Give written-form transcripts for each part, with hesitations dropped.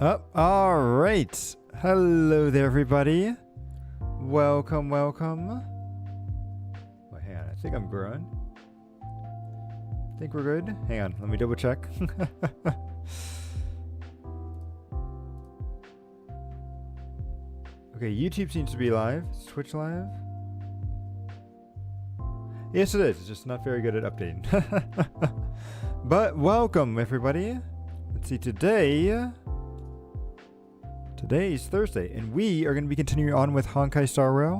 All right. Hello there, everybody. Welcome. Wait, hang on. I think I'm growing. I think we're good. Hang on. Let me double check. Okay, YouTube seems to be live. Is Twitch live? Yes, it is. It's just not very good at updating. But welcome, everybody. Let's see. Today's Thursday, and we are going to be continuing on with Honkai Star Rail,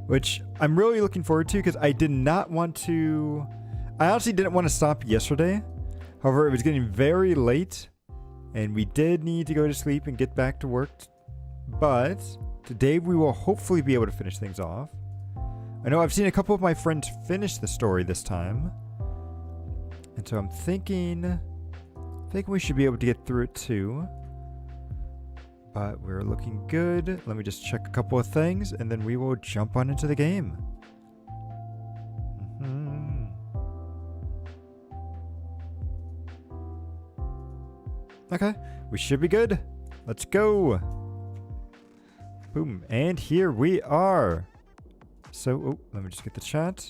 which I'm really looking forward to because I did not want to... I honestly didn't want to stop yesterday. However, it was getting very late, and we did need to go to sleep and get back to work. But today we will hopefully be able to finish things off. I know I've seen a couple of my friends finish the story this time, and so I'm thinking we should be able to get through it too. But we're looking good. Let me just check a couple of things, and then we will jump on into the game. Okay, we should be good. Let's go. Boom, and here we are. So, let me just get the chat.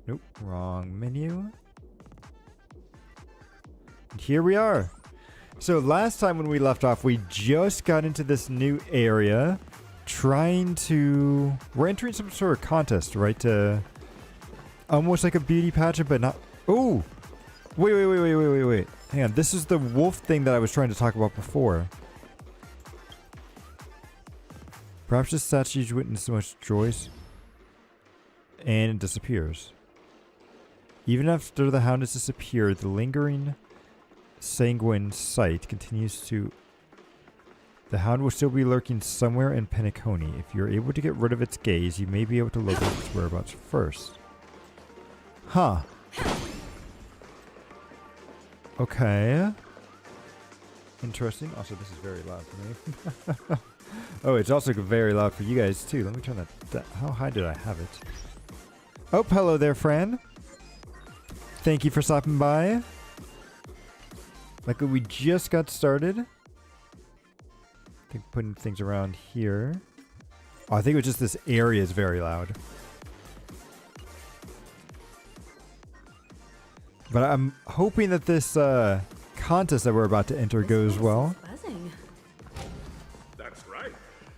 Nope, wrong menu. And here we are. So last time when we left off, we just got into this new area, we're entering some sort of contest, right? Almost like a beauty pageant, but not. Oh, wait. Hang on, this is the wolf thing that I was trying to talk about before. Perhaps this statue's witnessed so much joys, and it disappears. Even after the hound has disappeared, the lingering sanguine sight continues to... The hound will still be lurking somewhere in Penacony. If you're able to get rid of its gaze, you may be able to locate its whereabouts first. Huh. Okay. Interesting. Also, this is very loud for me. Oh, it's also very loud for you guys, too. Let me turn that... How high did I have it? Oh, hello there, Fran. Thank you for stopping by. Like we just got started. I think putting things around here. Oh, I think it was just this area is very loud. But I'm hoping that this contest that we're about to enter goes well. That's right.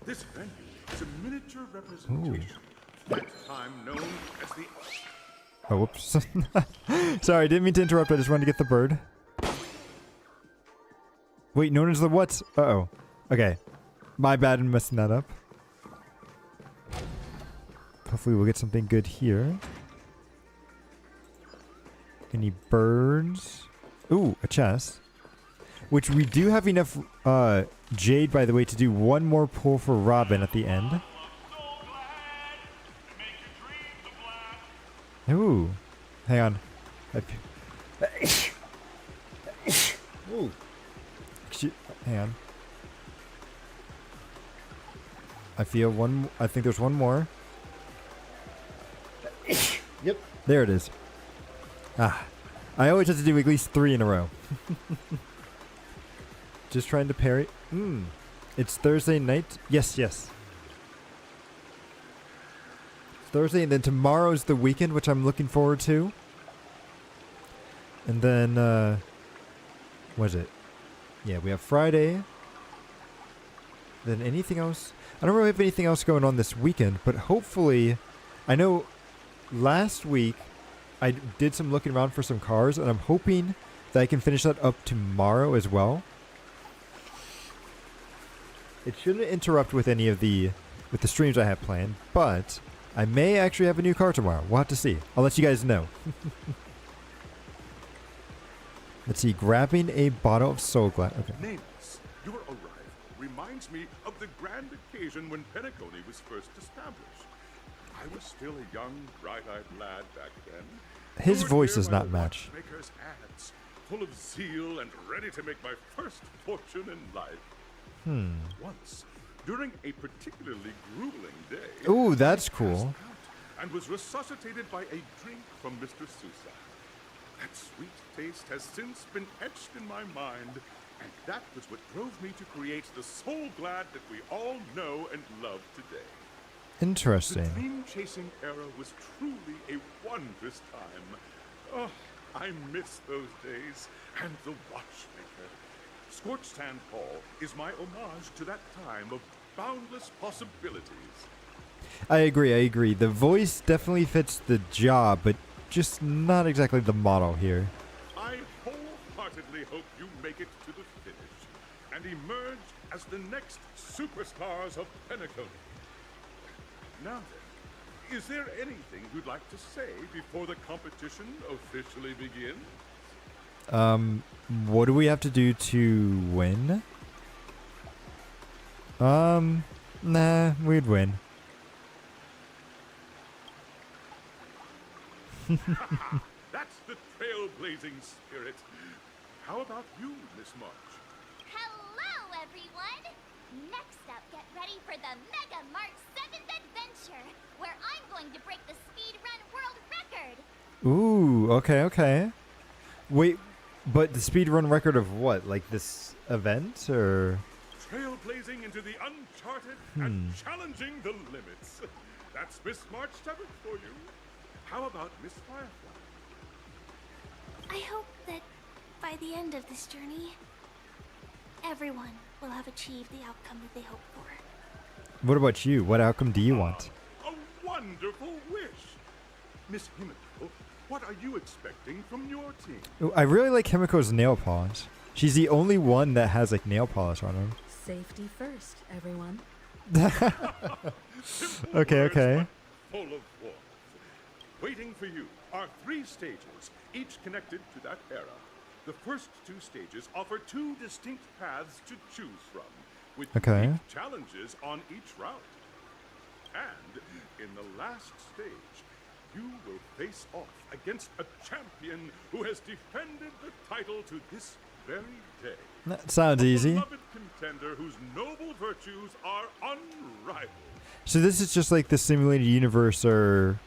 This venue is a miniature representation. That time known as the... Oh, whoops. Sorry, didn't mean to interrupt. I just wanted to get the bird. Wait, known as the what? Uh-oh. Okay. My bad in messing that up. Hopefully we'll get something good here. Any birds? Ooh, a chest. Which we do have enough jade, by the way, to do one more pull for Robin at the end. Ooh. Hang on. Ooh. Hang on. I feel one. I think there's one more. Yep. There it is. Ah. I always have to do at least 3 in a row. Just trying to parry. It's Thursday night. Yes. It's Thursday, and then tomorrow's the weekend, which I'm looking forward to. And then, what is it? Yeah, we have Friday. Then anything else? I don't really have anything else going on this weekend, but hopefully... I know last week I did some looking around for some cars, and I'm hoping that I can finish that up tomorrow as well. It shouldn't interrupt with any of the streams I have planned, but I may actually have a new car tomorrow. We'll have to see. I'll let you guys know. Let's see, grabbing a bottle of soul glass. Okay. Nameless, your arrival reminds me of the grand occasion when Penacony was first established. I was still a young, bright-eyed lad back then. His voice does not match. Watchmaker's ads, full of zeal and ready to make my first fortune in life. Once, during a particularly grueling day... Ooh, that's cool. ...and was resuscitated by a drink from Mr. Sousa. That sweet taste has since been etched in my mind And that was what drove me to create the Soul Glad that we all know and love today. The Interesting. dream-chasing era was truly a wondrous time. Oh, I miss those days. And the Watchmaker. Scorched Sand Hall is my homage to that time of boundless possibilities. I agree. The voice definitely fits the job, but just not exactly the model here. I wholeheartedly hope you make it to the finish and emerge as the next superstars of Penacony. Now then, is there anything you'd like to say before the competition officially begins? What do we have to do to win? Nah, we'd win. That's the trailblazing spirit. How about you, Miss March? Hello, everyone! Next up, get ready for the Mega March 7th adventure, where I'm going to break the speedrun world record! Ooh, okay. Wait, but the speedrun record of what? Like this event, or? Trailblazing into the uncharted and challenging the limits. That's Miss March 7th for you. How about Miss Firefly? I hope that by the end of this journey, everyone will have achieved the outcome that they hoped for. What about you? What outcome do you want? A wonderful wish! Miss Himiko, what are you expecting from your team? Ooh, I really like Himiko's nail polish. She's the only one that has like nail polish on her. Safety first, everyone. Simple Okay. words, but full of warmth. Waiting for you are 3 stages, each connected to that era. The first 2 stages offer 2 distinct paths to choose from, with Okay. unique challenges on each route. And in the last stage, you will face off against a champion who has defended the title to this very day. That sounds easy. Beloved contender whose noble virtues are unrivaled. So this is just like the simulated universe or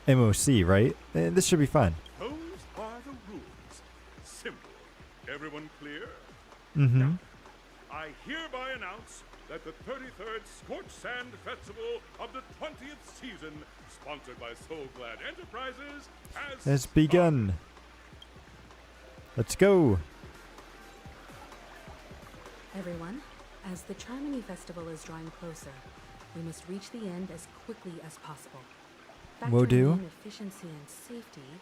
MOC, right? This should be fun. Those are the rules. Simple. Everyone clear? Mm-hmm. Now, I hereby announce that the 33rd Scorched Sand Festival of the 20th season, sponsored by Soul Glad Enterprises, Has begun. Let's go. Everyone, as the Charmony Festival is drawing closer, we must reach the end as quickly as possible. Will Factoring do. in efficiency and safety,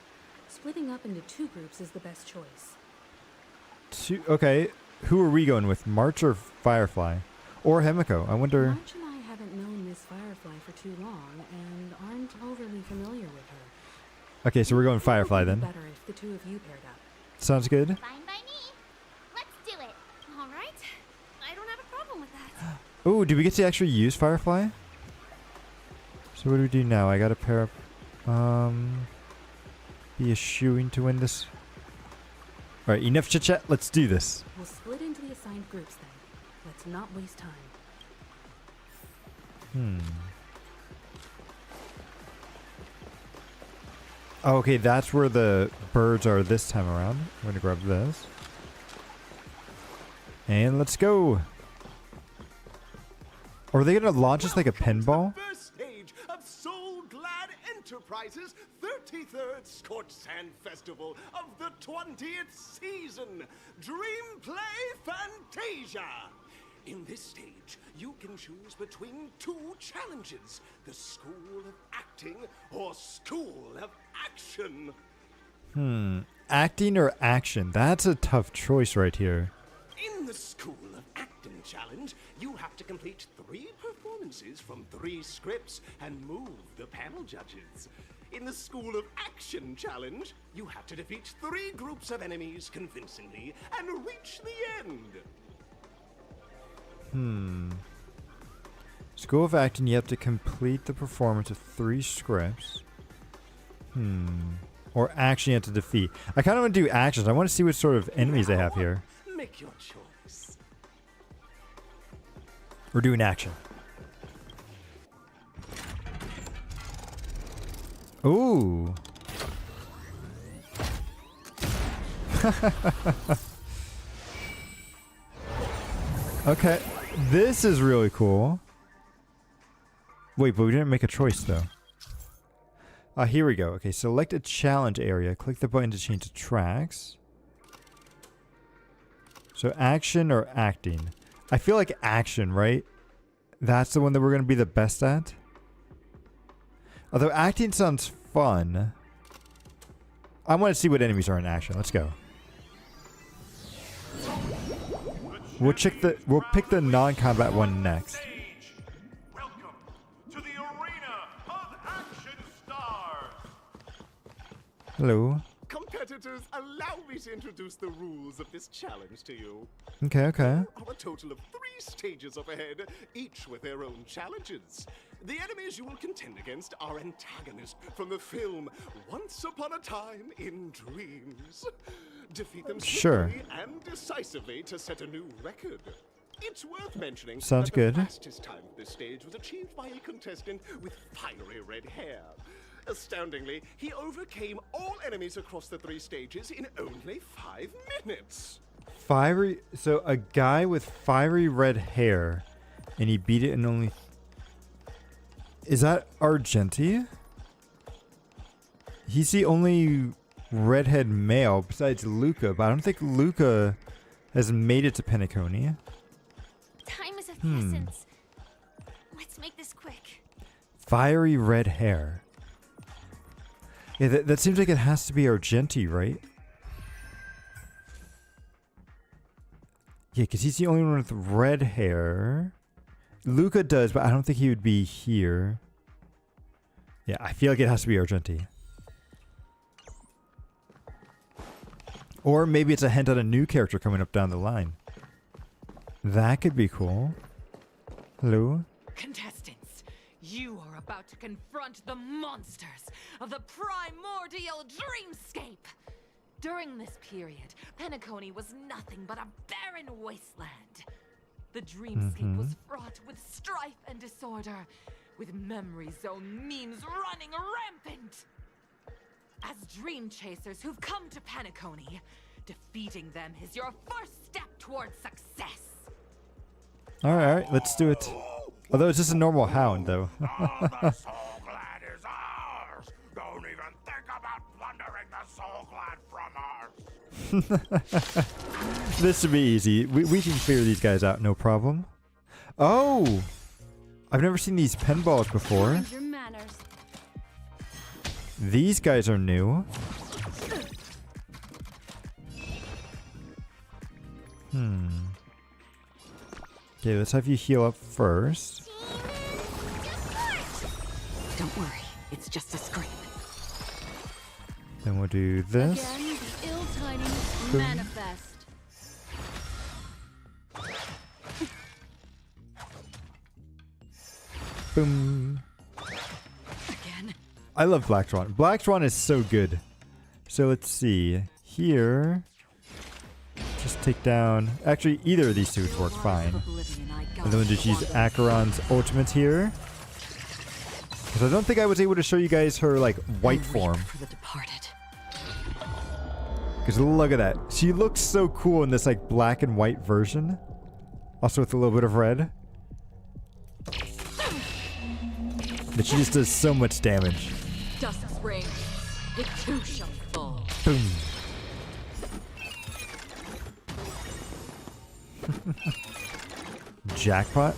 splitting up into 2 groups is the best choice. Okay, who are we going with? March or Firefly? Or Himiko? I wonder. March and I haven't known Miss Firefly for too long and aren't overly familiar with her. Okay, so we're going Firefly It would then. be better if the 2 of you paired up. Sounds good. Fine by me. Let's do it. All right. I don't have a problem with that. Oh, do we get to actually use Firefly? So what do we do now? I gotta pair up. Be eschewing to win this. Alright, enough chit chat. Let's do this. We'll split into the assigned groups then. Let's not waste time. Oh, okay, that's where the birds are this time around. I'm gonna grab this. And let's go. Are they gonna launch us like a pinball? First stage of Soul Glad Enterprises 33rd Scorched Sand Festival of the 20th season, Dream Play Fantasia. In this stage, you can choose between 2 challenges, the School of Acting or School of Action. Acting or action? That's a tough choice right here. In the School of Acting challenge, you have to complete 3 performances from 3 scripts and move the panel judges. In the School of Action challenge, you have to defeat 3 groups of enemies convincingly and reach the end. School of Acting, you have to complete the performance of 3 scripts. Or action, you have to defeat. I kind of want to do actions. I want to see what sort of enemies they have here. Make your choice. We're doing action. Ooh. Okay, this is really cool. Wait, but we didn't make a choice though. Here we go. Okay, select a challenge area. Click the button to change the tracks. So action or acting? I feel like action, right? That's the one that we're going to be the best at. Although acting sounds fun. I want to see what enemies are in action. Let's go. We'll pick the non-combat one next. Welcome to the arena of action stars. Hello. Competitors, allow me to introduce the rules of this challenge to you. Okay, okay. There are a total of 3 stages up ahead, each with their own challenges. The enemies you will contend against are antagonists from the film Once Upon a Time in Dreams. Defeat them Sure. swiftly and decisively to set a new record. It's worth mentioning Sounds that good. the fastest time of this stage was achieved by a contestant with fiery red hair. Astoundingly, he overcame all enemies across the 3 stages in only 5 minutes. Fiery. So a guy with fiery red hair, and he beat it in only. Is that Argenti? He's the only redhead male besides Luca, but I don't think Luca has made it to Penacony. Time is of the essence. Let's make this quick. Fiery red hair. Yeah, that seems like it has to be Argenti, right? Yeah, because he's the only one with red hair. Luca does, but I don't think he would be here. Yeah, I feel like it has to be Argenti. Or maybe it's a hint at a new character coming up down the line. That could be cool. Hello? Contestants, you are about to confront the monsters of the primordial dreamscape. During this period, Penacony was nothing but a barren wasteland. The dreamscape was fraught with strife and disorder, with memory zone memes running rampant. As dream chasers who've come to Penacony, defeating them is your first step towards success. Alright, let's do it. Although it's just a normal hound, though. The soul glad is ours. Don't even think about plundering the soul glad from us. This should be easy. We can clear these guys out, no problem. Oh! I've never seen these pinballs before. Mind your manners. These guys are new. Okay, let's have you heal up first. Don't worry, it's just a scrape. Then we'll do this. Again, the ill tidings Boom. manifest. Boom. Again? I love Black Swan. Black Swan is so good. So let's see. Here. Just take down... Actually, either of these two would work fine. And then we'll just use Acheron's ultimate here. Because I don't think I was able to show you guys her, like, white form. For the departed. Because look at that. She looks so cool in this, like, black and white version. Also with a little bit of red. But she just does so much damage. Dusk's ring. It too shall fall. Boom. Jackpot.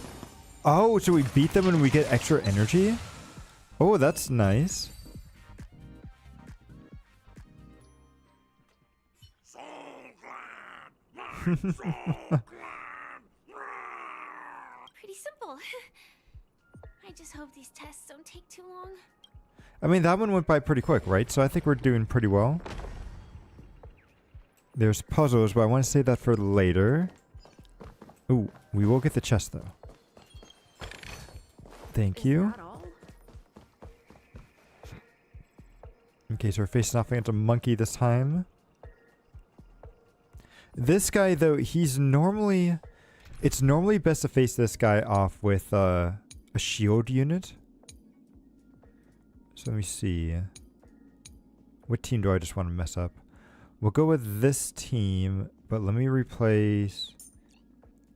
Oh, so we beat them and we get extra energy? Oh, that's nice. Soul glad. Soul glad. Pretty simple. I just hope these tests don't take too long. I mean, that one went by pretty quick, right? So I think we're doing pretty well. There's puzzles, but I want to save that for later. Ooh, we will get the chest, though. Thank you. That all? Okay, so we're facing off against a monkey this time. This guy, though, he's normally... It's normally best to face this guy off with a shield unit. So let me see. What team do I just want to mess up? We'll go with this team, but let me replace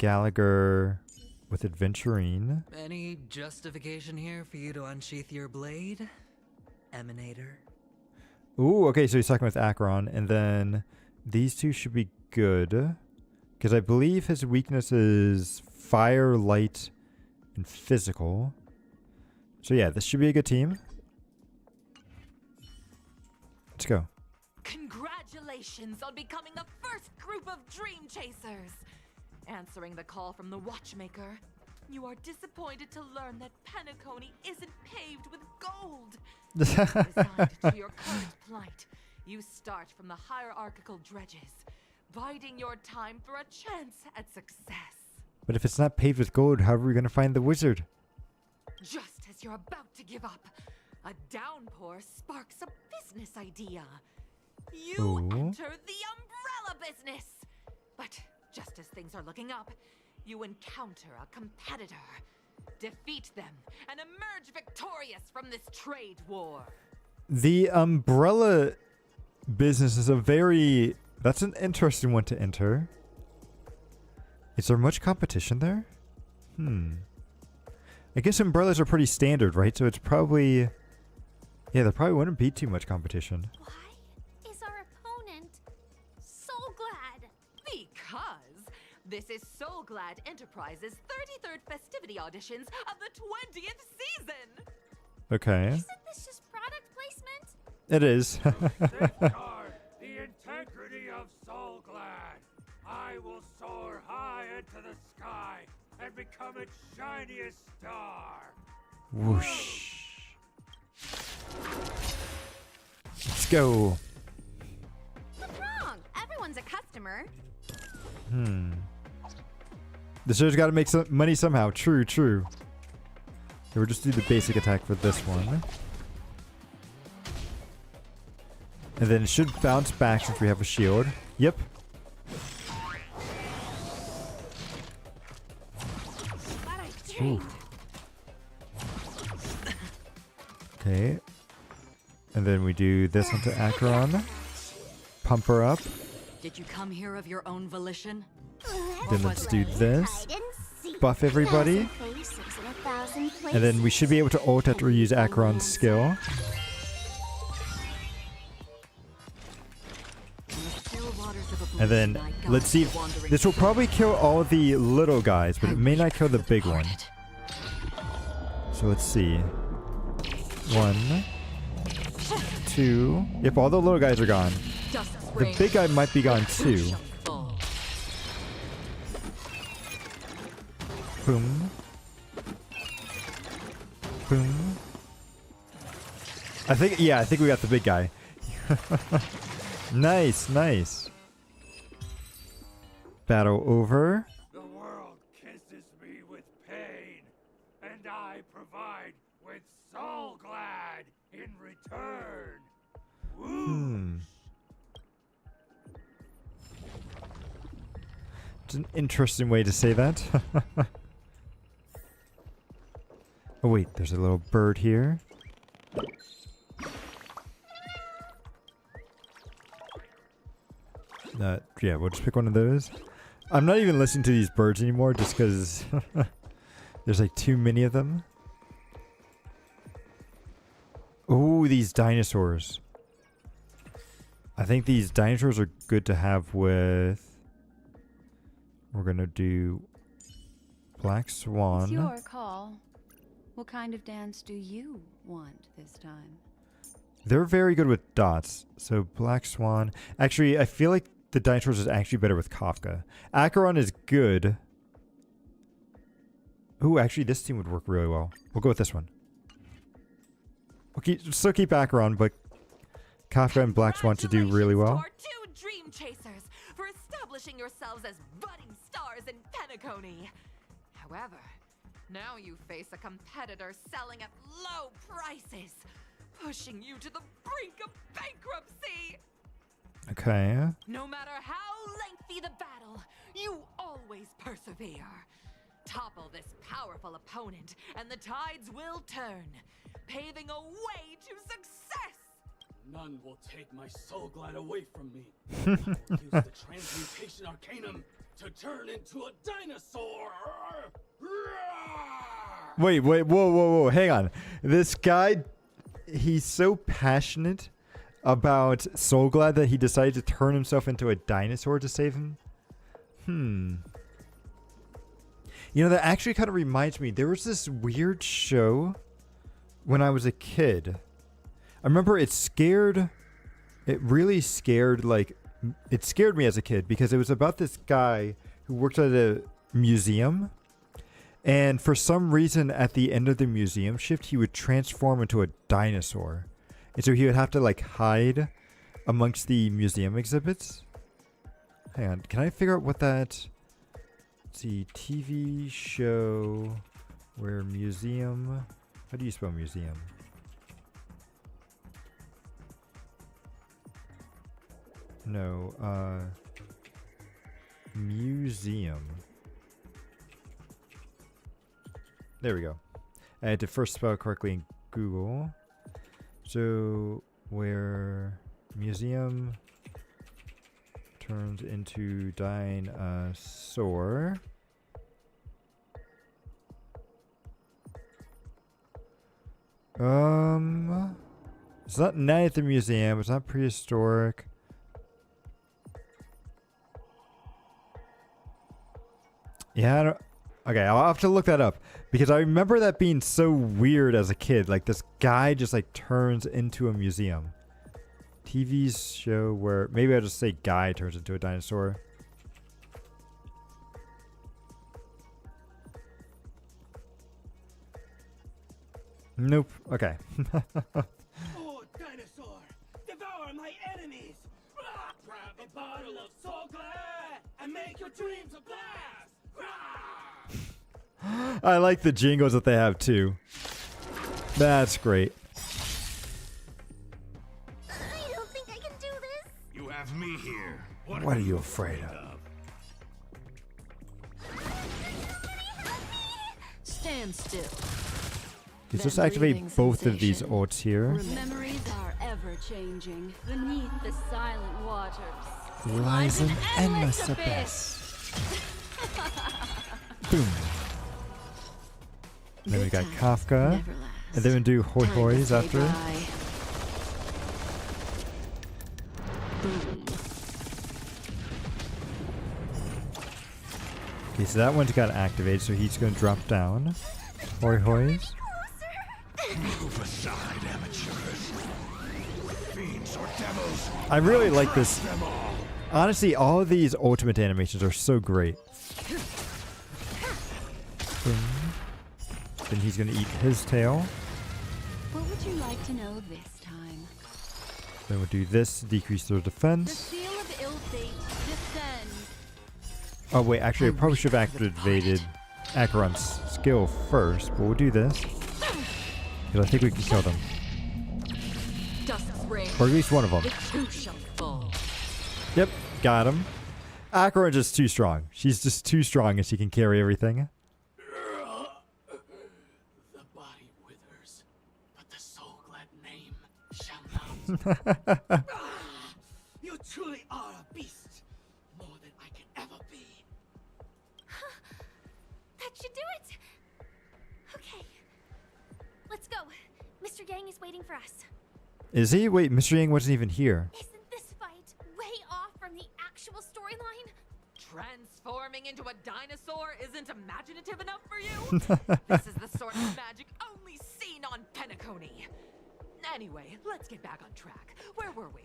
Gallagher with Adventurine. Any justification here for you to unsheath your blade, Emanator? Ooh, okay, so he's talking with Acheron, and then these two should be good. Because I believe his weakness is fire, light, and physical. So yeah, this should be a good team. Let's go. Congratulations on becoming the first group of Dream Chasers! Answering the call from the Watchmaker, you are disappointed to learn that Penacony isn't paved with gold. Resigned to your current plight, you start from the hierarchical dredges, biding your time for a chance at success. But if it's not paved with gold, how are we going to find the wizard? Just as you're about to give up, a downpour sparks a business idea. You Ooh. enter the umbrella business! But just as things are looking up, you encounter a competitor. Defeat them and emerge victorious from this trade war. The umbrella business is that's an interesting one to enter. Is there much competition there? I guess umbrellas are pretty standard, right? So it's probably... Yeah, there probably wouldn't be too much competition. Why is our opponent so glad? Because this is So Glad Enterprises' 33rd festivity auditions of the 20th season. Okay. Isn't this just product placement? It is. Safeguard the integrity of Soul Glad. I will soar high into the sky and become its shiniest star. Whoosh. Let's go. What's wrong? Everyone's a customer. The show's got to make some money somehow. True, true. Okay, we'll just do the basic attack for this one. And then it should bounce back since we have a shield. Yep. Glad I trained. Okay. And then we do this onto Acheron. Pump her up. Did you come here of your own volition? Then let's do this. Hide and seek. Buff everybody. 1,046 in 1,000 places. And then we should be able to ult after we use Acheron's skill. And then let's see if this will probably kill all the little guys, but it may not kill the big one. So let's see. 1, 2. Yep, all the little guys are gone. The big guy might be gone too. Boom. Boom. I think we got the big guy. Nice, nice. Battle over. The world kisses me with pain, and I provide with Soul Glad in return. It's an interesting way to say that. Oh wait, there's a little bird here. Yeah, we'll just pick one of those. I'm not even listening to these birds anymore just because there's like too many of them. Oh, these dinosaurs. I think these dinosaurs are good to have with... We're going to do Black Swan. It's your call. What kind of dance do you want this time? They're very good with dots. So Black Swan. Actually, I feel like the dinosaurs is actually better with Kafka. Acheron is good. Ooh, actually this team would work really well. We'll go with this one. We'll still keep Acheron, but Kafka and Black Swan to do really well. Congratulations to our 2 Dream Chasers for establishing yourselves as budding stars in Penacony. However, now you face a competitor selling at low prices, pushing you to the brink of bankruptcy. Okay. No matter how lengthy the battle, you always persevere. Topple this powerful opponent, and the tides will turn, paving a way to success. None will take my Soul Glad away from me. Use the transmutation arcanum to turn into a dinosaur. Wait, whoa, hang on. This guy, he's so passionate about Soulglad that he decided to turn himself into a dinosaur to save him? You know, that actually kind of reminds me, there was this weird show when I was a kid. I remember it really scared, like, it scared me as a kid because it was about this guy who worked at a museum. And for some reason, at the end of the museum shift, he would transform into a dinosaur. And so he would have to, like, hide amongst the museum exhibits. Hang on, can I figure out what that... Let's see, TV show where museum... How do you spell museum? No, museum. There we go. I had to first spell it correctly in Google. So, where museum turns into dinosaur. It's not night at the museum. It's not prehistoric. Yeah, I don't... Okay, I'll have to look that up. Because I remember that being so weird as a kid. Like, this guy just, like, turns into a museum. TV show where... Maybe I'll just say guy turns into a dinosaur. Nope. Okay. Oh, dinosaur! Devour my enemies! Grab a bottle of Soulglad and make your dreams a blast! I like the jingles that they have too. That's great. I don't think I can do this. You have me here. What are you afraid of? Stand still. Let's just activate both of these ults here. Memories are ever changing beneath the silent waters. Lies an endless abyss. Boom. And then we got Kafka. And then we do Hoi Hois after. Okay, so that one's got activated, so he's going to drop down. Hoi Hois. Move aside, amateurs. Fiends or devils. I really like this. Honestly, all of these ultimate animations are so great. Boom. Then he's going to eat his tail. What would you like to know this time? Then we'll do this, decrease their The defense. seal of ill fate descends. Oh wait, actually I probably should have activated Acheron's skill first, but we'll do this. Because I think we can kill them. Or at least one of them. Yep, got him. Acheron's just too strong. She's just too strong and she can carry everything. The body withers, but the Soulglad name shall not. You truly are a beast, more than I can ever be. That should do it. Okay. Let's go. Mr. Yang is waiting for us. Is he? Wait, Mr. Yang wasn't even here. Isn't this fight way off from the actual storyline? Transforming into a dinosaur isn't imaginative enough for you? This is the sort of magic only seen on Penacony. Anyway, let's get back on track. Where were we?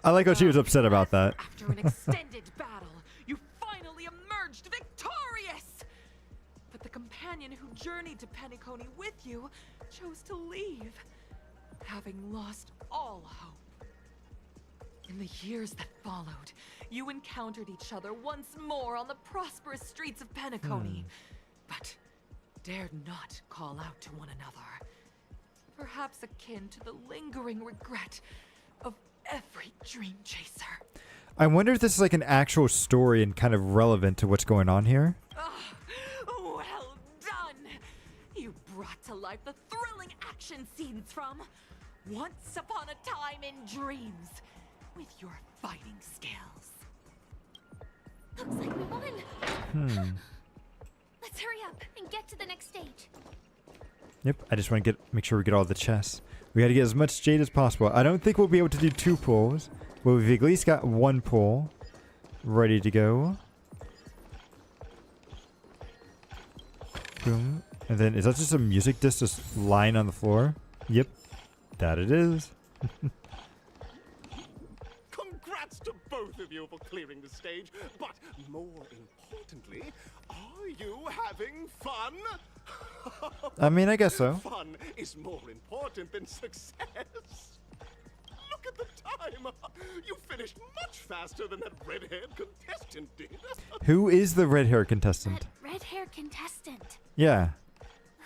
I like how she was upset about that. After an extended battle, you finally emerged victorious! But the companion who journeyed to Penacony with you chose to leave, having lost all hope. In the years that followed, you encountered each other once more on the prosperous streets of Penacony, but dared not call out to one another. Perhaps akin to the lingering regret of every dream chaser. I wonder if this is like an actual story and kind of relevant to what's going on here. Well done! You brought to life the thrilling action scenes from Once Upon a Time in Dreams with your fighting skills. Looks like we won. Let's hurry up and get to the next stage. Yep, I just want to make sure we get all the chests. We got to get as much jade as possible. I don't think we'll be able to do 2 pulls, but we've at least got 1 pull ready to go. Boom. And then, is that just a music disc just lying on the floor? Yep, that it is. Congrats to both of you for clearing the stage, but more importantly, are you having fun? I mean, I guess so. Fun is more important than success. Look at the time. You finished much faster than that red-haired contestant did. Who is the red-haired contestant? That red-haired contestant. Yeah.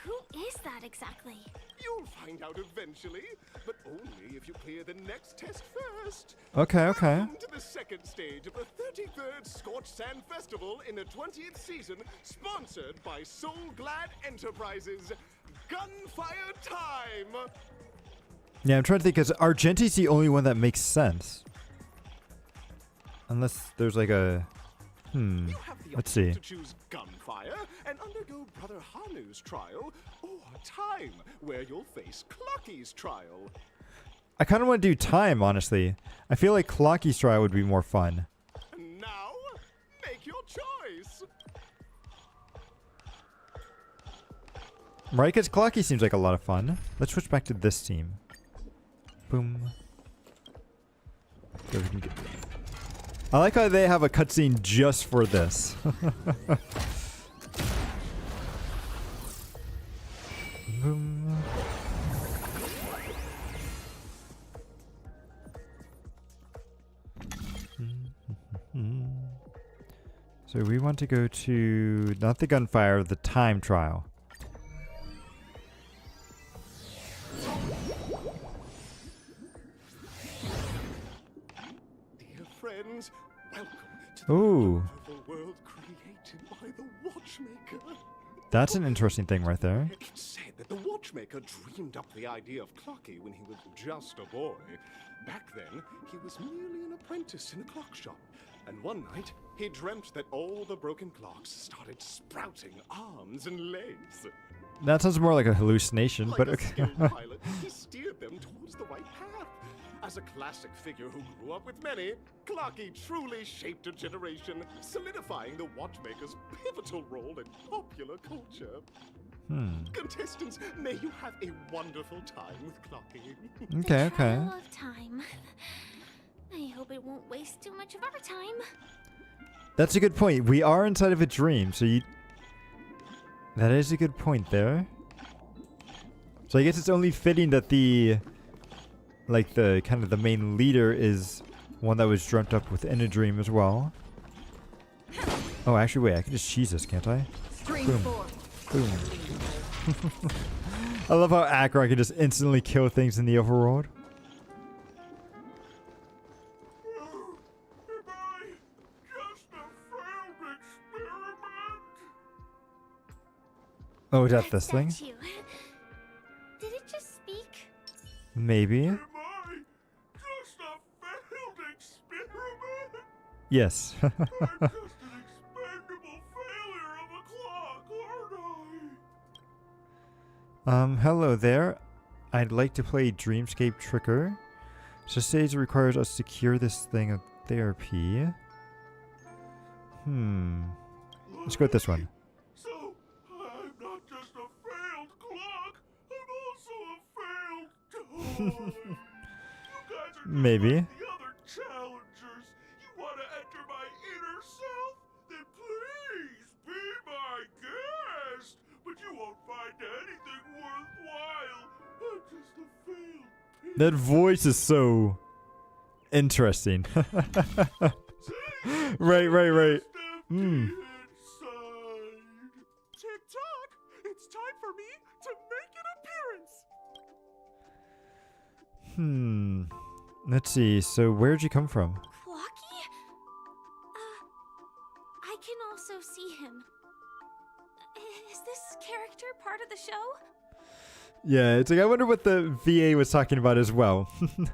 Who is that exactly? You'll find out eventually, but only if you clear the next test first. Okay, okay. Welcome to the second stage of the 33rd Scorched Sand Festival in the 20th season, sponsored by Soul Glad Enterprises. Gunfire time! Yeah, I'm trying to think, because Argenti's the only one that makes sense. Unless there's like a... You have the let's option see. to choose Gunfire and undergo Brother Hanu's trial, or Time, where you'll face Clocky's trial. I kind of want to do time, honestly. I feel like Clocky's trial would be more fun. Now, make your choice. Right, because Clocky seems like a lot of fun. Let's switch back to this team. Boom. So we can get... I like how they have a cutscene just for this. Boom. So we want to go to, not the gunfire, the time trial. Dear friends, welcome to the Ooh, wonderful world created by the Watchmaker. that's an interesting thing right there. It's said that the Watchmaker dreamed up the idea of Clocky when he was just a boy. Back then, he was merely an apprentice in a clock shop. And one night, he dreamt that all the broken clocks started sprouting arms and legs. That sounds more like a hallucination, Like but a okay. skilled pilot, he steered them towards the right path. As a classic figure who grew up with many, Clocky truly shaped a generation, solidifying the Watchmaker's pivotal role in popular culture. Contestants, may you have a wonderful time with Clocky. Okay, The okay. trial of time. I hope it won't waste too much of our time. That's a good point. We are inside of a dream, so you... That is a good point there. So I guess it's only fitting that the... Like the kind of the main leader is one that was dreamt up within a dream as well. Oh, actually, wait. I can just cheese this, can't I? Boom. Boom. I love how Acheron can just instantly kill things in the overworld. Am I just a failed experiment? Oh, is that this thing? statue. Did it just speak? Maybe. Am I just a failed experiment? Yes. I'm just an expendable failure of a clock, aren't I? Hello there. I'd like to play Dreamscape Tricker. So stage requires us to cure this thing of therapy. Let's go with this one. So, I'm not just a failed clock, I'm also a failed toy. You guys are just Maybe. like the other challengers. You want to enter my inner self? Then please be my guest. But you won't find anything worthwhile. I'm just a failed piece. That voice is so interesting. Right. Inside. Tick-tock! It's time for me to make an appearance! Let's see. So where'd you come from? Clocky? I can also see him. Is this character part of the show? Yeah, it's like I wonder what the VA was talking about as well. In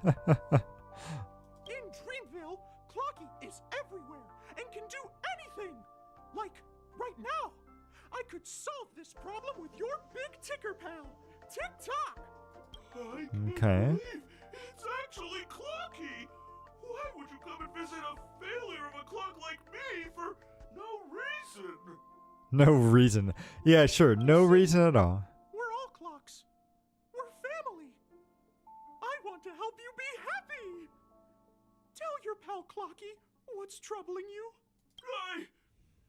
Dreamville, Clocky is everywhere and can do anything could solve this problem with your big ticker pal, Tick-Tock. I Okay. can't believe it's actually Clocky. Why would you come and visit a failure of a clock like me for no reason? No reason. Yeah, sure. No reason at all. We're all clocks. We're family. I want to help you be happy. Tell your pal Clocky what's troubling you.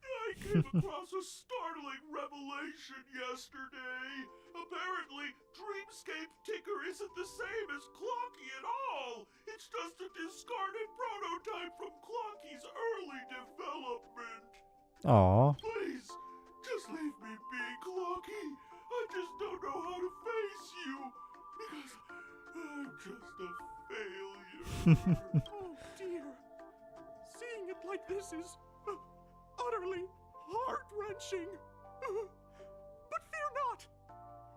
I came across a startling revelation yesterday. Apparently, Dreamscape Ticker isn't the same as Clocky at all. It's just a discarded prototype from Clocky's early development. Aw. Please, just leave me be, Clocky. I just don't know how to face you because I'm just a failure. Oh dear. Seeing it like this is utterly heart-wrenching. But fear not.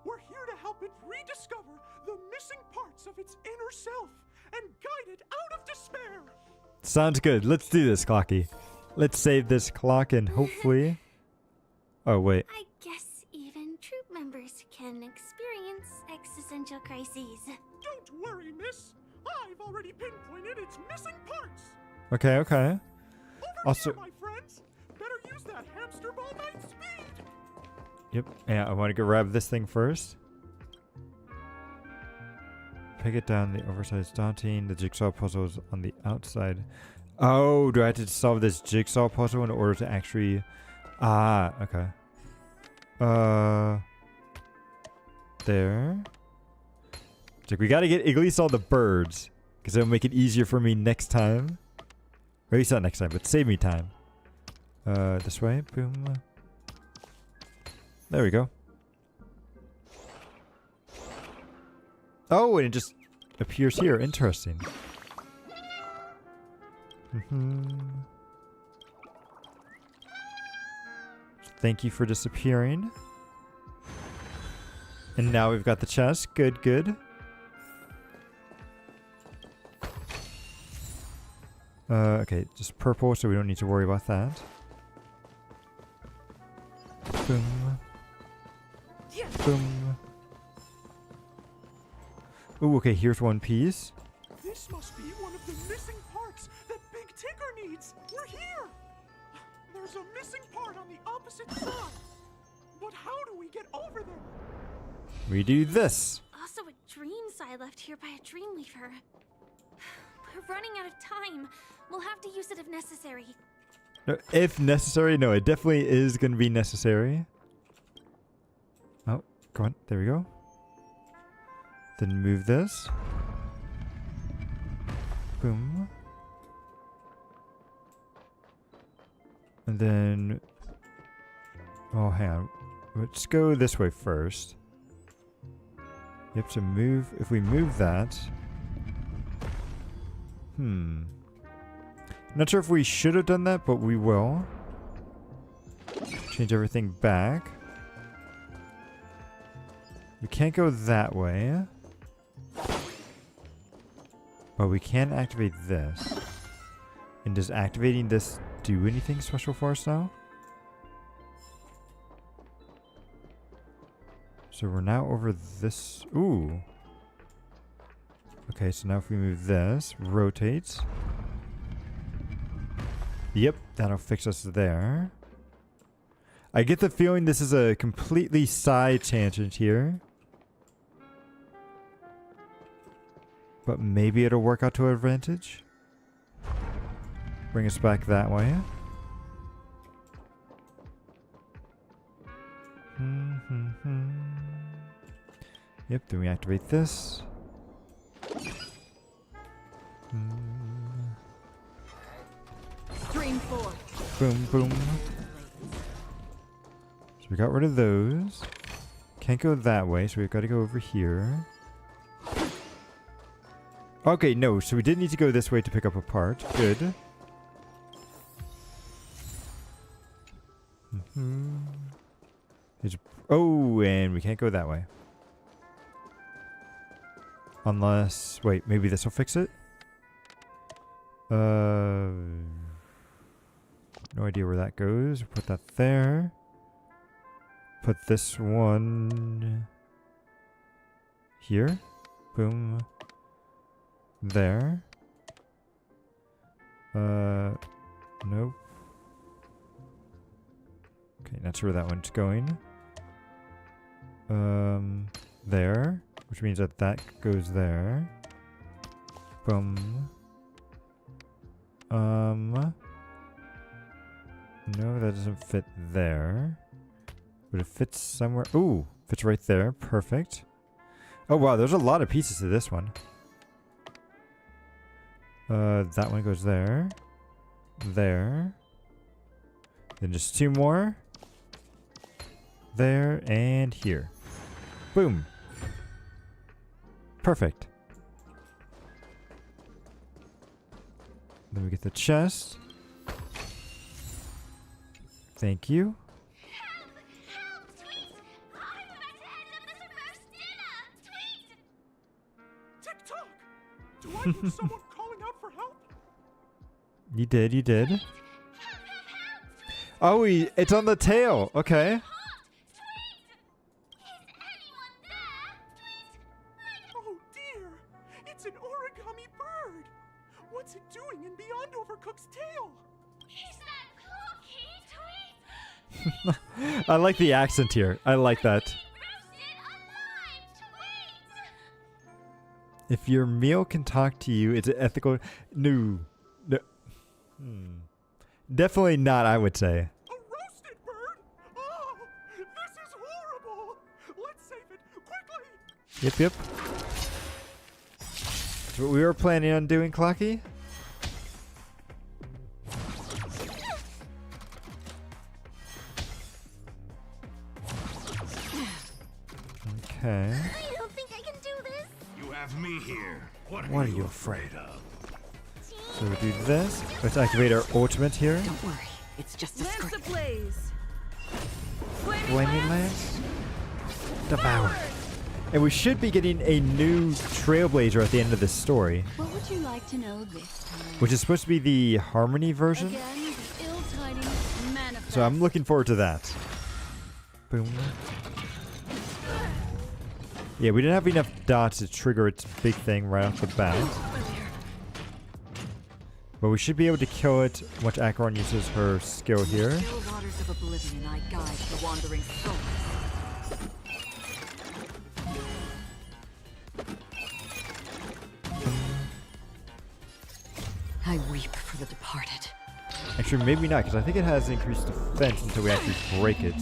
We're here to help it rediscover the missing parts of its inner self and guide it out of despair. Sounds good. Let's do this, Clocky. Let's save this clock and hopefully... Oh, wait. I guess even troop members can experience existential crises. Don't worry, miss. I've already pinpointed its missing parts. Okay, okay. Over Also... here, my friends. Better use that hamster ball night speed. Yep. Yeah, I want to grab this thing first. Pick it down. The oversized daunting. The jigsaw puzzle is on the outside. Oh, do I have to solve this jigsaw puzzle in order to actually... Ah, okay. There. It's like we gotta get at least all the birds. Because it'll make it easier for me next time. Or at least not next time, but save me time. This way. Boom. There we go. Oh, and it just appears here. Interesting. Thank you for disappearing. And now we've got the chest. Good, good. Okay, just purple, so we don't need to worry about that. Boom. Boom. Ooh, okay, here's one piece. This must be one of the missing parts that Big Ticker needs. We're here. There's a missing part on the opposite side. But how do we get over there? We do this. Also a dream side left here by a Dreamweaver. We're running out of time. We'll have to use it if necessary. No, if necessary, no, it definitely is going to be necessary. Oh, go on. There we go. Then move this. Boom. And then... Oh, hang on. Let's go this way first. Yep, so move... If we move that... Not sure if we should have done that, but we will. Change everything back. We can't go that way. But we can activate this. And does activating this do anything special for us now? So we're now over this. Ooh. Okay, so now if we move this, rotate. Yep, that'll fix us there. I get the feeling this is a completely side tangent here. But maybe it'll work out to our advantage. Bring us back that way. Yep, then we activate this. Stream 4. Boom, boom. So we got rid of those. Can't go that way, so we've got to go over here. Okay, no, so we did need to go this way to pick up a part. Good. Oh, and we can't go that way. Unless... Wait, maybe this will fix it? No idea where that goes. Put that there. put this one here. Boom. There. Nope. Okay, not sure where that one's going. There. Which means that that goes there. Boom. No, that doesn't fit there. But it fits somewhere. Ooh, fits right there. Perfect. Oh wow, there's a lot of pieces to this one. That one goes there. There. Then just two more. There and here. Boom. Perfect. Then we get the chest. Thank you. Help! Help! Tweet! I'm about to end up this roast dinner! Tweet! TikTok! Do I hear someone calling out for help? You did, you did. Help! Help! Help! Tweet! Oh, it's on the tail. Okay. Hot! Tweet! Is anyone there? Tweet! Oh dear! It's an origami bird! What's it doing in Beyond Overcooked's tail? Is that cookie? Tweet! I like the accent here. I like that. Roasted alive! Tweet! If your meal can talk to you, it's an ethical... No. No. Definitely not, I would say. A roasted bird? Oh! This is horrible! Let's save it quickly! Yep, yep. That's what we were planning on doing, Clocky. Okay. I don't think I can do this. You have me here. What What are you afraid of? So we do this. Let's activate our ultimate here. Don't worry, it's just a Lance script. ablaze! Flaming Lance. Devour. And we should be getting a new Trailblazer at the end of this story, What would you like to know this time? which is supposed to be the Harmony version. Again, the ill tidings manifest. So I'm looking forward to that. Boom. Yeah, we didn't have enough dots to trigger its big thing right off the bat. But we should be able to kill it once Acheron uses her skill here. Still waters of oblivion I guide the wandering soul. I weep for the departed. Actually, maybe not, because I think it has increased defense until we actually break it.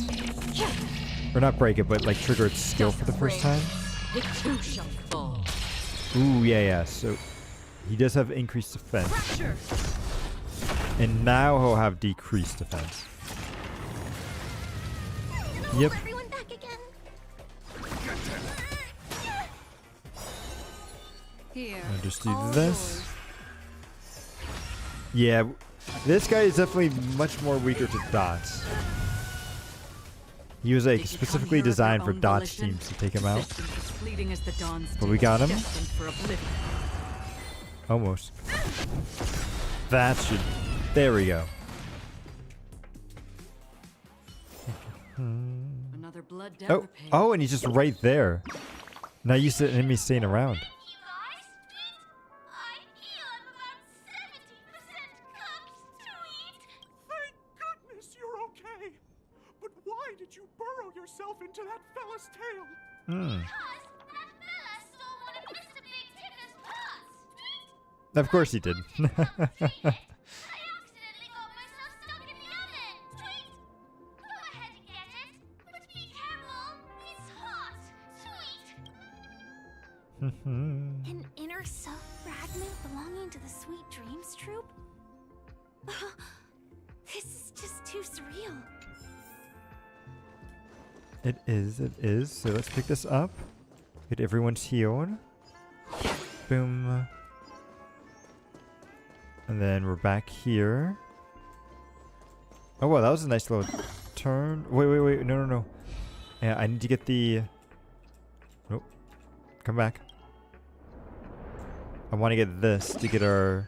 Or not break it, but like trigger its skill for the first time. It too shall fall. Ooh, yeah. So he does have increased defense. Fracture! And now he'll have decreased defense. Yep. Everyone back again. Here. I'll just do all this. yours. Yeah, this guy is definitely much more weaker to dots. He was like Did you come specifically here of your designed for own dots volition? teams to take him out. Existence as fleeting as the dawn's But we dew, got him. destined for oblivion. Almost. That should... There we go. Another blood Oh, dagger page. oh, and he's just right there. Not used to enemies staying around. You guys, tweet. I heal I'm about 70% cooked, tweet. Thank goodness you're okay! But why did you burrow yourself into that fella's tail? Hmm. Because that fella stole one of Mr. Big Ticker's pots, tweet. Of course he did. I accidentally got myself stuck in the oven, tweet. Go ahead and get it, but be careful. It's hot, tweet. An inner self fragment belonging to the Sweet Dreams troupe? This is just too surreal. It is, it is. So let's pick this up. Get everyone's healed. Boom. And then we're back here. Oh, wow, that was a nice little turn. Wait, wait, wait. No, no, no. Yeah, I need to get the... Nope. Come back. I want to get this to get our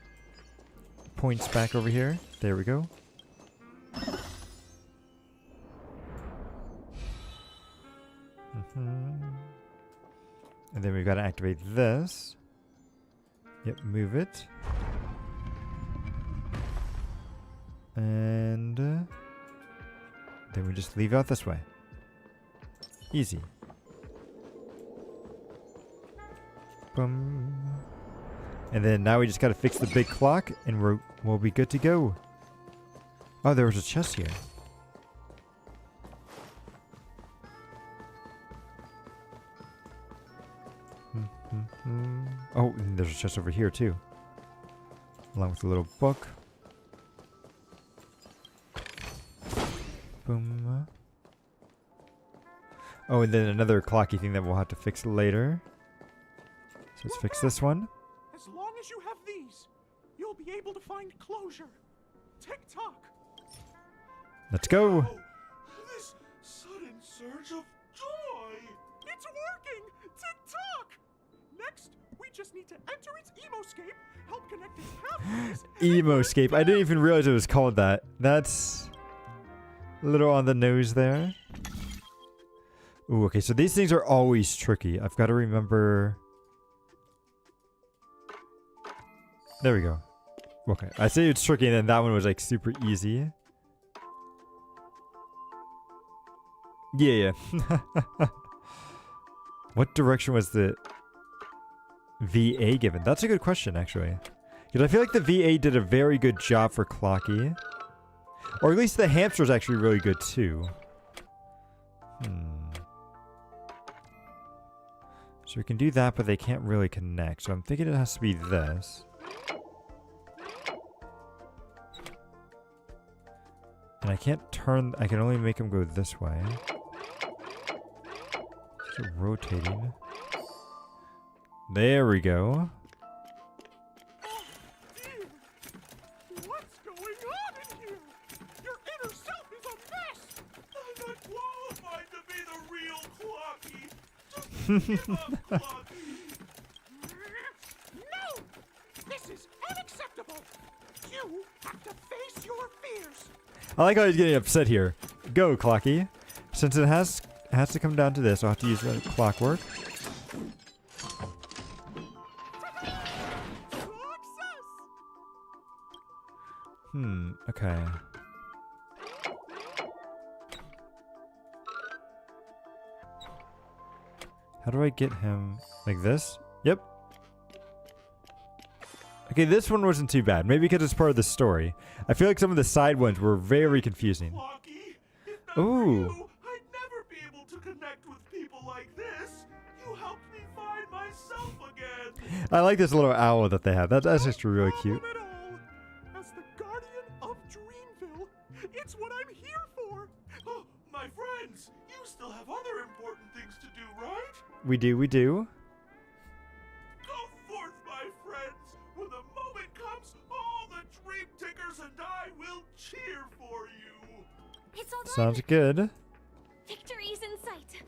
points back over here. There we go. And then we've got to activate this. Yep, move it. And then we just leave out this way. Easy. Boom. And then now we just got to fix the big clock and we'll be good to go. Oh, there was a chest here. Oh, and there's a chest over here too. Along with a little book. Boom. Oh, and then another clocky thing that we'll have to fix later. So let's fix this one. As long as you have these, you'll be able to find closure. Tick-tock. Let's go. Wow, this sudden surge of joy. It's working. Tick-tock. Next, we just need to enter its emoscape, help connect its pathways. Emoscape. I didn't even realize it was called that. That's a little on the nose there. Ooh, okay, so these things are always tricky. I've got to remember. There we go. Okay, I say it's tricky, and then that one was like super easy. Yeah. What direction was the VA given? That's a good question, actually. Because I feel like the VA did a very good job for Clocky. Or at least the hamster's actually really good, too. So we can do that, but they can't really connect. So I'm thinking it has to be this. And I can't turn... I can only make them go this way. Is it rotating? There we go. What's going on in here? Your inner self is a mess. I'm not qualified to be the real Clocky. Just give up, Clocky. No! This is unacceptable. You have to face your fears. I like how he's getting upset here. Go, Clocky. Since it has to come down to this, I'll have to use the clockwork. Okay. How do I get him like this? Yep. Okay, this one wasn't too bad. Maybe because it's part of the story. I feel like some of the side ones were very confusing. Ooh. I'd never be able to connect with people like this. You helped me find myself again. I like this little owl that they have. That's just really cute. At all. As the guardian of Dreamville, it's what I'm here for. Oh, my friends, you still have other important things to do, right? We do. Go forth, my friends. When the moment comes, all the Dream Tickers and I will cheer for you. It's all done. Sounds good. Victory's in sight.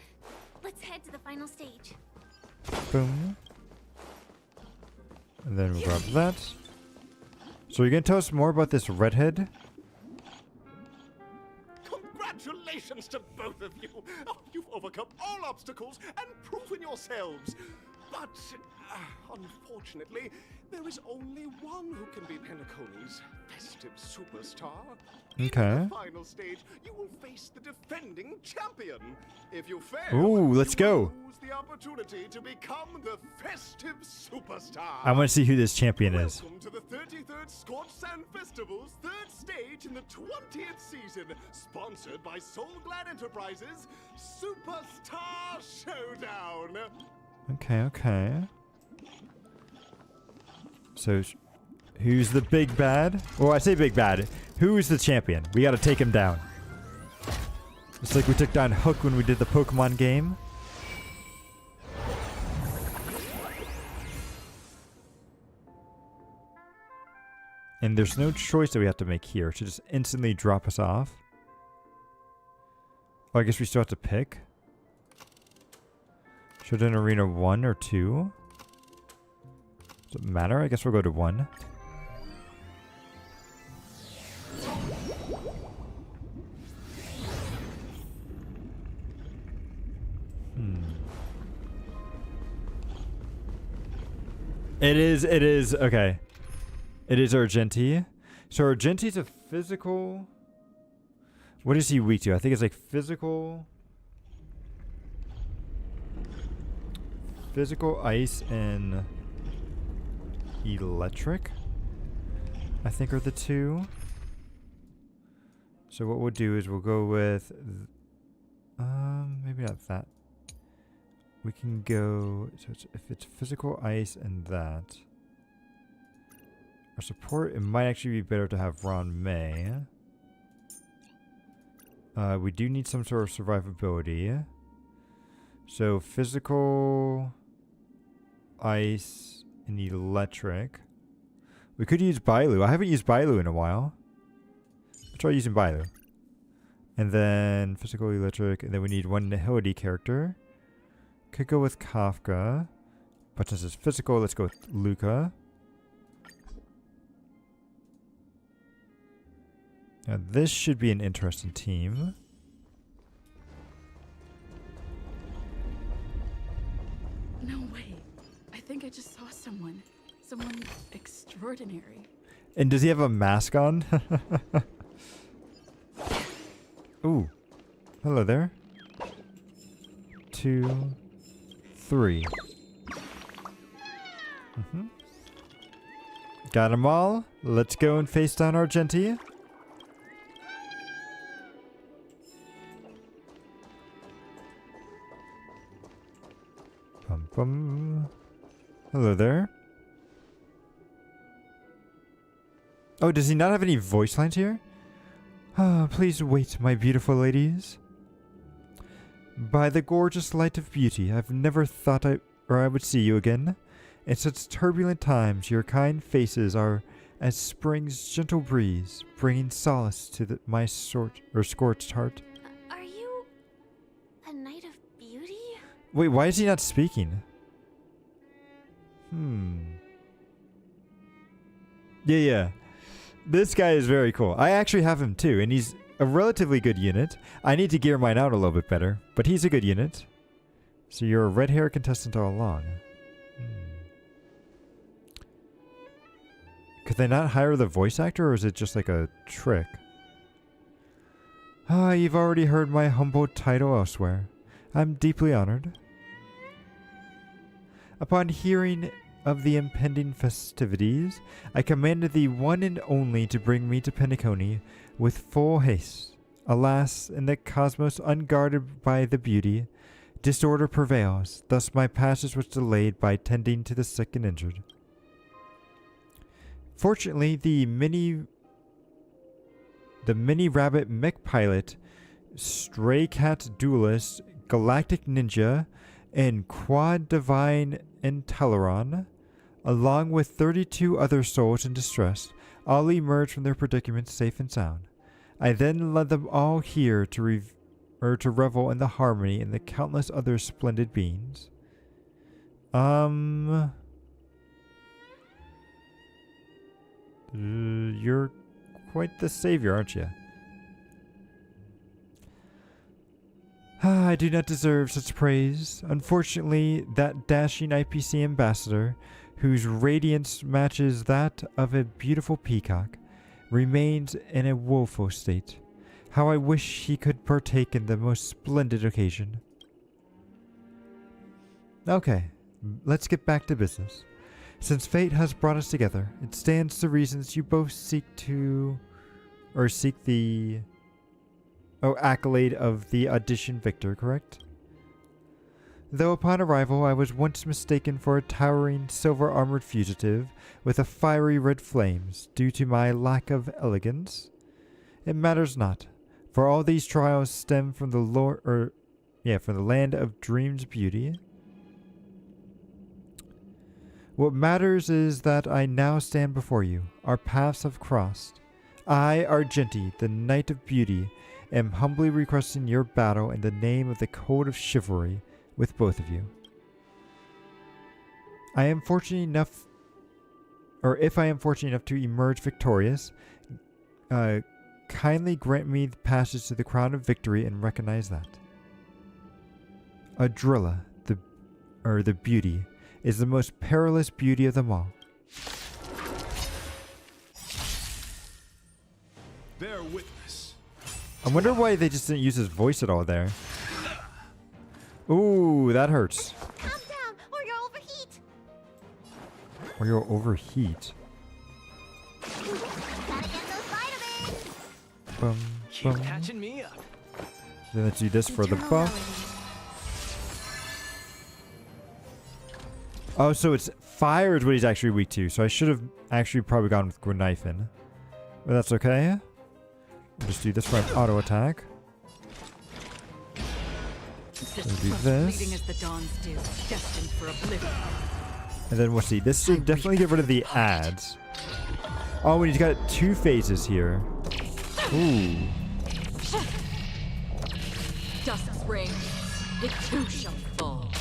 Let's head to the final stage. Boom. And then we'll grab that. So you're going to tell us more about this redhead? Congratulations to both of you! Oh, you've overcome all obstacles and proven yourselves. But, unfortunately, there is only one who can be Penacony's festive superstar. Okay. In the final stage, you will face the defending champion. If you fail, Ooh, let's you will go. lose the opportunity to become the festive superstar. I want to see who this champion is. Welcome to the 33rd Scorch Sand Festival's third stage in the 20th season, sponsored by Glad Enterprises Superstar Showdown. Okay. So, who's the big bad? Well, I say big bad. Who's the champion? We gotta take him down. Just like we took down Hook when we did the Pokemon game. And there's no choice that we have to make here. It should just instantly drop us off. Oh, I guess we still have to pick. Should in Arena 1 or 2? Does it matter? I guess we'll go to 1. It is, okay. It is Argenti. So Argenti's a physical... What is he weak to? I think it's like physical... Physical, ice, and... electric, I think are the two. So what we'll do is we'll go with... maybe not that. We can go... So if it's physical, ice, and that... Our support, it might actually be better to have Ron May. We do need some sort of survivability. So physical, ice, and electric. We could use Bailu. I haven't used Bailu in a while. Let's try using Bailu. And then physical, electric, and then we need one Nihility character. Could go with Kafka. But since it's physical, let's go with Luca. Now this should be an interesting team. No way. I think I just saw someone. Someone extraordinary. And does he have a mask on? Ooh. Hello there. 2, 3. Got them all. Let's go and face down Argenti. Bum bum. Hello there. Oh, does he not have any voice lines here? Ah, please wait, my beautiful ladies. By the gorgeous light of beauty, I've never thought I would see you again. In such turbulent times, your kind faces are as spring's gentle breeze, bringing solace to my scorched heart. Are you a knight of beauty? Wait, why is he not speaking? Yeah. This guy is very cool. I actually have him too, and he's a relatively good unit. I need to gear mine out a little bit better, but he's a good unit. So you're a red hair contestant all along. Could they not hire the voice actor, or is it just like a trick? Ah, you've already heard my humble title elsewhere. I'm deeply honored. Upon hearing of the impending festivities, I commanded the one and only to bring me to Penacony with full haste. Alas, in the cosmos unguarded by the beauty, disorder prevails. Thus my passage was delayed by tending to the sick and injured. Fortunately, the mini rabbit mech pilot, stray cat duelist, galactic ninja, and quad divine Inteleron, along with 32 other souls in distress, all emerged from their predicaments safe and sound. I then led them all here to revel in the harmony and the countless other splendid beings. You're quite the savior, aren't you? I do not deserve such praise. Unfortunately, that dashing IPC ambassador, whose radiance matches that of a beautiful peacock, remains in a woeful state. How I wish he could partake in the most splendid occasion. Okay, let's get back to business. Since fate has brought us together, it stands to reason you both seek the accolade of the audition victor, correct? Though upon arrival I was once mistaken for a towering silver-armored fugitive with a fiery red flames due to my lack of elegance, it matters not, for all these trials stem from the from the land of dreams beauty. What matters is that I now stand before you. Our paths have crossed. I, Argenti, the Knight of Beauty, am humbly requesting your battle in the name of the Code of Chivalry with both of you. If I am fortunate enough to emerge victorious, kindly grant me the passage to the crown of victory and recognize that. Adrilla, the beauty, is the most perilous beauty of them all. Bear witness. I wonder why they just didn't use his voice at all there. Ooh, that hurts. Calm down, or you'll overheat. Or you'll overheat. Gotta get those vitamins. Boom, Keep boom. catching me up. Then let's do this for the Eternal buff. Oh, so it's fire is what he's actually weak to. So I should have actually probably gone with Grenifin. But that's okay. We'll just do this for an auto attack. We'll do Bleeding this. as the dawn's dew, destined for oblivion. And then we'll see. This should definitely get rid of the ads. Oh, and he's got 2 phases here. Ooh. Dusk's reign, it too shall fall.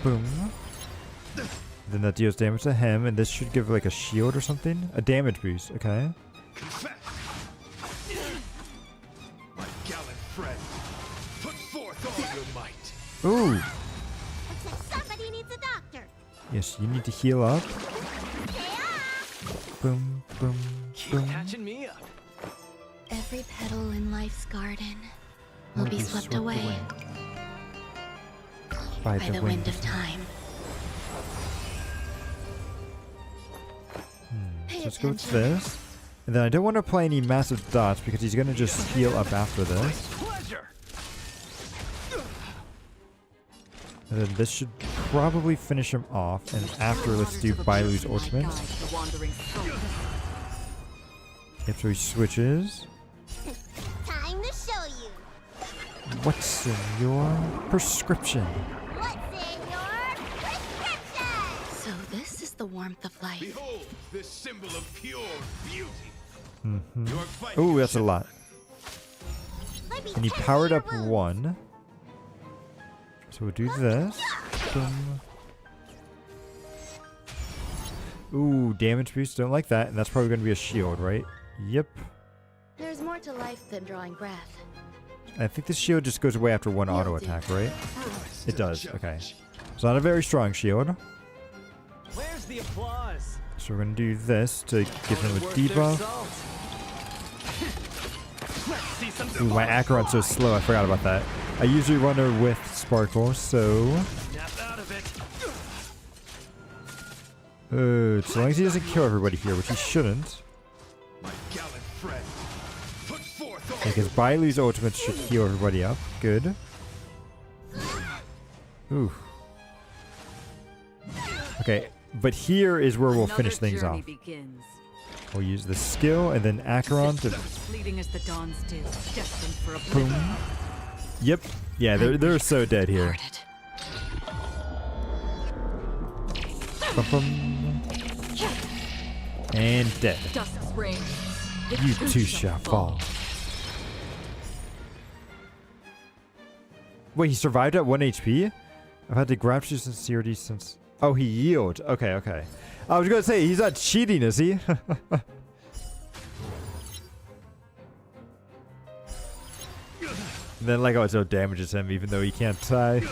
Boom. Then that deals damage to him, and this should give like a shield or something. A damage boost, okay. Confess. My gallant friend, put forth all your might. Ooh. Looks like somebody needs a doctor. Yes, you need to heal up. Boom, boom, Keep boom. catching me up. Every petal in life's garden will be swept away By by the wind of time. Pay So let's go with attention. this. And then I don't want to apply any massive dots because he's going to just heal up after this. Pleasure. And then this should probably finish him off. And after, let's do Bailu's ultimate. The wandering soul. Yep, so he switches. Time to show you. What's in your prescription? What's in your prescription? So this is the warmth of life. Behold this symbol of pure beauty. Mm-hmm. You're fighting Oh, a that's a lot. Let me And he tend to powered your up wounds. 1. So we'll do this. Boom. Ooh, damage boost. Don't like that. And that's probably going to be a shield, right? Yep. There's more to life than drawing breath. I think the shield just goes away after 1 auto attack, right? It does. Okay. It's not a very strong shield. Where's the applause? So we're going to do this to give him a Worth their debuff. salt. Let's see some Ooh, my Acheron's so slow. I forgot about that. I usually run her with Sparkle, so... snap out of it. so long as he doesn't kill everybody here, which he shouldn't. My gallant friend, put forth all Because Bailu's ultimate should heal everybody up. Good. Ooh. Okay, but here is where we'll finish things off. Begins. We'll use the skill and then Acheron to... Fleeting as the dawn's dew, destined for Boom. oblivion. Yep. Yeah, they're so dead here. Bum-bum. And dead. Dusk's reign, it You too shall fall. Wait, he survived at 1 HP? I've had to grab your sincerity since... Oh, he yielded. Okay, okay. I was going to say, he's not cheating, is he? And then, like, oh, it still damages him even though he can't die.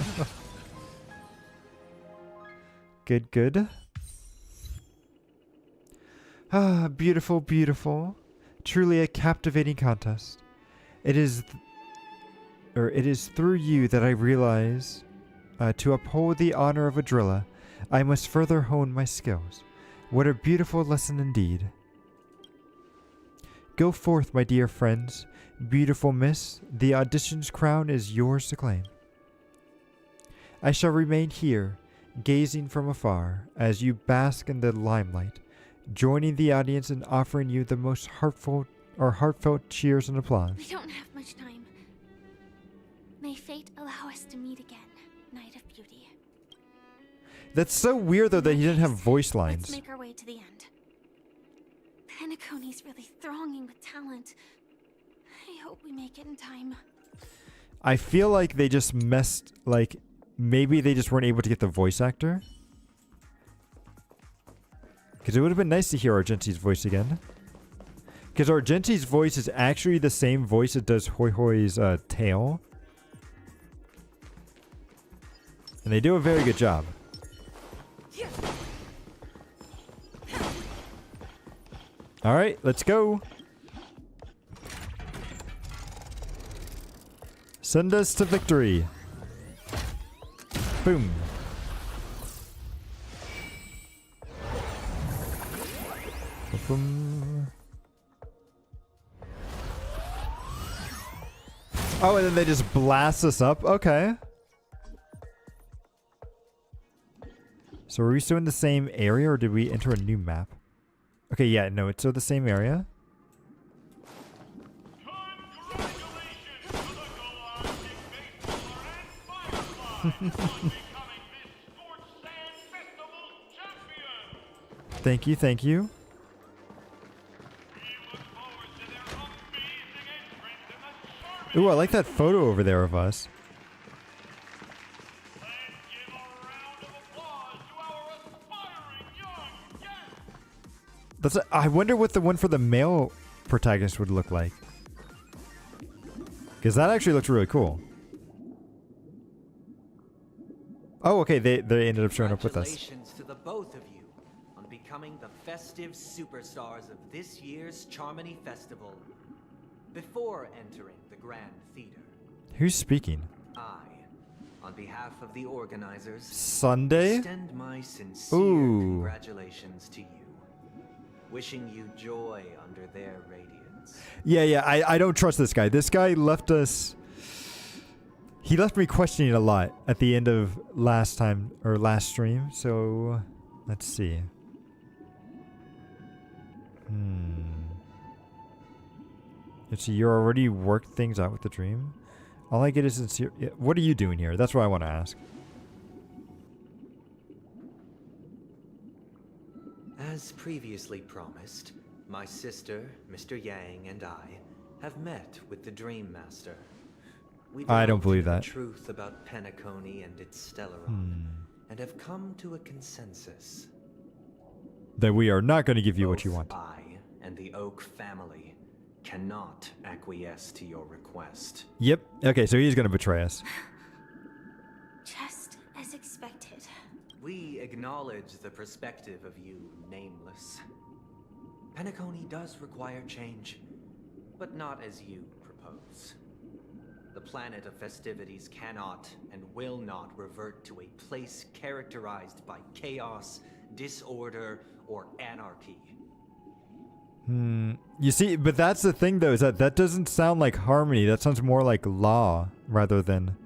Good, good. Ah, beautiful, beautiful. Truly a captivating contest. It is through you that I realize to uphold the honor of Adrilla, I must further hone my skills. What a beautiful lesson indeed. Go forth, my dear friends. Beautiful miss, the audition's crown is yours to claim. I shall remain here, gazing from afar, as you bask in the limelight, joining the audience and offering you the most heartfelt cheers and applause. We don't have much time. May fate allow us to meet again, Night of Beauty. That's so weird, though, that he didn't have voice Let's lines. make our way to the end. Penacony's really thronging with talent. I hope we make it in time. I feel like they just messed, like, maybe they just weren't able to get the voice actor. Because it would have been nice to hear Argenti's voice again. Because Argenti's voice is actually the same voice that does Hoi Hoi's tail. And they do a very good job. All right, let's go. Send us to victory. Boom. Boom. Oh, and then they just blast us up? Okay. So are we still in the same area, or did we enter a new map? Okay, yeah, no, it's still the same area. Thank you, thank you. Ooh, I like that photo over there of us. I wonder what the one for the male protagonist would look like. Because that actually looks really cool. Oh, okay, they ended up showing up with us. Congratulations to the both of you on becoming the festive superstars of this year's Charmony Festival. Before entering the Grand Theater, Who's speaking? I, on behalf of the organizers, Sunday? extend my sincere congratulations to you. Wishing you joy under their radiance. Yeah, I don't trust this guy. This guy left us... He left me questioning a lot at the end of last stream, so let's see. Let's see, you already worked things out with the dream? All I get is sincere... What are you doing here? That's what I want to ask. As previously promised, my sister, Mr. Yang, and I have met with the Dream Master. I don't believe that. The truth about Penacony and its Stellaron, and have come to a consensus. That we are not going to give you what you Both want. I and the Oak family cannot acquiesce to your request. Yep. Okay, so he's going to betray us. Just as expected. We acknowledge the perspective of you, Nameless. Penacony does require change, but not as you propose. The planet of festivities cannot and will not revert to a place characterized by chaos, disorder, or anarchy. You see, but that's the thing though, is that doesn't sound like harmony. That sounds more like law rather than...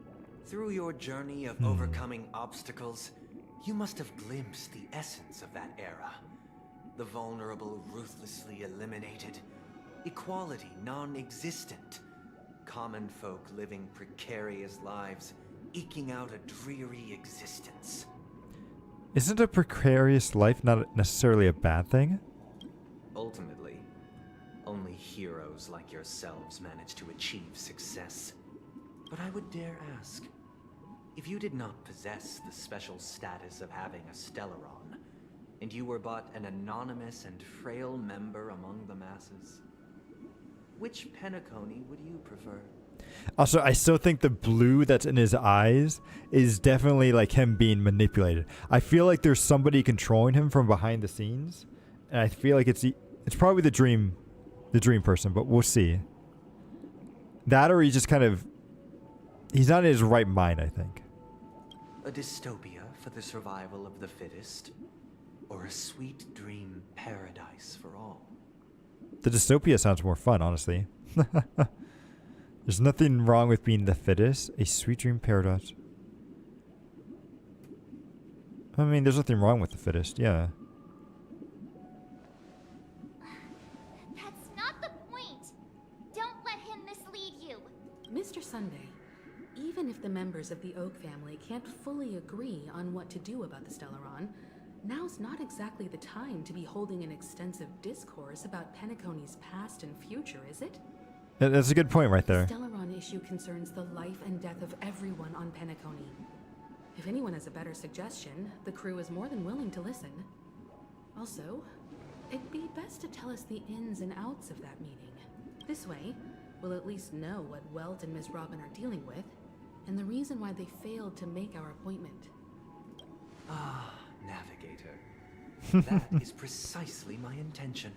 Through your journey of overcoming obstacles, you must have glimpsed the essence of that era. The vulnerable ruthlessly eliminated, equality non-existent, common folk living precarious lives, eking out a dreary existence. Isn't a precarious life not necessarily a bad thing? Ultimately, only heroes like yourselves manage to achieve success. But I would dare ask, if you did not possess the special status of having a Stellaron, and you were but an anonymous and frail member among the masses, which Penacony would you prefer? Also, I still think the blue that's in his eyes is definitely like him being manipulated. I feel like there's somebody controlling him from behind the scenes, and I feel like it's probably the dream person, but we'll see. That, or he's just kind of, he's not in his right mind, I think. A dystopia for the survival of the fittest, or a sweet dream paradise for all? The dystopia sounds more fun, honestly. There's nothing wrong with being the fittest. A sweet dream paradise. I mean, there's nothing wrong with the fittest, yeah. That's not the point. Don't let him mislead you. Mr. Sunday, even if the members of the Oak family can't fully agree on what to do about the Stellaron, now's not exactly the time to be holding an extensive discourse about Penacony's past and future, is it? That's a good point right there. The Stellaron issue concerns the life and death of everyone on Penacony. If anyone has a better suggestion, the crew is more than willing to listen. Also, it'd be best to tell us the ins and outs of that meeting. This way, we'll at least know what Welt and Ms. Robin are dealing with, and the reason why they failed to make our appointment. navigator. That is precisely my intention.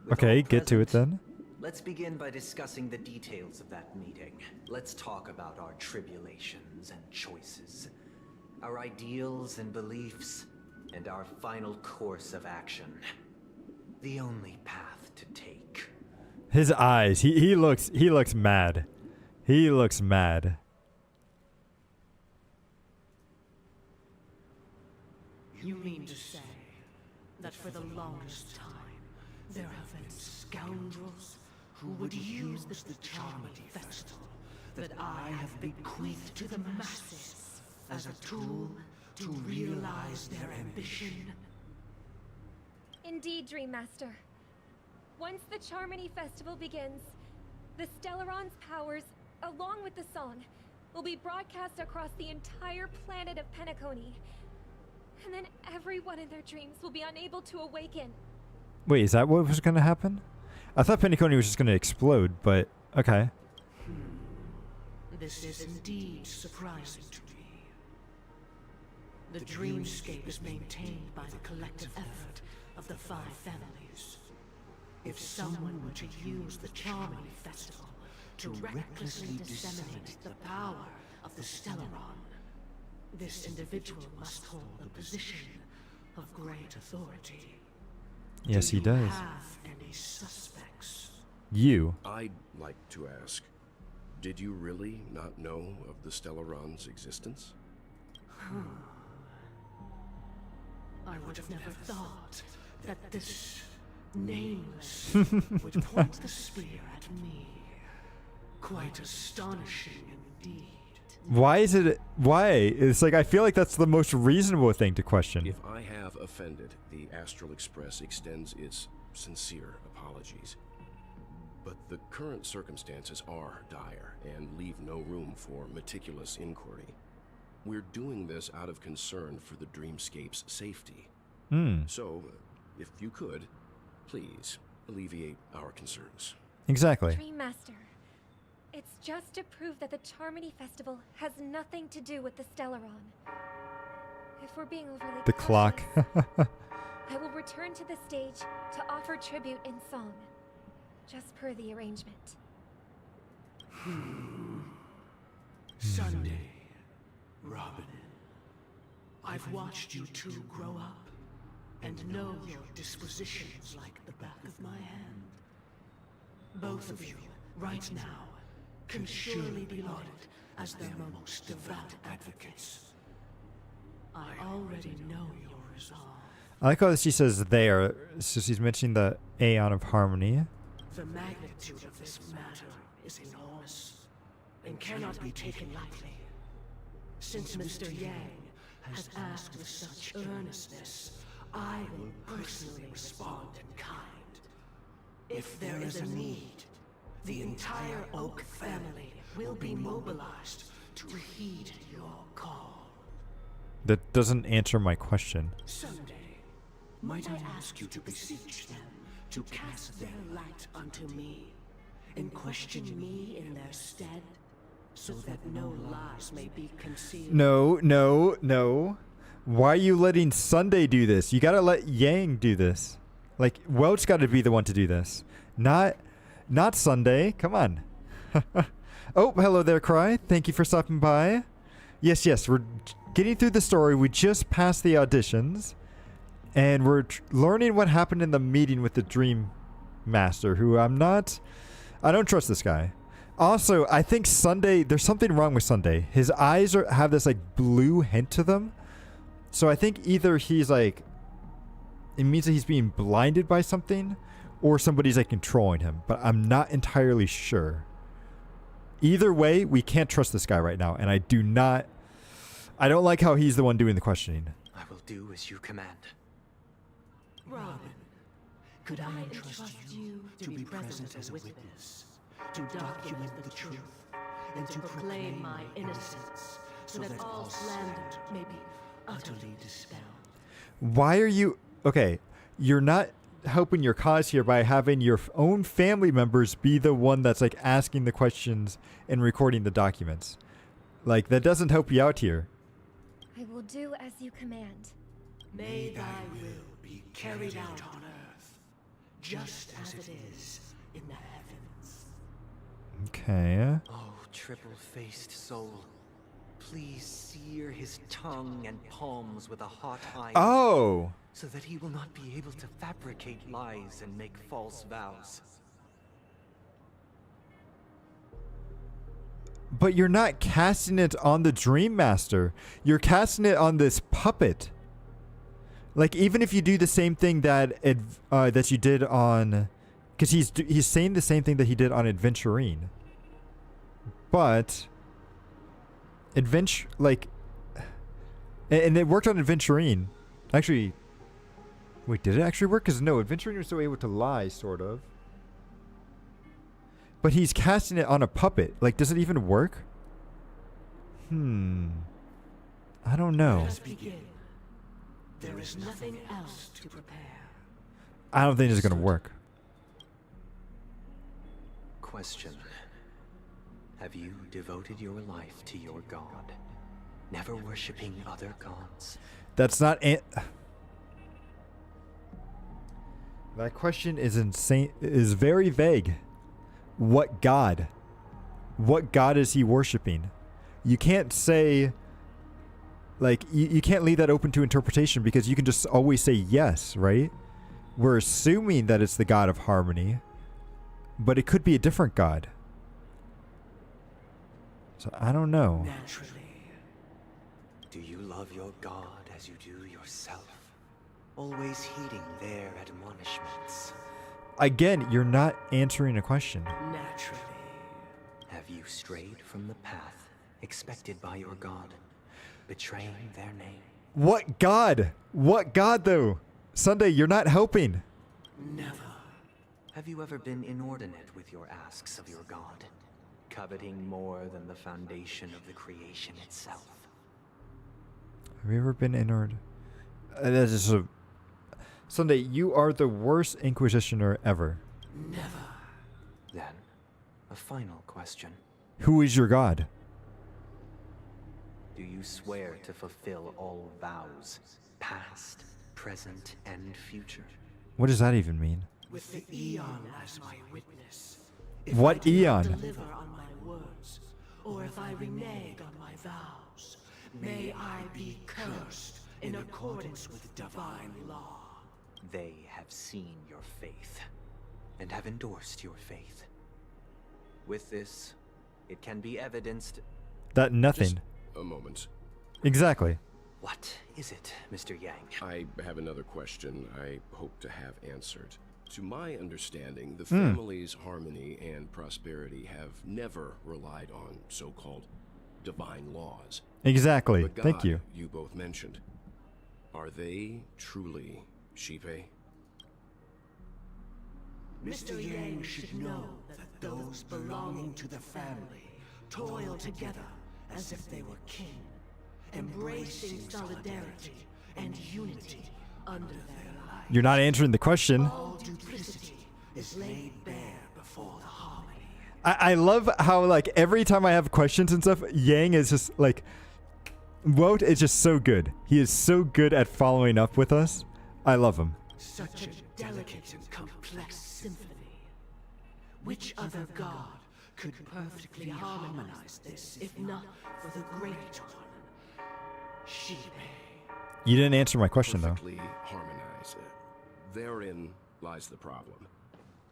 With Okay, all get to it present, then. Let's begin by discussing the details of that meeting. Let's talk about our tribulations and choices, our ideals and beliefs, and our final course of action. The only path to take. His eyes. He looks mad. He looks mad. You mean to say that for the longest time, there have been scoundrels who would use the Charmony Festival that I have bequeathed to the masses as a tool to realize their ambition? Indeed, Dream Master. Once the Charmony Festival begins, the Stellaron's powers, along with the song, will be broadcast across the entire planet of Penacony. And then everyone in their dreams will be unable to awaken. Wait, is that what was going to happen? I thought Penacony was just going to explode, but okay. This is indeed surprising to me. The dreamscape is maintained by the collective effort of the 5 families. If someone were to use the Charmony Festival to recklessly disseminate the power of the Stellaron, this individual must hold a position of great authority. Yes, he does. Have any suspects? You. I'd like to ask, did you really not know of the Stellaron's existence? I would have never thought that this nameless would point the spear at me. Quite astonishing indeed. Why is it? Why? It's like I feel like that's the most reasonable thing to question. If I have offended, the Astral Express extends its sincere apologies. But the current circumstances are dire and leave no room for meticulous inquiry. We're doing this out of concern for the dreamscape's safety. So, if you could, please alleviate our concerns. Exactly. Dream Master, it's just to prove that the Charmony Festival has nothing to do with the Stellaron. If we're being overly The clock. I will return to the stage to offer tribute in song, just per the arrangement. Sunday, Robin. I've watched you two grow up and know your dispositions like the back of my hand. Both of you, right now, can surely be lauded as their most devout advocates. I already know your resolve. I like how she says there. So she's mentioning the Aeon of Harmony. The magnitude of this matter is enormous and cannot be taken lightly. Since Mr. Yang has asked with such earnestness, I will personally respond in kind. If there is a need, the entire Oak family will be mobilized to heed your call. That doesn't answer my question. Someday, might I ask you to beseech them to cast their light unto me, and question me in their stead, so that no lies may be concealed? No. Why are you letting Sunday do this? You gotta let Yang do this. Like, Welch gotta be the one to do this. Not Sunday. Come on. Oh, hello there, Cry. Thank you for stopping by. Yes, we're getting through the story. We just passed the auditions. And we're learning what happened in the meeting with the Dream Master, who I don't trust this guy. Also, I think Sunday, there's something wrong with Sunday. His eyes have this like blue hint to them. So I think either he's like, it means that he's being blinded by something, or somebody's like controlling him, but I'm not entirely sure. Either way, we can't trust this guy right now, and I don't like how he's the one doing the questioning. I will do as you command. Robin, could I entrust you to be present as a witness, to document the truth, and to proclaim my innocence, so that all slander may be utterly dispelled? Why are you... Okay, you're not helping your cause here by having your own family members be the one that's like asking the questions and recording the documents. Like, that doesn't help you out here. I will do as you command. May thy will be carried out on earth, just as it is in the heavens. Okay. Oh, triple-faced soul. Please sear his tongue and palms with a hot iron. Oh! So that he will not be able to fabricate lies and make false vows. But you're not casting it on the Dream Master. You're casting it on this puppet. Like, even if you do the same thing that that you did on, because he's saying the same thing that he did on Adventurine. But and it worked on Adventurine. Actually, wait, did it actually work? Because no, Adventurine was still able to lie, sort of. But he's casting it on a puppet. Like, does it even work? I don't know. Let us begin. There is nothing else to prepare. I don't think it's gonna work. Question. Have you devoted your life to your god, never worshipping other gods? That's not that question is insane. Is very vague. What god? What god is he worshipping? You can't say, like, you can't leave that open to interpretation because you can just always say yes, right? We're assuming that it's the god of harmony, but it could be a different god. So I don't know. Naturally. Do you love your god as you do yourself? Always heeding their admonishments. Again, you're not answering a question. Naturally. Have you strayed from the path expected by your god, betraying their name? What god? What god, though? Sunday, you're not helping. Never. Have you ever been inordinate with your asks of your god, coveting more than the foundation of the creation itself? Have you ever been inordinate? That's just a... Sunday, you are the worst Inquisitioner ever. Never. Then, a final question. Who is your god? Do you swear to fulfill all vows, past, present, and future? What does that even mean? With the Eon as my witness. What if I do not Eon? deliver on my words, or if I renege on my vows, may I be cursed in accordance with divine law. They have seen your faith, and have endorsed your faith. With this, it can be evidenced... That nothing. Just a moment. Exactly. What is it, Mr. Yang? I have another question I hope to have answered. To my understanding, the family's harmony and prosperity have never relied on so-called divine laws. Exactly. The god Thank you. You both mentioned. Are they truly Cquel? Mr. Yang should know that those belonging to the family toil together as if they were kin, embracing solidarity and unity under their light. You're not answering the question. All duplicity is laid bare before the harmony. I love how, like, every time I have questions and stuff, Yang is just, like... Wout is just so good. He is so good at following up with us. I love him. Such a delicate and complex symphony. Which other god could perfectly harmonize this, if not for the great one, Cquel? You didn't answer my question, though. Perfectly harmonize. Therein lies the problem.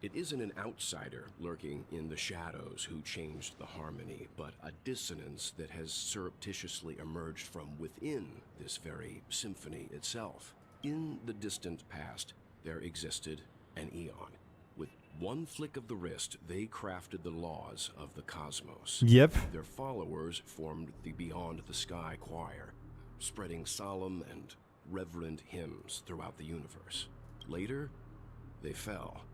It isn't an outsider lurking in the shadows who changed the harmony, but a dissonance that has surreptitiously emerged from within this very symphony itself. In the distant past, there existed an Eon. With one flick of the wrist, they crafted the laws of the cosmos. Yep. Their followers formed the Beyond the Sky choir, spreading solemn and reverent hymns throughout the universe. Later, they fell.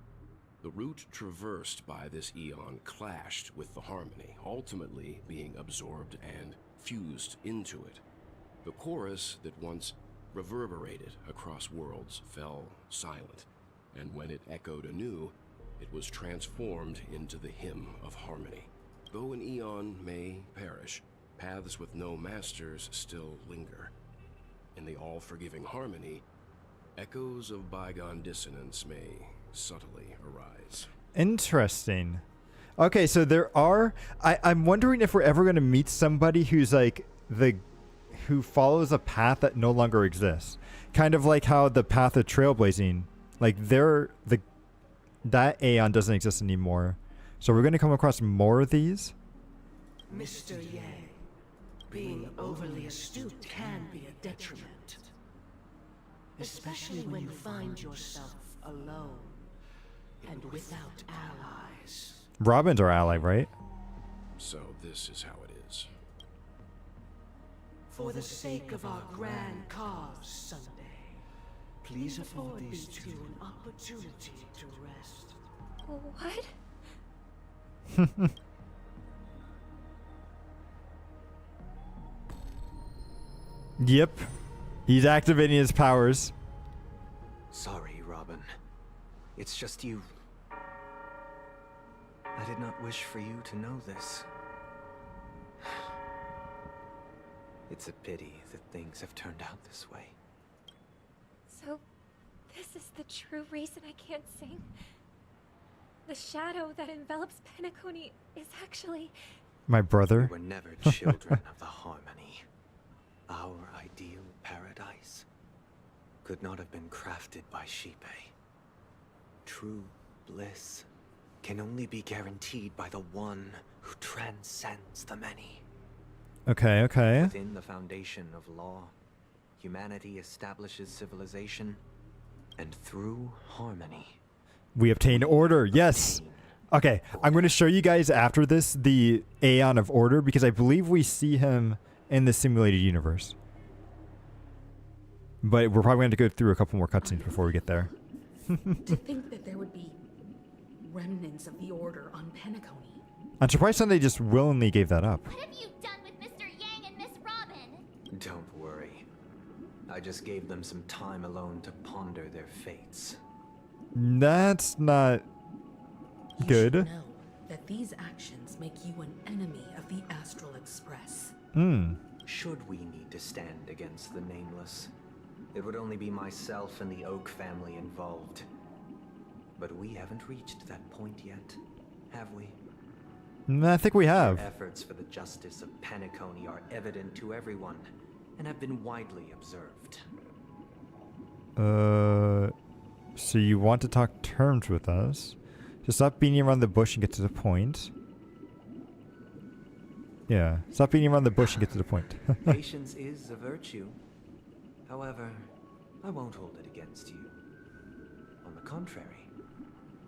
The route traversed by this Eon clashed with the harmony, ultimately being absorbed and fused into it. The chorus that once reverberated across worlds fell silent, and when it echoed anew, it was transformed into the hymn of harmony. Though an Eon may perish, paths with no masters still linger. in the all-forgiving harmony, echoes of bygone dissonance may subtly arise. Interesting. Okay, so there are... I'm wondering if we're ever going to meet somebody who's like who follows a path that no longer exists. Kind of like how the path of trailblazing, like that Aeon doesn't exist anymore. So we're going to come across more of these. Mr. Yang, being overly astute can be a detriment. Especially when you find yourself alone and without allies. Robin's our ally, right? So this is how it is. For the sake of our grand cause Sunday, please afford these two an opportunity to rest. What? Yep. He's activating his powers. Sorry, Robin. It's just you. I did not wish for you to know this. It's a pity that things have turned out this way. So, this is the true reason I can't sing? The shadow that envelops Penacony is actually... My brother. We were never children of the harmony. Our ideal paradise could not have been crafted by Cquel. True bliss can only be guaranteed by the one who transcends the many. Okay, okay. Within the foundation of law, humanity establishes civilization, and through harmony, we obtain order. Yes. Okay, I'm going to show you guys after this the Aeon of Order, because I believe we see him in the simulated universe. But we're probably going to go through a couple more cutscenes before we get there. To think that there would be remnants of the Order on Penacony. I'm surprised they just willingly gave that up. What have you done with Mr. Yang and Miss Robin? don't worry. I just gave them some time alone to ponder their fates. That's not good. You should know that these actions make you an enemy of the Astral Express. Should we need to stand against the Nameless, it would only be myself and the Oak family involved. But we haven't reached that point yet, have we? I think we have. Our efforts for the justice of Penacony are evident to everyone, and have been widely observed. So you want to talk terms with us? Just stop beating around the bush and get to the point. Yeah, stop beating around the bush and get to the point. Patience is a virtue. However, I won't hold it against you. On the contrary,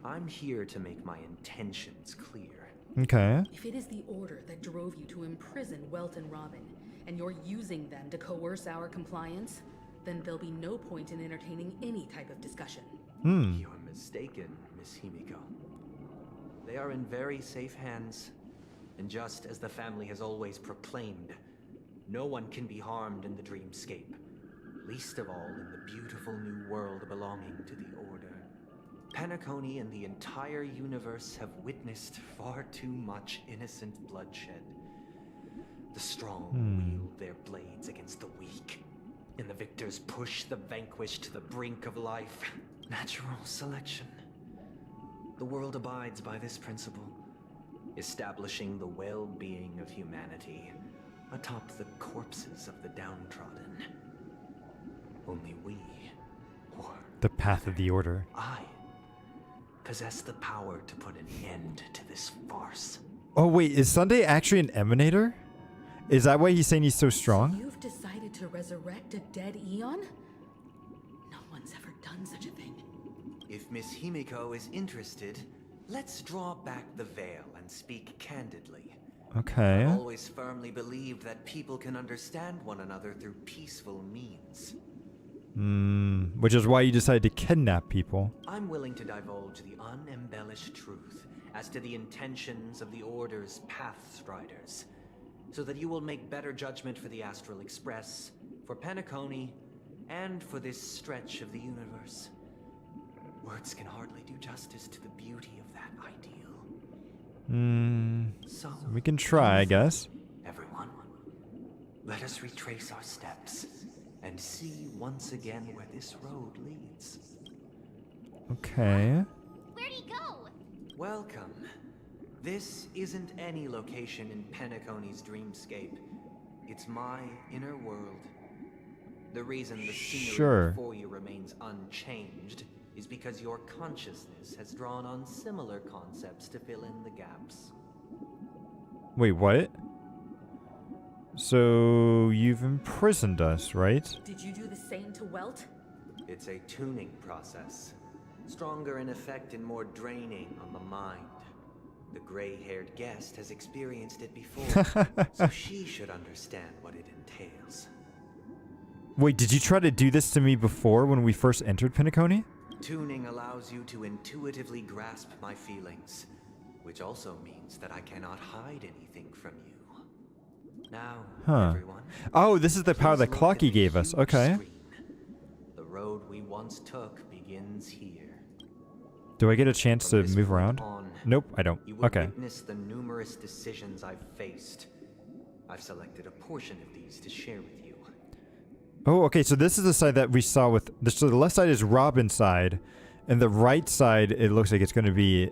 I'm here to make my intentions clear. Okay. If it is the Order that drove you to imprison Welt and Robin, and you're using them to coerce our compliance, then there'll be no point in entertaining any type of discussion. You're mistaken, Miss Himiko. They are in very safe hands, and just as the family has always proclaimed, no one can be harmed in the dreamscape, least of all in the beautiful new world belonging to the Order. Penacony and the entire universe have witnessed far too much innocent bloodshed. The strong wield their blades against the weak, and the victors push the vanquished to the brink of life. Natural selection. The world abides by this principle, establishing the well-being of humanity atop the corpses of the downtrodden. Only we, or The path of the Order. I, possess the power to put an end to this farce. Oh wait, is Sunday actually an emanator? Is that why he's saying he's so strong? So you've decided to resurrect a dead Eon? No one's ever done such a thing. If Miss Himiko is interested, let's draw back the veil and speak candidly. Okay. I've always firmly believed that people can understand one another through peaceful means. Which is why you decided to kidnap people. I'm willing to divulge the unembellished truth as to the intentions of the Order's Pathstriders, so that you will make better judgment for the Astral Express, for Penacony, and for this stretch of the universe. Words can hardly do justice to the beauty of that ideal. So, we can try, I guess. everyone, let us retrace our steps and see once again where this road leads. Okay. Where'd he go? Welcome. This isn't any location in Penacony's dreamscape. It's my inner world. The reason the scenery before you remains unchanged is because your consciousness has drawn on similar concepts to fill in the gaps. Wait, what? So you've imprisoned us, right? Did you do the same to Welt? It's a tuning process. Stronger in effect and more draining on the mind. The gray-haired guest has experienced it before, so she should understand what it entails. Wait, did you try to do this to me before when we first entered Penacony? Tuning allows you to intuitively grasp my feelings, which also means that I cannot hide anything from you. Now, everyone. Oh, this is the power that Clocky gave us. Okay. Screen. The road we once took begins here. Do I get a chance to move around? Nope, I don't. You will Okay. witness the numerous decisions I've faced. I've selected a portion of these to share with you. Oh, okay, so this is the side that we saw with... So the left side is Robin's side, and the right side, it looks like it's going to be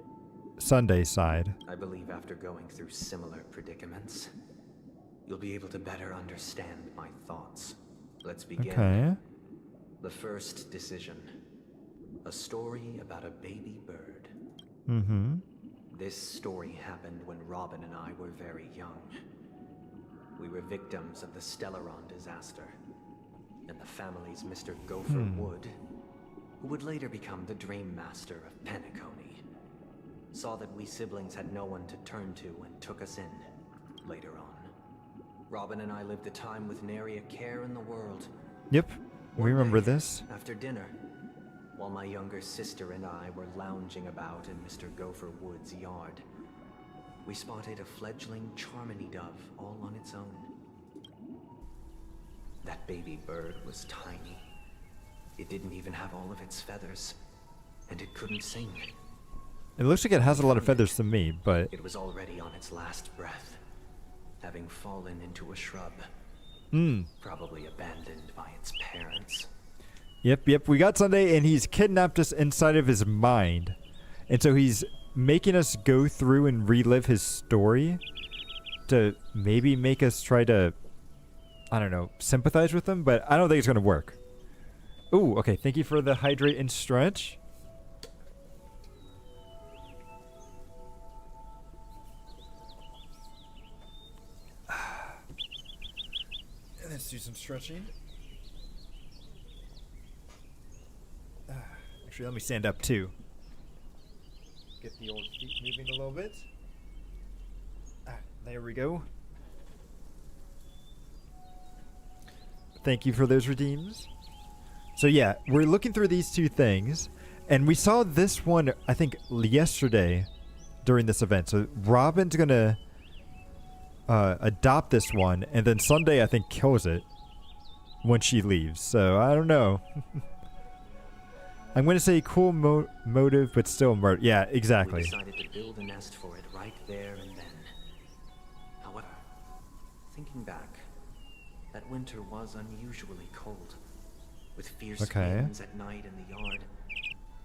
Sunday's side. I believe after going through similar predicaments, you'll be able to better understand my thoughts. Let's begin. Okay. The first decision. A story about a baby bird. Mm-hmm. This story happened when Robin and I were very young. We were victims of the Stellaron disaster, and the family's Mr. Gopher Wood, who would later become the Dream Master of Penacony, saw that we siblings had no one to turn to and took us in later on. Robin and I lived a time with nary a care in the world. Yep, we remember this. After dinner, while my younger sister and I were lounging about in Mr. Gopher Wood's yard, we spotted a fledgling Charmony dove all on its own. That baby bird was tiny. It didn't even have all of its feathers, and it couldn't sing. It looks like it has a lot of feathers to me, but... It was already on its last breath, having fallen into a shrub. Probably abandoned by its parents. Yep, we got Sunday, and he's kidnapped us inside of his mind. And so he's making us go through and relive his story to maybe make us try to, I don't know, sympathize with him, but I don't think it's going to work. Ooh, okay, thank you for the hydrate and stretch. Let's do some stretching. Actually, let me stand up too. Get the old feet moving a little bit. There we go. Thank you for those redeems. So yeah, we're looking through these two things, and we saw this one, I think, yesterday during this event. So Robin's gonna adopt this one, and then Sunday, I think, kills it when she leaves. So I don't know. I'm going to say cool motive, but still murder. Yeah, exactly. We decided to build a nest for it right there and then. However, thinking back, that winter was unusually cold, with fierce winds at night in the yard.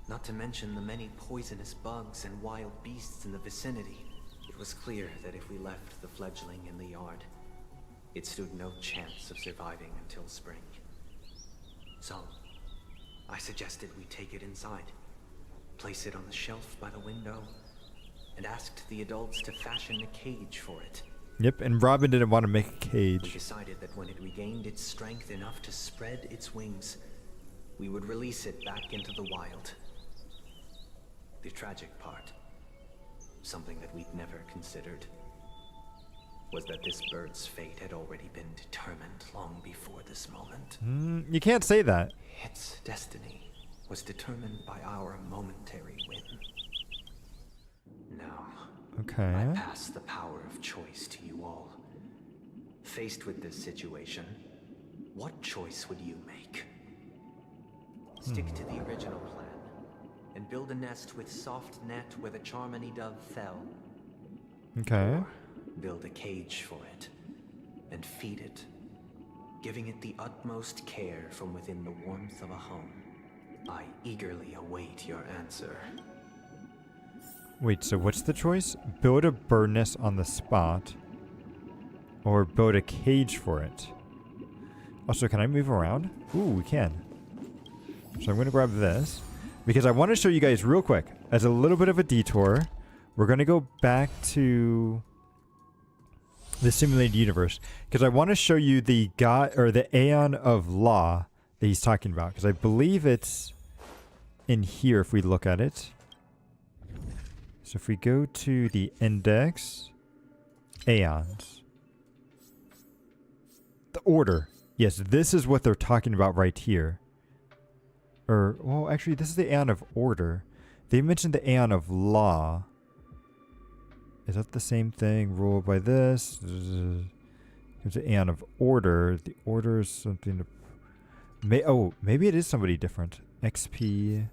Not to mention the many poisonous bugs and wild beasts in the vicinity. It was clear that if we left the fledgling in the yard, it stood no chance of surviving until spring. So, I suggested we take it inside, place it on the shelf by the window, and asked the adults to fashion a cage for it. Yep, and Robin didn't want to make a cage. We decided that when it regained its strength enough to spread its wings, we would release it back into the wild. The tragic part, something that we'd never considered, was that this bird's fate had already been determined long before this moment. You can't say that. Its destiny was determined by our momentary whim. Now, I pass the power of choice to you all. Faced with this situation, what choice would you make? Stick to the original plan and build a nest with soft net where the Charmony dove fell. Okay. Build a cage for it and feed it giving it the utmost care from within the warmth of a home. I eagerly await your answer. Wait, so what's the choice? Build a bird nest on the spot, or build a cage for it. Also, can I move around? Ooh, we can. So I'm going to grab this, because I want to show you guys real quick, as a little bit of a detour, we're going to go back to the simulated universe, because I want to show you the god, or the Aeon of Law that he's talking about, because I believe it's in here if we look at it. So if we go to the index, Aeons, the order. Yes, this is what they're talking about right here. Or, well, actually, this is the Aeon of Order. They mentioned the Aeon of Law. Is that the same thing? Ruled by this. There's the Aeon of Order. The Order is something to... oh, maybe it is somebody different. XP.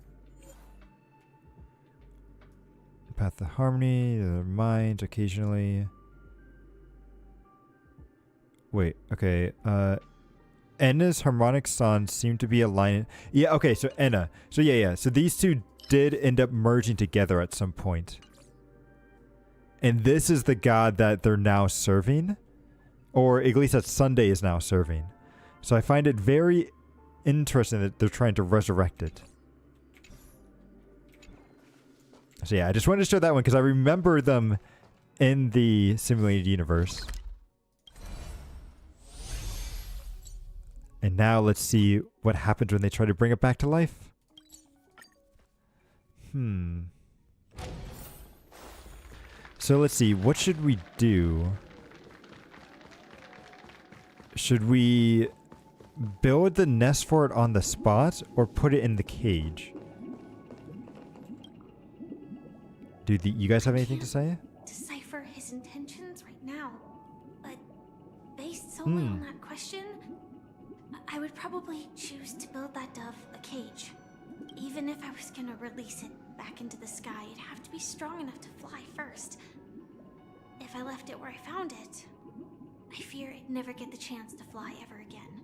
Path of Harmony. Their minds occasionally. Wait, okay. Enna's harmonic sons seem to be aligned. Yeah, okay, so Enna. So yeah. So these two did end up merging together at some point. And this is the god that they're now serving. Or at least that Sunday is now serving. So I find it very interesting that they're trying to resurrect it. So yeah, I just wanted to show that one because I remember them in the simulated universe. And now let's see what happens when they try to bring it back to life. So let's see, what should we do? Should we build the nest for it on the spot or put it in the cage? Do you guys have anything to say? Decipher his intentions right now, but based solely on that question, I would probably choose to build that dove a cage. Even if I was gonna release it back into the sky, it'd have to be strong enough to fly first. If I left it where I found it, I fear it'd never get the chance to fly ever again.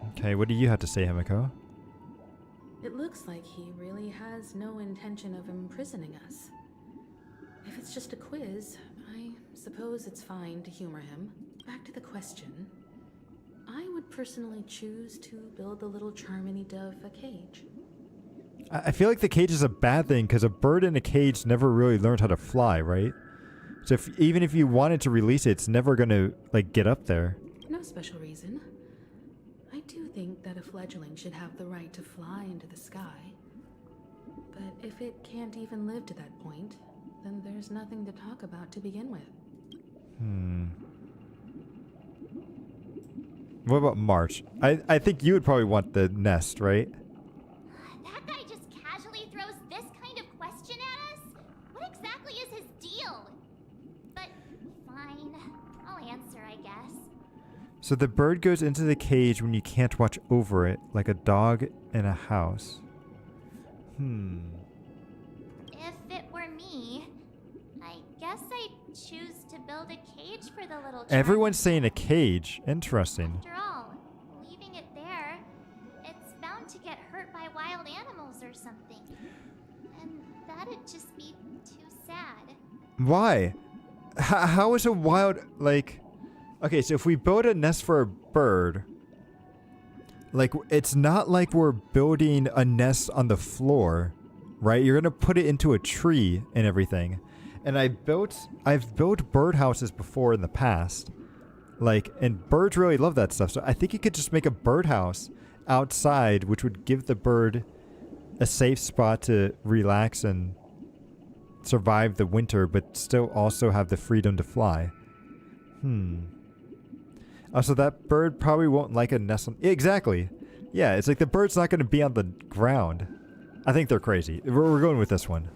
Okay, what do you have to say, Himiko? It looks like he really has no intention of imprisoning us. If it's just a quiz, I suppose it's fine to humor him. Back to the question. I would personally choose to build the little Charmony dove a cage. I feel like the cage is a bad thing because a bird in a cage never really learned how to fly, right? So even if you wanted to release it, it's never going to like get up there. No special reason. I do think that a fledgling should have the right to fly into the sky. But if it can't even live to that point, then there's nothing to talk about to begin with. What about March? I think you would probably want the nest, right? That guy just casually throws this kind of question at us? What exactly is his deal? But fine, I'll answer, I guess. So the bird goes into the cage when you can't watch over it, like a dog in a house. If it were me, I guess I'd choose to build a cage for the little child. Everyone's saying a cage. Interesting. After all, leaving it there, it's bound to get hurt by wild animals or something. And that'd just be too sad. Why? How is a wild, like... Okay, so if we build a nest for a bird, like, it's not like we're building a nest on the floor, right? You're gonna put it into a tree and everything. And I've built birdhouses before in the past. Like, and birds really love that stuff. So I think you could just make a birdhouse outside, which would give the bird a safe spot to relax and survive the winter, but still also have the freedom to fly. Also, that bird probably won't like a nest on... Exactly. Yeah, it's like the bird's not going to be on the ground. I think they're crazy. We're going with this one.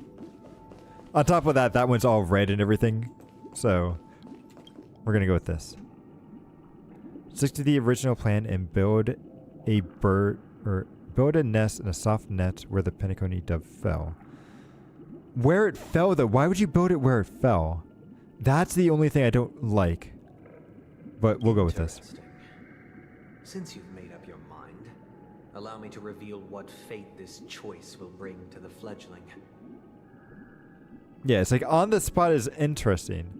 On top of that, that one's all red and everything. So, we're going to go with this. Stick to the original plan and build a build a nest in a soft net where the Penacony dove fell. Where it fell, though, why would you build it where it fell? That's the only thing I don't like. but we'll go with this. Interesting. Since you've made up your mind, allow me to reveal what fate this choice will bring to the fledgling. Yeah, it's like on the spot is interesting.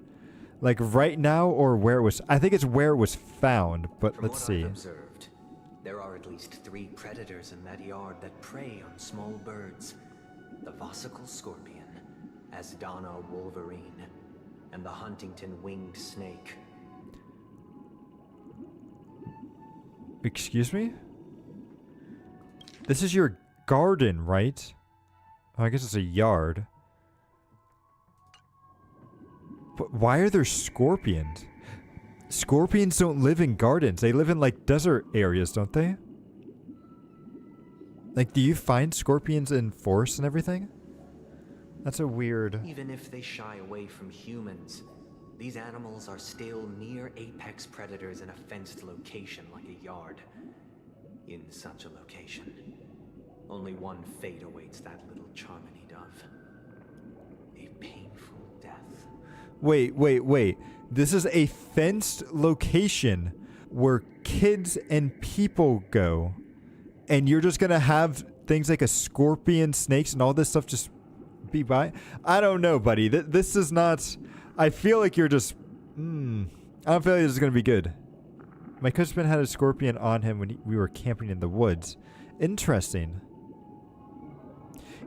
Like right now or where it was. I think it's where it was found, but From let's what see. I've observed, there are at least 3 predators in that yard that prey on small birds. The Vossicle scorpion, Asdana wolverine, and the Huntington winged snake. Excuse me? This is your garden, right? Oh, I guess it's a yard. But why are there scorpions? Scorpions don't live in gardens. They live in like desert areas, don't they? Like, do you find scorpions in forests and everything? That's a weird... Even if they shy away from humans, these animals are still near apex predators in a fenced location like a yard. In such a location, only one fate awaits that little Charmony dove. A painful death. Wait. This is a fenced location where kids and people go. And you're just going to have things like a scorpion, snakes, and all this stuff just be by? I don't know, buddy. This is not... I feel like you're just... I don't feel like this is going to be good. My husband had a scorpion on him when we were camping in the woods. Interesting.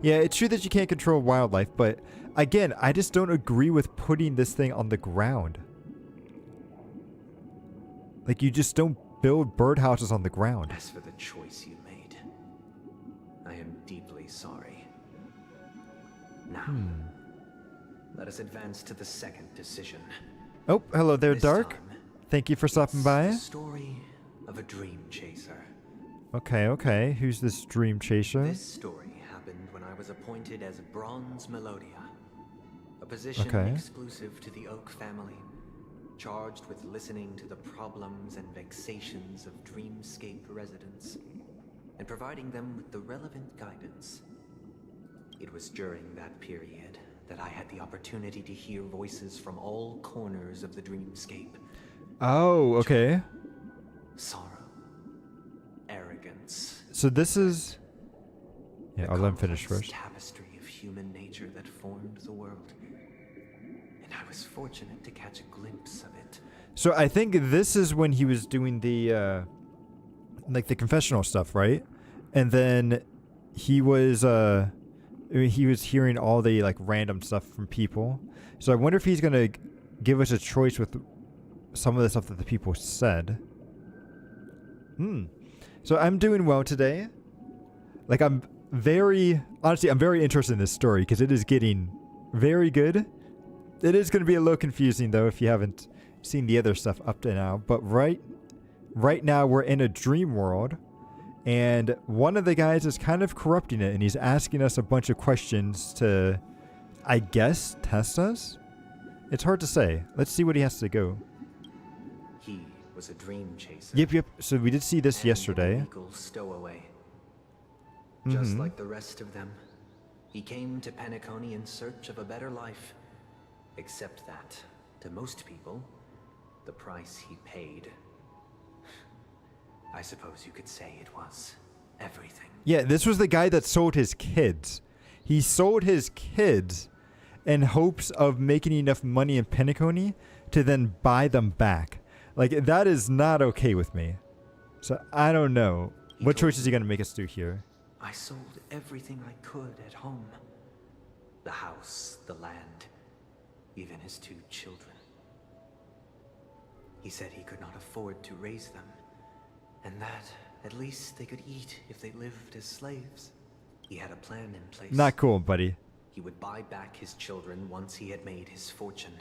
Yeah, it's true that you can't control wildlife, but again, I just don't agree with putting this thing on the ground. Like, you just don't build birdhouses on the ground. As for the choice you made, I am deeply sorry. Now, let us advance to the second decision. Oh, hello there, This Dark. time, Thank you for stopping by. The story of a dream chaser. Okay. Who's this dream chaser? This story happened when I was appointed as Bronze Melodia, a position Okay. exclusive to the Oak family, charged with listening to the problems and vexations of Dreamscape residents, and providing them with the relevant guidance. It was during that period that I had the opportunity to hear voices from all corners of the Dreamscape. Oh, okay. Sorrow, arrogance. So this is... Yeah, I'll let him finish complex first. Tapestry of human nature that formed the world. And I was fortunate to catch a glimpse of it. So I think this is when he was doing the, like the confessional stuff, right? And then he was hearing all the like random stuff from people. So I wonder if he's gonna give us a choice with some of the stuff that the people said. So I'm doing well today. Like I'm very interested in this story because it is getting very good. It is going to be a little confusing though if you haven't seen the other stuff up to now. But right now we're in a dream world, and one of the guys is kind of corrupting it, and he's asking us a bunch of questions to, I guess, test us. It's hard to say. Let's see what he has to go. He was a dream chaser. Yep. So we did see this and yesterday. a legal stowaway. Just like the rest of them, he came to Penacony in search of a better life. Except that, to most people, the price he paid, I suppose you could say it was everything. Yeah, this was the guy that sold his kids. He sold his kids in hopes of making enough money in Penacony to then buy them back. Like, that is not okay with me. So, I don't know. What choice is he going to make us do here? I sold everything I could at home. The house, the land, even his 2 children. He said he could not afford to raise them, and that at least they could eat if they lived as slaves. He had a plan in place. Not cool, buddy. He would buy back his children once he had made his fortune,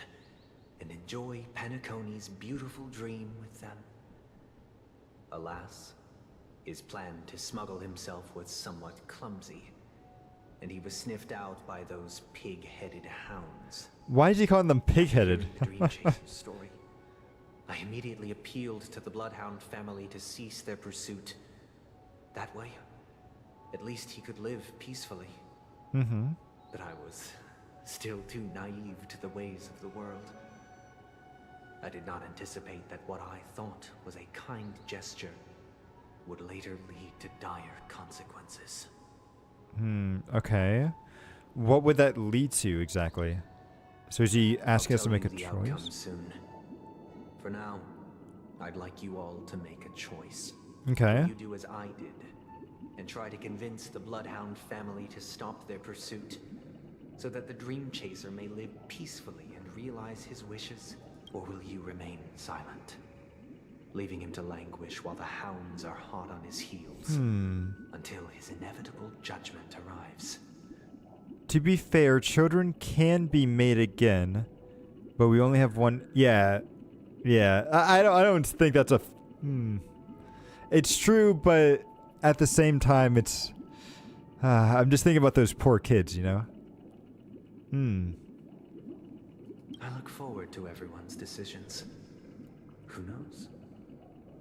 and enjoy Penacony's beautiful dream with them. Alas, his plan to smuggle himself was somewhat clumsy, and he was sniffed out by those pig-headed hounds. Why is he calling them pig-headed? The Dream Chaser's story. I immediately appealed to the Bloodhound family to cease their pursuit. That way, at least he could live peacefully. But I was still too naive to the ways of the world. I did not anticipate that what I thought was a kind gesture would later lead to dire consequences. Okay. What would that lead to exactly? So is he asking us to make a the outcome choice? soon. For now, I'd like you all to make a choice. Okay. Will you do as I did and try to convince the Bloodhound family to stop their pursuit so that the Dream Chaser may live peacefully and realize his wishes? Or will you remain silent, leaving him to languish while the hounds are hot on his heels until his inevitable judgment arrives? To be fair, children can be made again, but we only have one. Yeah. I don't think that's a. It's true, but at the same time, it's. I'm just thinking about those poor kids, you know. I look forward to everyone's decisions. Who knows?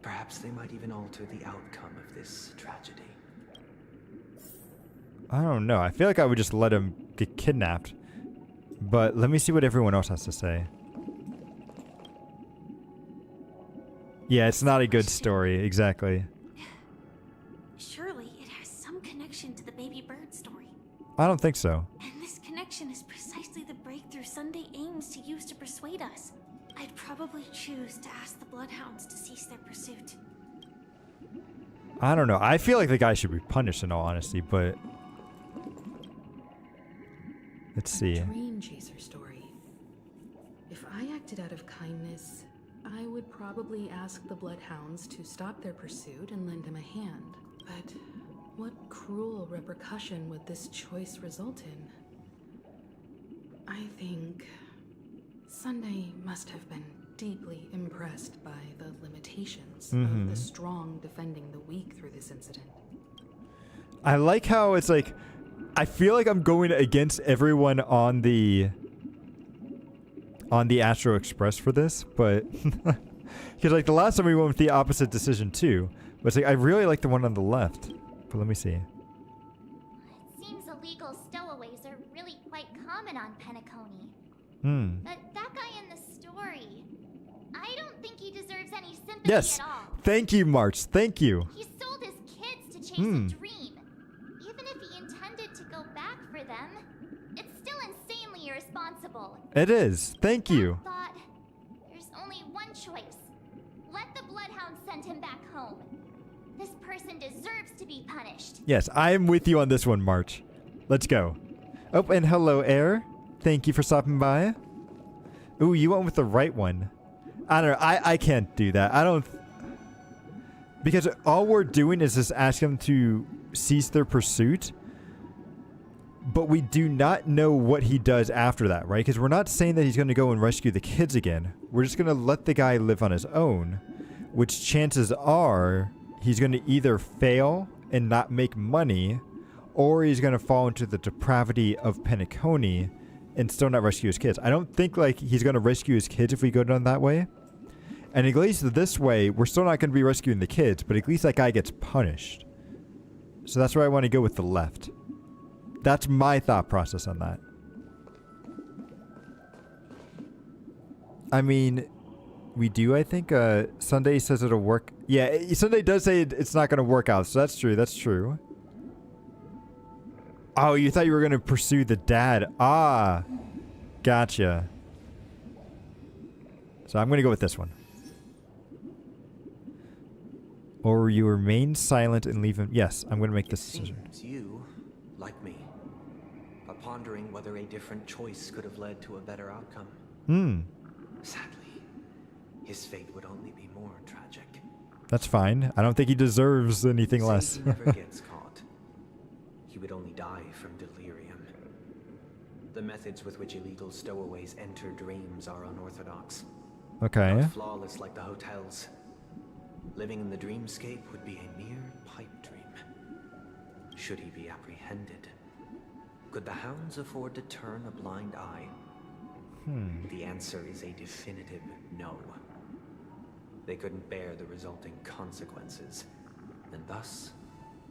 Perhaps they might even alter the outcome of this tragedy. I don't know. I feel like I would just let him get kidnapped. But let me see what everyone else has to say. Yeah, it's not a good story. Exactly. Surely it has some connection to the baby bird story. I don't think so. And this connection is precisely the breakthrough Sunday aims to use to persuade us. I'd probably choose to ask the Bloodhounds to cease their pursuit. I don't know. I feel like the guy should be punished in all honesty, but... Let's see. Dream Chaser story. If I acted out of kindness, I would probably ask the Bloodhounds to stop their pursuit and lend him a hand. But what cruel repercussion would this choice result in? I think Sunday must have been deeply impressed by the limitations of the strong defending the weak through this incident. I like how it's like, I feel like I'm going against everyone on the Astro Express for this, but because like the last time we went with the opposite decision too, but it's like I really like the one on the left. But let me see. It seems illegal stowaways are really quite common on Penacony. But that guy in the story, I don't think he deserves any sympathy Yes. at all. Thank you, March. Thank you. He sold his kids to chase a dream. Even if he intended to go back for them, it's still insanely irresponsible. It is. Thank you. I thought there's only one choice. Let the Bloodhound send him back home. This person deserves to be punished. Yes, I am with you on this one, March. Let's go. Oh, and hello, Air. Thank you for stopping by. Ooh, you went with the right one. I don't know. I can't do that. I don't... Because all we're doing is just asking them to cease their pursuit. But we do not know what he does after that, right? Because we're not saying that he's going to go and rescue the kids again. We're just going to let the guy live on his own. Which chances are he's going to either fail and not make money, or he's going to fall into the depravity of Penacony and still not rescue his kids. I don't think like he's going to rescue his kids if we go down that way. And at least this way, we're still not going to be rescuing the kids, but at least that guy gets punished. So that's where I want to go with the left. That's my thought process on that. I mean, we do, I think. Sunday says it'll work. Yeah, Sunday does say it's not going to work out, so that's true. That's true. Oh, you thought you were going to pursue the dad. Ah, gotcha. So I'm going to go with this one. Or you remain silent and leave him. Yes, I'm going to make this decision. Seems you, like me, are pondering whether a different choice could have led to a better outcome. Sadly, his fate would only be more tragic. That's fine. I don't think he deserves anything less. He never gets caught. He would only die from delirium. The methods with which illegal stowaways enter dreams are unorthodox. Okay. Not flawless like the hotels. Living in the dreamscape would be a mere pipe dream. Should he be apprehended? Could the hounds afford to turn a blind eye? The answer is a definitive no. They couldn't bear the resulting consequences, and thus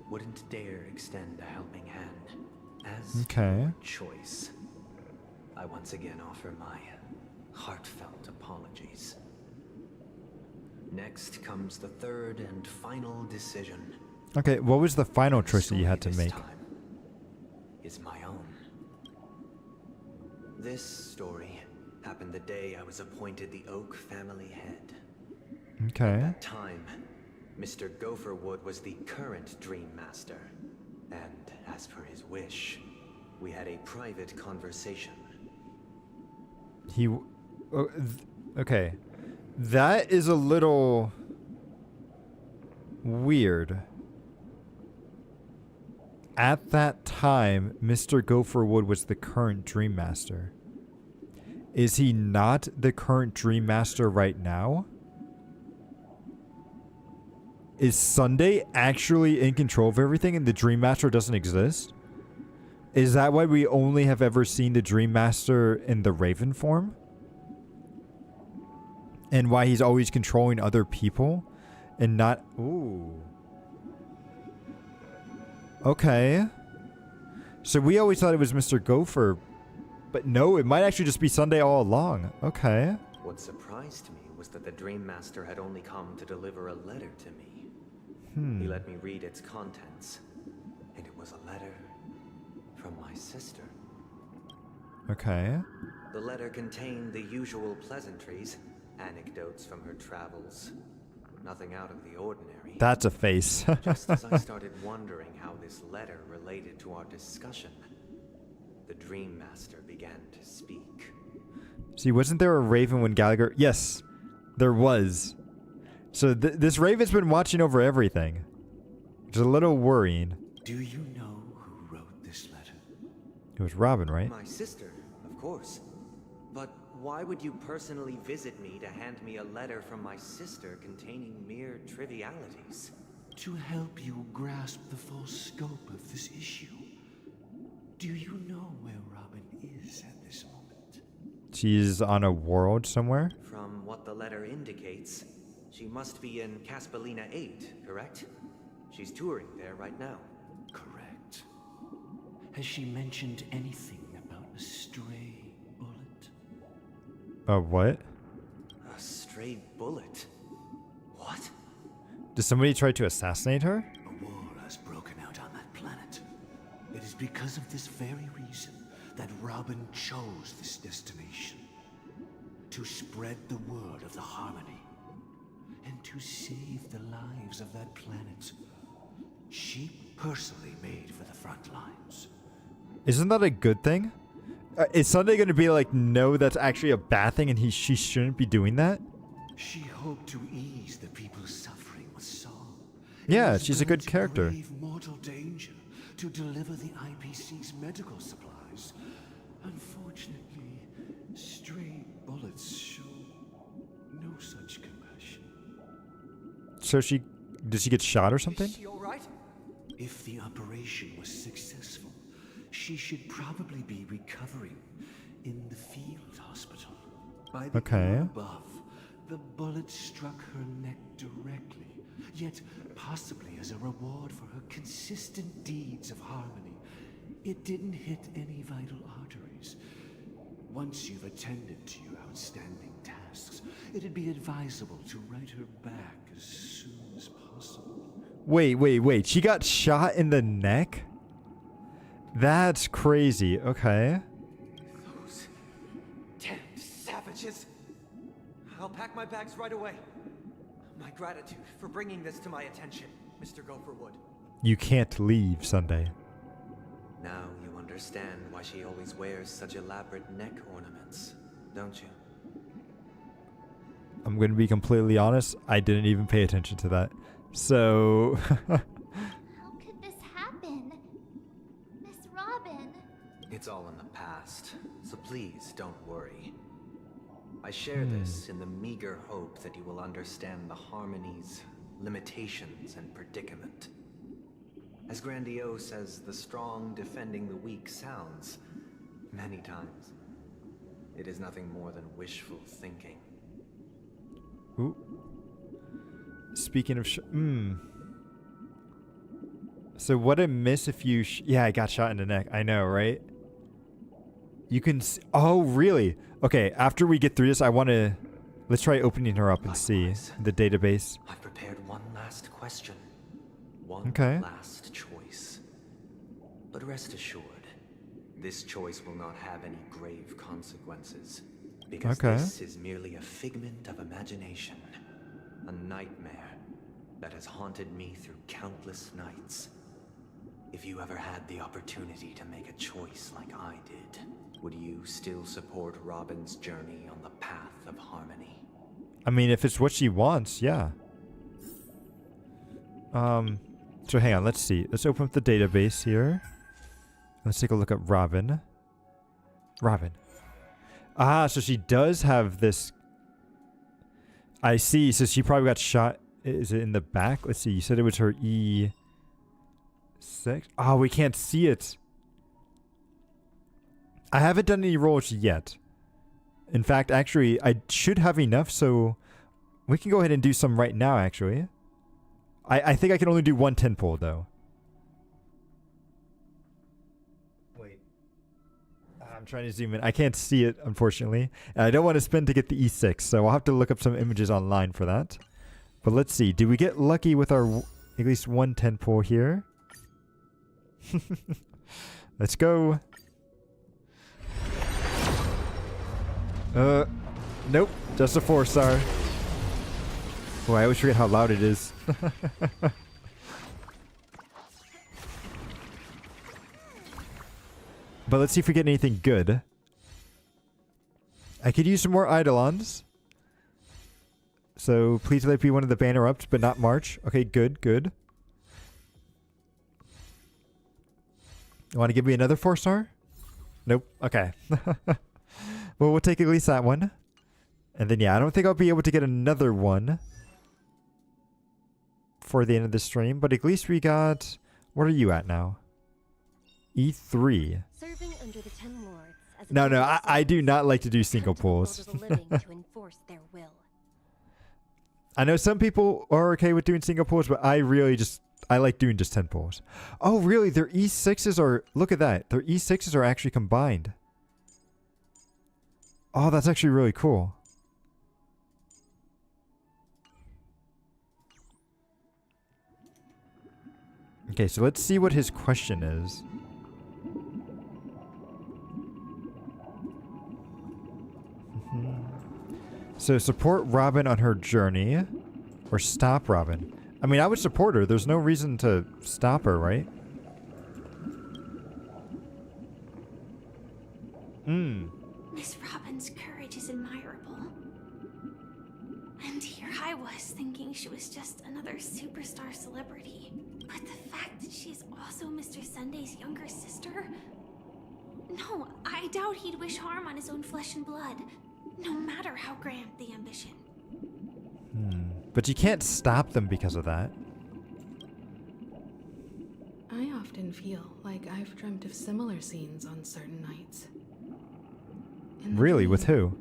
wouldn't dare extend a helping hand. As your choice, I once again offer my heartfelt apologies. Next comes the third and final decision. Okay, what was the final choice that you had to This make? time is my own. This story happened the day I was appointed the Oak family head. Okay. At that time, Mr. Gopherwood was the current Dream Master, and as per his wish, we had a private conversation. Okay. That is a little weird. At that time, Mr. Gopherwood was the current Dream Master. Is he not the current Dream Master right now? Is Sunday actually in control of everything and the Dream Master doesn't exist? Is that why we only have ever seen the Dream Master in the Raven form? And why he's always controlling other people and not... Ooh. Okay. So we always thought it was Mr. Gopher, but no, it might actually just be Sunday all along. Okay. What surprised me was that the Dream Master had only come to deliver a letter to me. He let me read its contents, and it was a letter from my sister. Okay. The letter contained the usual pleasantries, anecdotes from her travels. Nothing out of the ordinary. That's a face. Just as I started wondering how this letter related to our discussion, the Dream Master began to speak. See, wasn't there a Raven when Gallagher... Yes, there was. So this Raven's been watching over everything. Which is a little worrying. Do you know who wrote this letter? It was Robin, right? My sister, of course. But why would you personally visit me to hand me a letter from my sister containing mere trivialities? To help you grasp the full scope of this issue. Do you know where Robin is at this moment? She's on a world somewhere? From what the letter indicates, she must be in Caspelina 8, correct? She's touring there right now. Correct. Has she mentioned anything about a stray bullet? What? A stray bullet? What? Did somebody try to assassinate her? A war has broken out on that planet. It is because of this very reason that Robin chose this destination. To spread the word of the Harmony. And to save the lives of that planet. She personally made for the front lines. Isn't that a good thing? Is Sunday going to be like, no, that's actually a bad thing and she shouldn't be doing that? She hoped to ease the people's suffering with song. Yeah, she's a good character. To brave mortal danger, to deliver the IPC's medical supplies. Unfortunately, stray bullets show no such compassion. So did she get shot or something? Is she all right? If the operation was successful, she should probably be recovering in the field hospital. By the hour above, the bullet struck her neck directly, yet possibly as a reward for her consistent deeds of harmony. It didn't hit any vital arteries. Once you've attended to your outstanding tasks, it'd be advisable to write her back as soon as possible. Wait. She got shot in the neck? That's crazy. Okay. Those damn savages. I'll pack my bags right away. My gratitude for bringing this to my attention, Mr. Gopherwood. You can't leave Sunday. Now you understand why she always wears such elaborate neck ornaments, don't you? I'm going to be completely honest. I didn't even pay attention to that. So... How could this happen? Miss Robin. It's all in the past, so please don't worry. I share this in the meager hope that you will understand the Harmony's limitations and predicament. As grandiose as the strong defending the weak sounds, many times, it is nothing more than wishful thinking. Ooh. Speaking of So what I miss if you... yeah, I got shot in the neck. I know, right? You can... oh, really? Okay, after we get through this, I want to... Let's try opening her up and see the database. I've prepared one last question. One Okay. last choice. But rest assured, this choice will not have any grave consequences. Because this is merely a figment of imagination. A nightmare that has haunted me through countless nights. If you ever had the opportunity to make a choice like I did, would you still support Robin's journey on the path of harmony? I mean, if it's what she wants, yeah. So hang on, let's see. Let's open up the database here. Let's take a look at Robin. Robin. Ah, so she does have this. I see. So she probably got shot. Is it in the back? Let's see. You said it was her E6. Oh, we can't see it. I haven't done any rolls yet. In fact, actually, I should have enough, so we can go ahead and do some right now, actually. I think I can only do 1 10 pull, though. Wait. I'm trying to zoom in. I can't see it, unfortunately. And I don't want to spend to get the E6, so I'll have to look up some images online for that. But let's see. Do we get lucky with our at least 1 10 pull here? Let's go. Nope. Just a 4-star. Boy, I always forget how loud it is. But let's see if we get anything good. I could use some more Eidolons. So please let it be one of the banner ups, but not March. Okay, good, good. You want to give me another 4-star? Nope. Okay. Well, we'll take at least that one. And then, yeah, I don't think I'll be able to get another one for the end of the stream. But at least we got... What are you at now? E3. Serving under the 10 lords as a No, I do not like to do single pulls. to enforce their will. I know some people are okay with doing single pulls, but I really just... I like doing just 10 pulls. Oh, really? Their E6s are... Look at that. Their E6s are actually combined. Oh, that's actually really cool. Okay, so let's see what his question is. So support Robin on her journey, or stop Robin. I mean, I would support her. There's no reason to stop her, right? Miss Robin's courage is admirable. And here I was thinking she was just another superstar celebrity. But the fact that she's also Mr. Sunday's younger sister? No, I doubt he'd wish harm on his own flesh and blood, no matter how grand the ambition. But you can't stop them because of that. I often feel like I've dreamt of similar scenes on certain nights. Really? With who?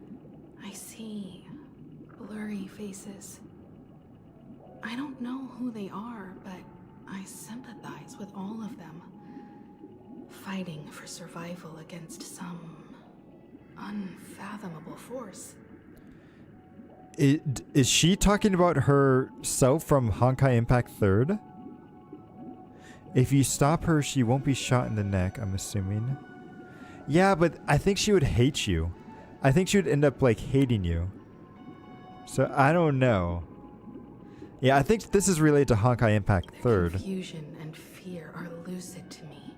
I see blurry faces. I don't know who they are, but I sympathize with all of them. Fighting for survival against some unfathomable force. Is she talking about herself from Honkai Impact 3rd? If you stop her, she won't be shot in the neck, I'm assuming. Yeah, but I think she would hate you. I think she would end up, like, hating you. So, I don't know. Yeah, I think this is related to Honkai Impact 3rd. Confusion and fear are lucid to me.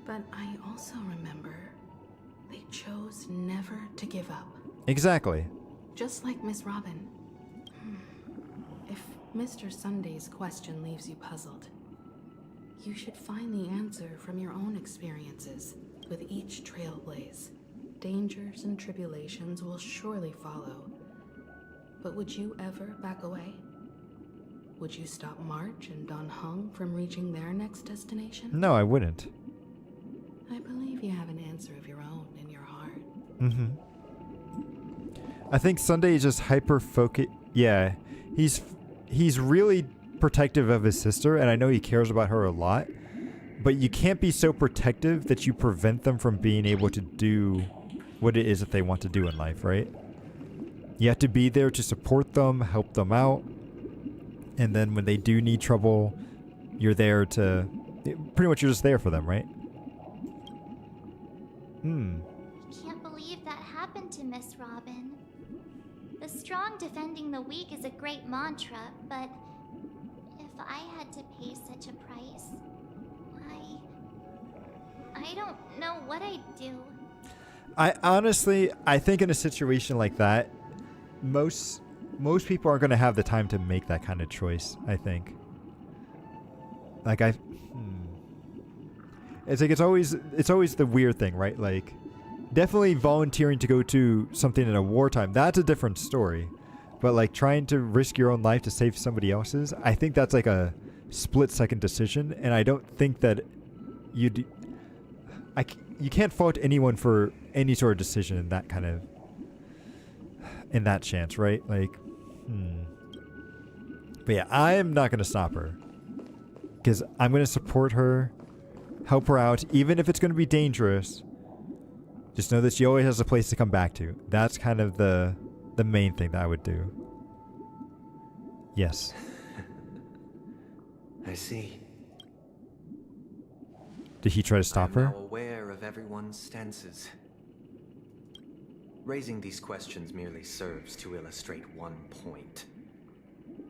But I also remember they chose never to give up. Exactly. Just like Miss Robin. If Mr. Sunday's question leaves you puzzled, you should find the answer from your own experiences with each trailblaze. Dangers and tribulations will surely follow. But would you ever back away? Would you stop March and Don Hung from reaching their next destination? No, I wouldn't. I believe you have an answer of your own in your heart. I think Sunday is just hyper-focused. Yeah, he's really protective of his sister, and I know he cares about her a lot. But you can't be so protective that you prevent them from being able to do what it is that they want to do in life, right? You have to be there to support them, help them out. And then when they do need trouble, you're there to... Pretty much you're just there for them, right? Can't believe that happened to Miss Robin. The strong defending the weak is a great mantra, but if I had to pay such a price, I don't know what I'd do. I honestly think in a situation like that, most people aren't going to have the time to make that kind of choice, I think. Like it's like it's always the weird thing, right? Like definitely volunteering to go to something in a wartime, that's a different story. But like trying to risk your own life to save somebody else's, I think that's like a split-second decision, and I don't think that you can't fault anyone for any sort of decision in that kind of that chance, right? Like But yeah, I'm not going to stop her. Because I'm going to support her, help her out, even if it's going to be dangerous. Just know that she always has a place to come back to. That's kind of the main thing that I would do. Yes. I see. Did he try to stop her? I'm now aware of everyone's stances. Raising these questions merely serves to illustrate one point.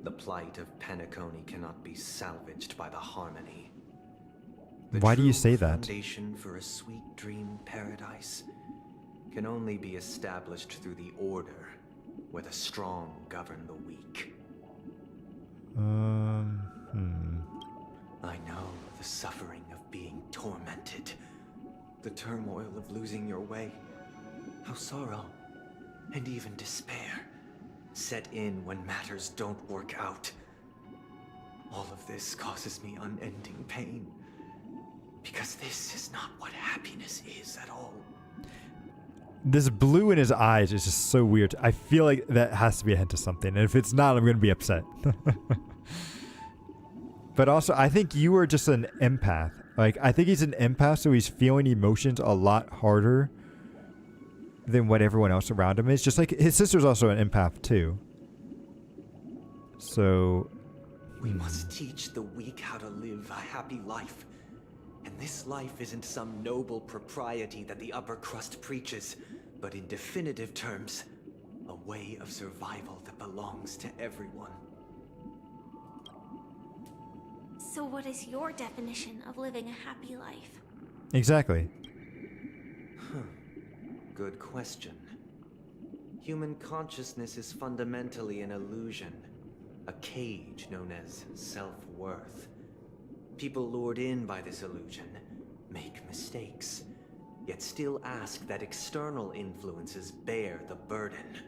The plight of Penacony cannot be salvaged by the harmony. Why do you say that? The foundation for a sweet dream paradise can only be established through the order, where the strong govern the weak. I know the suffering of being tormented, the turmoil of losing your way, how sorrow and even despair set in when matters don't work out. All of this causes me unending pain, because this is not what happiness is at all. This blue in his eyes is just so weird. I feel like that has to be a hint of something, and if it's not, I'm going to be upset. But also, I think you are just an empath. Like, I think he's an empath, so he's feeling emotions a lot harder than what everyone else around him is. Just like his sister's also an empath too. So we must teach the weak how to live a happy life. And this life isn't some noble propriety that the upper crust preaches, but in definitive terms, a way of survival that belongs to everyone. So what is your definition of living a happy life? Exactly. Good question. Human consciousness is fundamentally an illusion, a cage known as self-worth. People lured in by this illusion make mistakes, yet still ask that external influences bear the burden.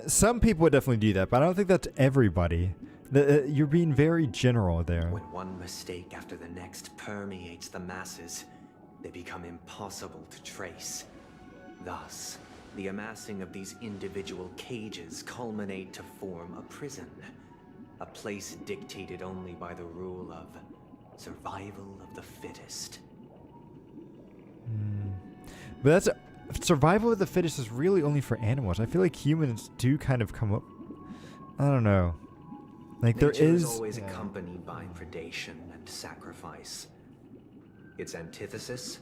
Some people would definitely do that, but I don't think that's everybody. You're being very general there. When one mistake after the next permeates the masses, they become impossible to trace. Thus, the amassing of these individual cages culminate to form a prison. A place dictated only by the rule of survival of the fittest. But that's survival of the fittest is really only for animals. I feel like humans do kind of come up. I don't know. Like Nature there is always accompanied by predation and sacrifice. Its antithesis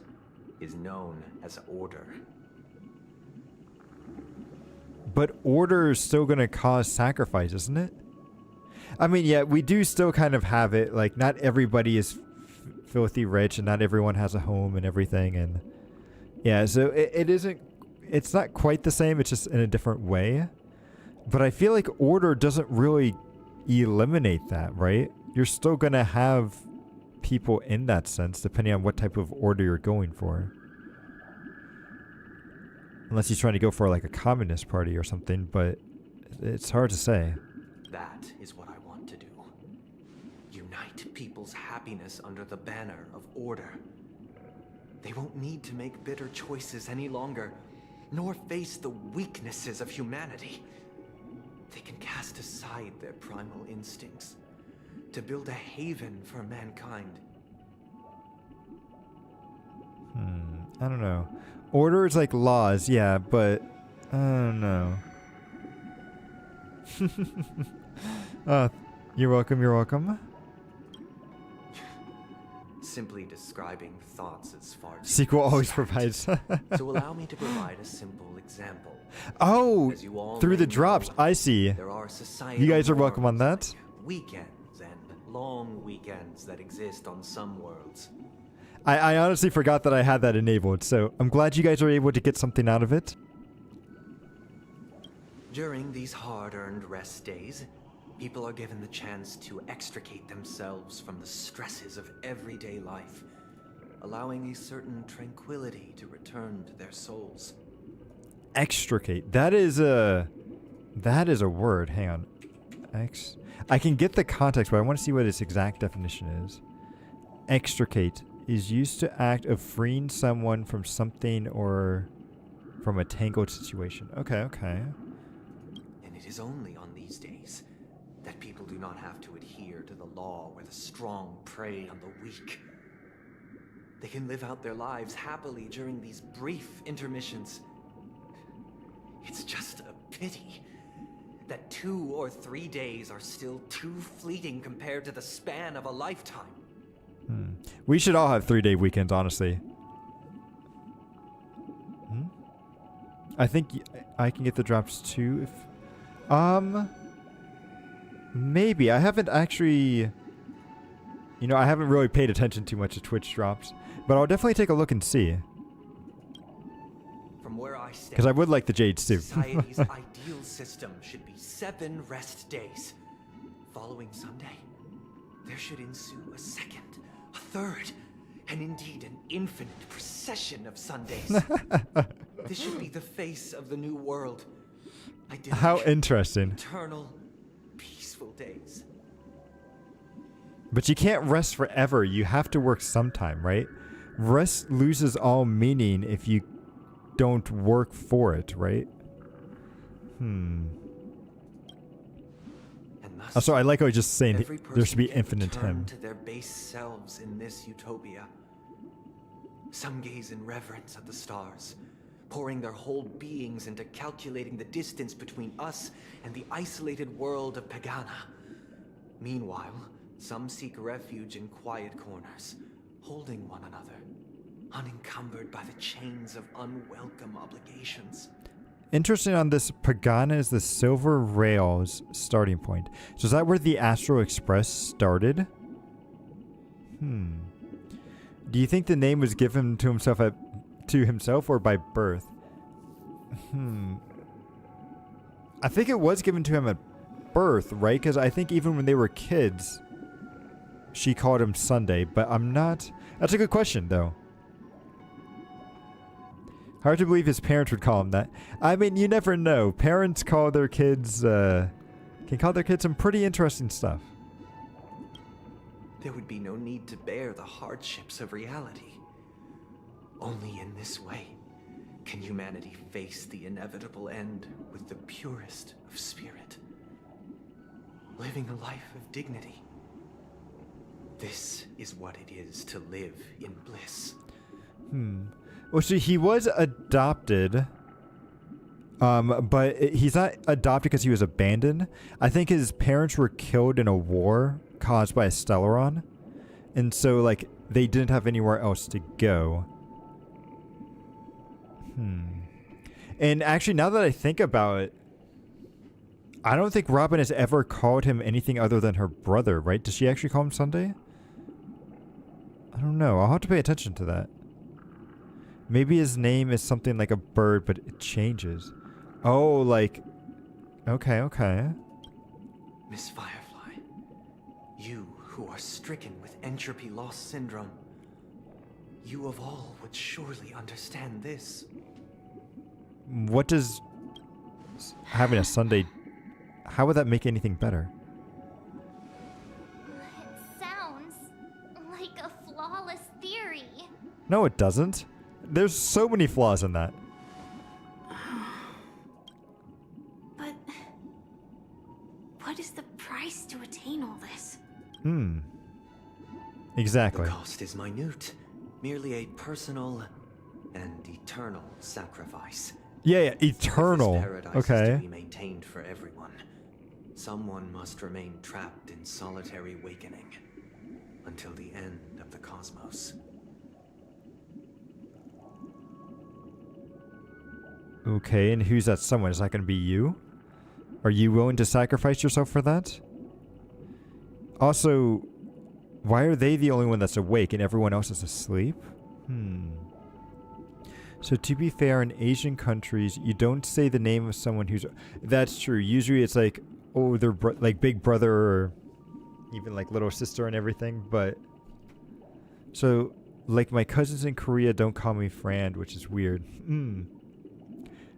is known as order. But order is still going to cause sacrifice, isn't it? I mean, yeah, we do still kind of have it. Like, not everybody is filthy rich, and not everyone has a home and everything. And yeah, so it isn't. It's not quite the same. It's just in a different way. But I feel like order doesn't really eliminate that, right? You're still going to have people in that sense, depending on what type of order you're going for. Unless he's trying to go for like a communist party or something, but it's hard to say. That is what I want to do. Unite people's happiness under the banner of order. They won't need to make bitter choices any longer, nor face the weaknesses of humanity. They can cast aside their primal instincts to build a haven for mankind. I don't know. Order is like laws, yeah, but Oh no. You're welcome, you're welcome. Simply describing thoughts is far too Cquel always abstract. provides. So allow me to provide a simple example. Oh, As you all through may the drops. know, I see. there are societal You guys are welcome on norms that. like weekends and long weekends that exist on some worlds. I honestly forgot that I had that enabled, so I'm glad you guys are able to get something out of it. During these hard-earned rest days, people are given the chance to extricate themselves from the stresses of everyday life, allowing a certain tranquility to return to their souls. Extricate. That is a word. Hang on. I can get the context, but I want to see what its exact definition is. Extricate is used to act of freeing someone from something or from a tangled situation. Okay, okay. And it is only on these days that people do not have to adhere to the law where the strong prey on the weak. They can live out their lives happily during these brief intermissions. It's just a pity that 2 or 3 days are still too fleeting compared to the span of a lifetime. We should all have 3-day weekends, honestly. I think I can get the drops too if... Maybe. I haven't actually... You know, I haven't really paid attention too much to Twitch drops. But I'll definitely take a look and see. From where I stand, because I would like the Jades too. Society's ideal system should be 7 rest days. Following Sunday, there should ensue a second, a third, and indeed an infinite procession of Sundays. This should be the face of the new world. Idyllic, How interesting. eternal, peaceful days. But you can't rest forever. You have to work sometime, right? Rest loses all meaning if you don't work for it, right? Also, I like how he's just saying there should be infinite him. To their base selves in this utopia. Some gaze in reverence at the stars, pouring their whole beings into calculating the distance between us and the isolated world of Pagana. Meanwhile, some seek refuge in quiet corners, holding one another, unencumbered by the chains of unwelcome obligations. Interesting on this, Pagana is the Silver Rail's starting point. So is that where the Astral Express started? Do you think the name was given to himself or by birth? I think it was given to him at birth, right? Because I think even when they were kids, she called him Sunday, but I'm not... That's a good question, though. Hard to believe his parents would call him that. I mean, you never know. Parents call their kids, can call their kids some pretty interesting stuff. There would be no need to bear the hardships of reality. Only in this way can humanity face the inevitable end with the purest of spirit. Living a life of dignity. This is what it is to live in bliss. Well, see, he was adopted, but he's not adopted because he was abandoned. I think his parents were killed in a war caused by a Stellaron, and so, like, they didn't have anywhere else to go. And actually, now that I think about it, I don't think Robin has ever called him anything other than her brother, right? Does she actually call him Sunday? I don't know. I'll have to pay attention to that. Maybe his name is something like a bird, but it changes. Oh, like... Okay, okay. Miss Firefly, you who are stricken with entropy loss syndrome, you of all would surely understand this. What does having a Sunday... How would that make anything better? It sounds like a flawless theory. No, it doesn't. There's so many flaws in that. But what is the price to attain all this? Exactly. The cost is minute, merely a personal and eternal sacrifice. Yeah, eternal. If this paradise Okay. is to be maintained for everyone, someone must remain trapped in solitary awakening until the end of the cosmos. Okay, and who's that someone? Is that going to be you? Are you willing to sacrifice yourself for that? Also, why are they the only one that's awake and everyone else is asleep? So to be fair, in Asian countries, you don't say the name of someone who's... That's true. Usually it's like, oh, they're like big brother or even like little sister and everything, but... So, like my cousins in Korea don't call me Fran, which is weird.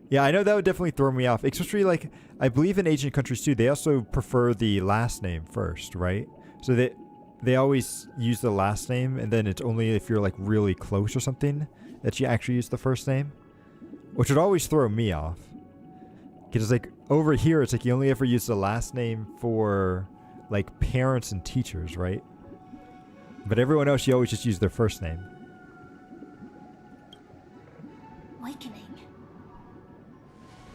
Yeah, I know that would definitely throw me off. Especially like, I believe in Asian countries too, they also prefer the last name first, right? So they always use the last name, and then it's only if you're like really close or something that you actually use the first name, which would always throw me off. Because it's like over here, it's like you only ever use the last name for like parents and teachers, right? But everyone else, you always just use their first name. Awakening.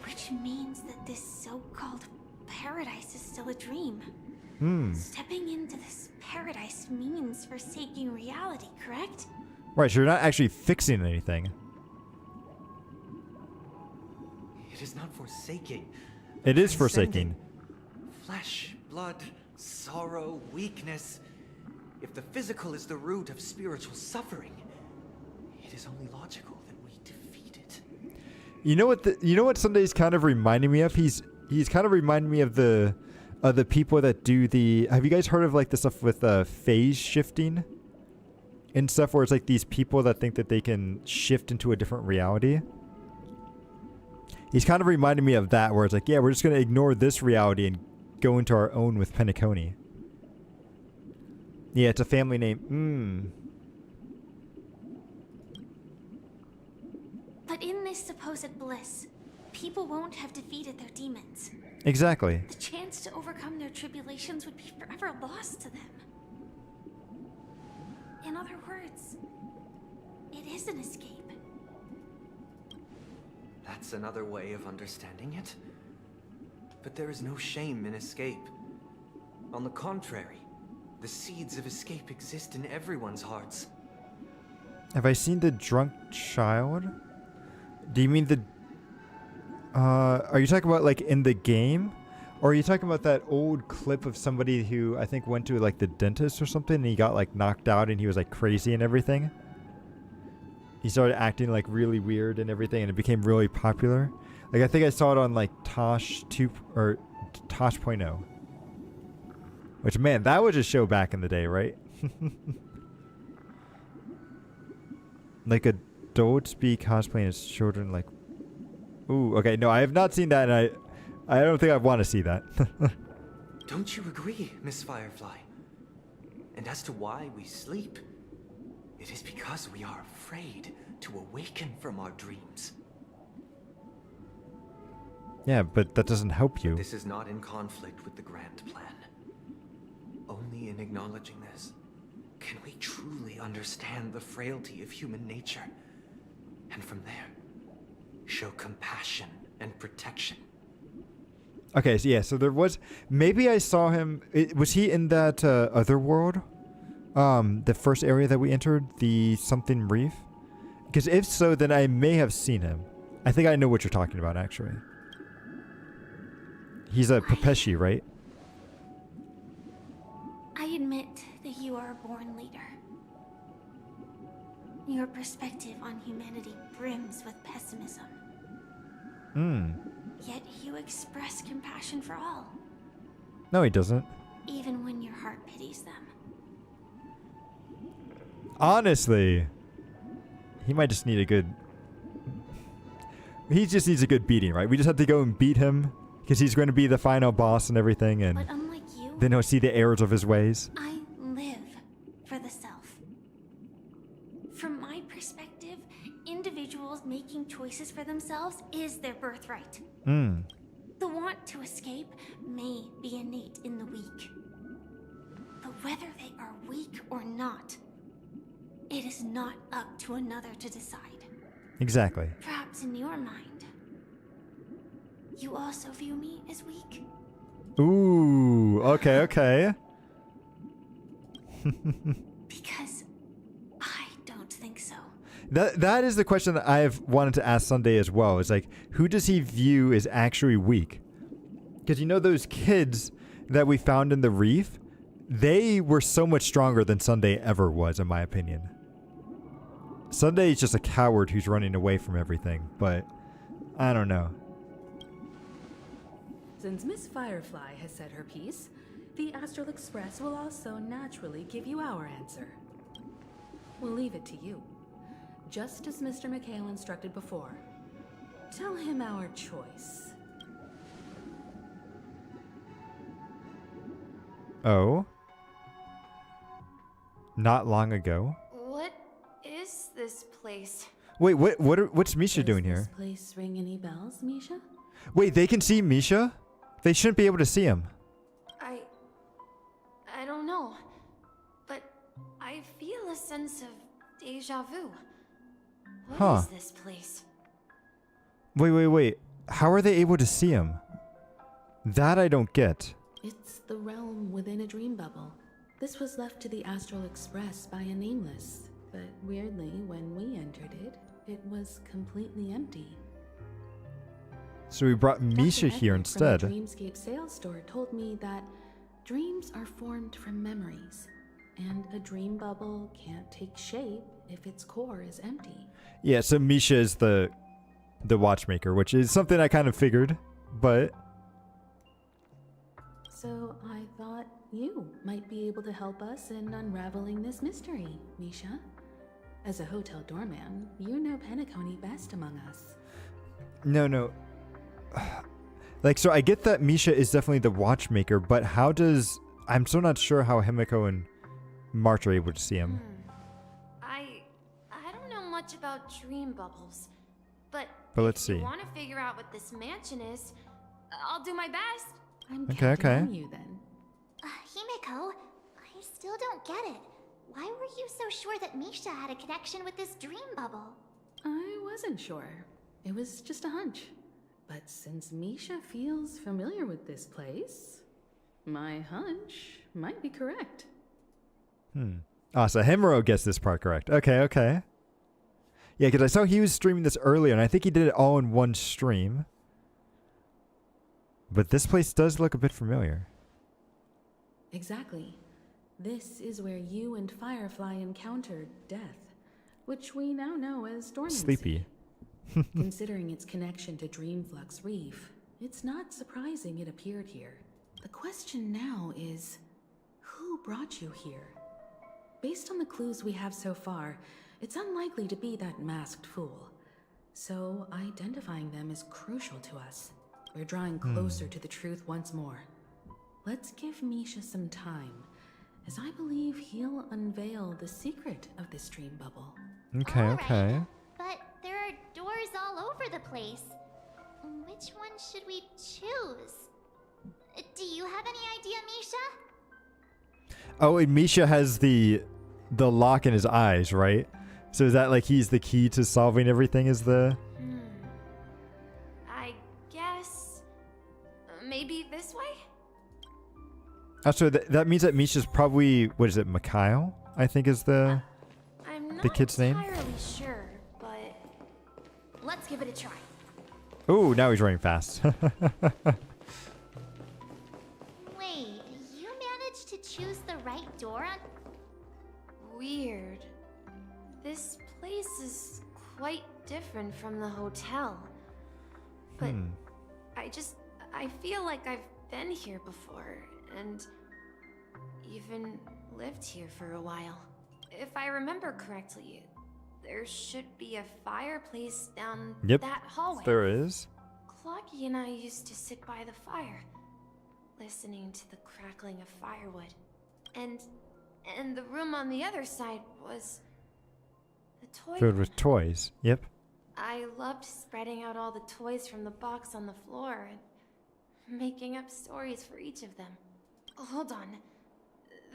Which means that this so-called paradise is still a dream. Stepping into this paradise means forsaking reality, correct? Right, so you're not actually fixing anything. It is not forsaking. It is Transcending. forsaking. Flesh, blood, sorrow, weakness. If the physical is the root of spiritual suffering, it is only logical that we defeat it. You know what Sunday's kind of reminding me of? He's kind of reminding me of the people that do the... Have you guys heard of like the stuff with phase shifting and stuff, where it's like these people that think that they can shift into a different reality? He's kind of reminding me of that, where it's like, yeah, we're just going to ignore this reality and go into our own with Penacony. Yeah, it's a family name. But in this supposed bliss, people won't have defeated their demons. Exactly. The chance to overcome their tribulations would be forever lost to them. In other words, it is an escape. That's another way of understanding it. But there is no shame in escape. On the contrary, the seeds of escape exist in everyone's hearts. Have I seen the drunk child? Do you mean the... are you talking about like in the game? Or are you talking about that old clip of somebody who I think went to like the dentist or something and he got like knocked out and he was like crazy and everything? He started acting like really weird and everything and it became really popular. Like I think I saw it on like Tosh 2 or Tosh.0. Which, man, that was a show back in the day, right? Like adults be cosplaying as children, like... Ooh, okay, no, I have not seen that, and I don't think I want to see that. Don't you agree, Miss Firefly? And as to why we sleep, it is because we are afraid to awaken from our dreams. Yeah, but that doesn't help you. This is not in conflict with the grand plan. Only in acknowledging this can we truly understand the frailty of human nature, and from there, show compassion and protection. Okay, so yeah, so there was... Maybe I saw him... was he in that other world? The first area that we entered? The something reef? Because if so, then I may have seen him. I think I know what you're talking about, actually. He's a Pepeshi, right? I admit that you are a born leader. Your perspective on humanity brims with pessimism. Yet you express compassion for all. No, he doesn't. Even when your heart pities them. Honestly, he might just need a good... He just needs a good beating, right? We just have to go and beat him because he's going to be the final boss and everything, and But unlike you, then he'll see the errors of his ways. I live for the self. From my perspective, individuals making choices for themselves is their birthright. The want to escape may be innate in the weak. But whether they are weak or not, it is not up to another to decide. Exactly. Perhaps in your mind, you also view me as weak? Ooh, okay, okay. Because I don't think so. That is the question that I've wanted to ask Sunday as well. Is like, who does he view as actually weak? Because you know those kids that we found in the reef, they were so much stronger than Sunday ever was, in my opinion. Sunday is just a coward who's running away from everything, but I don't know. Since Miss Firefly has said her piece, the Astral Express will also naturally give you our answer. We'll leave it to you. Just as Mr. Cquel instructed before. Tell him our choice. Oh? Not long ago? What is this place? Wait, what's Misha doing Does here? this place ring any bells, Misha? Wait, they can see Misha? They shouldn't be able to see him. I don't know. But I feel a sense of deja vu. What is this place? Wait. How are they able to see him? That I don't get. It's the realm within a dream bubble. This was left to the Astral Express by a nameless, but weirdly, when we entered it, it was completely empty. So we brought Misha here instead. From the Dreamscape sales store told me that dreams are formed from memories, and a dream bubble can't take shape if its core is empty. Yeah, so Misha is the watchmaker, which is something I kind of figured, but So I thought you might be able to help us in unraveling this mystery, Misha. As a hotel doorman, you know Penacony best among us. no. Like, so I get that Misha is definitely the watchmaker, but how does... I'm still not sure how Himiko and March are able to see him. I don't know much about dream bubbles, but let's if see. you want to figure out what this mansion is, I'll do my best. I'm Okay. on you then. Himiko, I still don't get it. Why were you so sure that Misha had a connection with this dream bubble? I wasn't sure. It was just a hunch. But since Misha feels familiar with this place, my hunch might be correct. So Himuro gets this part correct. Okay. Yeah, because I saw he was streaming this earlier, and I think he did it all in one stream. But this place does look a bit familiar. Exactly. This is where you and Firefly encountered death, which we now know as dormancy. Sleepy. Considering its connection to Dreamflux Reef, it's not surprising it appeared here. The question now is, who brought you here? Based on the clues we have so far, it's unlikely to be that masked fool. So identifying them is crucial to us. We're drawing closer to the truth once more. Let's give Misha some time, as I believe he'll unveil the secret of this dream bubble. Okay. But there are doors all over the place. Which one should we choose? Do you have any idea, Misha? Oh, and Misha has the lock in his eyes, right? So is that like he's the key to solving everything? Is the... I guess maybe this way? Oh, so that means that Misha's probably, what is it, Mikhail? I think is the kid's name. I'm not entirely sure, but let's give it a try. Oh, now he's running fast. Wait, you managed to choose the right door on... Weird. This place is quite different from the hotel. But I feel like I've been here before, and even lived here for a while. If I remember correctly, there should be a fireplace down that hallway. There is. Clocky and I used to sit by the fire, listening to the crackling of firewood. And the room on the other side was the toy Filled room. with toys. Yep. I loved spreading out all the toys from the box on the floor and making up stories for each of them. Hold on.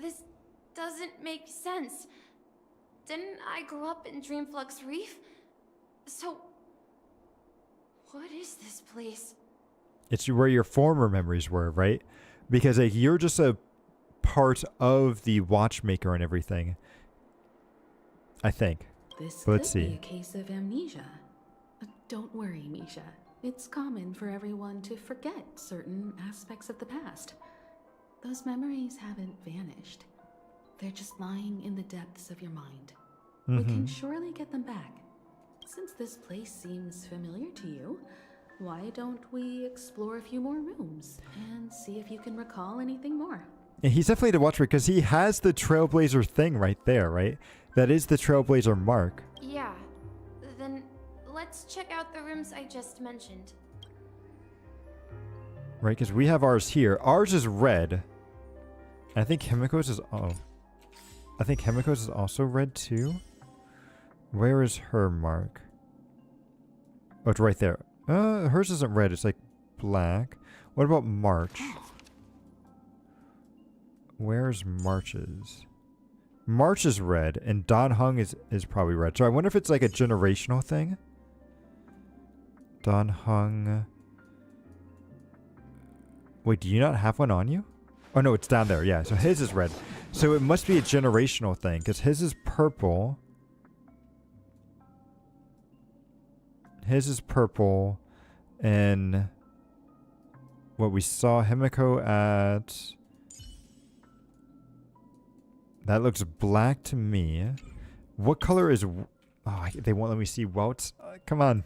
This doesn't make sense. Didn't I grow up in Dreamflux Reef? So, what is this place? It's where your former memories were, right? Because like you're just a part of the watchmaker and everything. I think. This But let's could be see. a case of amnesia. Don't worry, Misha. It's common for everyone to forget certain aspects of the past. Those memories haven't vanished. They're just lying in the depths of your mind. We can surely get them back. Since this place seems familiar to you, why don't we explore a few more rooms and see if you can recall anything more? And he's definitely the watchmaker because he has the Trailblazer thing right there, right? That is the Trailblazer mark. Yeah. Then let's check out the rooms I just mentioned. Right, because we have ours here. Ours is red. I think Himiko's is I think Himiko's is also red too. Where is her mark? Oh, it's right there. Hers isn't red, it's like black. What about March? Where's March's? March is red, and Don Hung is probably red. So I wonder if it's like a generational thing. Don Hung. Wait, do you not have one on you? Oh no, it's down there. Yeah, so his is red. So it must be a generational thing, because his is purple. His is purple, and what we saw Himiko at... That looks black to me. What color is... Oh, they won't let me see Welt's. Come on.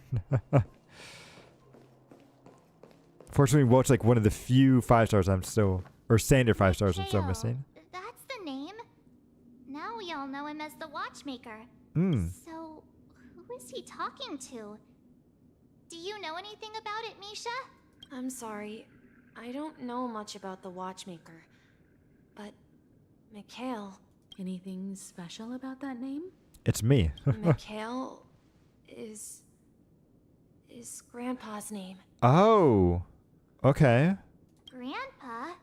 Fortunately, Welt's like one of the few 5 stars I'm still... Or standard 5 stars I'm still missing. That's the name. Now we all know him as the Watchmaker. So, who is he talking to? Do you know anything about it, Misha? I'm sorry. I don't know much about the Watchmaker. But, Cquel... Anything special about that name? It's me. Cquel is Grandpa's name. Oh. Okay. Grandpa?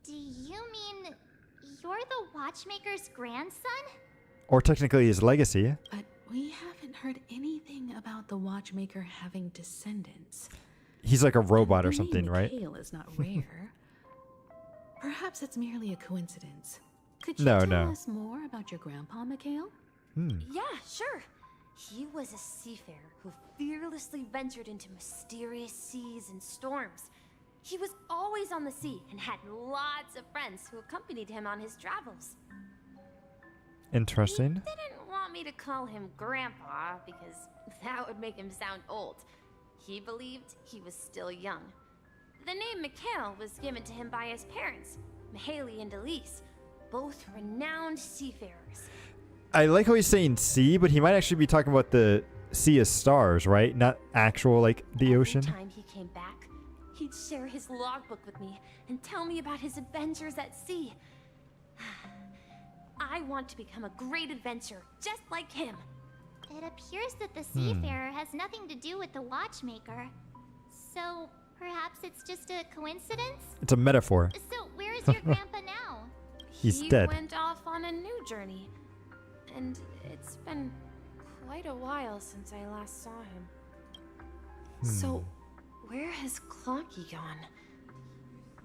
Do you mean you're the Watchmaker's grandson? Or technically his legacy. But we haven't heard anything about the Watchmaker having descendants. He's like a robot And or the something, name right? Cquel is not rare. Perhaps it's merely a coincidence. Could you No, tell no. us more about your grandpa, Cquel? Yeah, sure. He was a seafarer who fearlessly ventured into mysterious seas and storms. He was always on the sea and had lots of friends who accompanied him on his travels. Interesting. He didn't want me to call him Grandpa because that would make him sound old. He believed he was still young. The name Cquel was given to him by his parents, Mahaley and Elise, both renowned seafarers. I like how he's saying sea, but he might actually be talking about the sea of stars, right? Not actual, like, the ocean. Every time he came back, he'd share his logbook with me and tell me about his adventures at sea. I want to become a great adventurer, just like him. It appears that the seafarer has nothing to do with the Watchmaker. So, perhaps it's just a coincidence? It's a metaphor. So, where is your grandpa now? He's He dead. went off on a new journey. And it's been quite a while since I last saw him. So, where has Clocky gone?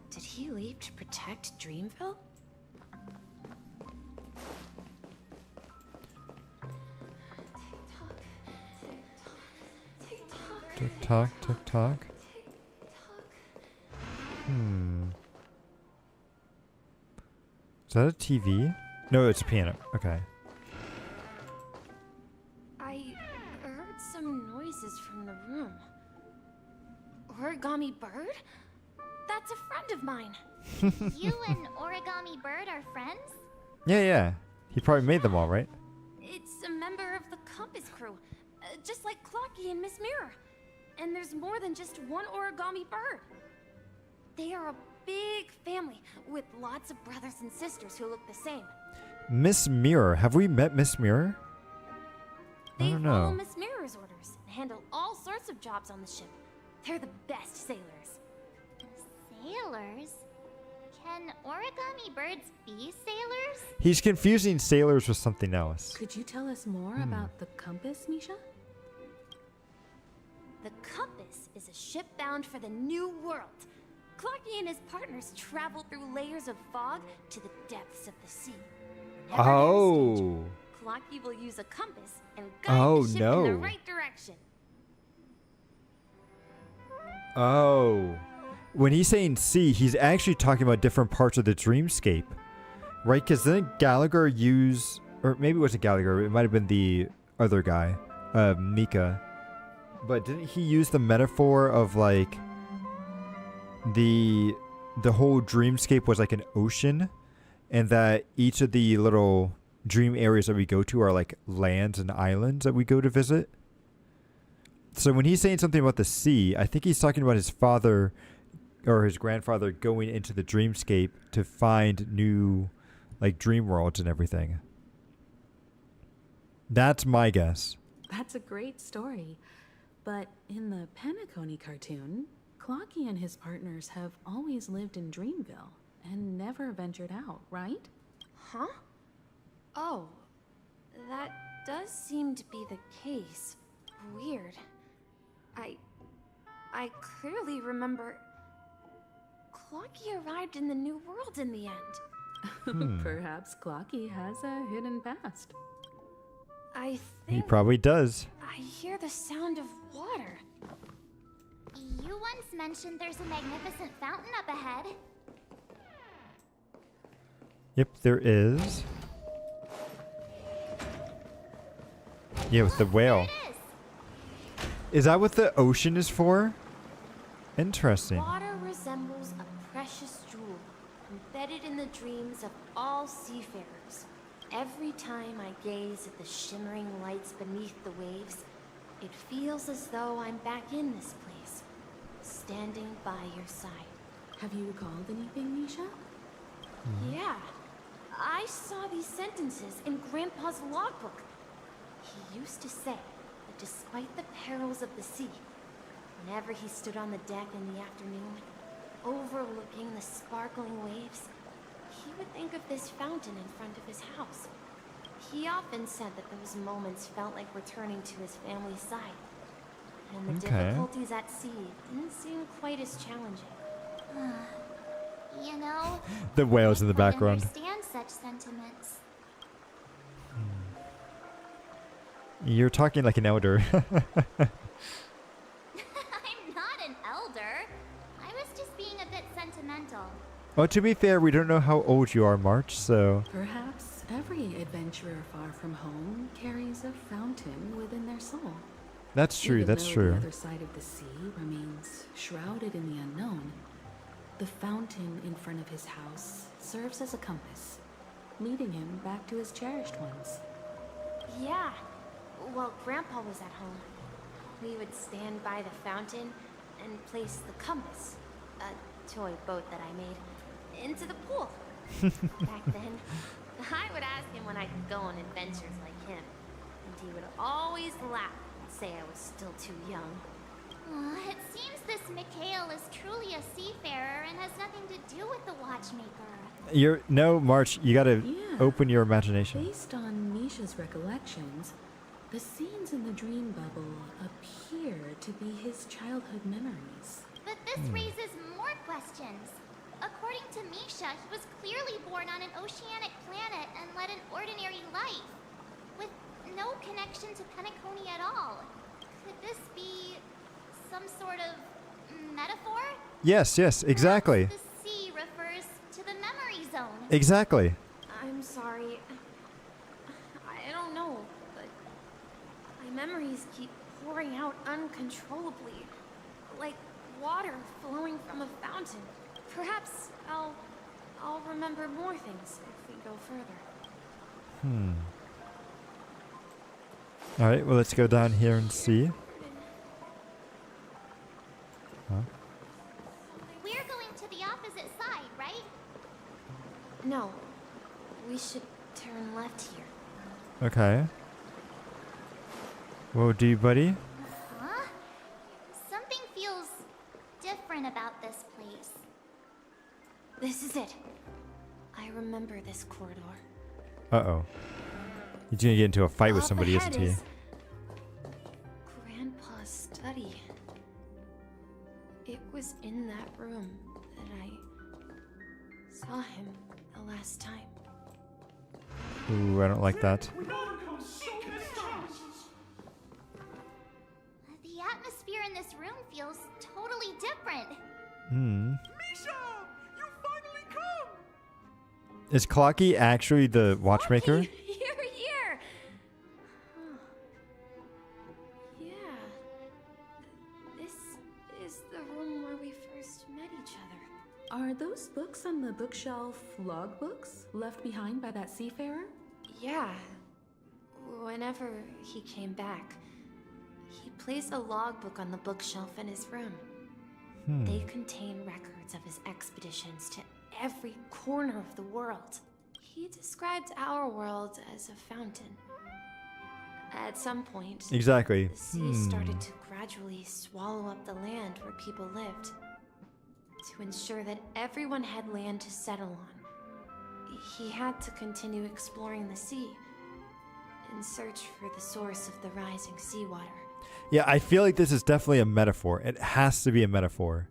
Did he leave to protect Dreamville? Tick tock, tick tock. Is that a TV? No, it's a piano. Okay. I heard some noises from the room. Origami Bird? That's a friend of mine. You and Origami Bird are friends? Yeah. He probably made them all, right? It's a member of the Compass crew, just like Clocky and Miss Mirror. And there's more than just one Origami Bird. They are a big family with lots of brothers and sisters who look the same. Miss Mirror. Have we met Miss Mirror? I They don't follow know. Miss Mirror's orders and handle all sorts of jobs on the ship. They're the best sailors. Sailors? Can Origami Birds be sailors? He's confusing sailors with something else. Could you tell us more about the compass, Misha? The compass is a ship bound for the new world. Clocky and his partners travel through layers of fog to the depths of the sea. Never Oh. Clocky will use a compass and guide the ship in the no. right direction. Oh. When he's saying sea, he's actually talking about different parts of the dreamscape. Right? Because didn't Gallagher use... Or maybe it wasn't Gallagher. It might have been the other guy. Mika. But didn't he use the metaphor of like... The whole dreamscape was like an ocean, and that each of the little dream areas that we go to are like lands and islands that we go to visit. So when he's saying something about the sea, I think he's talking about his father or his grandfather going into the dreamscape to find new like dream worlds and everything. That's my guess. That's a great story. But in the Penacony cartoon, Clocky and his partners have always lived in Dreamville and never ventured out, right? Huh? Oh, that does seem to be the case. Weird. I clearly remember Clocky arrived in the new world in the end. Perhaps Clocky has a hidden past. I He think probably does. I hear the sound of water. You once mentioned there's a magnificent fountain up ahead. Yep, there is. Yeah, with the whale. Is that what the ocean is for? Interesting. Water resembles a precious jewel, embedded in the dreams of all seafarers. Every time I gaze at the shimmering lights beneath the waves, it feels as though I'm back in this place, standing by your side. Have you recalled anything, Misha? Yeah, I saw these sentences in Grandpa's logbook. He used to say that despite the perils of the sea, whenever he stood on the deck in the afternoon, overlooking the sparkling waves, he would think of this fountain in front of his house. He often said that those moments felt like returning to his family's side. And the difficulties at sea didn't seem quite as challenging. You know, The whales in the I background. understand such sentiments. You're talking like an elder. I'm not an elder. I was just being a bit sentimental. Well, to be fair, we don't know how old you are, March, so... Perhaps every adventurer far from home carries a fountain within their soul. That's true, Even that's though true. The other side of the sea remains shrouded in the unknown. The fountain in front of his house serves as a compass, leading him back to his cherished ones. Yeah, while Grandpa was at home, we would stand by the fountain and place the compass, a toy boat that I made, into the pool. Back then, I would ask him when I could go on adventures like him, and he would always laugh and say I was still too young. It seems this Cquel is truly a seafarer and has nothing to do with the watchmaker. No, March, you gotta Yeah. open your imagination. Based on Misha's recollections, the scenes in the dream bubble appear to be his childhood memories. But this raises more questions. According to Misha, he was clearly born on an oceanic planet and led an ordinary life, with no connection to Penacony at all. Could this be some sort of metaphor? Yes, exactly. Perhaps the sea refers to the memory zone. Exactly. I'm sorry. I don't know, but my memories keep pouring out uncontrollably, like water flowing from a fountain. Perhaps I'll remember more things if we go further. Alright, well, let's go down here and see. Huh? We're going to the opposite side, right? No, we should turn left here. Okay. Whoa, do you, buddy? Huh? Something feels different about this place. This is it. I remember this corridor. Uh-oh. He's gonna get into a fight with Up somebody, ahead isn't he? is Grandpa's study. It was in that room that I saw him the last time. Ooh, I don't like that. The atmosphere in this room feels totally different. Misha! You finally come! Is Clocky actually the watchmaker? You're here! Yeah. This is the room where we first met each other. Are those books on the bookshelf logbooks left behind by that seafarer? Yeah. Whenever he came back, he placed a logbook on the bookshelf in his room. They contain records of his expeditions to every corner of the world. He described our world as a fountain. At some point, Exactly. the sea started to gradually swallow up the land where people lived. To ensure that everyone had land to settle on, he had to continue exploring the sea in search for the source of the rising seawater. Yeah, I feel like this is definitely a metaphor. It has to be a metaphor.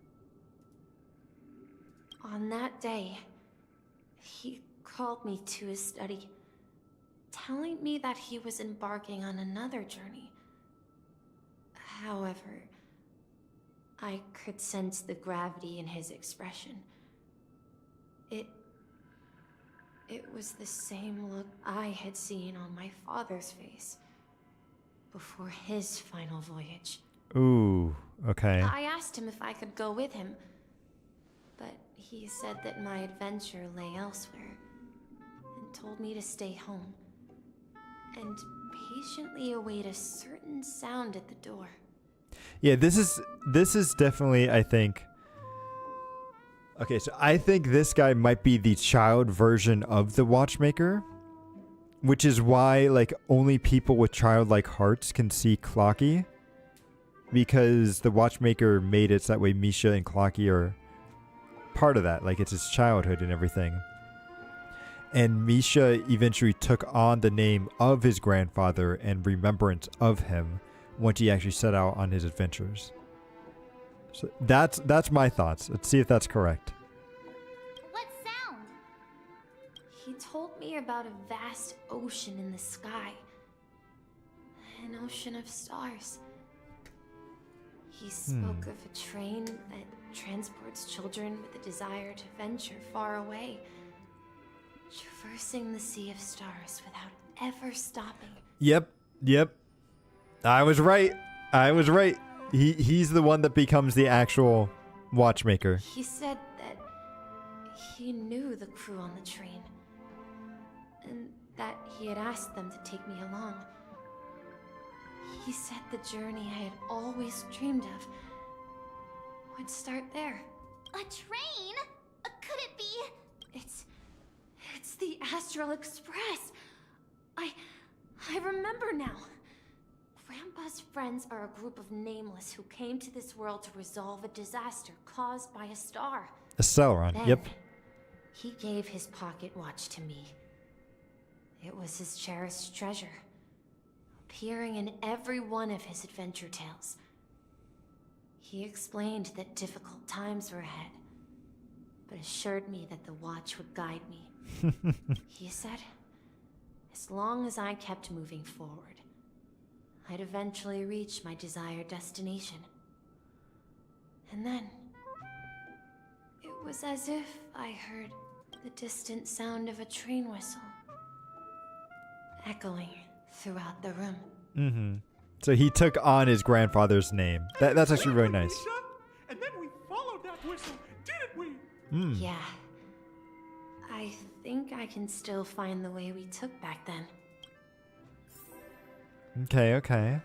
On that day, he called me to his study, telling me that he was embarking on another journey. However, I could sense the gravity in his expression. It was the same look I had seen on my father's face before his final voyage. Ooh, okay. I asked him if I could go with him, but he said that my adventure lay elsewhere and told me to stay home and patiently await a certain sound at the door. Yeah, this is definitely, I think. Okay, so I think this guy might be the child version of the watchmaker, which is why like only people with childlike hearts can see Clocky, because the watchmaker made it so that way Misha and Clocky are part of that. Like it's his childhood and everything. And Misha eventually took on the name of his grandfather and remembrance of him once he actually set out on his adventures. So that's my thoughts. Let's see if that's correct. What sound? He told me about a vast ocean in the sky. An ocean of stars. He spoke of a train that transports children with a desire to venture far away, traversing the sea of stars without ever stopping. Yep. I was right. He's the one that becomes the actual watchmaker. He said that he knew the crew on the train, and that he had asked them to take me along. He said the journey I had always dreamed of would start there. A train? Could it be? It's the Astral Express. I remember now. Grandpa's friends are a group of nameless who came to this world to resolve a disaster caused by a star. A Celeron, Then, yep. he gave his pocket watch to me. It was his cherished treasure, appearing in every one of his adventure tales. He explained that difficult times were ahead, but assured me that the watch would guide me. He said, as long as I kept moving forward, I'd eventually reach my desired destination. And then, it was as if I heard the distant sound of a train whistle, echoing throughout the room. So he took on his grandfather's name. That's actually really nice. And then we followed that whistle, didn't we? Yeah. I think I can still find the way we took back then. Okay.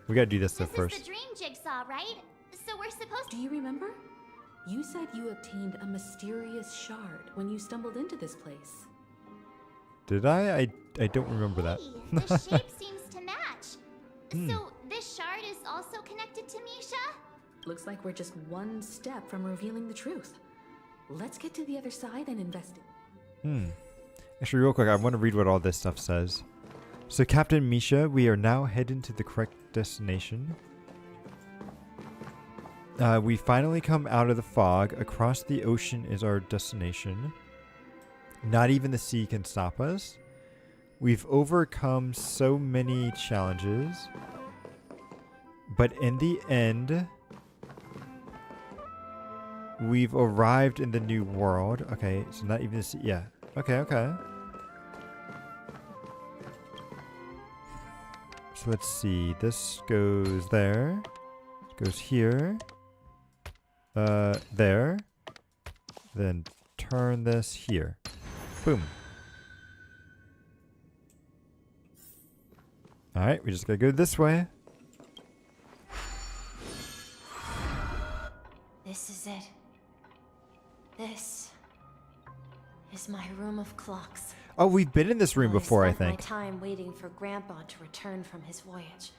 We gotta do this stuff This first. is the dream jigsaw, right? So we're supposed to... Do you remember? You said you obtained a mysterious shard when you stumbled into this place. Did I? I don't remember that. Hey, the shape seems to match. So this shard is also connected to Misha? Looks like we're just one step from revealing the truth. Let's get to the other side and investigate. Actually, real quick, I want to read what all this stuff says. So, Captain Misha, we are now heading to the correct destination. We finally come out of the fog. Across the ocean is our destination. Not even the sea can stop us. We've overcome so many challenges. But in the end, we've arrived in the new world. Okay, so not even the sea. Yeah. Okay, okay. So let's see. This goes there. Goes here. There. Then turn this here. Boom. Alright, we just gotta go this way. This is it. This is my room of clocks. Oh, we've been in this room before, I spent think. my time waiting for Grandpa to return from his voyage.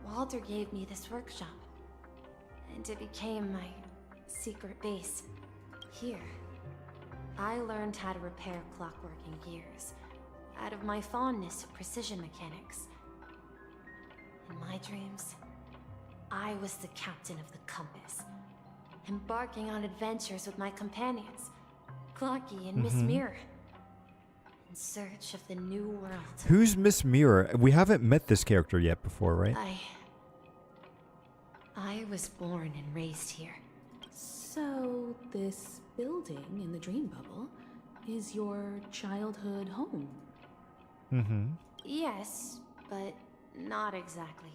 Walter gave me this workshop, and it became my secret base. Here, I learned how to repair clockwork in gears, out of my fondness of precision mechanics. In my dreams, I was the captain of the compass, embarking on adventures with my companions, Clocky and Miss Mirror, in search of the new world. Who's Miss Mirror? We haven't met this character yet before, right? I was born and raised here. So, this building in the dream bubble is your childhood home? Mm-hmm. Yes, but not exactly.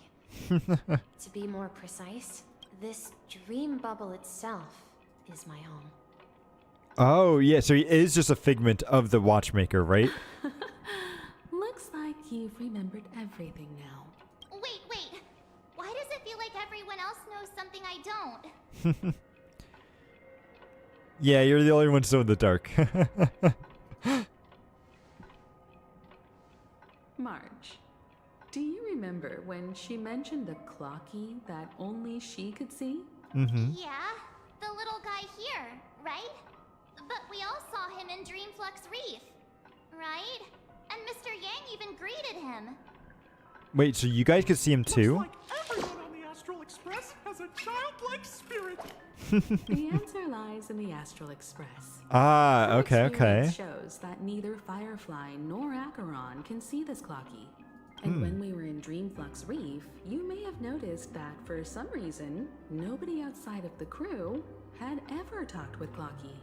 To be more precise, this dream bubble itself is my home. Oh, yeah, so he is just a figment of the watchmaker, right? Looks like you've remembered everything now. Wait. Why does it feel like everyone else knows something I don't? Yeah, you're the only one still in the dark. Marge, do you remember when she mentioned the clocky that only she could see? Mm-hmm. Yeah, the little guy here, right? But we all saw him in Dreamflux Reef, right? And Mr. Yang even greeted him. Wait, so you guys could see him too? Looks like everyone on the Astral Express has a childlike spirit. The answer lies in the Astral Express. Ah, Our okay, okay. experience shows that neither Firefly nor Acheron can see this clocky. And when we were in Dreamflux Reef, you may have noticed that for some reason, nobody outside of the crew had ever talked with Clocky.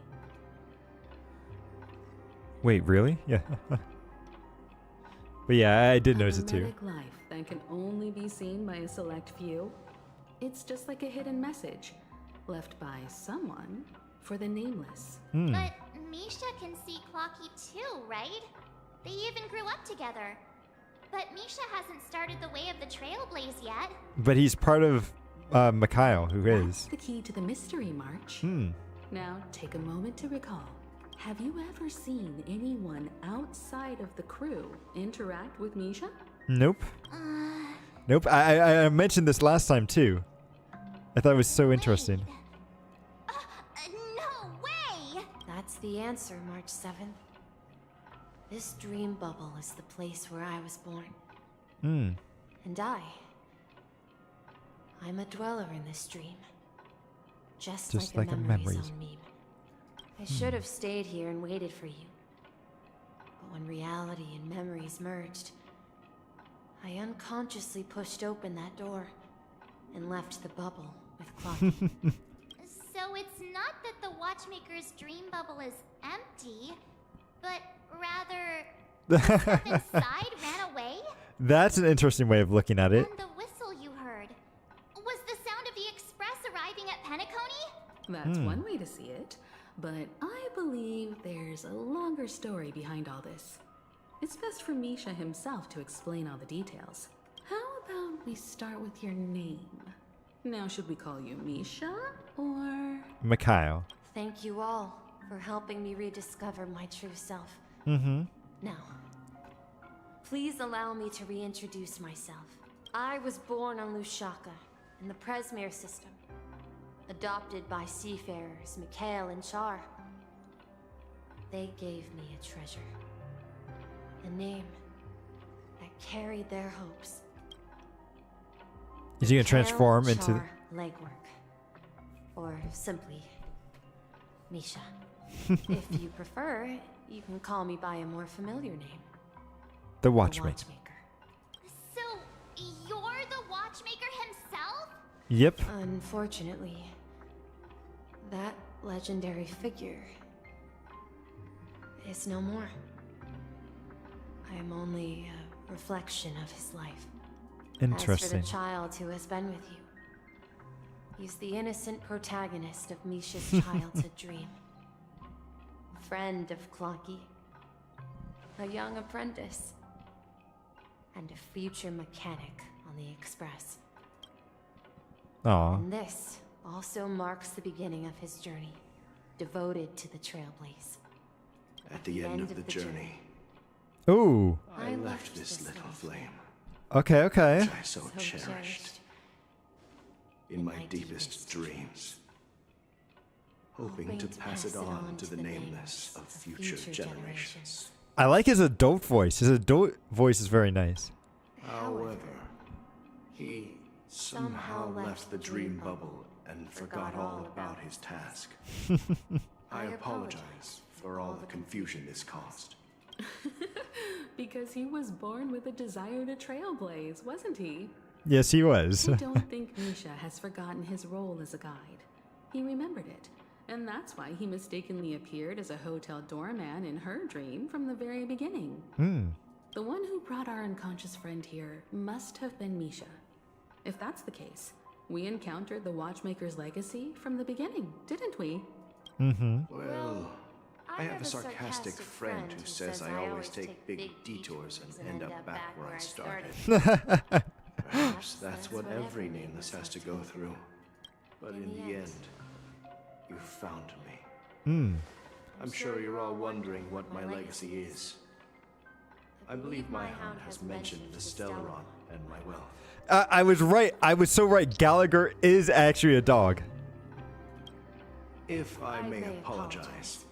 Wait, really? Yeah. But yeah, I did notice it too. Nomadic life that can only be seen by a select few. It's just like a hidden message left by someone for the nameless. But Misha can see Clocky too, right? They even grew up together. But Misha hasn't started the way of the Trailblaze yet. But he's part of Mikhail, who That's is. the key to the mystery, March. Now, take a moment to recall. Have you ever seen anyone outside of the crew interact with Misha? Nope. Nope. I mentioned this last time too. I thought it was so interesting. No way! That's the answer, March 7th. This dream bubble is the place where I was born. And I'm a dweller in this dream. Just like a memory zone meme. I should have stayed here and waited for you. But when reality and memories merged, I unconsciously pushed open that door and left the bubble with Clocky. So it's not that the Watchmaker's dream bubble is empty, but rather the stuff inside ran away? That's an interesting way of looking at it. And the whistle you heard was the sound of the express arriving at Penacony? That's one way to see it. But I believe there's a longer story behind all this. It's best for Misha himself to explain all the details. How about we start with your name? Now, should we call you Misha or Mikhail. Thank you all for helping me rediscover my true self. Now, please allow me to reintroduce myself. I was born on Lushaka, in the Presmere system. Adopted by seafarers Cquel and Char. They gave me a treasure. A name that carried their hopes. Is he gonna transform into? Legwork. Or simply, Misha. If you prefer, you can call me by a more familiar name. The Watchmaker. So, you're the Watchmaker himself? Yep. Unfortunately, that legendary figure is no more. I am only a reflection of his life. Interesting. As for the child who has been with you, he's the innocent protagonist of Misha's childhood dream. A friend of Clocky, a young apprentice, and a future mechanic on the Express. Aw. And this also marks the beginning of his journey, devoted to the Trailblaze. At the end of the journey, Ooh. I left this little flame. Okay, okay. Which I so cherished in my deepest dreams, hoping to pass it on to the nameless of future generations. I like his adult voice. His adult voice is very nice. However, he somehow left the dream bubble and forgot all about his task. I apologize for all the confusion this caused. Because he was born with a desire to trailblaze, wasn't he? Yes, he was. I don't think Misha has forgotten his role as a guide. He remembered it, and that's why he mistakenly appeared as a hotel doorman in her dream from the very beginning. The one who brought our unconscious friend here must have been Misha. If that's the case, we encountered the Watchmaker's legacy from the beginning, didn't we? Well, I have a sarcastic friend who says I always take big detours and end up back where I started. Perhaps that's what every nameless has to go through. But in the end, you found me. I'm sure you're all wondering what my legacy is. I believe my hound has mentioned the Stellaron and my wealth. I was right. I was so right. Gallagher is actually a dog. If I may apologize,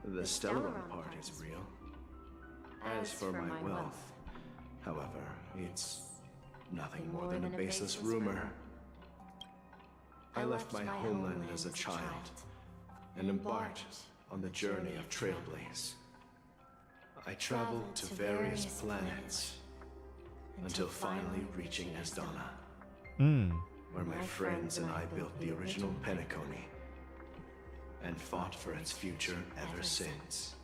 the Stellaron part is real. As for my wealth, however, it's nothing more than a baseless rumor. I left my homeland as a child and embarked on the journey of Trailblaze. I traveled to various planets until finally reaching Asdana, where my friends and I built the original Penacony and fought for its future ever since.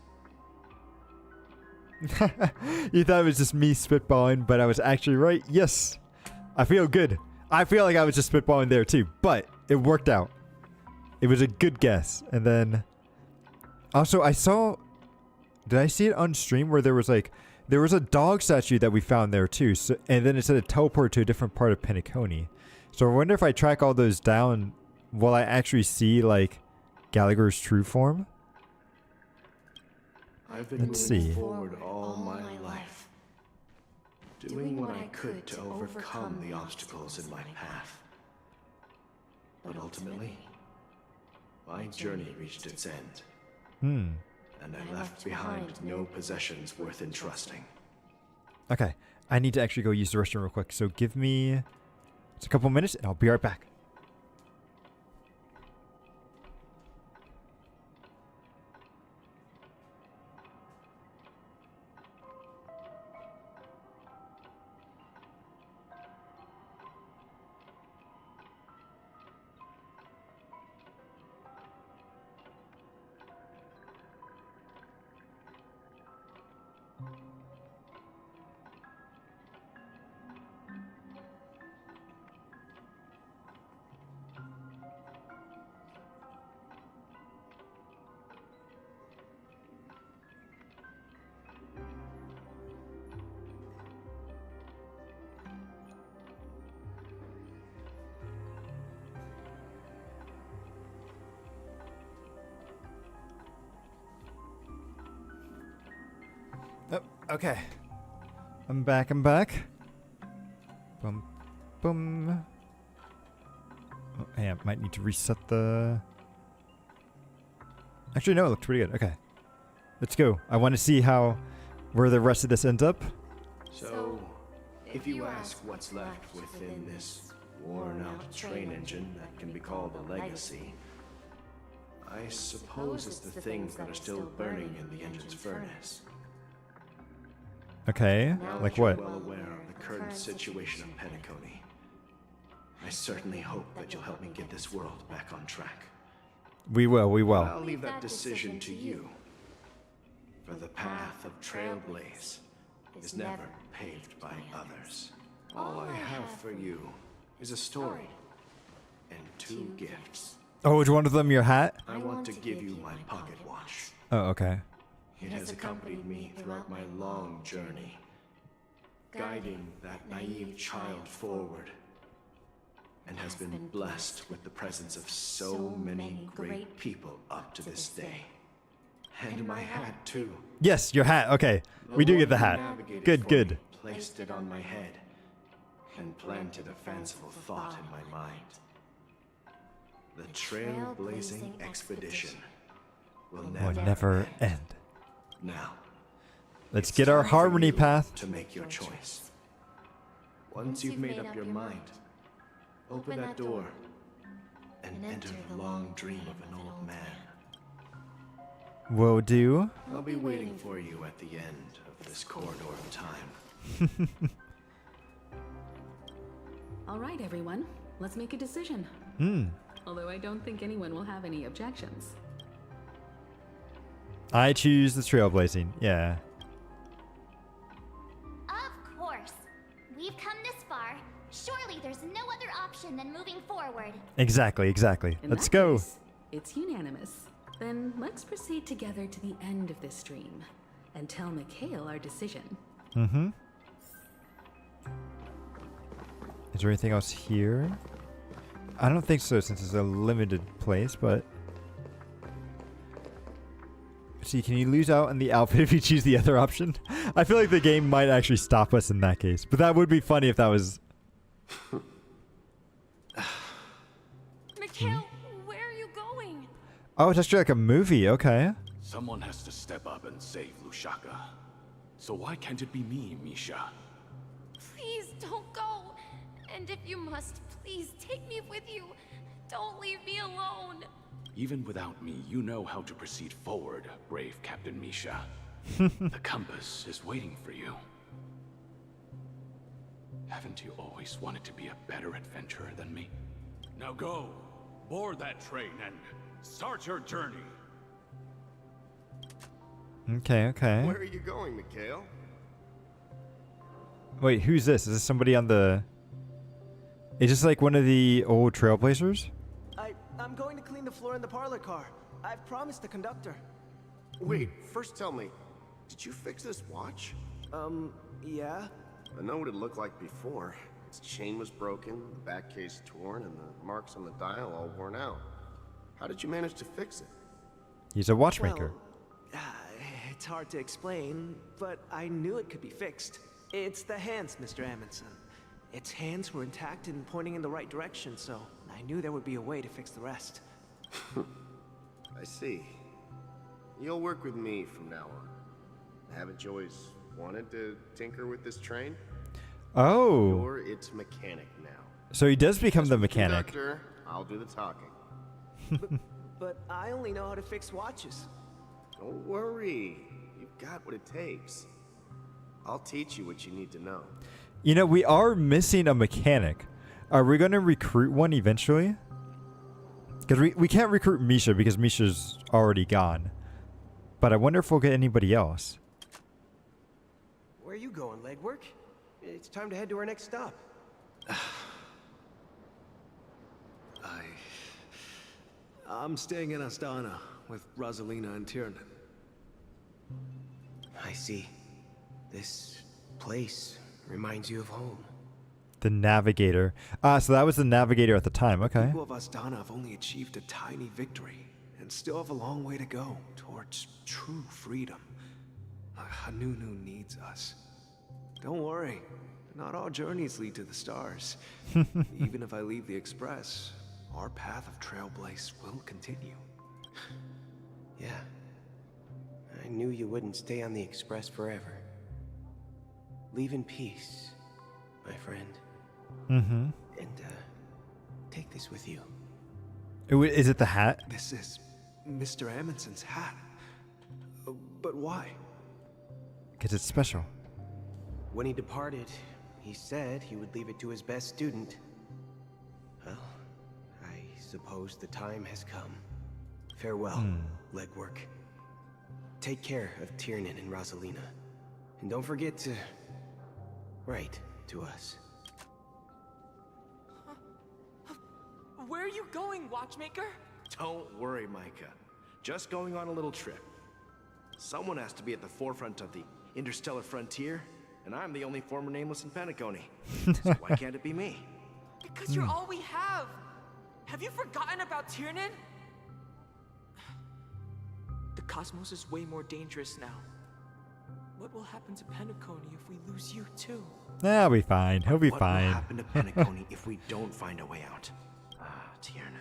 You thought it was just me spitballing, but I was actually right. Yes. I feel good. I feel like I was just spitballing there too, but it worked out. It was a good guess. And then also I saw, did I see it on stream where there was a dog statue that we found there too. So, and then it said it teleported to a different part of Penacony. So I wonder if I track all those down, will I actually see like Gallagher's true form? I've been moving forward all my life, doing what I could to overcome the obstacles in my path. But ultimately, my journey reached its end. And I left behind no possessions worth entrusting. Okay, I need to actually go use the restroom real quick. So give me a couple minutes and I'll be right back. Okay. I'm back. Boom. Boom. Oh, yeah, might need to reset the... Actually, no, it looked pretty good. Okay. Let's go. I want to see where the rest of this ends up. So, if you ask what's left within this worn-out train engine that can be called a legacy. I suppose it's the things that are still burning in the engine's furnace. Okay, like what? Well aware of the current situation of Penacony. I certainly hope that you'll help me get this world back on track. We will, we will. I'll leave that decision to you. For the path of Trailblaze is never paved by others. All I have for you is a story and 2 gifts. Oh, is one of them your hat? I want to give you my pocket watch. Oh, okay. It has accompanied me throughout my long journey, guiding that naive child forward, and has been blessed with the presence of so many great people up to this day. And my hat, too. Yes, your hat. Okay. We do get the hat. Good, good. Placed it on my head and planted a fanciful thought in my mind. The trailblazing expedition will Never end. Now, Let's get our harmony path. to make your choice. Once you've made up your mind, open that door and enter the long dream of an old man. Will do. I'll be waiting for you at the end of this corridor of time. All right, everyone. Let's make a decision. Although I don't think anyone will have any objections. I choose the trailblazing. Yeah. Of course. We've come this far. Surely there's no other option than moving forward. Exactly, exactly. In Let's that go. case, it's unanimous. Then let's proceed together to the end of this stream and tell Cquel our decision. Mm-hmm. Is there anything else here? I don't think so, since it's a limited place, but... See, can you lose out on the outfit if you choose the other option? I feel like the game might actually stop us in that case, but that would be funny if that was... Cquel, where are you going? Oh, it's actually like a movie, okay. Someone has to step up and save Lushaka. So why can't it be me, Misha? Please don't go. And if you must, please take me with you. Don't leave me alone. Even without me, you know how to proceed forward, brave Captain Misha. The compass is waiting for you. Haven't you always wanted to be a better adventurer than me? Now go, board that train and start your journey. Okay, okay. Where are you going, Cquel? Wait, who's this? Is this somebody on the... Is this like one of the old trailblazers? I'm going to clean the floor in the parlor car. I've promised the conductor. Wait, first tell me, did you fix this watch? Yeah. I know what it looked like before. Its chain was broken, the back case torn, and the marks on the dial all worn out. How did you manage to fix it? He's a watchmaker. Well, it's hard to explain, but I knew it could be fixed. It's the hands, Mr. Amundsen. Its hands were intact and pointing in the right direction, so I knew there would be a way to fix the rest. I see. You'll work with me from now on. Haven't you always wanted to tinker with this train? Oh. You're its mechanic now. So he does become the mechanic. Conductor, I'll do the talking. But I only know how to fix watches. Don't worry. You've got what it takes. I'll teach you what you need to know. You know, we are missing a mechanic. Are we going to recruit one eventually? Because we can't recruit Misha because Misha's already gone. But I wonder if we'll get anybody else. Where are you going, legwork? It's time to head to our next stop. I'm staying in Astana with Rosalina and Tiernan. I see. This place reminds you of home. The Navigator. Ah, so that was the Navigator at the time. Okay. People of Astana have only achieved a tiny victory and still have a long way to go towards true freedom. Hanunu needs us. Don't worry. Not all journeys lead to the stars. Even if I leave the Express, our path of Trailblaze will continue. Yeah. I knew you wouldn't stay on the Express forever. Leave in peace, my friend. Mm-hmm. And, Take this with you. Is it the hat? This is Mr. Amundsen's hat. But why? Because it's special. When he departed, he said he would leave it to his best student. Well, I suppose the time has come. Farewell, legwork. Take care of Tiernan and Rosalina. And don't forget to write to us. Where are you going, Watchmaker? Don't worry, Micah. Just going on a little trip. Someone has to be at the forefront of the interstellar frontier, and I'm the only former nameless in Penacony. So why can't it be me? Because you're all we have. Have you forgotten about Tiernan? The cosmos is way more dangerous now. What will happen to Penacony if we lose you too? I'll be fine. He'll be What fine. will happen to Penacony if we don't find a way out? Tiernan.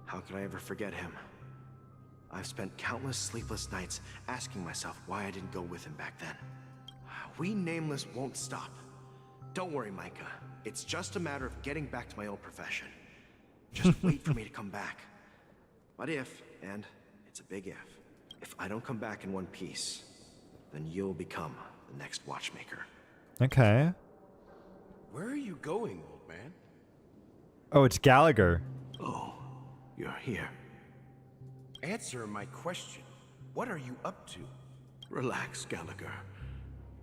How could I ever forget him? I've spent countless sleepless nights asking myself why I didn't go with him back then. We Nameless won't stop. Don't worry, Micah. It's just a matter of getting back to my old profession. Just wait for me to come back. But if, and it's a big if I don't come back in one piece, then you'll become the next Watchmaker. Okay. Where are you going, old man? Oh, it's Gallagher. Oh, you're here. Answer my question. What are you up to? Relax, Gallagher.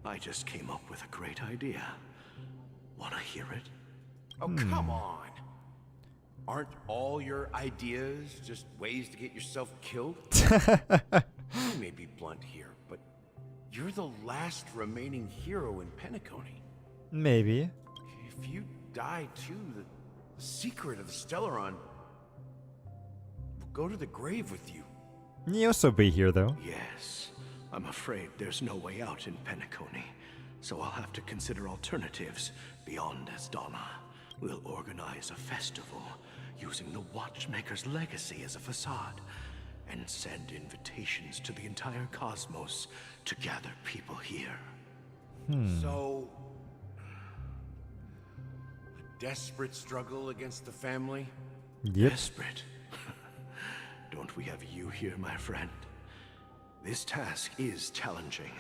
I just came up with a great idea. Wanna hear it? Oh, come on. Aren't all your ideas just ways to get yourself killed? I may be blunt here, but you're the last remaining hero in Penacony. Maybe. If you die too, the secret of the Stellaron will go to the grave with you. You'll also be here, though. Yes. I'm afraid there's no way out in Penacony, so I'll have to consider alternatives beyond Asdana. We'll organize a festival using the Watchmaker's legacy as a facade and send invitations to the entire cosmos to gather people here. So, a desperate struggle against the family? Yep. Desperate? Don't we have you here, my friend? This task is challenging,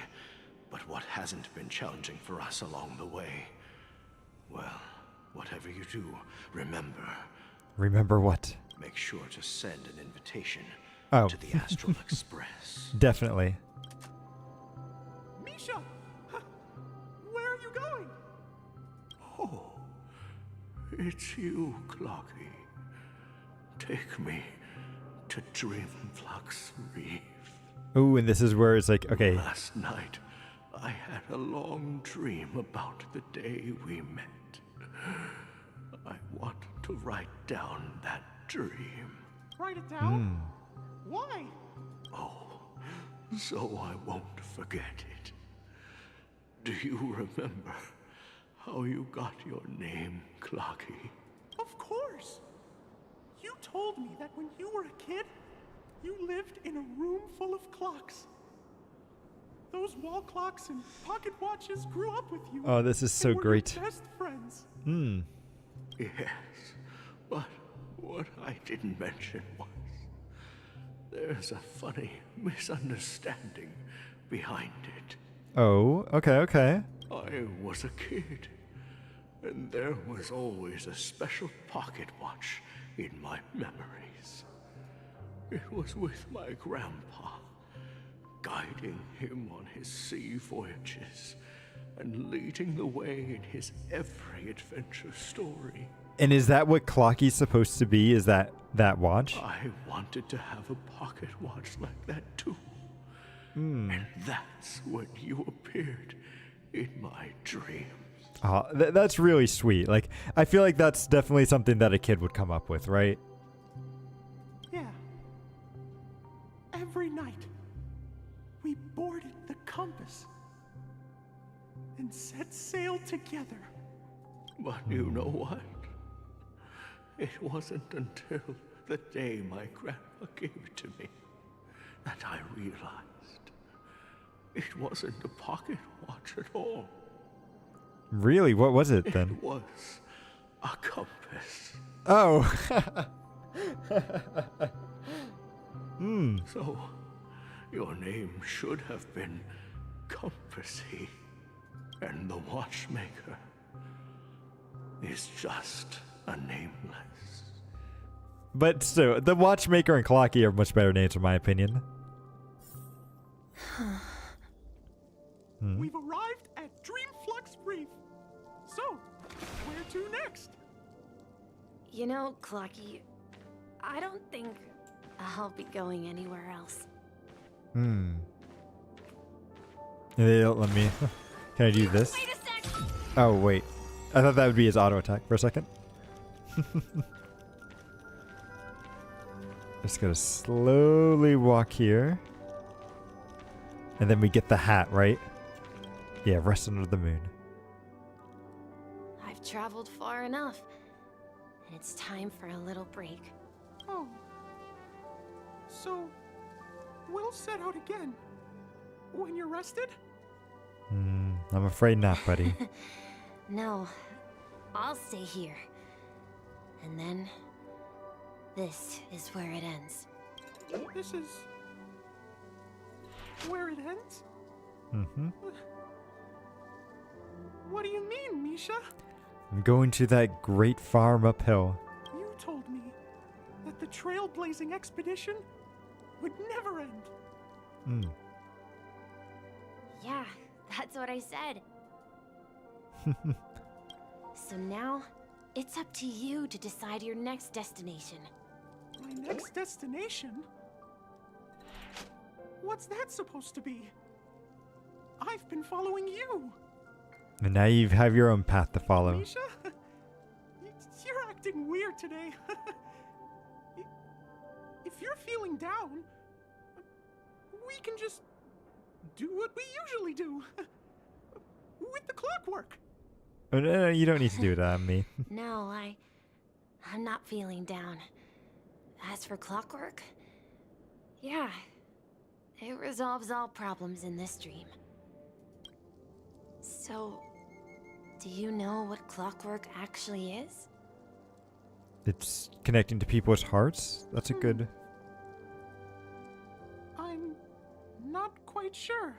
but what hasn't been challenging for us along the way? Well, whatever you do, remember. Remember what? Make sure to send an invitation Oh. to the Astral Express. Definitely. Misha! Where are you going? Oh, it's you, Clocky. Take me to Dreamflux Reef. Ooh, and this is where it's like, okay. Last night, I had a long dream about the day we met. I want to write down that dream. Write it down? Why? Oh, so I won't forget it. Do you remember how you got your name, Clocky? Of course. You told me that when you were a kid, you lived in a room full of clocks. Those wall clocks and pocket watches grew up with you. Oh, this is so and were great. Your best friends. Yes, but what I didn't mention was there's a funny misunderstanding behind it. Oh, okay. I was a kid, and there was always a special pocket watch in my memories. It was with my grandpa, guiding him on his sea voyages and leading the way in his every adventure story. And is that what Clocky's supposed to be? Is that watch? I wanted to have a pocket watch like that too. And that's when you appeared in my dreams. Oh, that's really sweet. Like, I feel like that's definitely something that a kid would come up with, right? Yeah. Every night, we boarded the compass and set sail together. But you know what? It wasn't until the day my grandpa gave it to me that I realized it wasn't a pocket watch at all. Really? What was it then? It was a compass. Oh. So, your name should have been Compassy, and the Watchmaker is just a nameless. But still, the Watchmaker and Clocky are much better names in my opinion. We've arrived at Dreamflux Reef. So, where to next? You know, Clocky, I don't think I'll be going anywhere else. Yeah, they don't let me. Can I do this? Wait a sec! Oh, wait. I thought that would be his auto attack for a second. Just gotta slowly walk here. And then we get the hat, right? Yeah, rest under the moon. I've traveled far enough, and it's time for a little break. Oh. So, we'll set out again. When you're rested? I'm afraid not, buddy. No, I'll stay here. And then, this is where it ends. This is... where it ends? What do you mean, Misha? I'm going to that great farm uphill. You told me that the trailblazing expedition would never end. Yeah, that's what I said. So now, it's up to you to decide your next destination. My next destination? What's that supposed to be? I've been following you. And now you have your own path to follow. Misha? You're acting weird today. If you're feeling down, we can just do what we usually do. With the clockwork. Oh, no, you don't need to do that on me. No, I'm not feeling down. As for clockwork, yeah, it resolves all problems in this dream. So, do you know what clockwork actually is? It's connecting to people's hearts? That's a good... I'm not quite sure.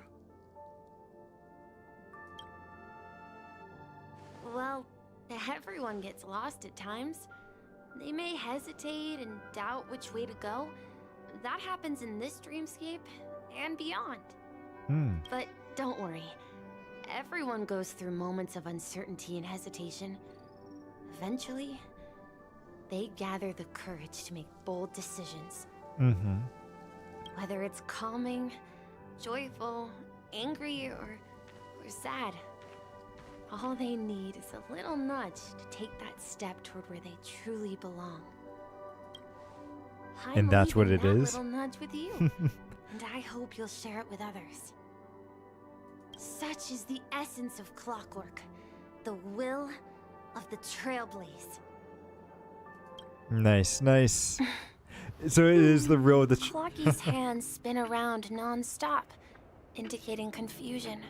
Well, everyone gets lost at times. They may hesitate and doubt which way to go. That happens in this dreamscape and beyond. But don't worry. Everyone goes through moments of uncertainty and hesitation. Eventually, they gather the courage to make bold decisions. Whether it's calming, joyful, angry, or sad. All they need is a little nudge to take that step toward where they truly belong. And that's what it is? Little nudge with you, and I hope you'll share it with others. Such is the essence of clockwork, the will of the Trailblaze. Nice, nice. So it is the real... Clocky's hands spin around non-stop, indicating confusion,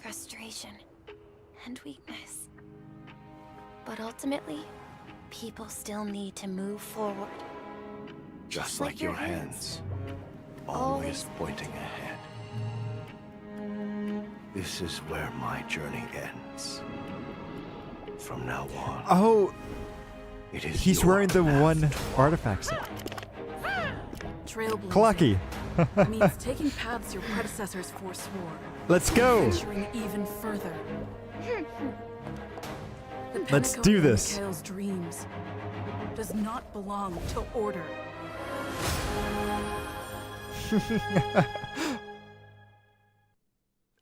frustration, and weakness. But ultimately, people still need to move forward. Just like your hands, always pointing ahead. This is where my journey ends. From now on. Oh! It is He's your wearing the path. one artifact set. Trailblazing Clocky! means taking paths your predecessors forswore. Let's go! Venturing even further. The Let's Penacony do of this. Mikhail's dreams does not belong to order.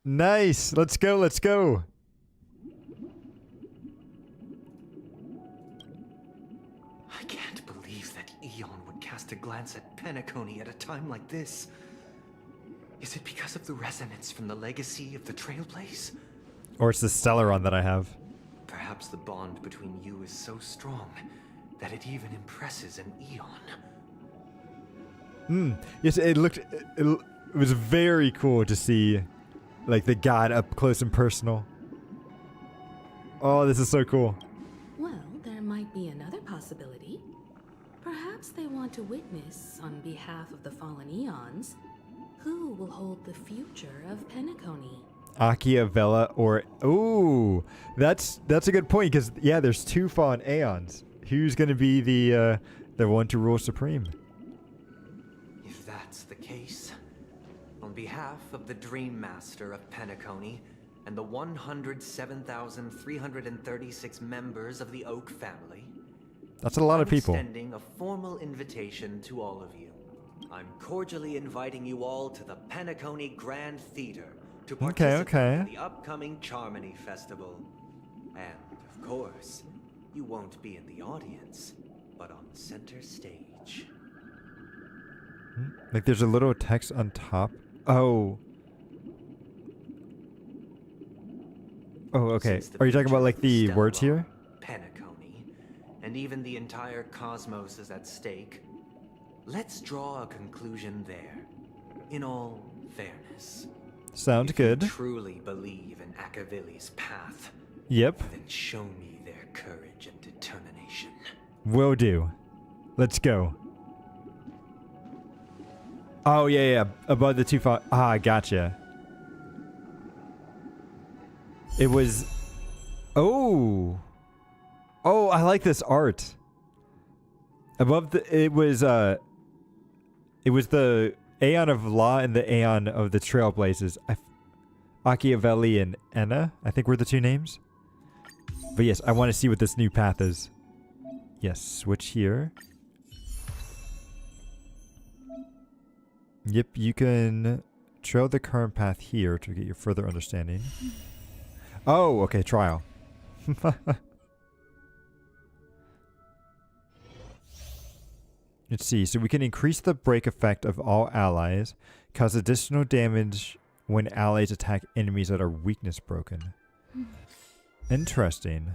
Nice! Let's go, let's go! I can't believe that Eon would cast a glance at Penacony at a time like this. Is it because of the resonance from the legacy of the Trailblaze? Or it's the Stellaron that I have. Perhaps the bond between you is so strong that it even impresses an Eon. Yes, it looked... It was very cool to see, like, the god up close and personal. Oh, this is so cool. Well, there might be another possibility. to witness, on behalf of the fallen eons, who will hold the future of Penacony. Vela, or ooh, that's a good point, because yeah, there's 2 fallen aeons. Who's gonna be the one to rule supreme? If that's the case, on behalf of the Dream Master of Penacony and the 107,336 members of the Oak family, that's a lot of I'm people. Extending a formal invitation to all of you. I'm cordially inviting you all to the Penacony Grand Theater to participate in the upcoming Charmony Festival. And, of course, you won't be in the audience, but on the center stage. Like there's a little text on top. Oh. Oh, okay. Are you talking about like the words here? Penacony, and even the entire cosmos is at stake. Let's draw a conclusion there, in all fairness. Sounds if good. You truly believe in Akavili's path. Yep. Then show me their courage and determination. Will do. Let's go. Oh yeah. Above the 2 gotcha. It was. Oh, I like this art. Above it was the Aeon of Law and the Aeon of the Trailblazers. Machiavelli and Enna, I think were the 2 names. But yes, I want to see what this new path is. Yes, switch here. Yep, you can trail the current path here to get your further understanding. Oh, okay, trial. Let's see. So we can increase the break effect of all allies, cause additional damage when allies attack enemies that are weakness broken. Interesting.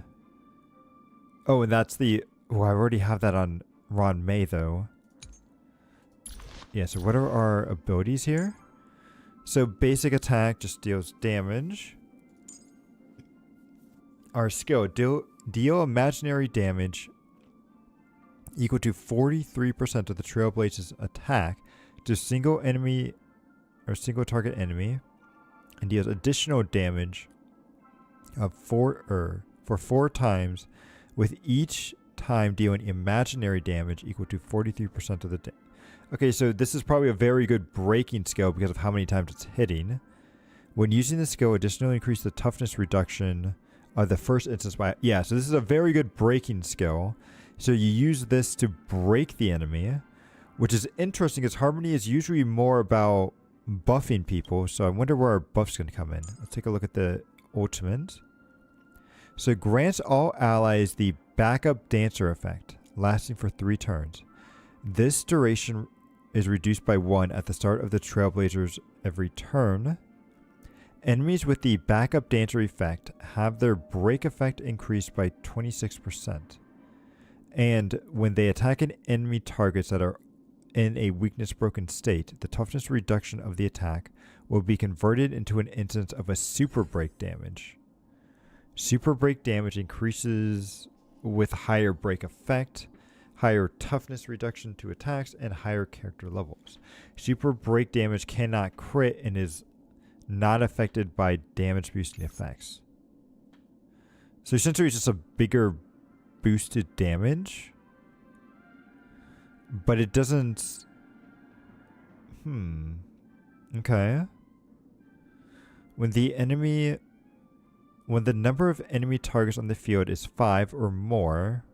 Oh, and that's the... Oh, I already have that on Ron May, though. Yeah, so what are our abilities here? So basic attack just deals damage. Our skill, deal imaginary damage equal to 43% of the Trailblazer's attack to single enemy or single target enemy, and deals additional damage of for 4 times, with each time dealing imaginary damage equal to 43% of the damage. Okay, so this is probably a very good breaking skill because of how many times it's hitting. When using the skill, additionally increase the toughness reduction of the first instance by... Yeah, so this is a very good breaking skill. So you use this to break the enemy, which is interesting because Harmony is usually more about buffing people. So I wonder where our buff's going to come in. Let's take a look at the ultimate. So grants all allies the backup dancer effect, lasting for 3 turns. This duration is reduced by 1 at the start of the Trailblazers every turn. Enemies with the backup dancer effect have their break effect increased by 26%. And when they attack an enemy targets that are in a weakness broken state, the toughness reduction of the attack will be converted into an instance of a super break damage. Super break damage increases with higher break effect, higher toughness reduction to attacks, and higher character levels. Super break damage cannot crit and is not affected by damage boosting effects. So essentially it's just a bigger boosted damage, but it doesn't... Okay. When the number of enemy targets on the field is 5 or more,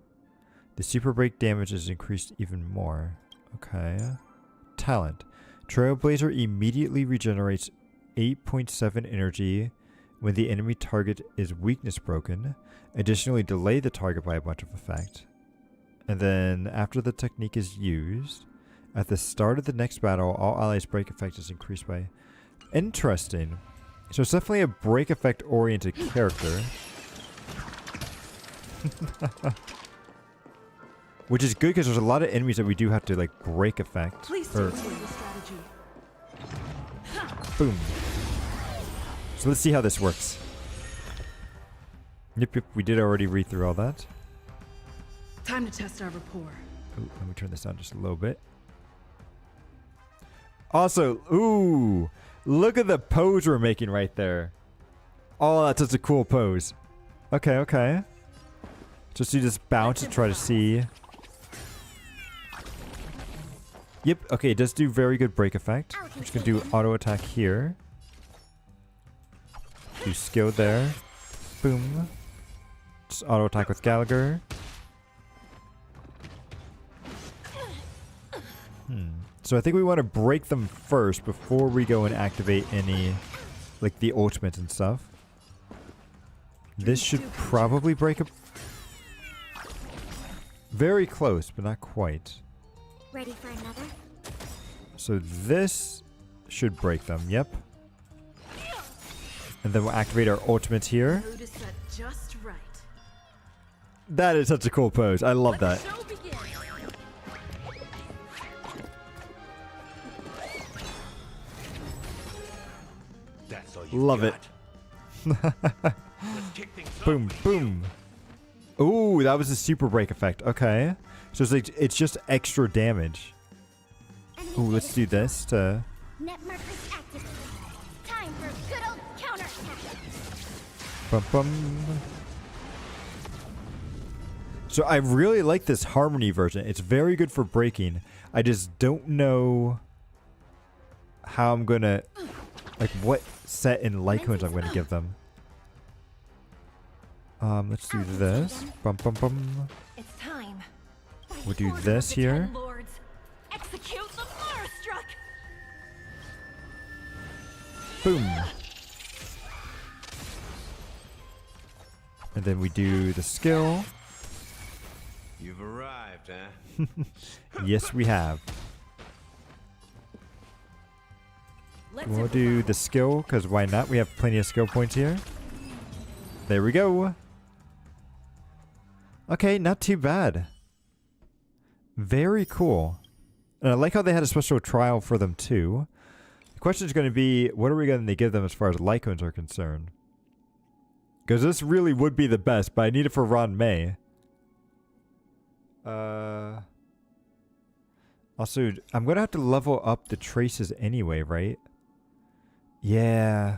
the super break damage is increased even more. Okay. Talent. Trailblazer immediately regenerates 8.7 energy when the enemy target is weakness broken. Additionally, delay the target by a bunch of effect. And then after the technique is used, at the start of the next battle, all allies' break effect is increased by... Interesting. So it's definitely a break effect oriented character. Which is good because there's a lot of enemies that we do have to like break effect. Please or... the strategy. Boom. So let's see how this works. Yep, we did already read through all that. Time to test our rapport. Ooh, let me turn this down just a little bit. Also, ooh, look at the pose we're making right there. Oh, that's such a cool pose. Okay, okay. Just do this bounce to try to see. Yep, okay, it does do very good break effect. I'm just gonna do auto attack here. Do skill there. Boom. Just auto attack with Gallagher. So I think we want to break them first before we go and activate any, like the ultimate and stuff. This should probably break up. Very close, but not quite. Ready for another? So this should break them, yep. And then we'll activate our ultimate here. Mood is set just right. That is such a cool pose. I love that. That's all you Love it. Boom, boom. Ooh, that was a super break effect. Okay. So it's like it's just extra damage. Ooh, let's do this to Net markers activated. Time for a good old counterattack. bum bum. So I really like this harmony version. It's very good for breaking. I just don't know how I'm gonna, like, what set in Lycones I'm gonna give them. Let's do this. Bum bum bum. It's time. We'll do this here. Lords, execute the Marastruck. Boom. And then we do the skill. You've arrived, huh? Yes, we have. We'll do the skill, because why not? We have plenty of skill points here. There we go. Okay, not too bad. Very cool. And I like how they had a special trial for them too. The question is going to be, what are we going to give them as far as Lycones are concerned? Because this really would be the best, but I need it for Ron May. Also, I'm going to have to level up the traces anyway, right? Yeah.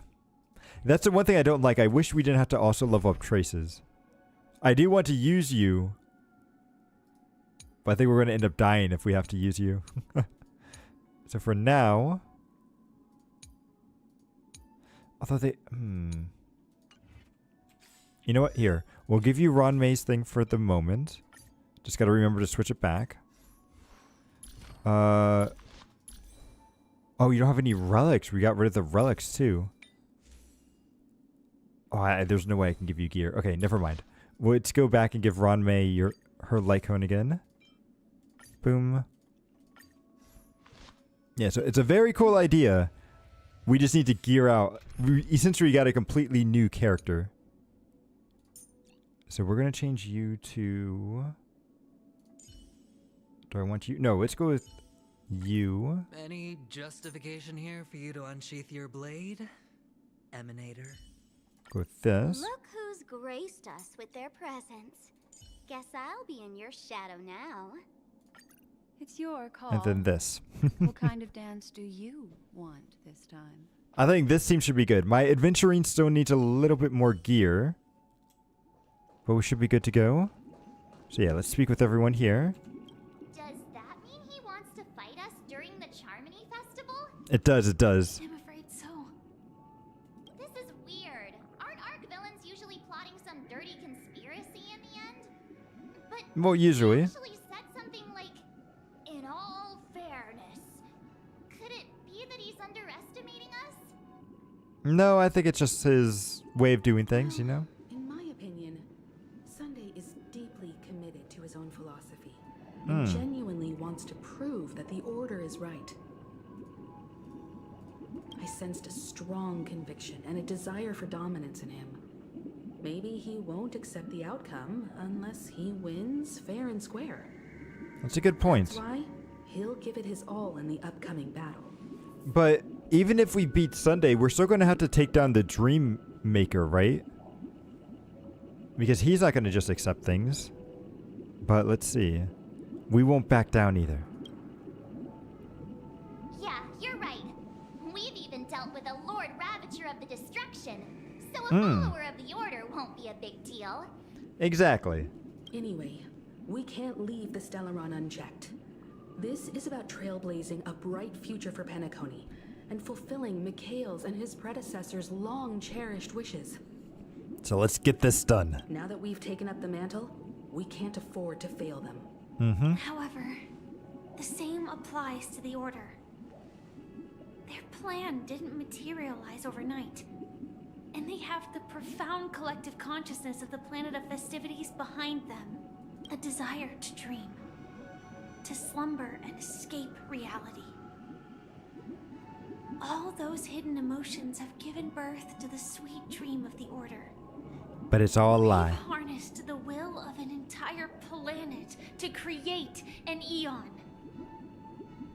That's the one thing I don't like. I wish we didn't have to also level up traces. I do want to use you. But I think we're going to end up dying if we have to use you. So for now... Although they... You know what? Here. We'll give you Ron May's thing for the moment. Just got to remember to switch it back. Oh, you don't have any relics. We got rid of the relics too. Oh, there's no way I can give you gear. Okay, never mind. Let's go back and give Ron May her Lycone again. Boom. Yeah, so it's a very cool idea. We just need to gear out. We essentially got a completely new character. So we're going to change you to... Do I want you? No, let's go with you. Any justification here for you to unsheath your blade, Emanator? Go with this. Look who's graced us with their presence. Guess I'll be in your shadow now. It's your call. And then this. What kind of dance do you want this time? I think this team should be good. My adventuring still needs a little bit more gear. But we should be good to go. So yeah, let's speak with everyone here. Does that mean he wants to fight us during the Charmony Festival? It does, it does. I'm afraid so. This is weird. Aren't Arc villains usually plotting some dirty conspiracy in the end? But Well, usually. he actually said something like, in all fairness. Could it be that he's underestimating us? No, I think it's just his way of doing things, you know? In my opinion, Sunday is deeply committed to his own philosophy and genuinely wants to prove that the Order is right. I sensed a strong conviction and a desire for dominance in him. Maybe he won't accept the outcome unless he wins fair and square. That's a good point. That's why he'll give it his all in the upcoming battle. But even if we beat Sunday, we're still going to have to take down the Dream Maker, right? Because he's not going to just accept things. But let's see. we won't back down either. Yeah, you're right. We've even dealt with a Lord Ravager of the Destruction, so a follower of the Order won't be a big deal. Exactly. Anyway, we can't leave the Stellaron unchecked. This is about trailblazing a bright future for Penacony and fulfilling Mikhail's and his predecessors' long-cherished wishes. So let's get this done. Now that we've taken up the mantle, we can't afford to fail them. However, the same applies to the Order. Their plan didn't materialize overnight, and they have the profound collective consciousness of the planet of festivities behind them. A desire to dream, to slumber and escape reality. All those hidden emotions have given birth to the sweet dream of the Order. But it's all a lie. They've harnessed the will of an entire planet to create an eon.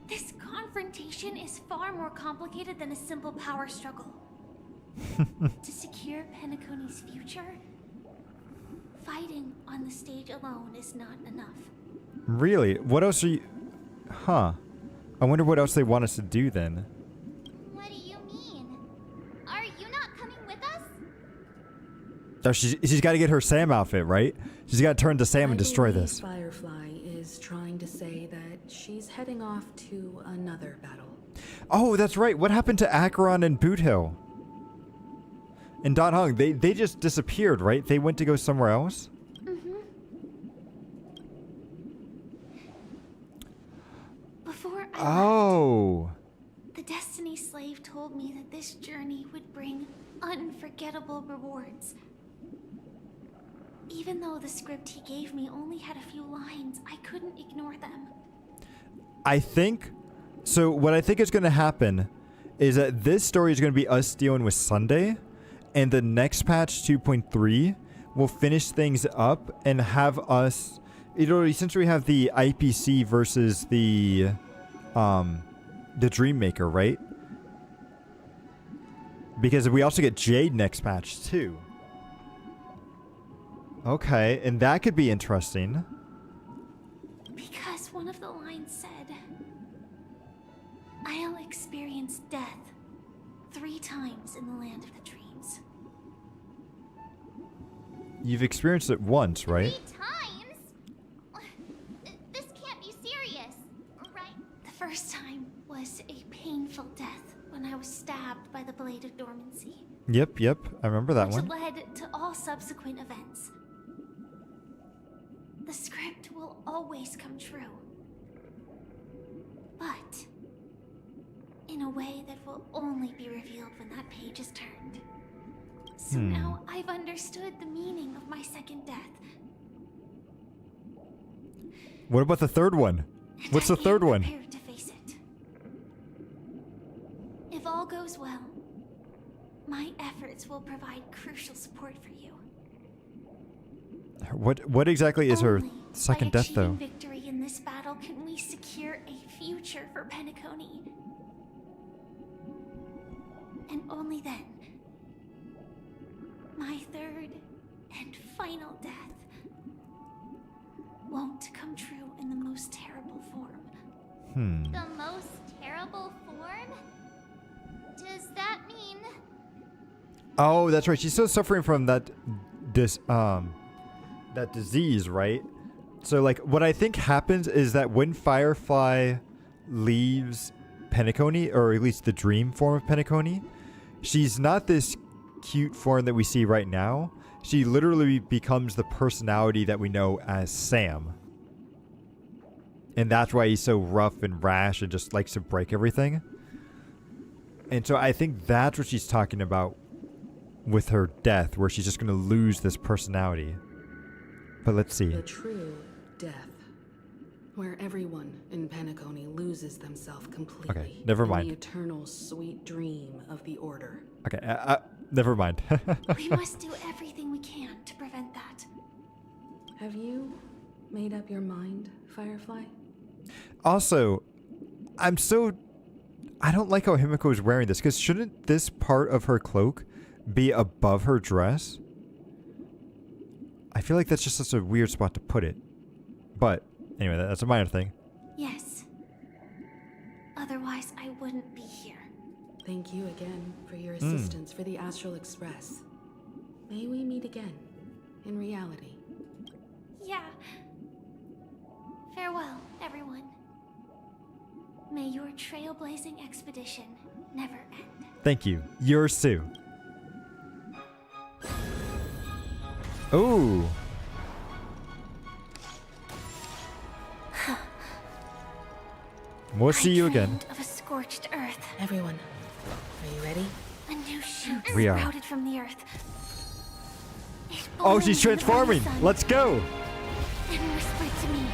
This confrontation is far more complicated than a simple power struggle. To secure Penacony's future, fighting on the stage alone is not enough. Really? What else are you... Huh. I wonder what else they want us to do then. What do you mean? Are you not coming with us? Oh, she's got to get her Sam outfit, right? She's got to turn to Sam and destroy believe this. Firefly is trying to say that she's heading off to another battle. Oh, that's right. What happened to Acheron and Boot Hill? And Don Hung, they just disappeared, right? They went to go somewhere else? Before I Oh. left, the Destiny Slave told me that this journey would bring unforgettable rewards. Even though the script he gave me only had a few lines, I couldn't ignore them. I think... So what I think is going to happen is that this story is going to be us dealing with Sunday, and the next patch 2.3 will finish things up and have us... It'll essentially have the IPC versus the Dreammaker, right? Because we also get Jade next patch too. Okay, and that could be interesting. Because one of the lines said, I'll experience death 3 times in the land of the dreams. You've experienced it once, right? 3 times? This can't be serious, right? The first time was a painful death when I was stabbed by the Blade of Dormancy. Yep. I remember that which one. led to all subsequent events. The script will always come true. But in a way that will only be revealed when that page is turned. So now I've understood the meaning of my second death. What about the third one? What's the third one? Prepared to face it. If all goes well, my efforts will provide crucial support for you. What exactly is her second By death, though? achieving victory in this battle can we secure a future for Penacony. And only then, my third and final death won't come true in the most terrible form. The most terrible form? Does that mean... Oh, that's right. She's still suffering from that that disease, right? So, like, what I think happens is that when Firefly leaves Penacony, or at least the dream form of Penacony, she's not this cute form that we see right now. She literally becomes the personality that we know as Sam. And that's why he's so rough and rash and just likes to break everything. And so I think that's what she's talking about with her death, where she's just going to lose this personality. But let's see. The true death, where everyone in Penacony loses themselves completely. Okay, never mind. In the eternal sweet dream of the Order. Okay, never mind. We must do everything we can to prevent that. Have you made up your mind, Firefly? Also, I don't like how Himiko is wearing this, because shouldn't this part of her cloak be above her dress? I feel like that's just such a weird spot to put it. But Anyway, that's a minor thing. Yes. Otherwise, I wouldn't be here. Thank you again for your assistance for the Astral Express. May we meet again, in reality. Yeah. Farewell, everyone. May your trailblazing expedition never end. Thank you. You're Sue. Ooh. We'll see you again. Of a scorched earth. Everyone, are you ready? A new shoot We are. sprouted from the earth. It Oh, she's bloomed in the early transforming. sun Let's go. And whispered to me.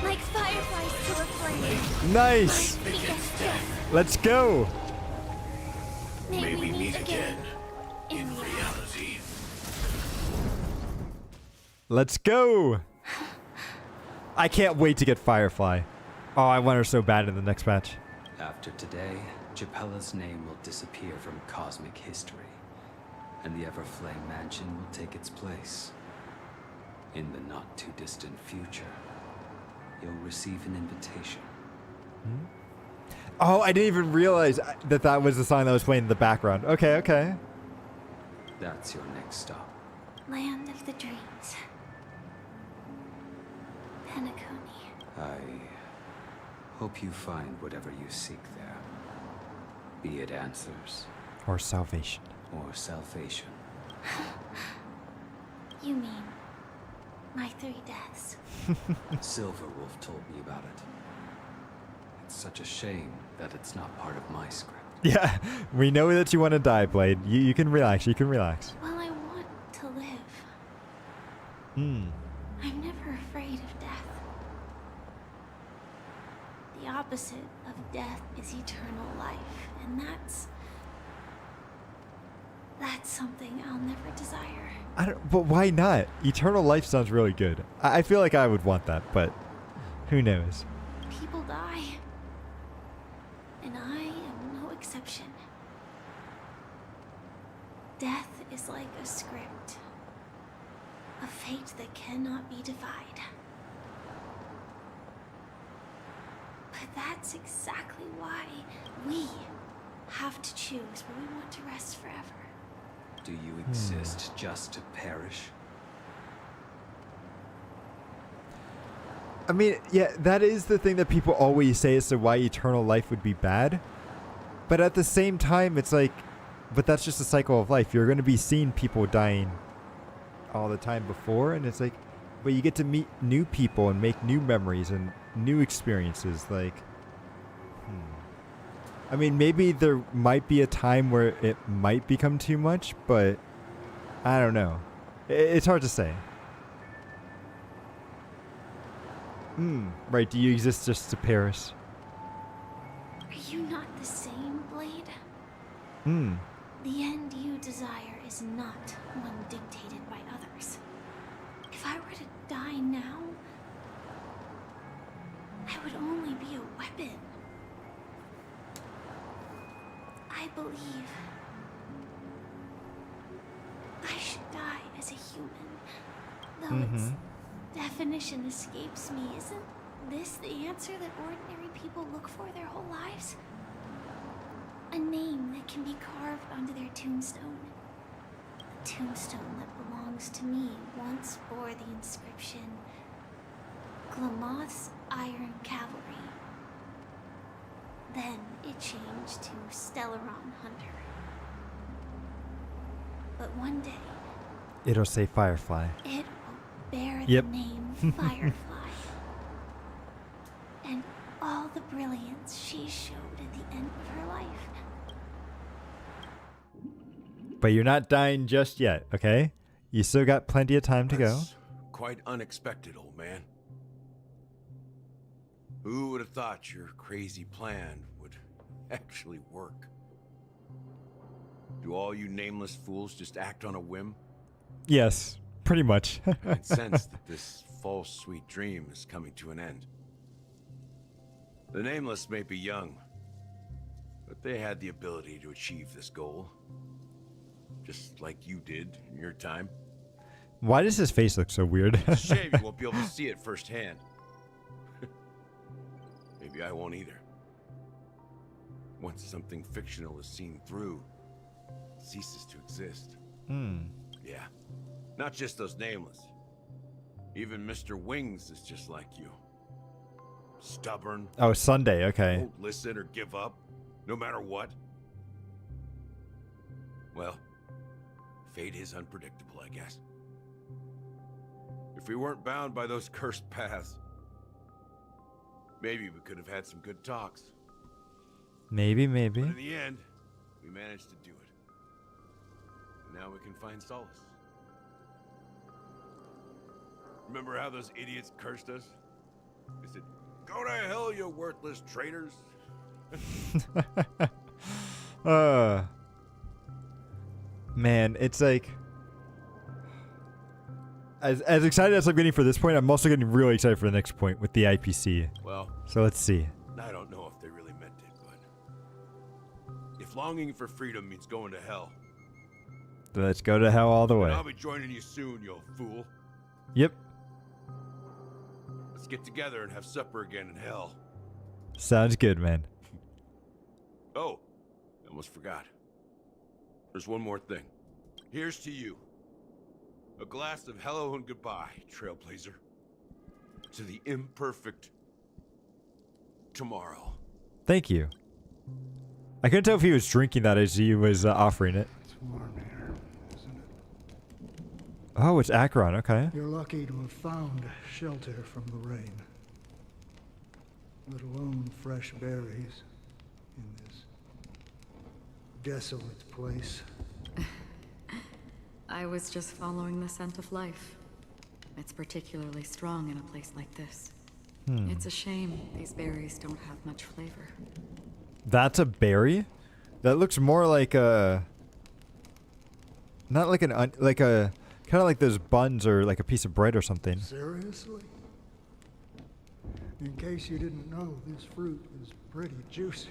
Like fireflies to a flame. Nice. Begets death. Let's go. May we meet again. In reality. Let's go. I can't wait to get Firefly. Oh, I want her so bad in the next match. After today, Cquel's name will disappear from cosmic history, and the Everflame Mansion will take its place. In the not-too-distant future, you'll receive an invitation. Oh, I didn't even realize that that was the song that was playing in the background. Okay, okay. That's your next stop. Land of the dreams. Penacony. I hope you find whatever you seek there. Be it answers. Or salvation. Or salvation. You mean my 3 deaths? Silverwolf told me about it. It's such a shame that it's not part of my script. Yeah, we know that you want to die, Blade. You can relax. You can relax. Well, I want to live. Hmm. I'm never afraid of death. The opposite of death is eternal life, and that's something I'll never desire. I don't. But why not? Eternal life sounds really good. I feel like I would want that, but who knows? People die, and I am no exception. Death is like a script, a fate that cannot be defied. But that's exactly why we have to choose where we want to rest forever. Do you exist just to perish? I mean, yeah, that is the thing that people always say as to why eternal life would be bad. But at the same time, it's like, but that's just a cycle of life. You're going to be seeing people dying all the time before, and it's like, but you get to meet new people and make new memories and new experiences. Like, I mean, maybe there might be a time where it might become too much, but I don't know. It's hard to say. Right, do you exist just to perish? Are you not the same, Blade? The end you desire is not one dictated by others. If I were to die now, I would only be a weapon. I believe I should die as a human, though its definition escapes me. Isn't this the answer that ordinary people look for their whole lives? A name that can be carved onto their tombstone. A tombstone that belongs to me once bore the inscription, Glamoth's Iron Cavalry. Then it changed to Stellaron Hunter. But one day, It'll say Firefly. it will bear Yep. the name Firefly. And all the brilliance she showed at the end of her life. But you're not dying just yet, okay? You still got plenty of time to go. That's quite unexpected, old man. Who would have thought your crazy plan would actually work? Do all you nameless fools just act on a whim? Yes, pretty much. I can sense that this false sweet dream is coming to an end. The nameless may be young, but they had the ability to achieve this goal. Just like you did in your time. Why does his face look so weird? It's a shame you won't be able to see it firsthand. Maybe I won't either. Once something fictional is seen through, it ceases to exist. Yeah. Not just those nameless. Even Mr. Wings is just like you. Stubborn. Oh, Sunday, okay. Won't listen or give up, no matter what. Well, fate is unpredictable, I guess. If we weren't bound by those cursed paths, maybe we could have had some good talks. Maybe. But in the end, we managed to do it. And now we can find solace. Remember how those idiots cursed us? They said, "Go to hell, you worthless traitors." Man, it's like as excited as I'm getting for this point, I'm also getting really excited for the next point with the IPC. Well, so let's see. I don't know if they really meant it, but if longing for freedom means going to hell, Let's go to hell all the way. then I'll be joining you soon, you old fool. Yep. Let's get together and have supper again in hell. Sounds good, man. Oh, I almost forgot. There's one more thing. Here's to you. A glass of hello and goodbye, Trailblazer. To the imperfect tomorrow. Thank you. I couldn't tell if he was drinking that as he was offering it. It's warm here, isn't it? Oh, it's Acheron, okay. You're lucky to have found shelter from the rain. Let alone fresh berries in this desolate place. I was just following the scent of life. It's particularly strong in a place like this. It's a shame these berries don't have much flavor. That's a berry? That looks more like a... Not like an... like a... Kind of like those buns or like a piece of bread or something. Seriously? In case you didn't know, this fruit is pretty juicy.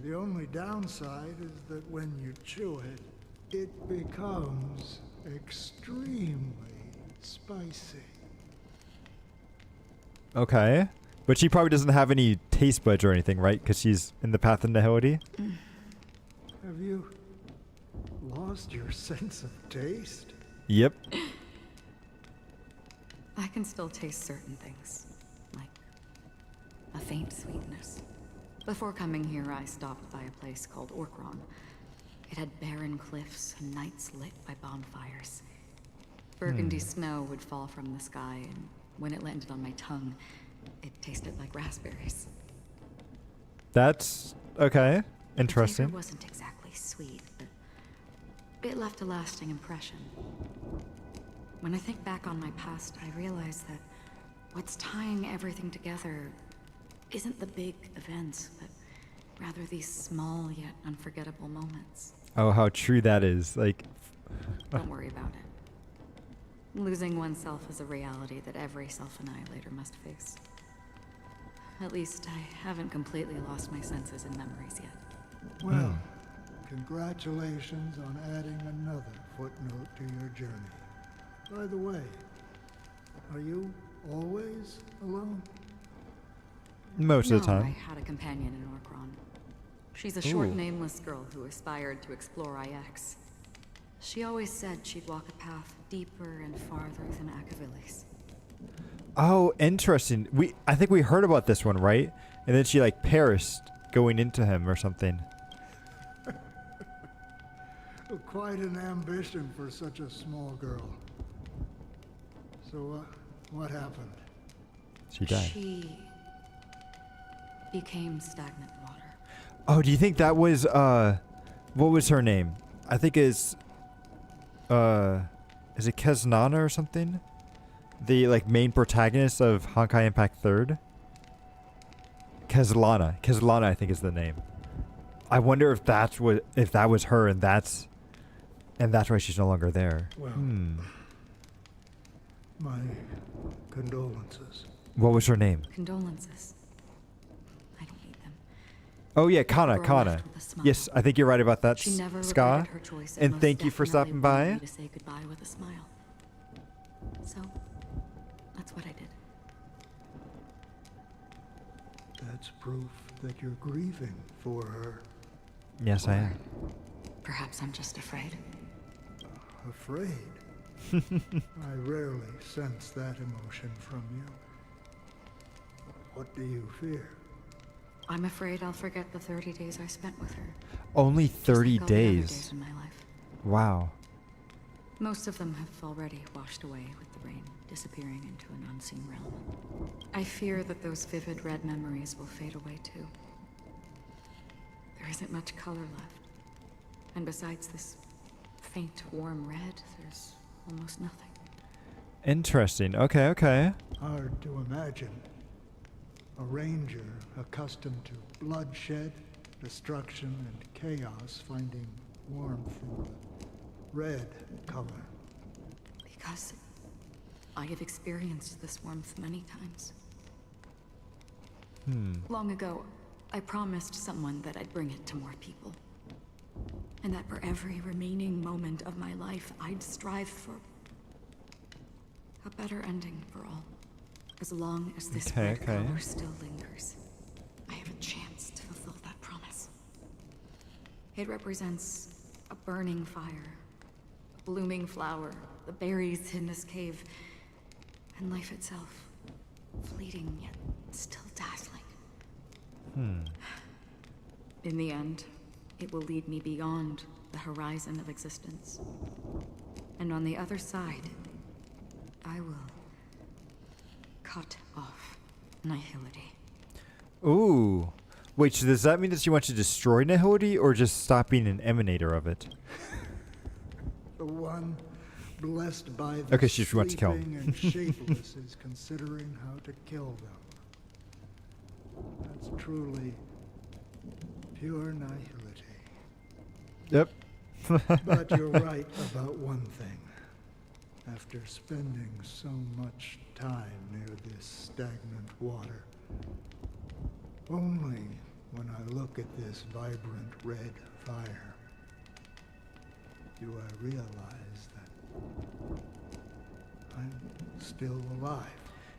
The only downside is that when you chew it, it becomes extremely spicy. Okay. But she probably doesn't have any taste buds or anything, right? Because she's in the path of nihility? Have you lost your sense of taste? Yep. I can still taste certain things, like a faint sweetness. Before coming here, I stopped by a place called Orkron. It had barren cliffs and nights lit by bonfires. Burgundy snow would fall from the sky, and when it landed on my tongue, it tasted like raspberries. That's... okay. The Interesting. flavor wasn't exactly sweet, but it left a lasting impression. When I think back on my past, I realize that what's tying everything together isn't the big events, but rather these small yet unforgettable moments. Oh, how true that is. Like... Don't worry about it. Losing oneself is a reality that every self-annihilator must face. At least I haven't completely lost my senses and memories yet. Well, congratulations on adding another footnote to your journey. By the way, are you always alone? Most of the No, time. I had a companion in Orkron. She's a short, nameless girl who aspired to explore IX. She always said she'd walk a path deeper and farther than Akavili's. Oh, interesting. I think we heard about this one, right? And then she like perished going into him or something. Quite an ambition for such a small girl. So, what happened? She died. She became stagnant water. Oh, do you think that was what was her name? I think is it Kesnana or something? The like main protagonist of Honkai Impact 3rd? Keslana. Keslana, I think is the name. I wonder if that was her and that's why she's no longer there. Well, my condolences. What was her name? Condolences. I don't need them. Oh yeah, The Kana. girl Kana. left with a smile. Yes, I think you're right about that, She never Ska. regretted her choice And most thank you for definitely stopping wanted by. me to say goodbye with a smile. So, that's what I did. That's proof that you're grieving for her. Yes, I am. Perhaps I'm just afraid. Afraid? I rarely sense that emotion from you. What do you fear? I'm afraid I'll forget the 30 days I spent with her. Only 30 just like all the other days. days in my life. Wow. Most of them have already washed away with the rain, disappearing into an unseen realm. I fear that those vivid red memories will fade away too. There isn't much color left. And besides this faint, warm red, there's almost nothing. Interesting. Okay, okay. Hard to imagine. A ranger accustomed to bloodshed, destruction, and chaos finding warmth in the red color. Because I have experienced this warmth many times. Long ago, I promised someone that I'd bring it to more people. And that for every remaining moment of my life, I'd strive for a better ending for all. As long as this red color still lingers, I have a chance to fulfill that promise. It represents a burning fire, a blooming flower, the berries in this cave, and life itself, fleeting yet still dazzling. In the end, it will lead me beyond the horizon of existence. And on the other side, I will cut off Nihility. Ooh. Wait, so does that mean that she wants to destroy Nihility or just stop being an emanator of it? The one blessed by the Okay, she wants to kill sleeping him. and shapeless is considering how to kill them. That's truly pure nihility. Yep. But you're right about one thing. After spending so much time near this stagnant water, only when I look at this vibrant red fire do I realize that I'm still alive.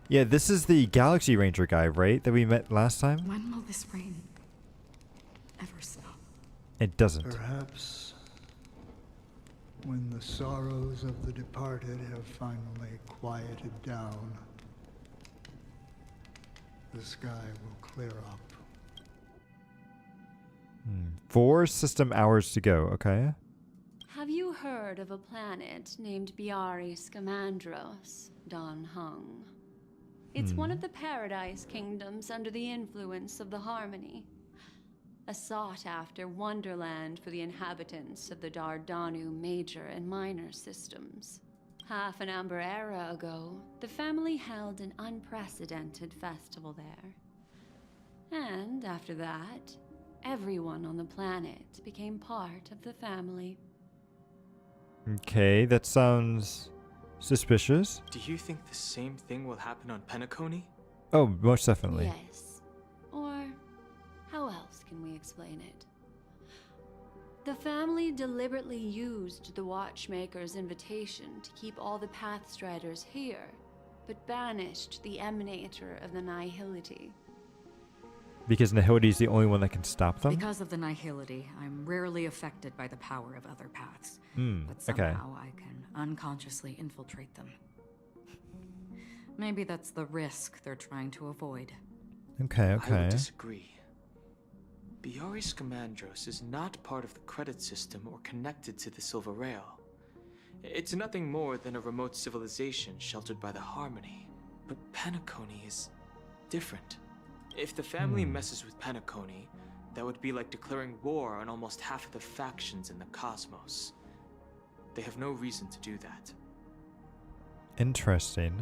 Yeah, this is the Galaxy Ranger guy, right? That we met last time? When will this rain ever stop? It doesn't. Perhaps when the sorrows of the departed have finally quieted down, the sky will clear up. 4 system hours to go, okay? Have you heard of a planet named Biari Scamandros, Don Hung? It's one of the Paradise Kingdoms under the influence of the Harmony. A sought-after wonderland for the inhabitants of the Dardanu Major and Minor systems. Half an Amber Era ago, the family held an unprecedented festival there. And after that, everyone on the planet became part of the family. Okay, that sounds suspicious. Do you think the same thing will happen on Penacony? Oh, most definitely. Yes. Or how else can we explain it? The family deliberately used the Watchmaker's invitation to keep all the Pathstriders here, but banished the Emanator of the Nihility. Because Nihility is the only one that can stop them? Because of the Nihility, I'm rarely affected by the power of other paths. But okay. somehow I can unconsciously infiltrate them. Maybe that's the risk they're trying to avoid. Okay, I okay. would disagree. Biari Scamandros is not part of the credit system or connected to the Silver Rail. It's nothing more than a remote civilization sheltered by the Harmony. But Penacony is different. If the family messes with Penacony, that would be like declaring war on almost half of the factions in the cosmos. They have no reason to do that. Interesting.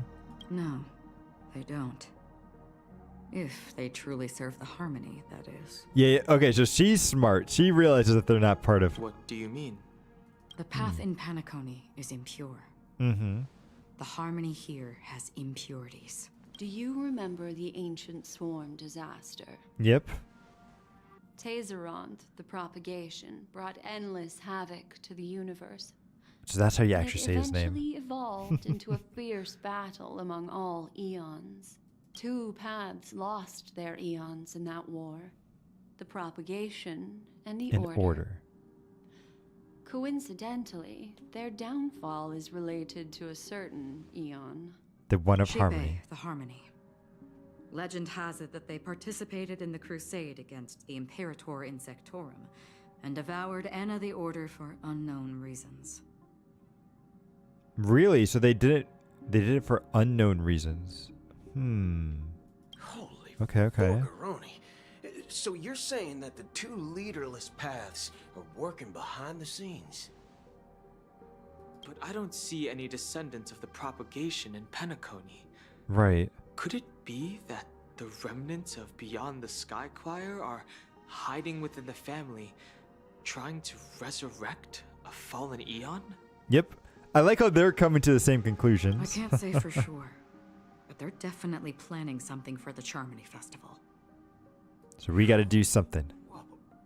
No, they don't. If they truly serve the Harmony, that is. Yeah, okay, so she's smart. She realizes that they're not part of... What do you mean? The path in Penacony is impure. Mm-hmm. The Harmony here has impurities. Do you remember the ancient swarm disaster? Yep. Tazeront, the propagation, brought endless havoc to the universe. So that's how you actually say his It name. eventually evolved into a fierce battle among all eons. Two paths lost their eons in that war. The propagation and the In order. order. Coincidentally, their downfall is related to a certain eon. The one of Shibe, harmony. the Harmony. Legend has it that they participated in the crusade against the Imperator Insectorum and devoured Anna the Order for unknown reasons. Really? So they did it for unknown reasons. Holy Okay. Borgaroni. So you're saying that the two leaderless paths are working behind the scenes? But I don't see any descendants of the propagation in Penacony. Right. Could it be that the remnants of Beyond the Sky Choir are hiding within the family, trying to resurrect a fallen eon? Yep. I like how they're coming to the same conclusions. I can't say for sure, but they're definitely planning something for the Charmony Festival. So we got to do something.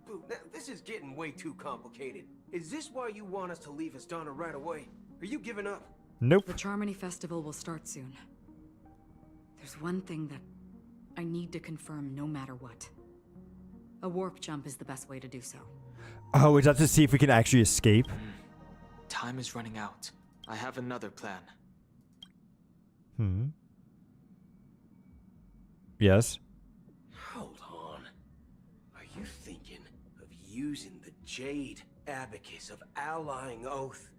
Boo, now, this is getting way too complicated. Is this why you want us to leave Astana right away? Are you giving up? Nope. The Charmony Festival will start soon. There's one thing that I need to confirm no matter what. A warp jump is the best way to do so. Oh, is that to see if we can actually escape? Time is running out. I have another plan. Yes. Hold on. Are you thinking of using the Jade Abacus of Allying Oath?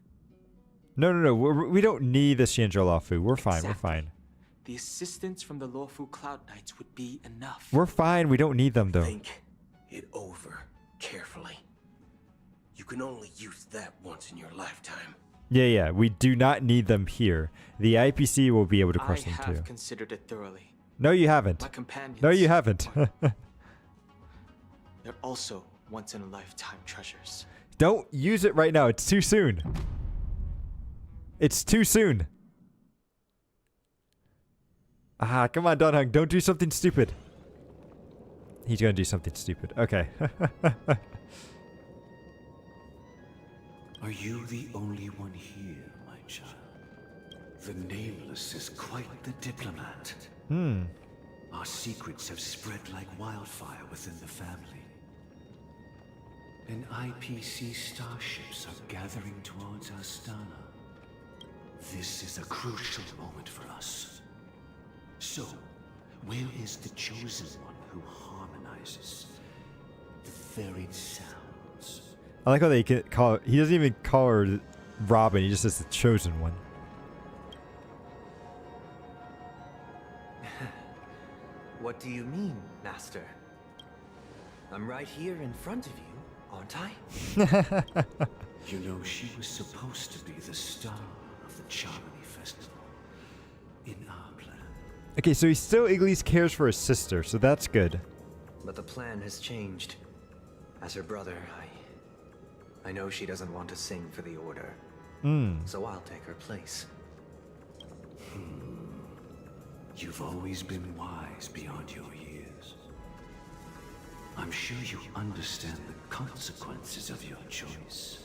No. We don't need the Xianzhou We're fine. Exactly. We're fine. The assistance from the Lawfu Cloud Knights would be enough. We're fine. We don't need them, though. Think it over carefully. You can only use that once in your lifetime. Yeah. We do not need them here. The IPC will be able to crush them, I too. have considered it thoroughly. No, you haven't. My companions. No, you haven't. They're also once-in-a-lifetime treasures. Don't use it right now. It's too soon. It's too soon. Come on, Donhung. Don't do something stupid. He's going to do something stupid. Okay. Are you the only one here, my child? The Nameless is quite the diplomat. Our secrets have spread like wildfire within the family. And IPC starships are gathering towards Astana. This is a crucial moment for us. So, where is the Chosen One who harmonizes the varied sounds? I like how they can call. He doesn't even call her Robin. He just says the Chosen One. What do you mean, Master? I'm right here in front of you, aren't I? You know, she was supposed to be the star of the Charmony Festival. In our plan. Okay, so he still at least cares for his sister, so that's good. But the plan has changed. As her brother, I know she doesn't want to sing for the Order. So I'll take her place. You've always been wise beyond your years. I'm sure you understand the consequences of your choice.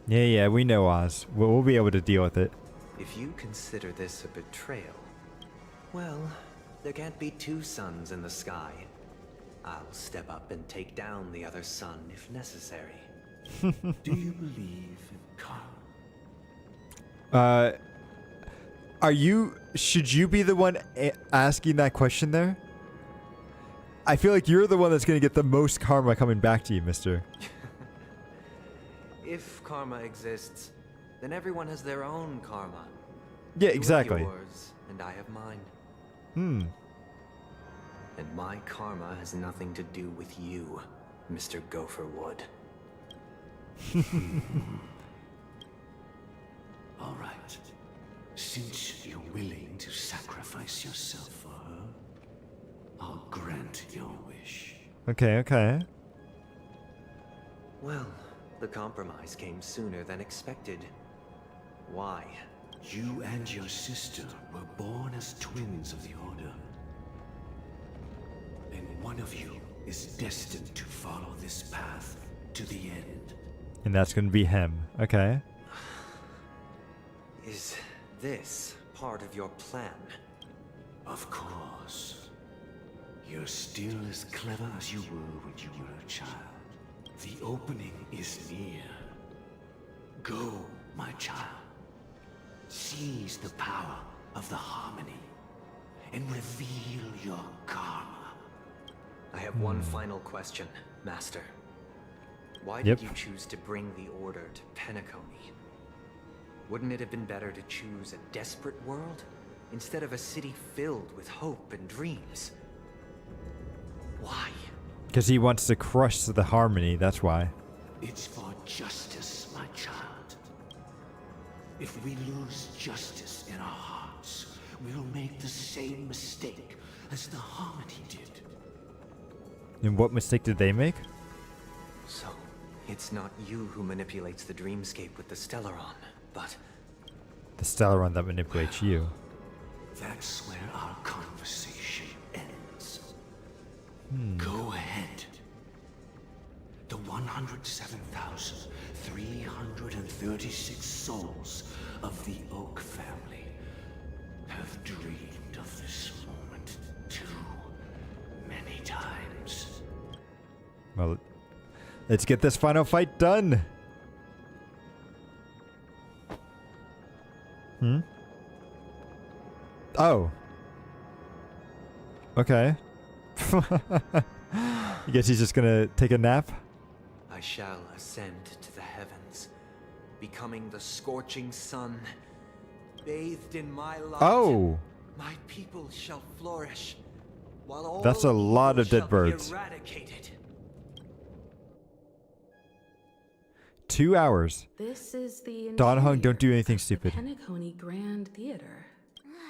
Yeah, we know, Oz. We'll be able to deal with it. If you consider this a betrayal, well, there can't be two suns in the sky. I'll step up and take down the other sun if necessary. Do you believe in karma? Should you be the one asking that question there? I feel like you're the one that's going to get the most karma coming back to you, mister. If karma exists, then everyone has their own karma. Yeah, You exactly. have yours, and I have mine. And my karma has nothing to do with you, Mr. Gopherwood. All right. Since you're willing to sacrifice yourself for her, I'll grant your wish. Okay. Well, the compromise came sooner than expected. Why? You and your sister were born as twins of the Order. And one of you is destined to follow this path to the end. And that's going to be him. Okay. Is this part of your plan? Of course. You're still as clever as you were when you were a child. The opening is near. Go, my child. Seize the power of the harmony and reveal your karma. I have one final question, Master. Why Yep. did you choose to bring the Order to Penacony? Wouldn't it have been better to choose a desperate world instead of a city filled with hope and dreams? Why? Because he wants to crush the harmony, that's why. It's for justice, my child. If we lose justice in our hearts, we'll make the same mistake as the harmony did. And what mistake did they make? So, it's not you who manipulates the dreamscape with the Stellaron, but... The Stellaron that manipulates you. That's where our conversation ends. Go ahead. The 107,336 souls of the Oak family have dreamed of this moment too many times. Well, let's get this final fight done. Oh. Okay. I guess he's just gonna take a nap? I shall ascend to the heavens, becoming the scorching sun, bathed in my light. Oh. My people shall flourish, while all That's a lot of evil dead shall be birds. eradicated. 2 hours. This is the Don Hung, don't do interior anything of the stupid. Penacony Grand Theater.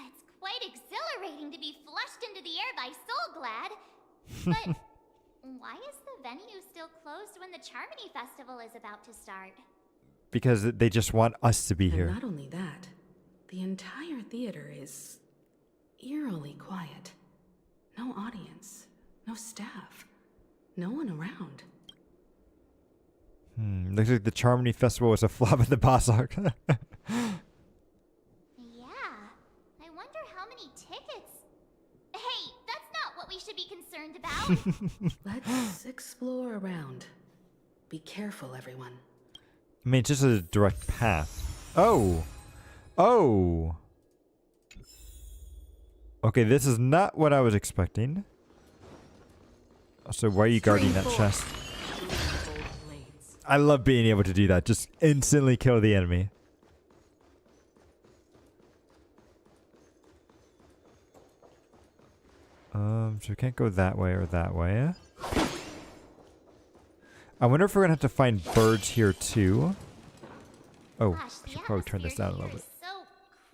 It's quite exhilarating to be flushed into the air by Soul Glad. But why is the venue still closed when the Charmony Festival is about to start? Because they just want us to be And here. not only that, the entire theater is eerily quiet. No audience, no staff, no one around. Looks like the Charmony Festival was a flop at the box office. Yeah, I wonder how many tickets. Hey, that's not what we should be concerned about. Let's explore around. Be careful, everyone. I mean, it's just a direct path. Oh. Oh. Okay, this is not what I was expecting. So why are you guarding that chest? I love being able to do that. Just instantly kill the enemy. So we can't go that way or that way. I wonder if we're gonna have to find birds here too. Oh, Gosh, I the should probably turn this down a atmosphere little here bit. is so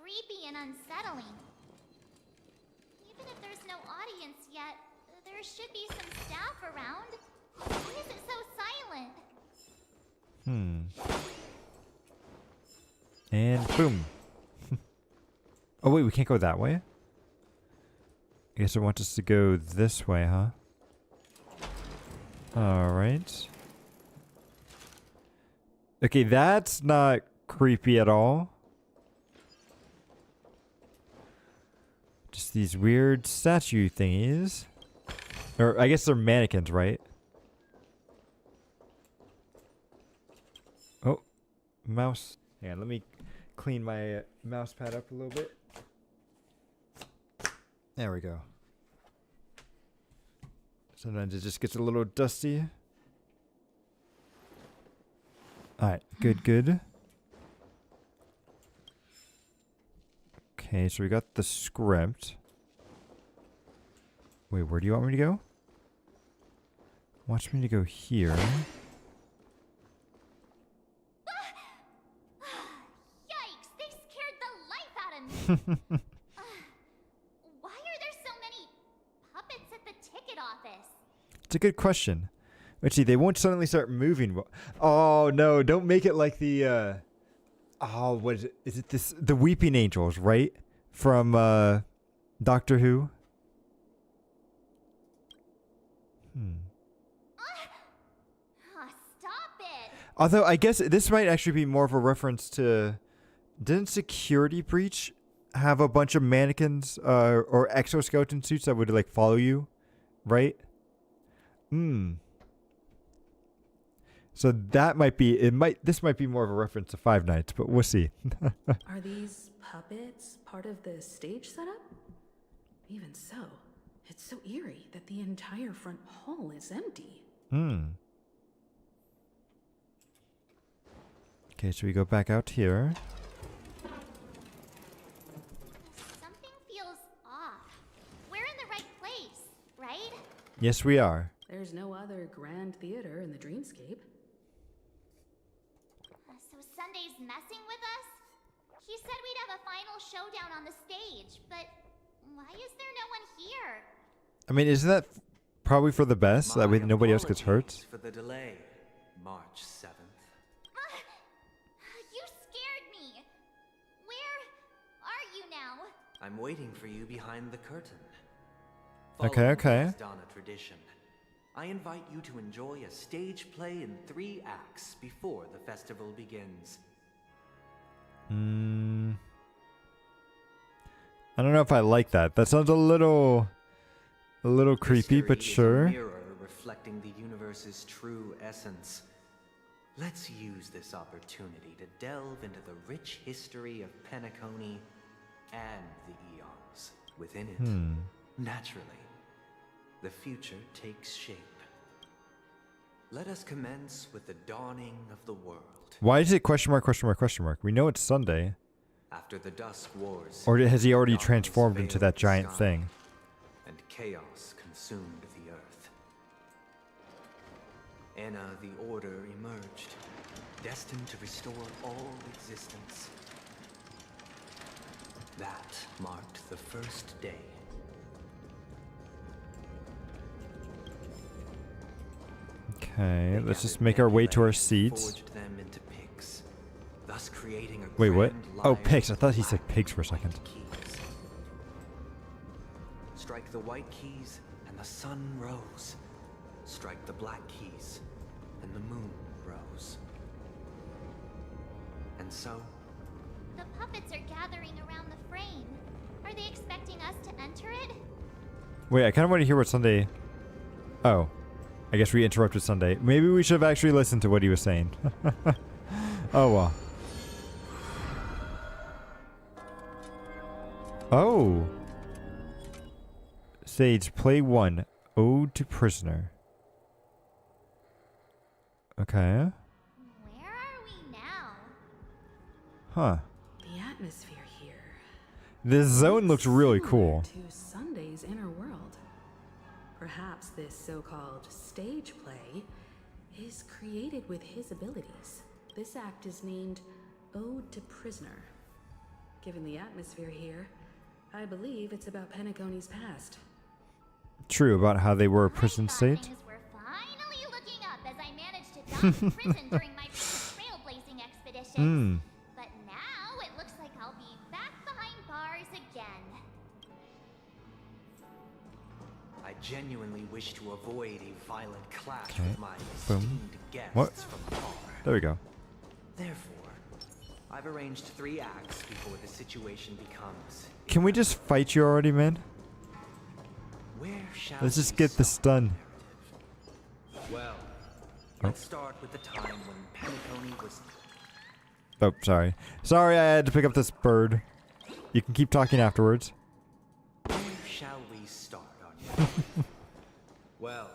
creepy and unsettling. Even if there's no audience yet, there should be some staff around. Why is it so silent? And boom. Oh wait, we can't go that way? I guess it wants us to go this way, huh? Alright. Okay, that's not creepy at all. Just these weird statue thingies. Or I guess they're mannequins, right? Oh, mouse. Yeah, let me clean my mouse pad up a little bit. There we go. Sometimes it just gets a little dusty. Alright, good, good. Okay, so we got the script. Wait, where do you want me to go? Watch me to go here. Yikes, they scared the life out of me. Why are there so many puppets at the ticket office? It's a good question. Let's see, they won't suddenly start moving. Oh no, don't make it like the oh, what is it? Is it this the Weeping Angels, right? From Doctor Who? Although I guess this might actually be more of a reference to, didn't Security Breach have a bunch of mannequins or exoskeleton suits that would like follow you, right? So that might be this might be more of a reference to Five Nights, but we'll see. Are these puppets part of the stage setup? Even so, it's so eerie that the entire front hall is empty. Okay, so we go back out here. Something feels off. We're in the right place, right? Yes, we are. There's no other grand theater in the dreamscape. So Sunday's messing with us? He said we'd have a final showdown on the stage, but why is there no one here? I mean, isn't that probably for the best? That way nobody else gets hurt. For the delay, March 7th. You scared me. Where are you now? I'm waiting for you behind the curtain. Okay. Following the Donna tradition, I invite you to enjoy a stage play in 3 acts before the festival begins. I don't know if I like that. That sounds a little creepy, but sure. History is a mirror reflecting the universe's true essence. Let's use this opportunity to delve into the rich history of Penacony and the eons within it. Naturally, the future takes shape. Let us commence with the dawning of the world. Why is it question mark, question mark, question mark? We know it's Sunday. After the Dusk Wars, Or has he already transformed into that giant sky, thing? and chaos consumed the earth. Anna the Order emerged, destined to restore all existence. That marked the first day. Okay, let's just make our way to our seats. Forged them into pigs, thus creating a Wait, what? grand Oh, line pigs. I of thought he said black pigs for a and second. white keys. Strike the white keys, and the sun rose. Strike the black keys, and the moon rose. And so, The puppets are gathering around the frame. Are they expecting us to enter it? Wait, I kind of want to hear what Sunday... Oh. I guess we interrupted Sunday. Maybe we should have actually listened to what he was saying. Oh, well. Oh. Sage, play 1. Ode to Prisoner. Okay. Where are we now? Huh. The atmosphere here. This zone looks really cool. To Sunday's inner world. Perhaps this so-called stage play is created with his abilities. This act is named Ode to Prisoner. Given the atmosphere here, I believe it's about Penacony's past. True, about how they were a prison state. Things were finally looking up as I managed to dodge prison during my recent trailblazing expedition. But now it looks like I'll be back behind bars again. I genuinely wish to avoid a violent clash Okay. with my Boom. esteemed guests What? from afar. There we go. Therefore, I've arranged 3 acts before the situation becomes. Can we just fight you already, man? Where shall Let's just we get the start? stun. Well, let's start with the time when Penacony was. Oh, sorry. Sorry, I had to pick up this bird. You can keep talking afterwards. Where shall we start, Anya? Well,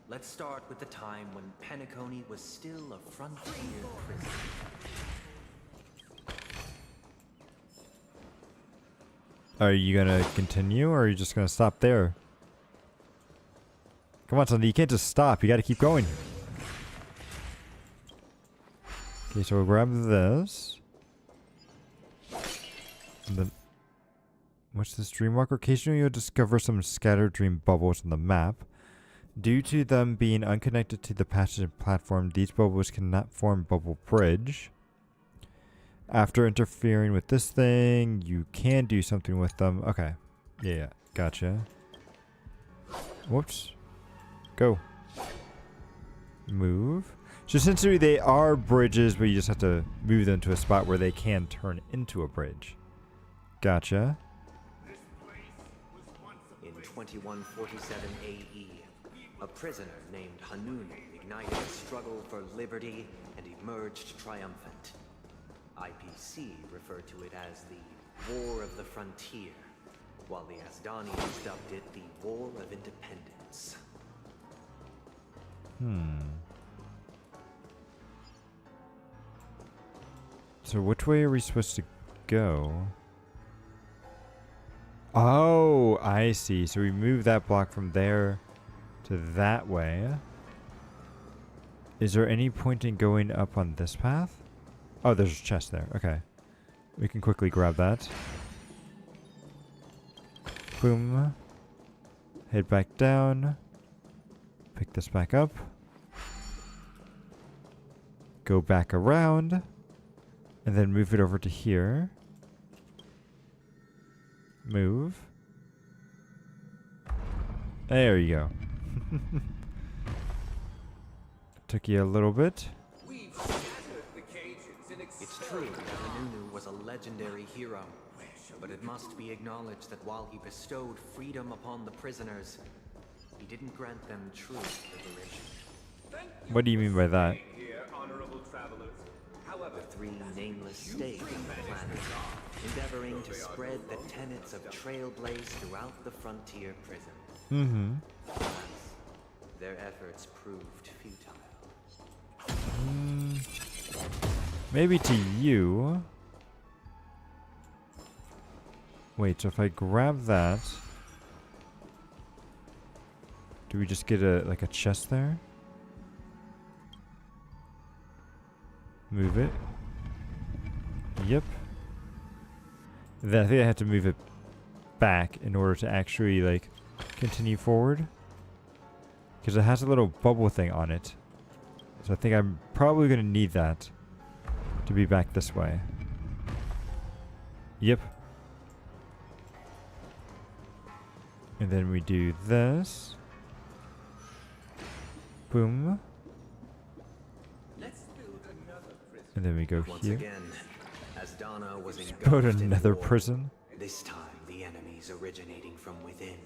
let's start with the time when Penacony was still a frontier prison. Are you gonna continue, or are you just gonna stop there? Come on, Sunday, you can't just stop. You gotta keep going. Okay, so we'll grab this. And then... What's this dream walk? Occasionally you'll discover some scattered dream bubbles on the map. Due to them being unconnected to the passage platform, these bubbles cannot form bubble bridge. After interfering with this thing, you can do something with them. Okay. Yeah, gotcha. Whoops. Go. Move. So essentially they are bridges, but you just have to move them to a spot where they can turn into a bridge. Gotcha. In 2147 AE, a prisoner named Hanunu ignited a struggle for liberty and emerged triumphant. IPC referred to it as the War of the Frontier, while the Asdanians dubbed it the War of Independence. So which way are we supposed to go? Oh, I see. So we move that block from there to that way. Is there any point in going up on this path? Oh, there's a chest there. Okay. We can quickly grab that. Boom. Head back down. Pick this back up. Go back around. And then move it over to here. Move. There you go. Took you a little bit. It's true that Hanunu was a legendary hero, but it must be acknowledged that while he bestowed freedom upon the prisoners, he didn't grant them true liberation. What do you mean by that? The three nameless stayed on the planet, endeavoring to spread the tenets of Trailblaze throughout the frontier prison. Alas, their efforts proved futile. Maybe to you. Wait, so if I grab that, do we just get a chest there? Move it. Yep. Then I think I have to move it back in order to actually continue forward. Because it has a little bubble thing on it. So I think I'm probably going to need that to be back this way. Yep. And then we do this. Boom. And then we go Once here. again, Asdana was Go to engulfed in another war. prison. This time, the enemies originating from within.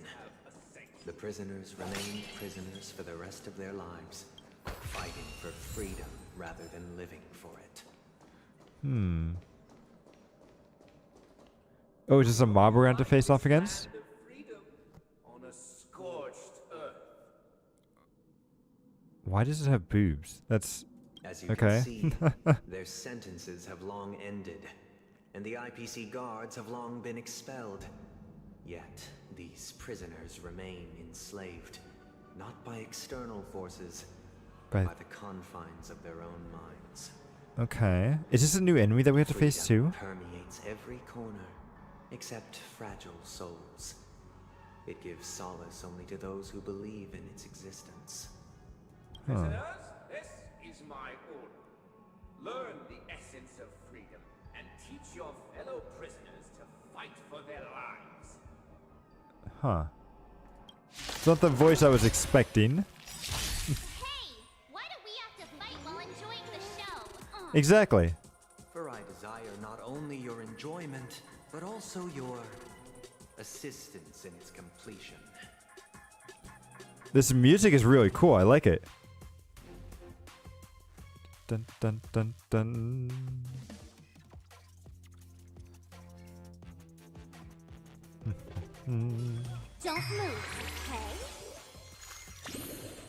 The prisoners remained prisoners for the rest of their lives, fighting for freedom rather than living for it. Oh, is this a mob we're going to face off against? On a scorched earth. Why does it have boobs? That's As you okay. can see, their sentences have long ended, and the IPC guards have long been expelled. Yet, these prisoners remain enslaved, not by external forces, but by the confines of their own minds. Okay. Is this a new enemy that we have to face too? Permeates every corner, except fragile souls. It gives solace only to those who believe in its existence. Prisoners, this is my order. Learn the essence of freedom and teach your fellow prisoners to fight for their lives. Huh. It's not the voice I was expecting. Why do we have to fight while enjoying the show? Exactly. For I desire not only your enjoyment, but also your assistance in its completion. This music is really cool. I like it. Dun dun dun dun. Don't move, okay?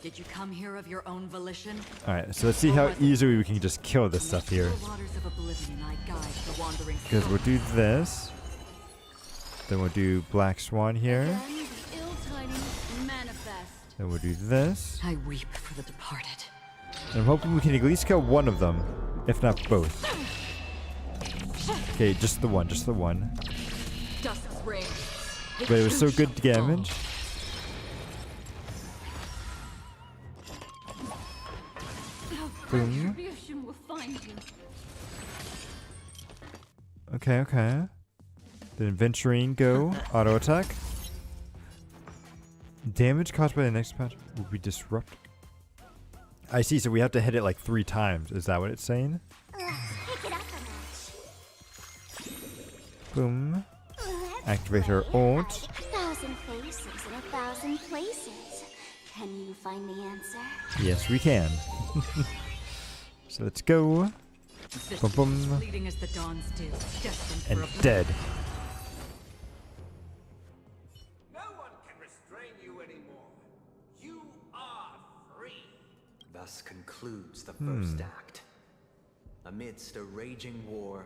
Did you come here of your own volition? Alright, so let's see how easily we can just kill this stuff here. Waters of oblivion, I guide the wandering Because we'll do this. Then we'll do Black Swan here. ill tidings manifest. Then we'll do this. I weep for the departed. And I'm hoping we can at least kill one of them, if not both. Okay, just the one, just the one. Dusk's ring. But it was so good damage. Boom. Retribution will find you. Okay, okay. Then Venturine go. Auto attack. Damage caused by the next patch will be disrupted. I see, so we have to hit it like 3 times. Is that what it's saying? Pick it up a notch. Boom. Activate her ult. 1,000 faces in 1,000 places. Can you find the answer? Yes, we can. So let's go. Boom, boom. Bleeding as the dawn's dew, destined And for a dead. No one can restrain you anymore. You are free. Thus concludes the first act. Amidst a raging war,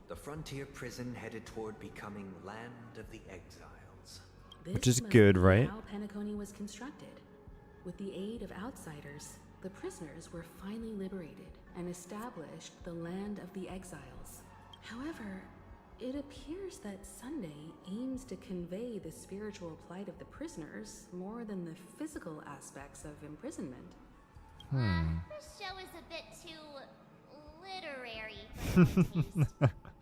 the frontier prison headed toward becoming Land of the Exiles. Which is This must good, be right? How Penacony was constructed. With the aid of outsiders, the prisoners were finally liberated and established the Land of the Exiles. However, it appears that Sunday aims to convey the spiritual plight of the prisoners more than the physical aspects of imprisonment. This show is a bit too literary for my taste.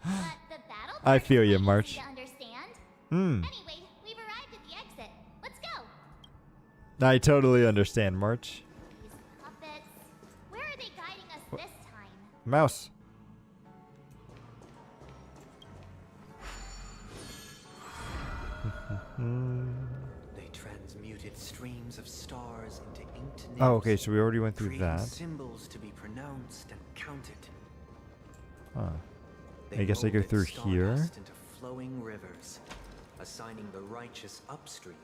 But the battle I part feel is you, quite March. easy to understand. Hmm. Anyway, we've arrived at the exit. Let's go. I totally understand, March. These puppets. Where are they guiding us this time? Mouse. They transmuted streams of stars into inked Oh, names, okay, so we already went through creating that. symbols to be pronounced and counted. Huh. They I guess I go molded through here. stardust into flowing rivers, assigning the righteous upstream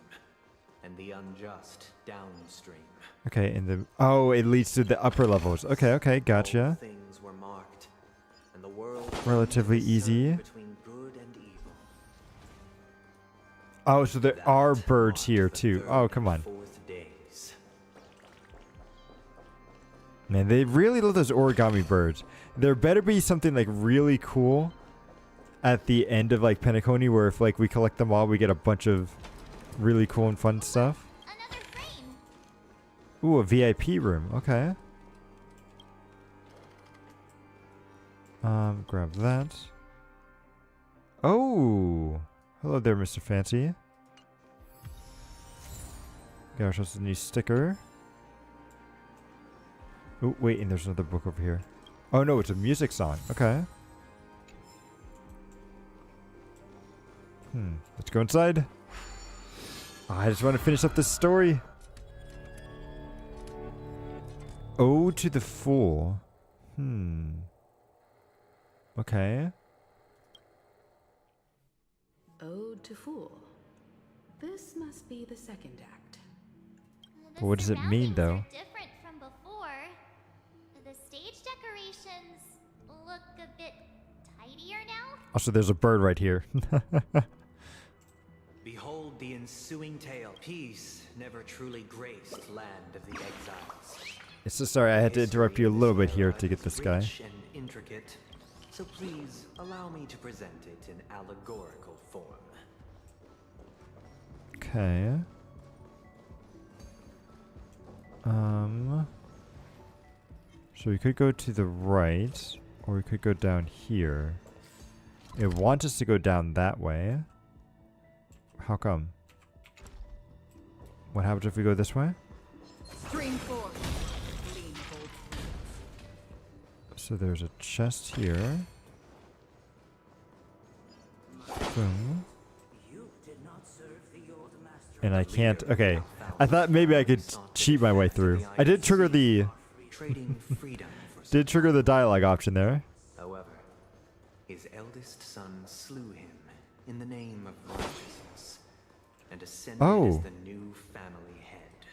and the unjust downstream. Okay, and the oh, it leads to the upper levels. Okay, okay, All gotcha. things were marked, and the world Relatively was discerned easy. between good and evil. Oh, so there are birds marked here the too. third Oh, and come on. fourth days. Man, they really love those origami birds. There better be something like really cool at the end of like Penacony where if like we collect them all, we get a bunch of really cool and fun stuff. Another frame. Ooh, a VIP room. Okay. Grab that. Oh, hello there, Mr. Fancy. Got ourselves a new sticker. Oh, wait, and there's another book over here. Oh no, it's a music song. Okay. Let's go inside. Oh, I just want to finish up this story. Ode to the Fool. Okay. Ode to Fool. This must be the second act. But what does it mean, though? Different from before. The stage decorations look a bit tidier now. Also, there's a bird right here. Behold the ensuing tale. Peace never truly graced Land of the Exiles. It's so sorry, I had to interrupt you a little bit here to get this guy. Rich and intricate, so please allow me to present it in allegorical form. Okay. So we could go to the right, or we could go down here. It wants us to go down that way. How come? What happens if we go this way? Stream 4. Gleam of old So there's a chest here. Boom. And I can't. Okay. I thought maybe I could cheat my way through. I did trigger the. Trading freedom for Did trigger the dialogue option there. However, his eldest son slew him in the name of righteousness and ascended as the new family head.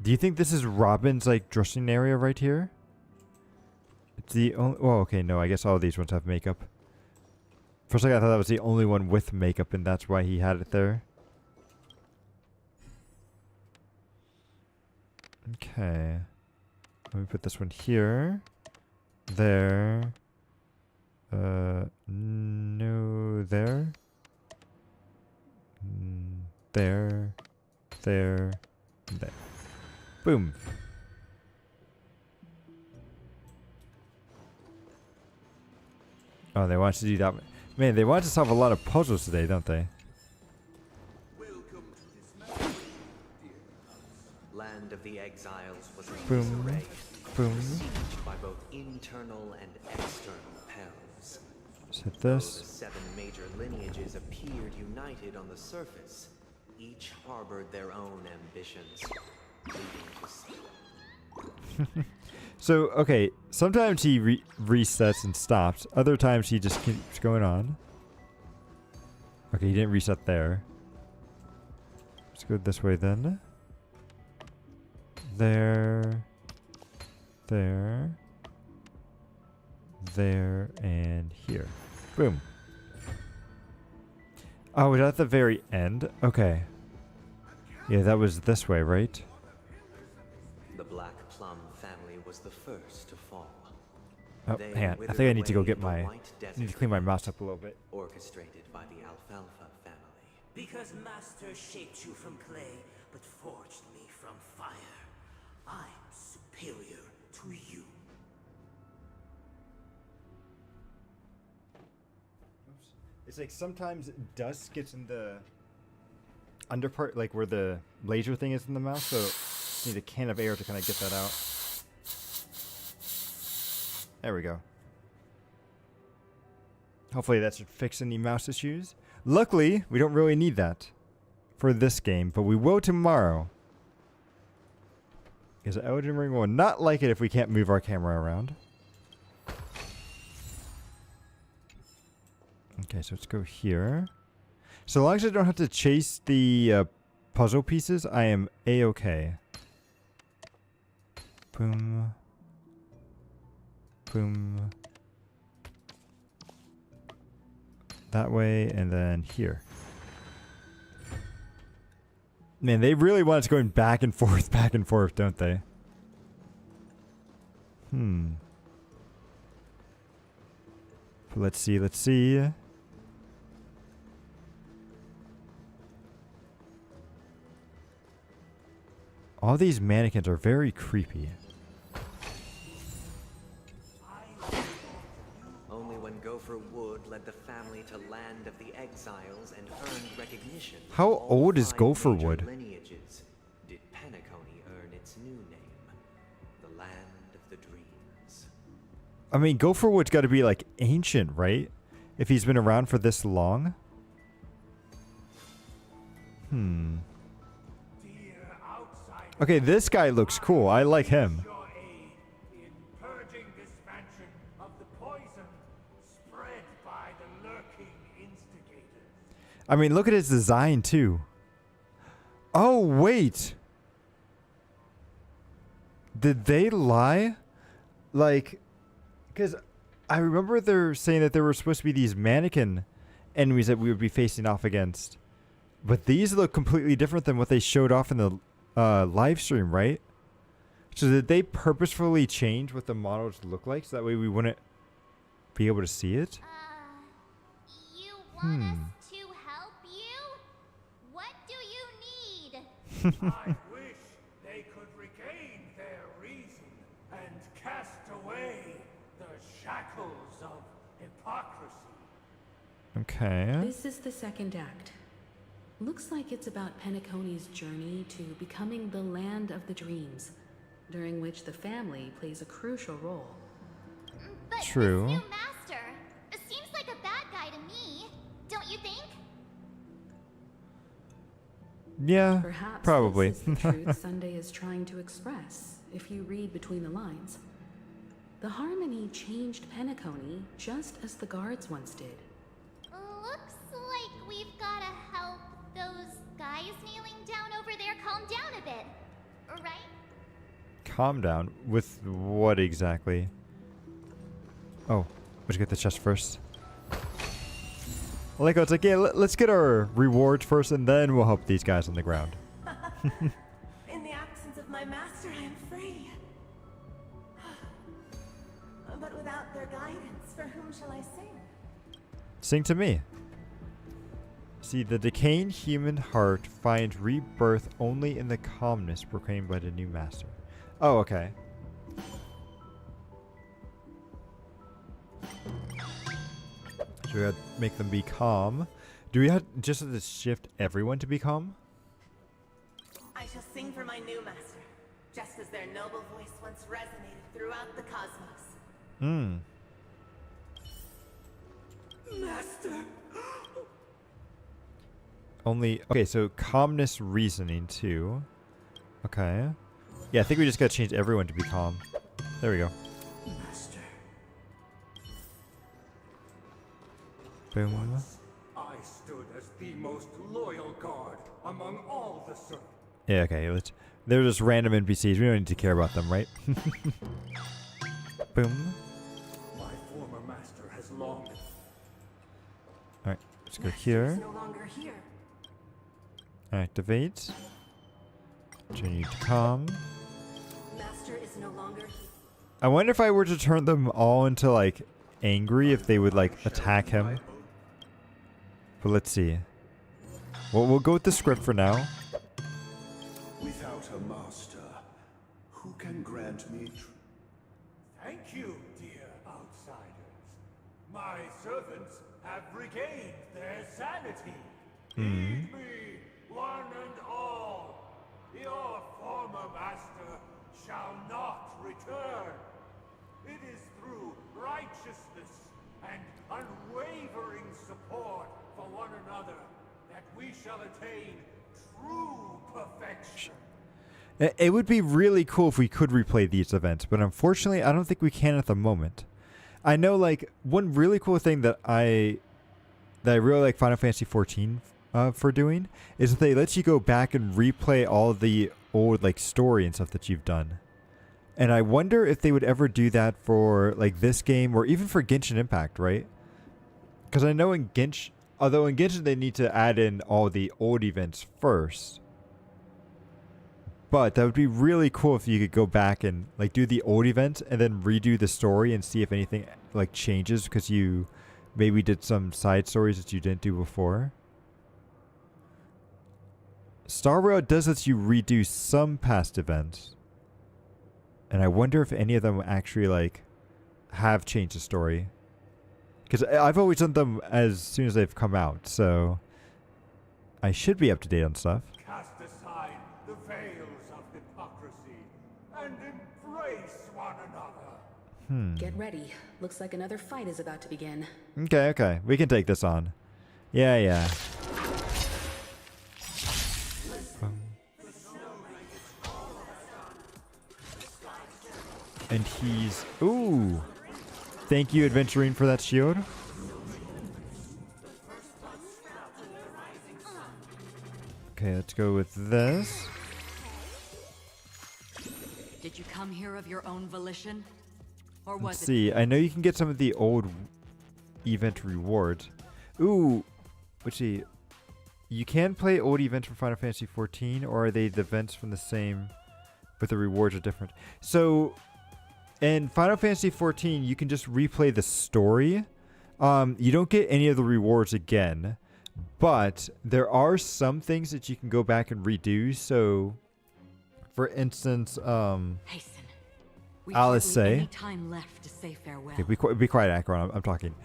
Do you think this is Robin's like dressing area right here? It's the only. Oh, okay. No, I guess all of these ones have makeup. For a second, I thought that was the only one with makeup, and that's why he had it there. Okay. Let me put this one here. There. No, there. There. There. And there. Boom. Oh, they want us to do that. Man, they want to solve a lot of puzzles today, don't they? Land of the Exiles was in Boom. disarray, Boom. besieged by both internal and external perils. Let's hit Though the this. 7 major lineages appeared united on the surface, each harbored their own ambitions, leading to So, okay, sometimes he resets and stops. Other times he just keeps going on. Okay, he didn't reset there. Let's go this way then. There. There. There, and here. Boom. Oh, was that at the very end? Okay. Yeah, that was this way, right? The Black Plum family was the first to fall. Oh, They hang on. I withered think I need to go away get in the my... white I need to desert clean my flames, mouse up a little bit. orchestrated by the Alfalfa family. Because Master shaped you from clay, but forged me from fire. I'm superior to you. It's like sometimes dust gets in the under part, like where the laser thing is in the mouse, so you need a can of air to kind of get that out. There we go. Hopefully that should fix any mouse issues. Luckily, we don't really need that for this game, but we will tomorrow. Because Elden Ring will not like it if we can't move our camera around. Okay, so let's go here. So long as I don't have to chase the puzzle pieces, I am A-okay. Boom. Boom. That way, and then here. Man, they really want us going back and forth, don't they? Let's see, let's see. All these mannequins are very creepy. Only when Gopher Wood led the family to Land of the Exiles and earned recognition. How all old is 5 Gopher major Wood? Lineages did Penacony earn its new name, the Land of the Dreams. I mean, Gopherwood's got to be like ancient, right? If he's been around for this long. Okay, this guy looks cool. I like him. Purging this mansion of the poison spread by the lurking instigators. I mean, look at his design too. Oh, wait. Did they lie? Like, because I remember they're saying that there were supposed to be these mannequin enemies that we would be facing off against. But these look completely different than what they showed off in the live stream, right? So did they purposefully change what the models look like so that way we wouldn't be able to see it? You want us to help you? What do you need? I wish they could regain their reason and cast away the shackles of hypocrisy. Okay. This is the second act. Looks like it's about Penacony's journey to becoming the Land of the Dreams, during which the family plays a crucial role. But True. this new master seems like a bad guy to me, don't you think? Yeah, Perhaps probably. this is the truth Sunday is trying to express, if you read between the lines. The Harmony changed Penacony just as the guards once did. Looks like we've gotta help those guys kneeling down over there calm down a bit, right? Calm down. With what exactly? Oh, let's get the chest first. I like how it's like, yeah, let's get our rewards first and then we'll help these guys on the ground. In the absence of my master, I am free. But without their guidance, for whom shall I sing? Sing to me. See, the decaying human heart finds rebirth only in the calmness proclaimed by the new master. Oh, okay. So we gotta make them be calm. Do we have just have to shift everyone to be calm? I shall sing for my new master, just as their noble voice once resonated throughout the cosmos. Hmm. Master! Only, okay, so calmness reasoning too. Okay. Yeah, I think we just gotta change everyone to be calm. There we go. Master. Boom. I stood as the most loyal guard among all the servants. Yeah, okay, they're just random NPCs. We don't need to care about them, right? Boom. My former master has long. Alright, let's go here. No longer here. Activate. Continue to calm. Master is no longer here. I wonder if I were to turn them all into, like, angry, if they would, like, attack him. But let's see. Well, we'll go with the script for now. Without a master, who can grant me Thank you, dear outsiders. My servants have regained their sanity. Heed me, one and all. Your former master shall not return. It is through righteousness and unwavering support for one another that we shall attain true perfection. It would be really cool if we could replay these events, but unfortunately, I don't think we can at the moment. I know, like, one really cool thing that I really like Final Fantasy XIV for doing is that they let you go back and replay all of the old, like, story and stuff that you've done. And I wonder if they would ever do that for, like, this game or even for Genshin Impact, right? Because I know in Genshin, although in Genshin they need to add in all the old events first. But that would be really cool if you could go back and, like, do the old events and then redo the story and see if anything, like, changes because you maybe did some side stories that you didn't do before. Star Rail does let you redo some past events. And I wonder if any of them actually, like, have changed the story. Because I've always done them as soon as they've come out, so I should be up to date on stuff. Cast aside the veils of hypocrisy and embrace one another. Get ready. Looks like another fight is about to begin. Okay. We can take this on. Yeah. And he's... Ooh! Thank you, Adventurine, for that shield. Okay, let's go with this. Did you come here of your own volition? Or was Let's see. I know you can get some of the old event rewards. Ooh! Let's see. You can play old events from Final Fantasy XIV, or are they the events from the same, but the rewards are different? So... in Final Fantasy XIV, you can just replay the story. You don't get any of the rewards again, but there are some things that you can go back and redo. So, for instance, Alice say. Time left to say farewell. Okay, be quiet, Akron. I'm talking.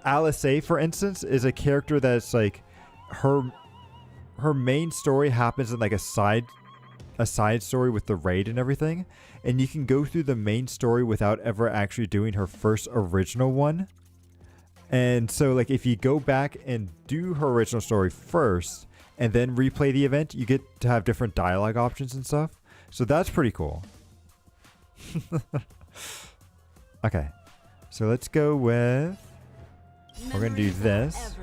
Alice, for instance, is a character that's like her main story happens in like a side story with the raid and everything, and you can go through the main story without ever actually doing her first original one. And so, like, if you go back and do her original story first and then replay the event, you get to have different dialogue options and stuff. So that's pretty cool. Okay, so let's go with... we're going to do this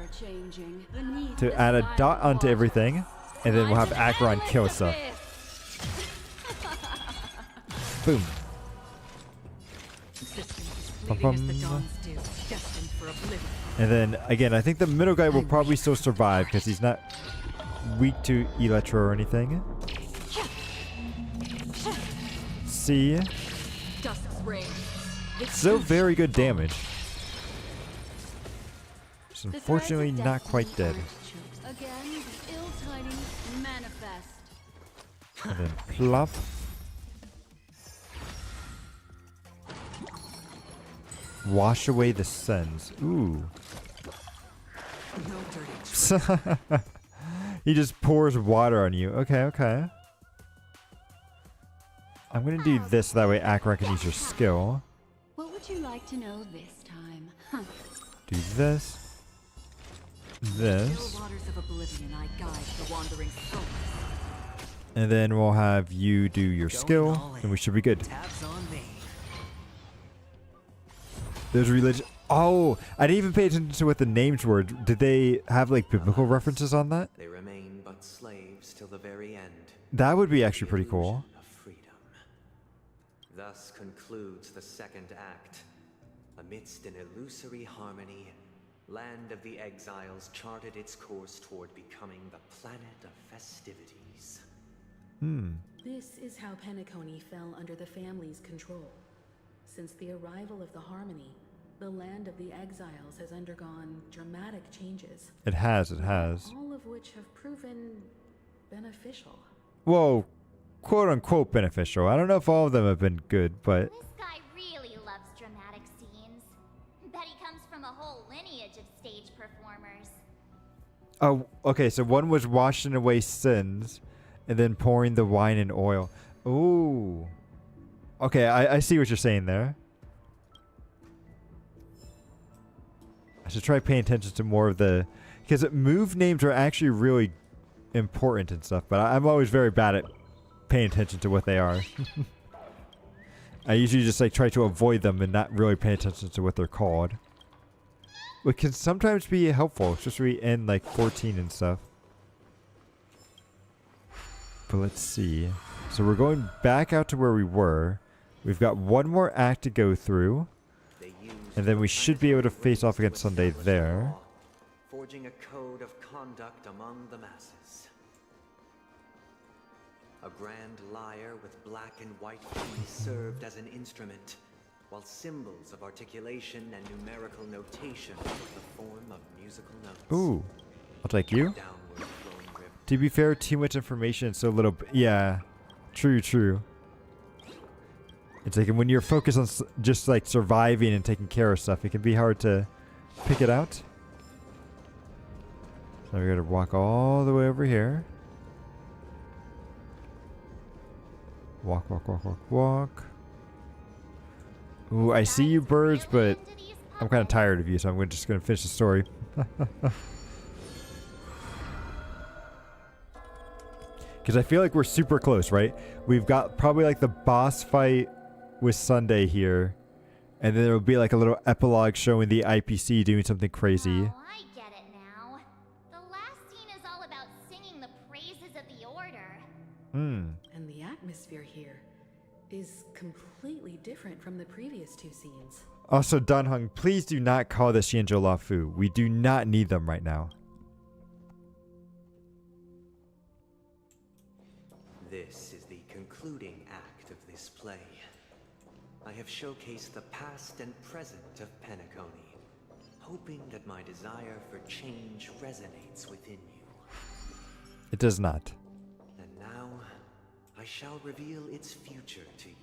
to add a dot onto everything, and then we'll have Acheron kill stuff. Boom. And then, again, I think the middle guy will probably still survive because he's not weak to Electro or anything. C. Still very good damage. Just unfortunately not quite dead. Again, the ill tidings manifest. And then plop. Wash away the sins. Ooh. He just pours water on you. Okay, okay. I'm gonna do this so that way Akra can use your skill. What would you like to know this time? Huh. Do this. This. Still waters of oblivion, I guide the wandering souls. And then we'll have you do your skill, and we should be good. Tabs on me. There's religion. Oh, I didn't even pay attention to what the names were. Did they have like biblical references on that? They remain but slaves till the very end. That would be actually pretty cool. Of freedom. Thus concludes the second act. Amidst an illusory harmony, Land of the Exiles charted its course toward becoming the planet of festivities. This is how Penacony fell under the family's control. Since the arrival of the Harmony, the Land of the Exiles has undergone dramatic changes. It has, it has. All of which have proven beneficial. Well, quote unquote beneficial. I don't know if all of them have been good, but This guy really loves dramatic scenes. Bet he comes from a whole lineage of stage performers. oh, okay. So one was washing away sins, and then pouring the wine and oil. Ooh. Okay, I see what you're saying there. I should try paying attention to more of the, because move names are actually really important and stuff, but I'm always very bad at paying attention to what they are. I usually just like try to avoid them and not really pay attention to what they're called. Which can sometimes be helpful, especially in like 14 and stuff. But let's see. So we're going back out to where we were. We've got one more act to go through. And then we should be able to face off against Sunday there. Forging a code of conduct among the masses. A grand lyre with black and white keys served as an instrument, while symbols of articulation and numerical notation took the form of musical notes. Ooh. I'll take you. To be fair, too much information, so little. Yeah. True, true. It's like when you're focused on just like surviving and taking care of stuff, it can be hard to pick it out. So we gotta walk all the way over here. Walk, walk, walk, walk, walk. Ooh, I see you birds, but I'm kind of tired of you, so I'm just gonna finish the story. Because I feel like we're super close, right? We've got probably like the boss fight with Sunday here. And then there will be like a little epilogue showing the IPC doing something crazy. Oh, I get it now. The last scene is all about singing the praises of the Order. And the atmosphere here is completely different from the previous two scenes. Also, Danheng, please do not call the Xianzhou Lafu. We do not need them right now. This is the concluding act of this play. I have showcased the past and present of Penacony, hoping that my desire for change resonates within you. It does not. And now, I shall reveal its future to you.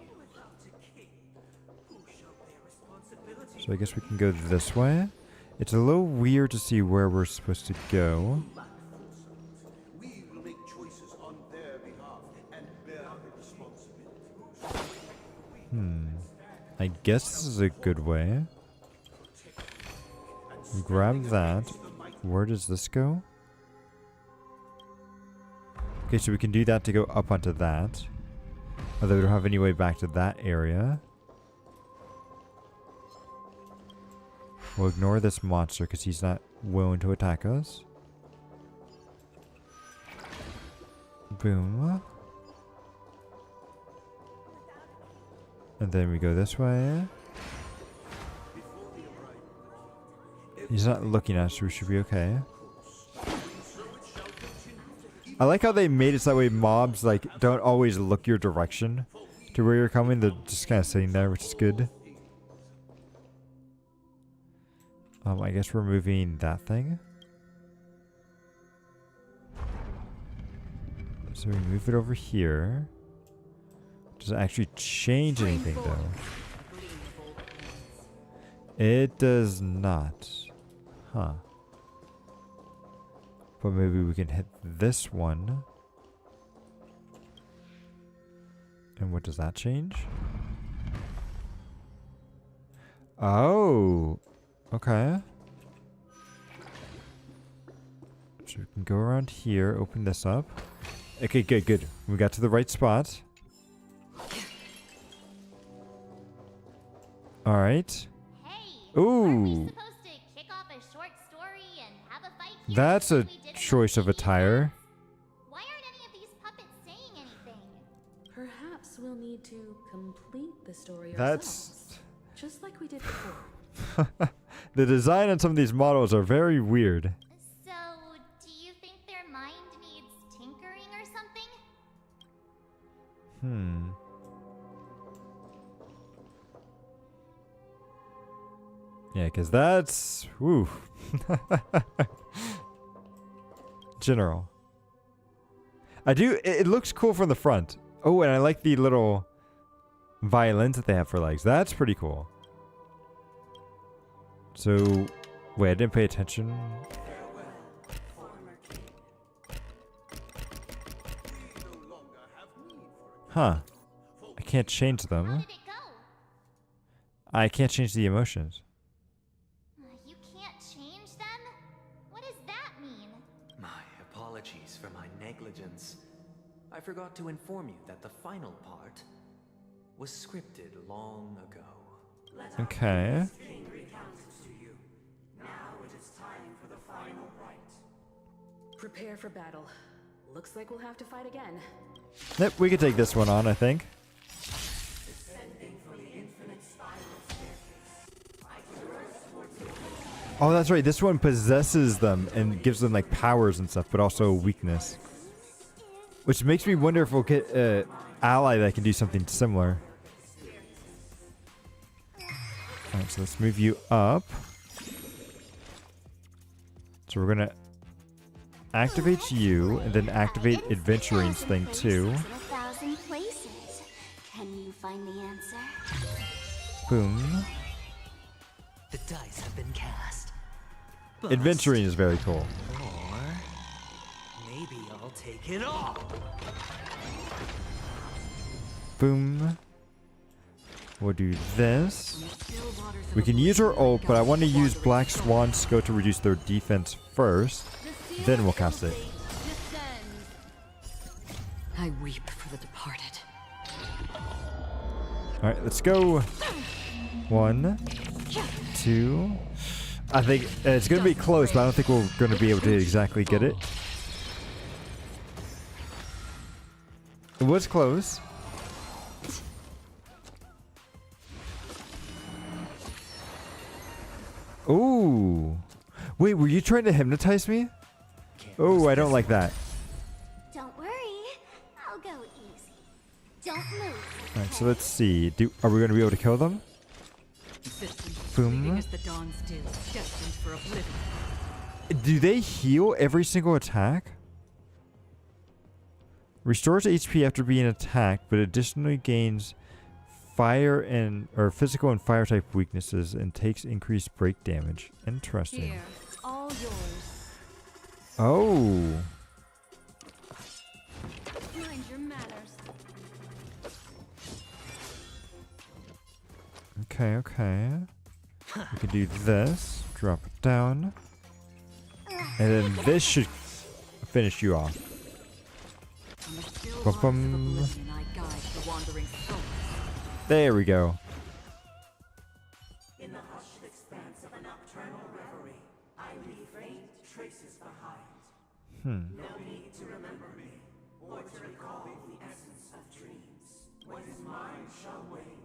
So I guess we can go this way. It's a little weird to see where we're supposed to go. We will make choices on their behalf and bear the responsibility. I guess this is a good way. Grab that. Where does this go? Okay, so we can do that to go up onto that. Although we don't have any way back to that area. We'll ignore this monster because he's not willing to attack us. Boom. And then we go this way. He's not looking at us, so we should be okay. I like how they made it so that way mobs like don't always look your direction to where you're coming. They're just kind of sitting there, which is good. I guess we're moving that thing. So we move it over here. Does it actually change anything though? It does not. Huh. But maybe we can hit this one. And what does that change? Oh, okay. So we can go around here, open this up. Okay, good, good. We got to the right spot. All right. Ooh. That's a choice of attire. Why aren't any of these puppets saying anything? Perhaps we'll need to complete the story That's ourselves, just like we did before. the design on some of these models are very weird. So, do you think their mind needs tinkering or something? Yeah, because that's... Woo. General. I do... It looks cool from the front. Oh, and I like the little violins that they have for legs. That's pretty cool. So... Wait, I didn't pay attention. Huh. I can't change them. I can't change the emotions. You can't change them? What does that mean? My apologies for my negligence. I forgot to inform you that the final part was scripted long ago. Okay. Prepare for battle. Looks like we'll have to fight again. Yep, we could take this one on, I think. Oh, that's right. This one possesses them and gives them like powers and stuff, but also weakness. Which makes me wonder if we'll get an ally that can do something similar. Alright, so let's move you up. So we're gonna activate you and then activate Adventuring's thing too. 1,000 places. Can you find the answer? Boom. The dice have been cast. Adventuring is very cool. Or maybe I'll take it all. Boom. We'll do this. We can use our ult, but I want to use Black Swan Scout to reduce their defense first. Then we'll cast it. I weep for the departed. Alright, let's go. 1, 2. I think it's going to be close, but I don't think we're going to be able to exactly get it. It was close. Ooh. Wait, were you trying to hypnotize me? Oh, I don't like that. Don't worry. I'll go easy. Don't move. Alright, so let's see. Are we going to be able to kill them? Boom. Do they heal every single attack? Restores HP after being attacked, but additionally gains fire and physical and fire type weaknesses and takes increased break damage. Interesting. Here, all yours. Oh. Mind your manners. Okay, okay. We can do this. Drop it down. And then this should finish you off. Bum. There we go. In the hushed expanse of a nocturnal reverie, I leave faint traces behind. No need to remember me, or to recall the essence of dreams. What is mine shall wane,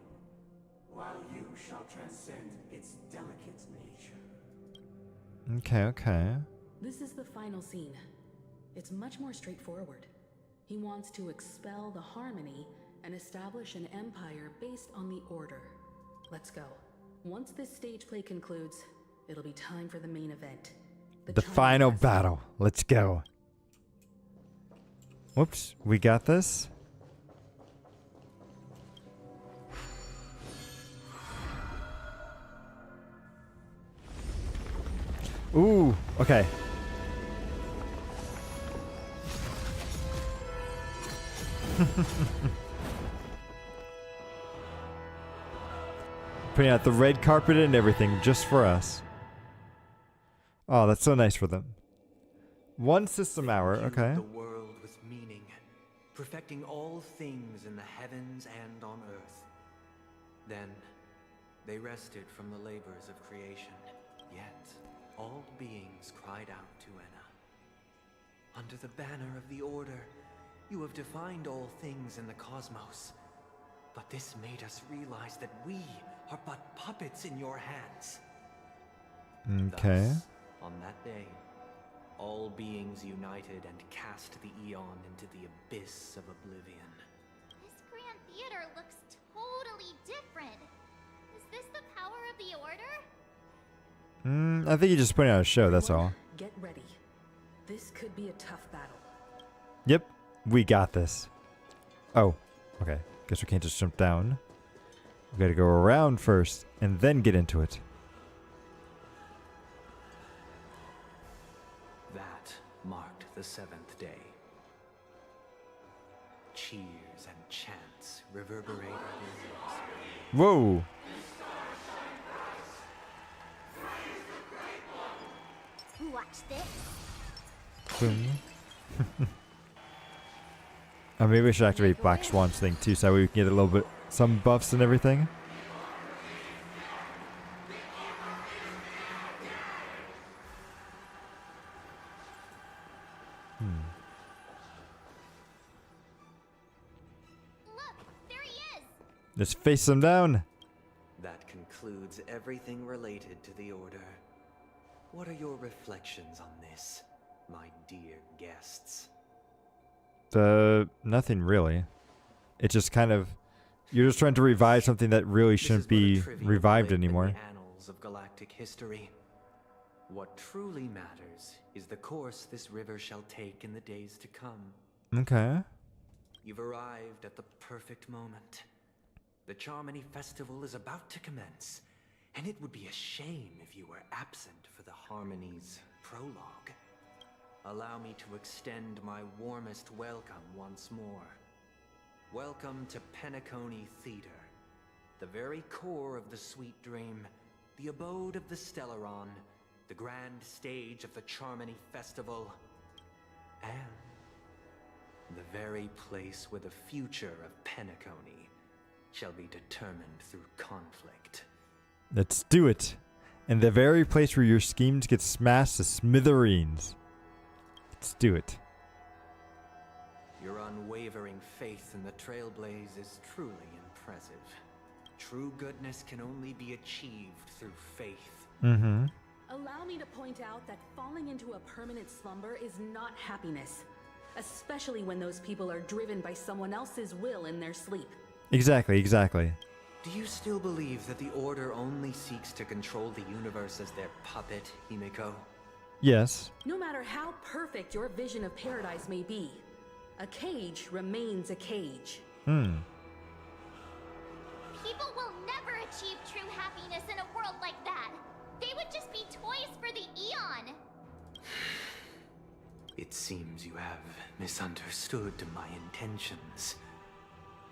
while you shall transcend its delicate nature. Okay, okay. This is the final scene. It's much more straightforward. He wants to expel the Harmony and establish an empire based on the Order. Let's go. Once this stage play concludes, it'll be time for the main event. The final battle. Let's go. Whoops, we got this. Ooh, okay. Putting out the red carpet and everything just for us. Oh, that's so nice for them. 1 system hour, okay. The world with meaning, perfecting all things in the heavens and on earth. Then they rested from the labors of creation. Yet all beings cried out to Enna. Under the banner of the Order, you have defined all things in the cosmos. But this made us realize that we are but puppets in your hands. Okay. Thus, on that day, all beings united and cast the Eon into the abyss of oblivion. This Grand Theater looks totally different. Is this the power of the Order? I think you're just putting out a show, that's all. Get ready. This could be a tough battle. Yep, we got this. Oh, okay. Guess we can't just jump down. We gotta go around first, and then get into it. That marked the 7th day. Cheers and chants reverberated in ears. Whoa! Watch this. Boom. Maybe we should activate Black Swan's thing too, so that way we can get a little bit, some buffs and everything. Look, there he is. Let's face him down. That concludes everything related to the Order. What are your reflections on this, my dear guests? Nothing really. It's just kind of, you're just trying to revive something that really shouldn't be revived anymore. Annals of galactic history. What truly matters is the course this river shall take in the days to come. Okay. You've arrived at the perfect moment. The Charmony Festival is about to commence, and it would be a shame if you were absent for the Harmony's prologue. Allow me to extend my warmest welcome once more. Welcome to Penacony Theater, the very core of the Sweet Dream, the abode of the Stellaron, the grand stage of the Charmony Festival, and the very place where the future of Penacony shall be determined through conflict. Let's do it. And the very place where your schemes get smashed to smithereens. Let's do it. Your unwavering faith in the Trailblaze is truly impressive. True goodness can only be achieved through faith. Mm-hmm. Allow me to point out that falling into a permanent slumber is not happiness, especially when those people are driven by someone else's will in their sleep. Exactly, exactly. Do you still believe that the Order only seeks to control the universe as their puppet, Himiko? Yes. No matter how perfect your vision of paradise may be, a cage remains a cage. Hmm. People will never achieve true happiness in a world like that. They would just be toys for the Eon. It seems you have misunderstood my intentions.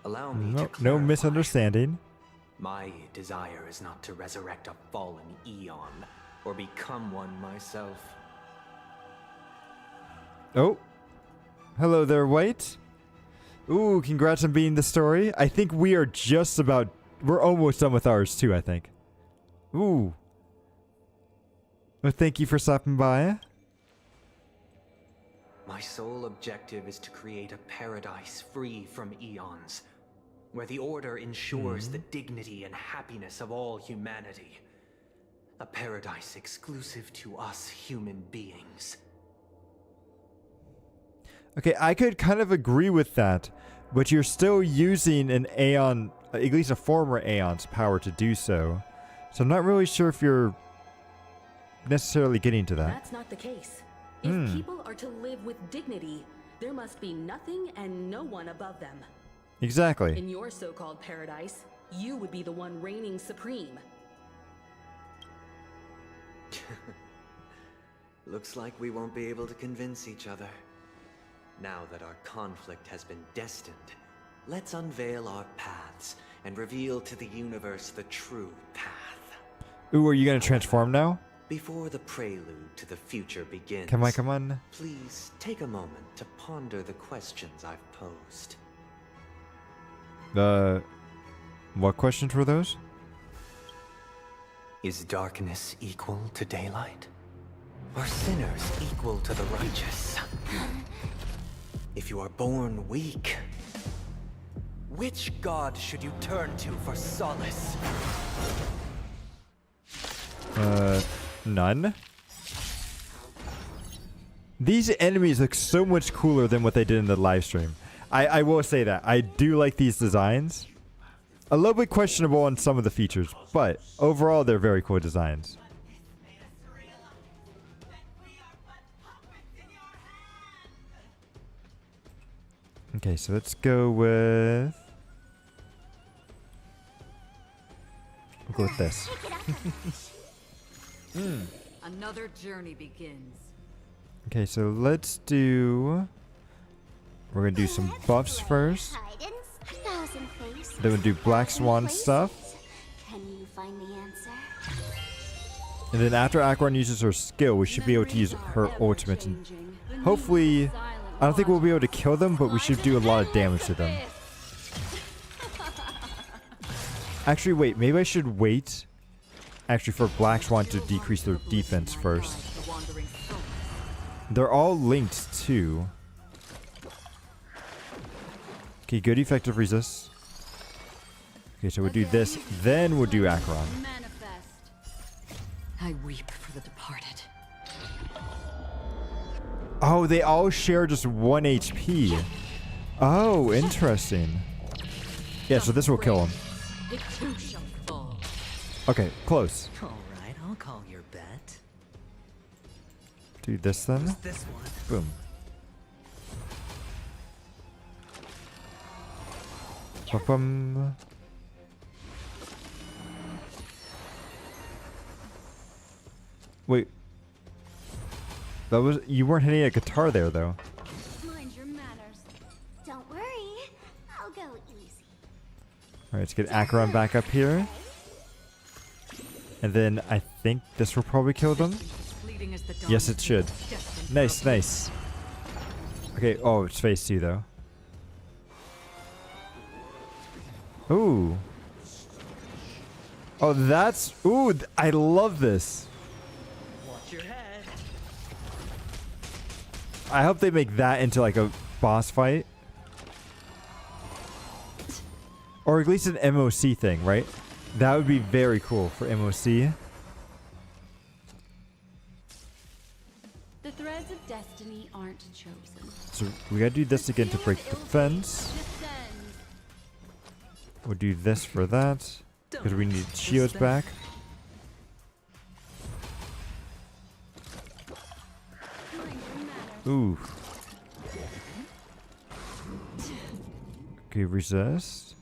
Allow me to clarify. No misunderstanding. My desire is not to resurrect a fallen Eon, or become one myself. Oh. Hello there, White. Ooh, congrats on beating the story. I think we are just about... We're almost done with ours, too, I think. Ooh. Well, thank you for stopping by. My sole objective is to create a paradise free from eons, where the Order ensures the dignity and happiness of all humanity. A paradise exclusive to us human beings. Okay, I could kind of agree with that, but you're still using an Aeon, at least a former Aeon's power to do so. So I'm not really sure if you're necessarily getting to that. That's not the case. If people are to live with dignity, there must be nothing and no one above them. Exactly. In your so-called paradise, you would be the one reigning supreme. Looks like we won't be able to convince each other. Now that our conflict has been destined, let's unveil our paths and reveal to the universe the true path. Ooh, are you gonna transform now? Before the prelude to the future begins, Come on, come on. please take a moment to ponder the questions I've posed. What questions were those? Is darkness equal to daylight? Are sinners equal to the righteous? If you are born weak, which god should you turn to for solace? None. These enemies look so much cooler than what they did in the live stream. I will say that. I do like these designs. A little bit questionable on some of the features, but overall they're very cool designs. Okay, so let's go with... We'll go with this. Another journey begins. Okay, so let's do... We're gonna do some buffs first. Then we'll do Black Swan stuff. Can you find the answer? And then after Acheron uses her skill, we should be able to use her ultimate. And hopefully, I don't think we'll be able to kill them, but we should do a lot of damage to them. Actually, wait. Maybe I should wait. Actually, for Black Swan to decrease their defense first. They're all linked too. Okay, good effective resist. Okay, so we'll do this, then we'll do Acheron. I weep for the departed. Oh, they all share just 1 HP. Oh, interesting. Yeah, so this will kill him. It too shall fall. Okay, close. Alright, I'll call your bet. Do this then. Who's this one? Boom. Ba-bum. Wait. That was... You weren't hitting a guitar there, though. Mind your manners. Don't worry. I'll go easy. Alright, let's get Acheron back up here. And then I think this will probably kill them. Yes, it should. Nice, nice. Okay, oh, it's phase 2, though. Ooh. Oh, that's... Ooh, I love this. Watch your head. I hope they make that into like a boss fight. Or at least an MOC thing, right? That would be very cool for MOC. The threads of destiny aren't chosen. So we gotta do this again to break defense. We'll do this for that. Because we need shields back. Ooh. Okay, resist.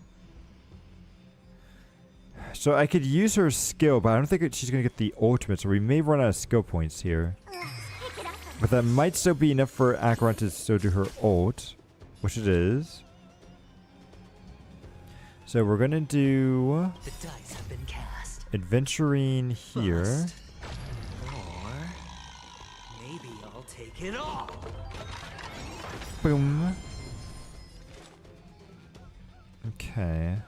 So I could use her skill, but I don't think she's gonna get the ultimate, so we may run out of skill points here. But that might still be enough for Acheron to still do her ult, which it is. So we're gonna do The dice have been cast. Adventuring here. Bust. Or maybe I'll take it all. Boom. Okay.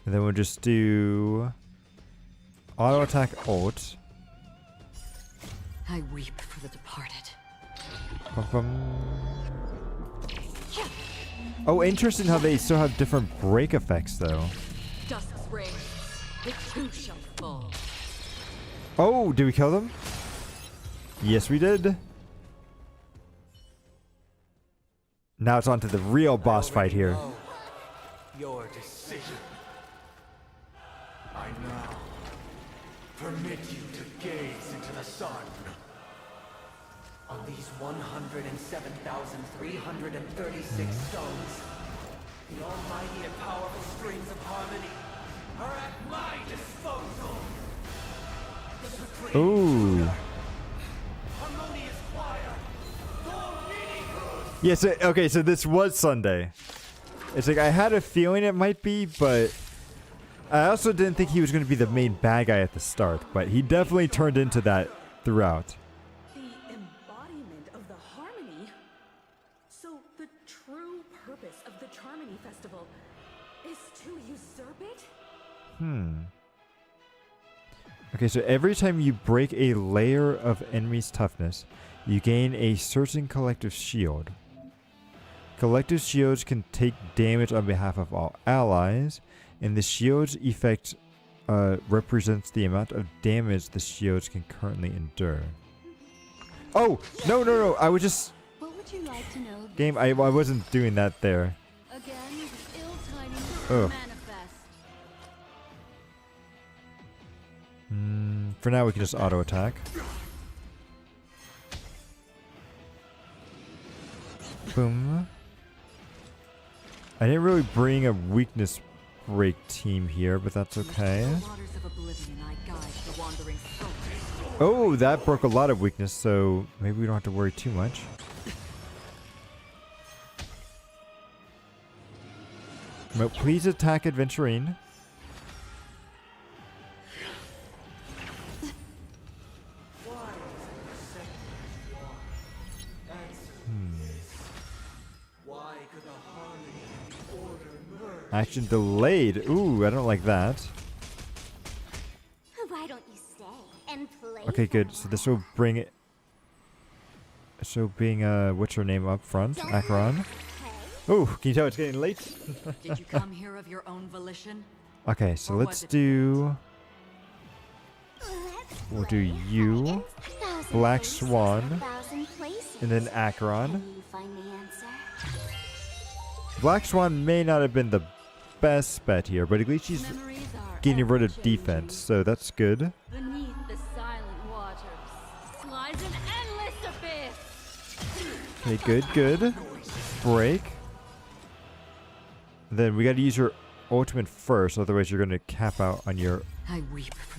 And then we'll just do auto attack ult. I weep for the departed. Bum. Oh, interesting how they still have different break effects, though. Dusk's reign. It too shall fall. Oh, did we kill them? Yes, we did. Now it's on to the real boss fight here. Your decision. I now permit you to gaze into the sun. On these 107,336 stones, The almighty and powerful strings of harmony are at my disposal. The supreme Ooh. harmonious choir, the Mini Cruz. Yeah, so, okay, so this was Sunday. It's like, I had a feeling it might be, but I also didn't think he was going to be the main bad guy at the start, but he definitely turned into that throughout. The embodiment of the harmony? So the true purpose of the Charmony Festival is to usurp it? Okay, so every time you break a layer of enemy's toughness, you gain a certain collective shield. Collective shields can take damage on behalf of all allies, and the shield's effect represents the amount of damage the shields can currently endure. Oh! No, no, no! I was just... What would you like to know? Game, I wasn't doing that there. Again, the ill tidings Ugh. manifest. For now, we can just auto-attack. Boom. I didn't really bring a weakness break team here, but that's okay. Oh, that broke a lot of weakness, so maybe we don't have to worry too much. But please attack Adventurine. Action delayed. Ooh, I don't like that. Why don't you stay and play? Okay, good. So this will bring it. So being what's her name up front? Acheron. Oh, can you tell it's getting late? Did you come here of your own volition? Okay, so let's do. We'll do you, Black Swan, and then Acheron. Black Swan may not have been the best bet here, but at least she's getting rid of defense, so that's good. Beneath the silent waters lies an endless abyss. Okay, good, good. Break. Then we gotta use your ultimate first, otherwise you're gonna cap out on your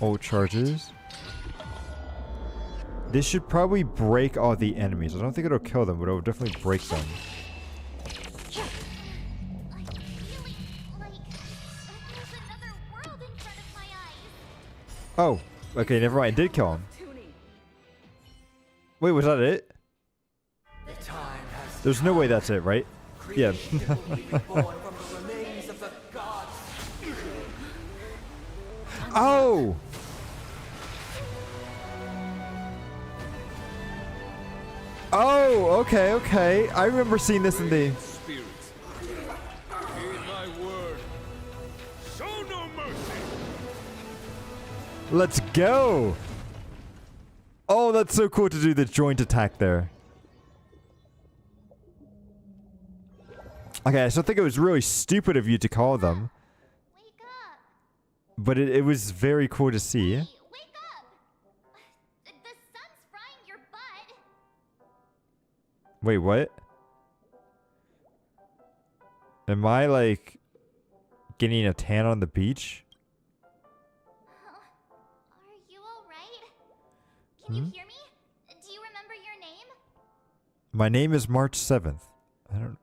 ult charges. This should probably break all the enemies. I don't think it'll kill them, but it'll definitely break them. Oh, okay, never mind. It did kill him. Wait, was that it? There's no way that's it, right? Yeah. Oh! Oh, okay, okay. I remember seeing this in the... Let's go! Oh, that's so cool to do the joint attack there. Okay, I still think it was really stupid of you to call them. But it was very cool to see. Wait, what? Am I, like, getting a tan on the beach? Are you alright? Can you hear me? Do you remember your name? My name is March 7th. I don't...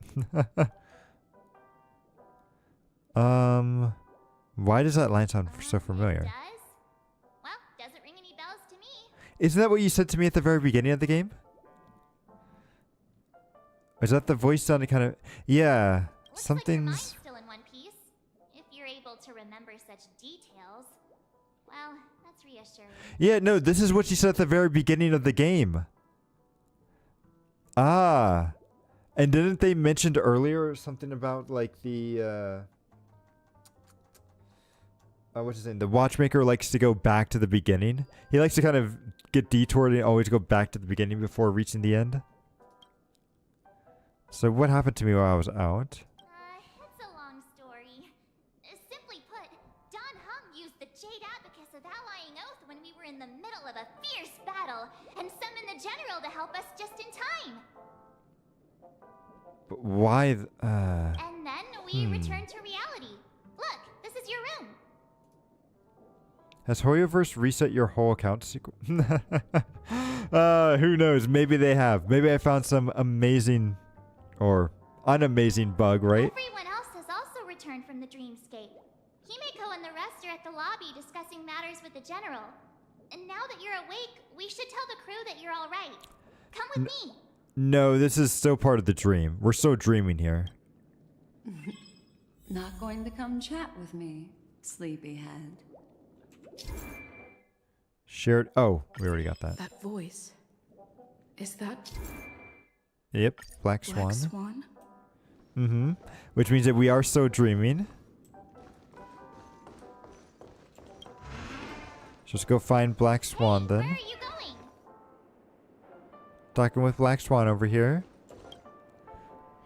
Why does that line sound so familiar? Well, doesn't ring any bells to me. Isn't that what you said to me at the very beginning of the game? Is that the voice sounding kind of... Yeah, something's... Still in one piece. If you're able to remember such details, well, that's reassuring. Yeah, no, this is what she said at the very beginning of the game. Ah. And didn't they mention earlier something about, like, the, what's his name? The watchmaker likes to go back to the beginning. He likes to kind of get detoured and always go back to the beginning before reaching the end. So what happened to me while I was out? It's a long story. Simply put, Don Hung used the Jade Abacus of Allying Oath when we were in the middle of a fierce battle, and summoned the general to help us just in time. But why? And then we returned to reality. Look, this is your room. Has Hoyoverse reset your whole account sequence? Who knows? Maybe they have. Maybe I found some amazing Or unamazing bug, right? Everyone else has also returned from the dreamscape. Himeko and the rest are at the lobby discussing matters with the general. And now that you're awake, we should tell the crew that you're all right. Come with me. No, this is still part of the dream. We're still dreaming here. Not going to come chat with me, sleepyhead. Shared. Oh, we already got that. That voice. Is that Yep, Black Swan. Black Swan? Mm-hmm. Which means that we are still dreaming. Just go find Black Swan then. Where are you going? Talking with Black Swan over here.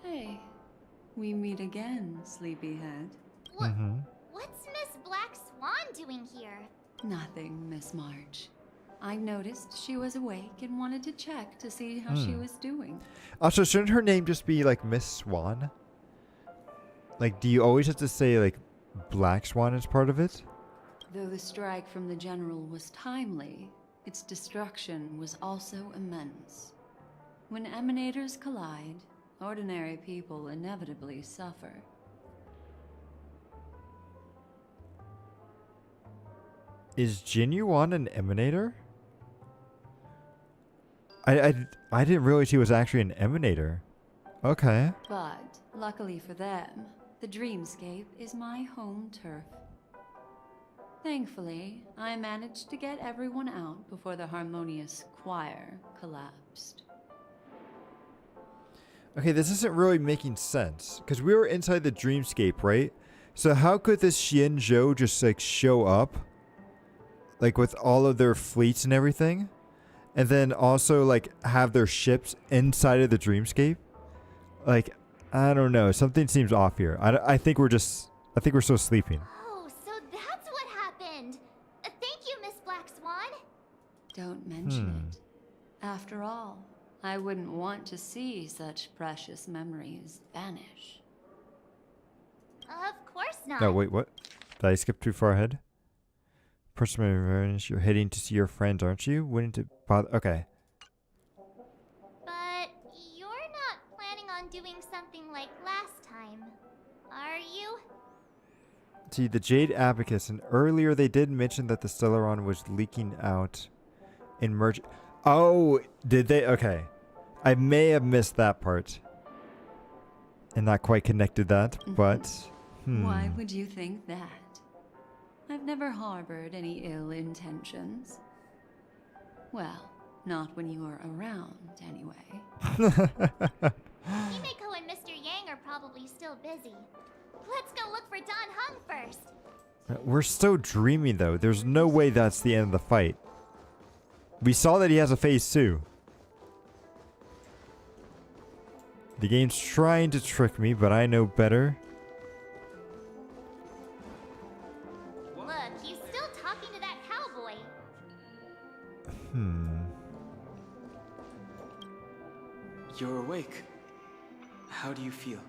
Hey, we meet again, sleepyhead. What's Miss Black Swan doing here? Nothing, Miss March. I noticed she was awake and wanted to check to see how she was doing. Also, shouldn't her name just be like Miss Swan? Like, do you always have to say like Black Swan as part of it? Though the strike from the general was timely, its destruction was also immense. When emanators collide, ordinary people inevitably suffer. Is Jinyuan an emanator? I didn't realize he was actually an emanator. Okay. But, luckily for them, the dreamscape is my home turf. Thankfully, I managed to get everyone out before the harmonious choir collapsed. Okay, this isn't really making sense. Because we were inside the dreamscape, right? So how could this Xianzhou just like show up? Like with all of their fleets and everything? And then also like have their ships inside of the dreamscape? Like, I don't know. Something seems off here. I think we're still sleeping. Oh, so that's what happened. Thank you, Miss Black Swan. Don't mention it. After all, I wouldn't want to see such precious memories vanish. Of course not. No, wait, what? Did I skip too far ahead? Personal awareness, you're heading to see your friends, aren't you? Wouldn't it bother? Okay. But you're not planning on doing something like last time, are you? See, the Jade Abacus, and earlier they did mention that the Stellaron was leaking out in merge. Oh, did they? Okay. I may have missed that part. And not quite connected that, but... Why would you think that? I've never harbored any ill intentions. Well, not when you were around, anyway. Himeko and Mr. Yang are probably still busy. Let's go look for Don Hung first. We're still dreaming, though. There's no way that's the end of the fight. We saw that he has a phase 2. The game's trying to trick me, but I know better. Look, he's still talking to that cowboy. You're awake. How do you feel?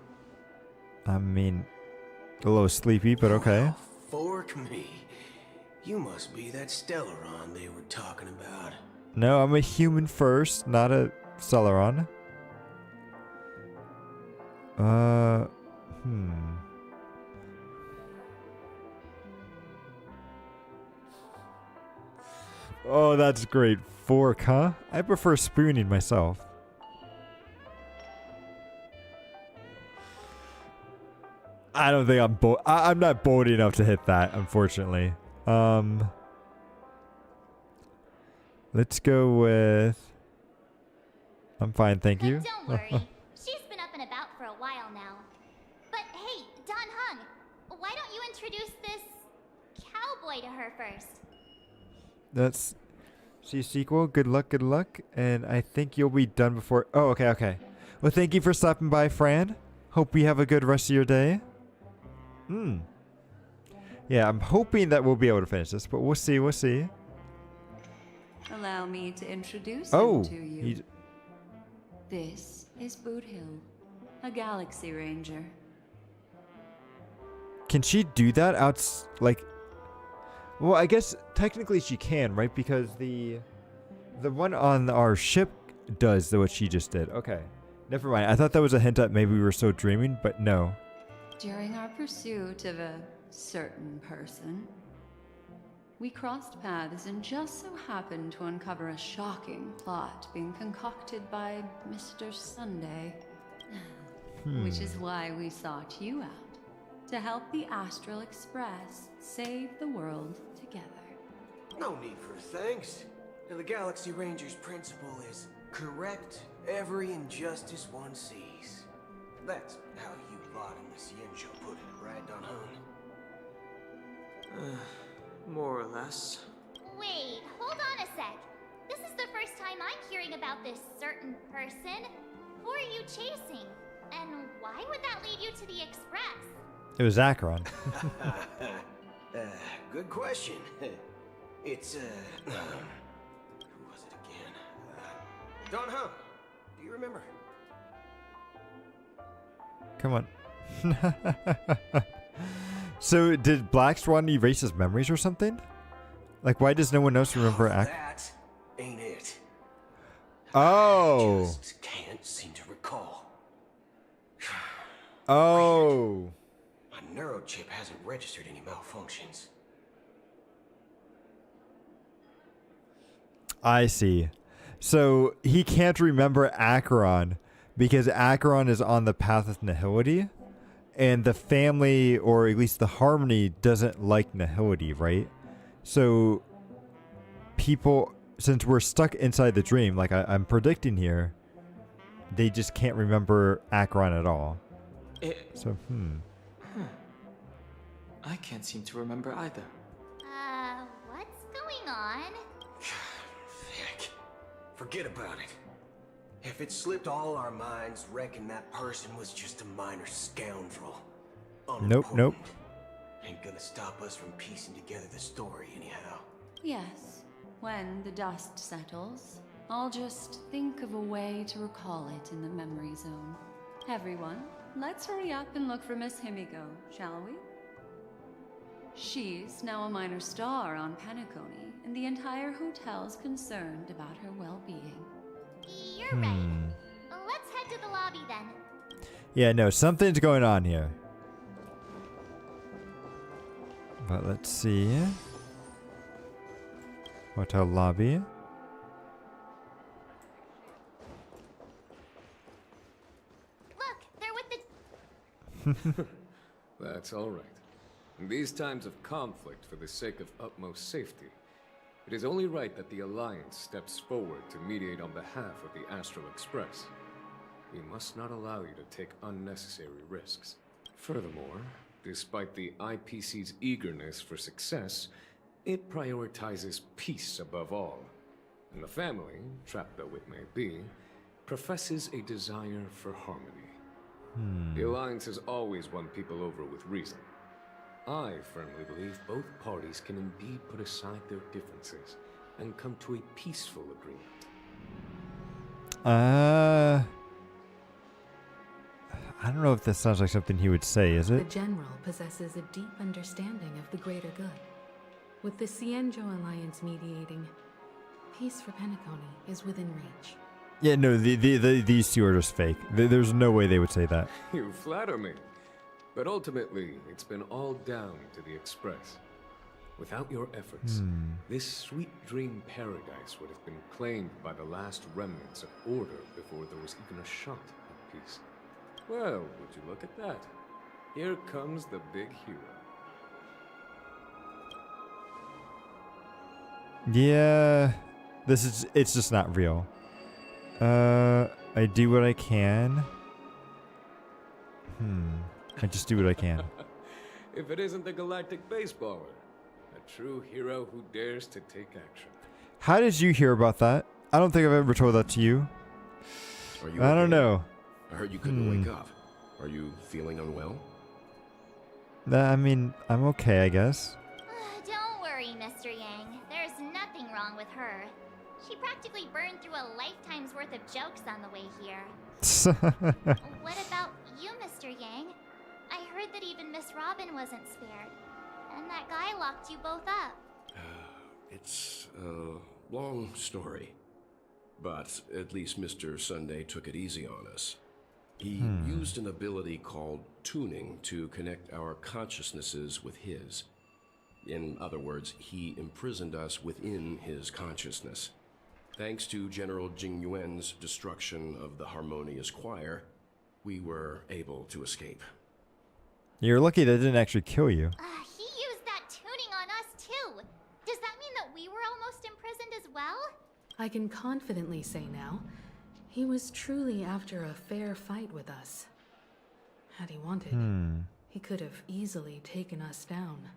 I mean, a little sleepy, but okay. Fork me. You must be that Stellaron they were talking about. No, I'm a human first, not a Stellaron. Oh, that's great. Fork, huh? I prefer spooning myself. I don't think I'm bold. I'm not bold enough to hit that, unfortunately. Let's go with... I'm fine, thank you. Don't worry. She's been up and about for a while now. But hey, Don Hung, why don't you introduce this cowboy to her first? That's... See, sequel. Good luck, good luck. And I think you'll be done before... Oh, okay, okay. Well, thank you for stopping by, Fran. Hope you have a good rest of your day. Yeah, I'm hoping that we'll be able to finish this, but we'll see, we'll see. Allow me to introduce him to you. He's... This is Boot Hill, a Galaxy Ranger. Can she do that out, like... Well, I guess technically she can, right? Because the one on our ship does what she just did. Okay. Never mind. I thought that was a hint that maybe we were still dreaming, but no. During our pursuit of a certain person, we crossed paths and just so happened to uncover a shocking plot being concocted by Mr. Sunday. Which is why we sought you out, to help the Astral Express save the world together. No need for thanks. The Galaxy Ranger's principle is correct every injustice one sees. That's how you lot in the Ciencio put it, right, Don Hung? More or less. Wait, hold on a sec. This is the first time I'm hearing about this certain person. Who are you chasing? And why would that lead you to the Express? It was Acheron. Good question. It's, who was it again? Don Hung. Do you remember? Come on. So did Black Swan erase his memories or something? Like, why does no one else remember That ain't it. Oh. I just can't seem to recall. Oh. My neurochip hasn't registered any malfunctions. I see. So he can't remember Acheron because Acheron is on the path of nihility, and the family, or at least the Harmony, doesn't like nihility, right? So people, since we're stuck inside the dream, like I'm predicting here, they just can't remember Acheron at all. So, I can't seem to remember either. What's going on? Heck, forget about it. If it slipped all our minds, reckon that person was just a minor scoundrel. Nope. Ain't gonna stop us from piecing together the story anyhow. Yes, when the dust settles, I'll just think of a way to recall it in the memory zone. Everyone, let's hurry up and look for Miss Himiko, shall we? She's now a minor star on Penacony, and the entire hotel's concerned about her well-being. You're right. Let's head to the lobby then. Yeah, no, something's going on here. But let's see. Hotel lobby. Look, they're with the... That's all right. In these times of conflict, for the sake of utmost safety, it is only right that the Alliance steps forward to mediate on behalf of the Astral Express. We must not allow you to take unnecessary risks. Furthermore, despite the IPC's eagerness for success, it prioritizes peace above all. And the family, trapped though it may be, professes a desire for harmony. The Alliance has always won people over with reason. I firmly believe both parties can indeed put aside their differences and come to a peaceful agreement. I don't know if this sounds like something he would say, is The it? General possesses a deep understanding of the greater good. With the Ciencio Alliance mediating, peace for Penacony is within reach. Yeah, no, these two are just fake. There's no way they would say that. You flatter me. But ultimately, it's been all down to the Express. Without your efforts, this sweet dream paradise would have been claimed by the last remnants of order before there was even a shot at peace. Well, would you look at that? Here comes the big hero. Yeah, it's just not real. I do what I can. I just do what I can. If it isn't the galactic baseballer, a true hero who dares to take action. How did you hear about that? I don't think I've ever told that to you. Are you I don't okay? know. I heard you couldn't wake up. Are you feeling unwell? I mean, I'm okay, I guess. Don't worry, Mr. Yang. There's nothing wrong with her. She practically burned through a lifetime's worth of jokes on the way here. What about you, Mr. Yang? I heard that even Miss Robin wasn't spared. And that guy locked you both up. It's a long story. But at least Mr. Sunday took it easy on us. He used an ability called tuning to connect our consciousnesses with his. In other words, he imprisoned us within his consciousness. Thanks to General Jing Yuan's destruction of the Harmonious Choir, we were able to escape. You're lucky that didn't actually kill you. He used that tuning on us too. Does that mean that we were almost imprisoned as well? I can confidently say now, he was truly after a fair fight with us. Had he wanted, he could have easily taken us down,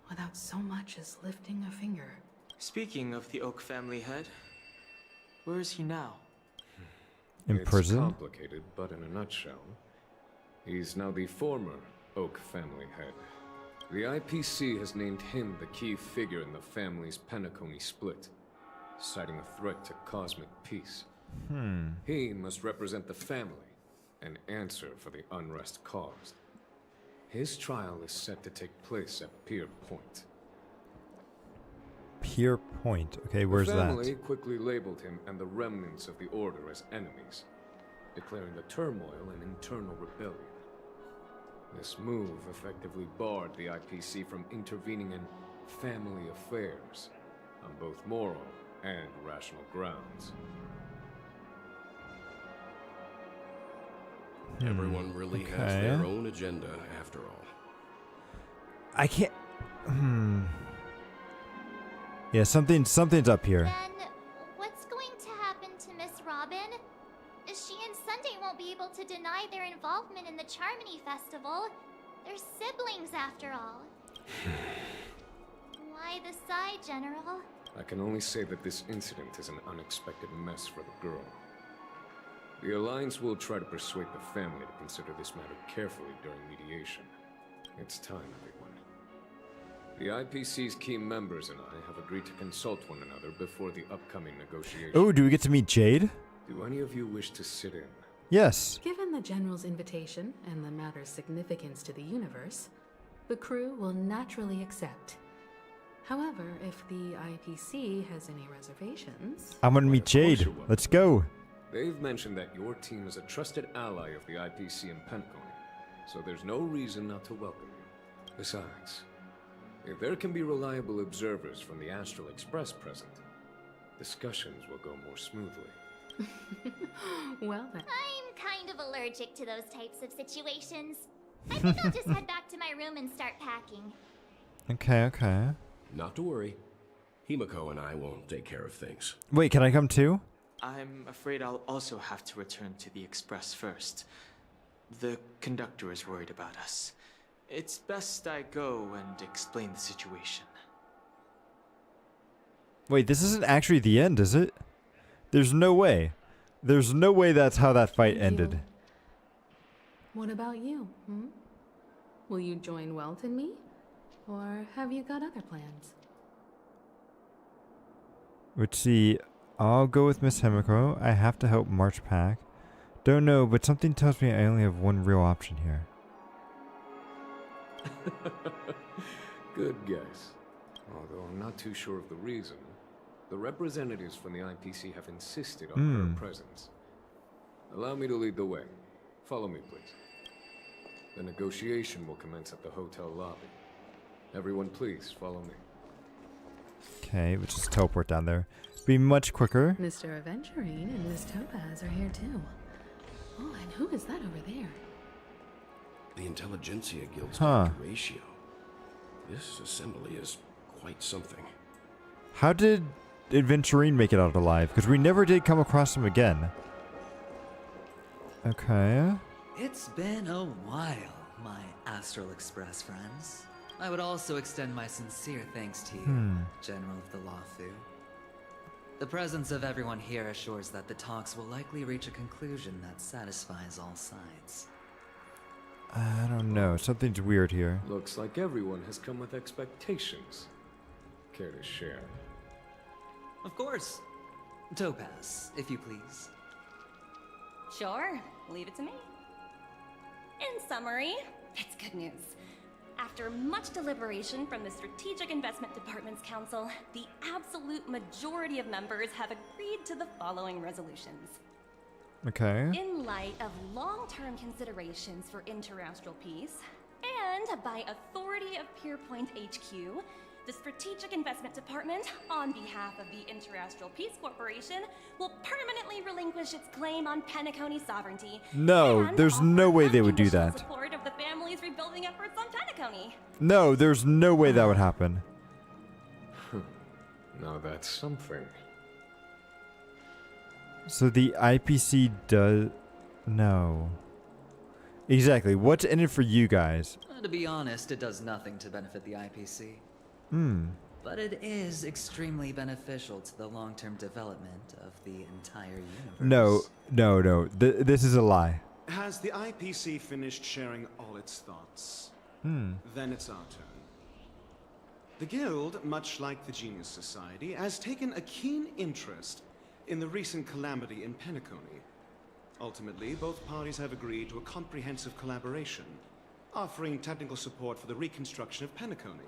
without so much as lifting a finger. Speaking of the Oak family head, where is he now? In prison? It's complicated, but in a nutshell, he's now the former Oak family head. The IPC has named him the key figure in the family's Penacony split, citing a threat to cosmic peace. He must represent the family and answer for the unrest caused. His trial is set to take place at Pier Point. Pier Point. Okay, where's the family that? quickly labeled him and the remnants of the Order as enemies, declaring the turmoil an internal rebellion. This move effectively barred the IPC from intervening in family affairs on both moral and rational grounds. Everyone really has their own agenda, after all. I can't... Yeah, something's up here. Then, what's going to happen to Miss Robin? She and Sunday won't be able to deny their involvement in the Charmony Festival. They're siblings, after all. Why the sigh, General? I can only say that this incident is an unexpected mess for the girl. The Alliance will try to persuade the family to consider this matter carefully during mediation. It's time, everyone. The IPC's key members and I have agreed to consult one another before the upcoming negotiations. Oh, do we get to meet Jade? Do any of you wish to sit in? Yes. Given the General's invitation and the matter's significance to the universe, the crew will naturally accept. However, if the IPC has any reservations... I'm gonna meet Jade. Let's go. They've mentioned that your team is a trusted ally of the IPC in Penacony, so there's no reason not to welcome you. Besides, if there can be reliable observers from the Astral Express present, discussions will go more smoothly. Well then. I'm kind of allergic to those types of situations. I think I'll just head back to my room and start packing. Okay. Not to worry. Himiko and I will take care of things. Wait, can I come too? I'm afraid I'll also have to return to the Express first. The conductor is worried about us. It's best I go and explain the situation. Wait, this isn't actually the end, is it? There's no way. There's no way that's how that fight ended. What about you, Will you join Welt and me? Or have you got other plans? Let's see. I'll go with Miss Himiko. I have to help March Pack. Don't know, but something tells me I only have one real option here. Good guess. Although I'm not too sure of the reason. The representatives from the IPC have insisted on her presence. Allow me to lead the way. Follow me, please. The negotiation will commence at the hotel lobby. Everyone, please follow me. Okay, we'll just teleport down there. Be much quicker. Mr. Aventurine and Miss Topaz are here too. Oh, and who is that over there? The Intelligentsia Guild's Huh. Dr. Ratio. This assembly is quite something. How did Adventurine make it out alive? Because we never did come across him again. Okay. It's been a while, my Astral Express friends. I would also extend my sincere thanks to you, General of the Lawfu. The presence of everyone here assures that the talks will likely reach a conclusion that satisfies all sides. I don't know. Something's weird here. Looks like everyone has come with expectations. Care to share? Of course. Topaz, if you please. Sure, leave it to me. In summary, it's good news. After After much deliberation from the Strategic Investment Department's council, the absolute majority of members have agreed to the following resolutions. Okay. In light of long-term considerations for interastral peace, and by authority of Pierpoint HQ, the Strategic Investment Department, on behalf of the Interastral Peace Corporation, will permanently relinquish its claim on Penacony sovereignty. No, and there's no way they would do unconditional that. Support of the family's rebuilding efforts on Penacony. No, there's no way that would happen. Now that's something. So the IPC does... No. Exactly. What's in it for you guys? To be honest, it does nothing to benefit the IPC. But it is extremely beneficial to the long-term development of the entire universe. No. This is a lie. Has the IPC finished sharing all its thoughts? Then it's our turn. The Guild, much like the Genius Society, has taken a keen interest in the recent calamity in Penacony. Ultimately, both parties have agreed to a comprehensive collaboration, offering technical support for the reconstruction of Penacony.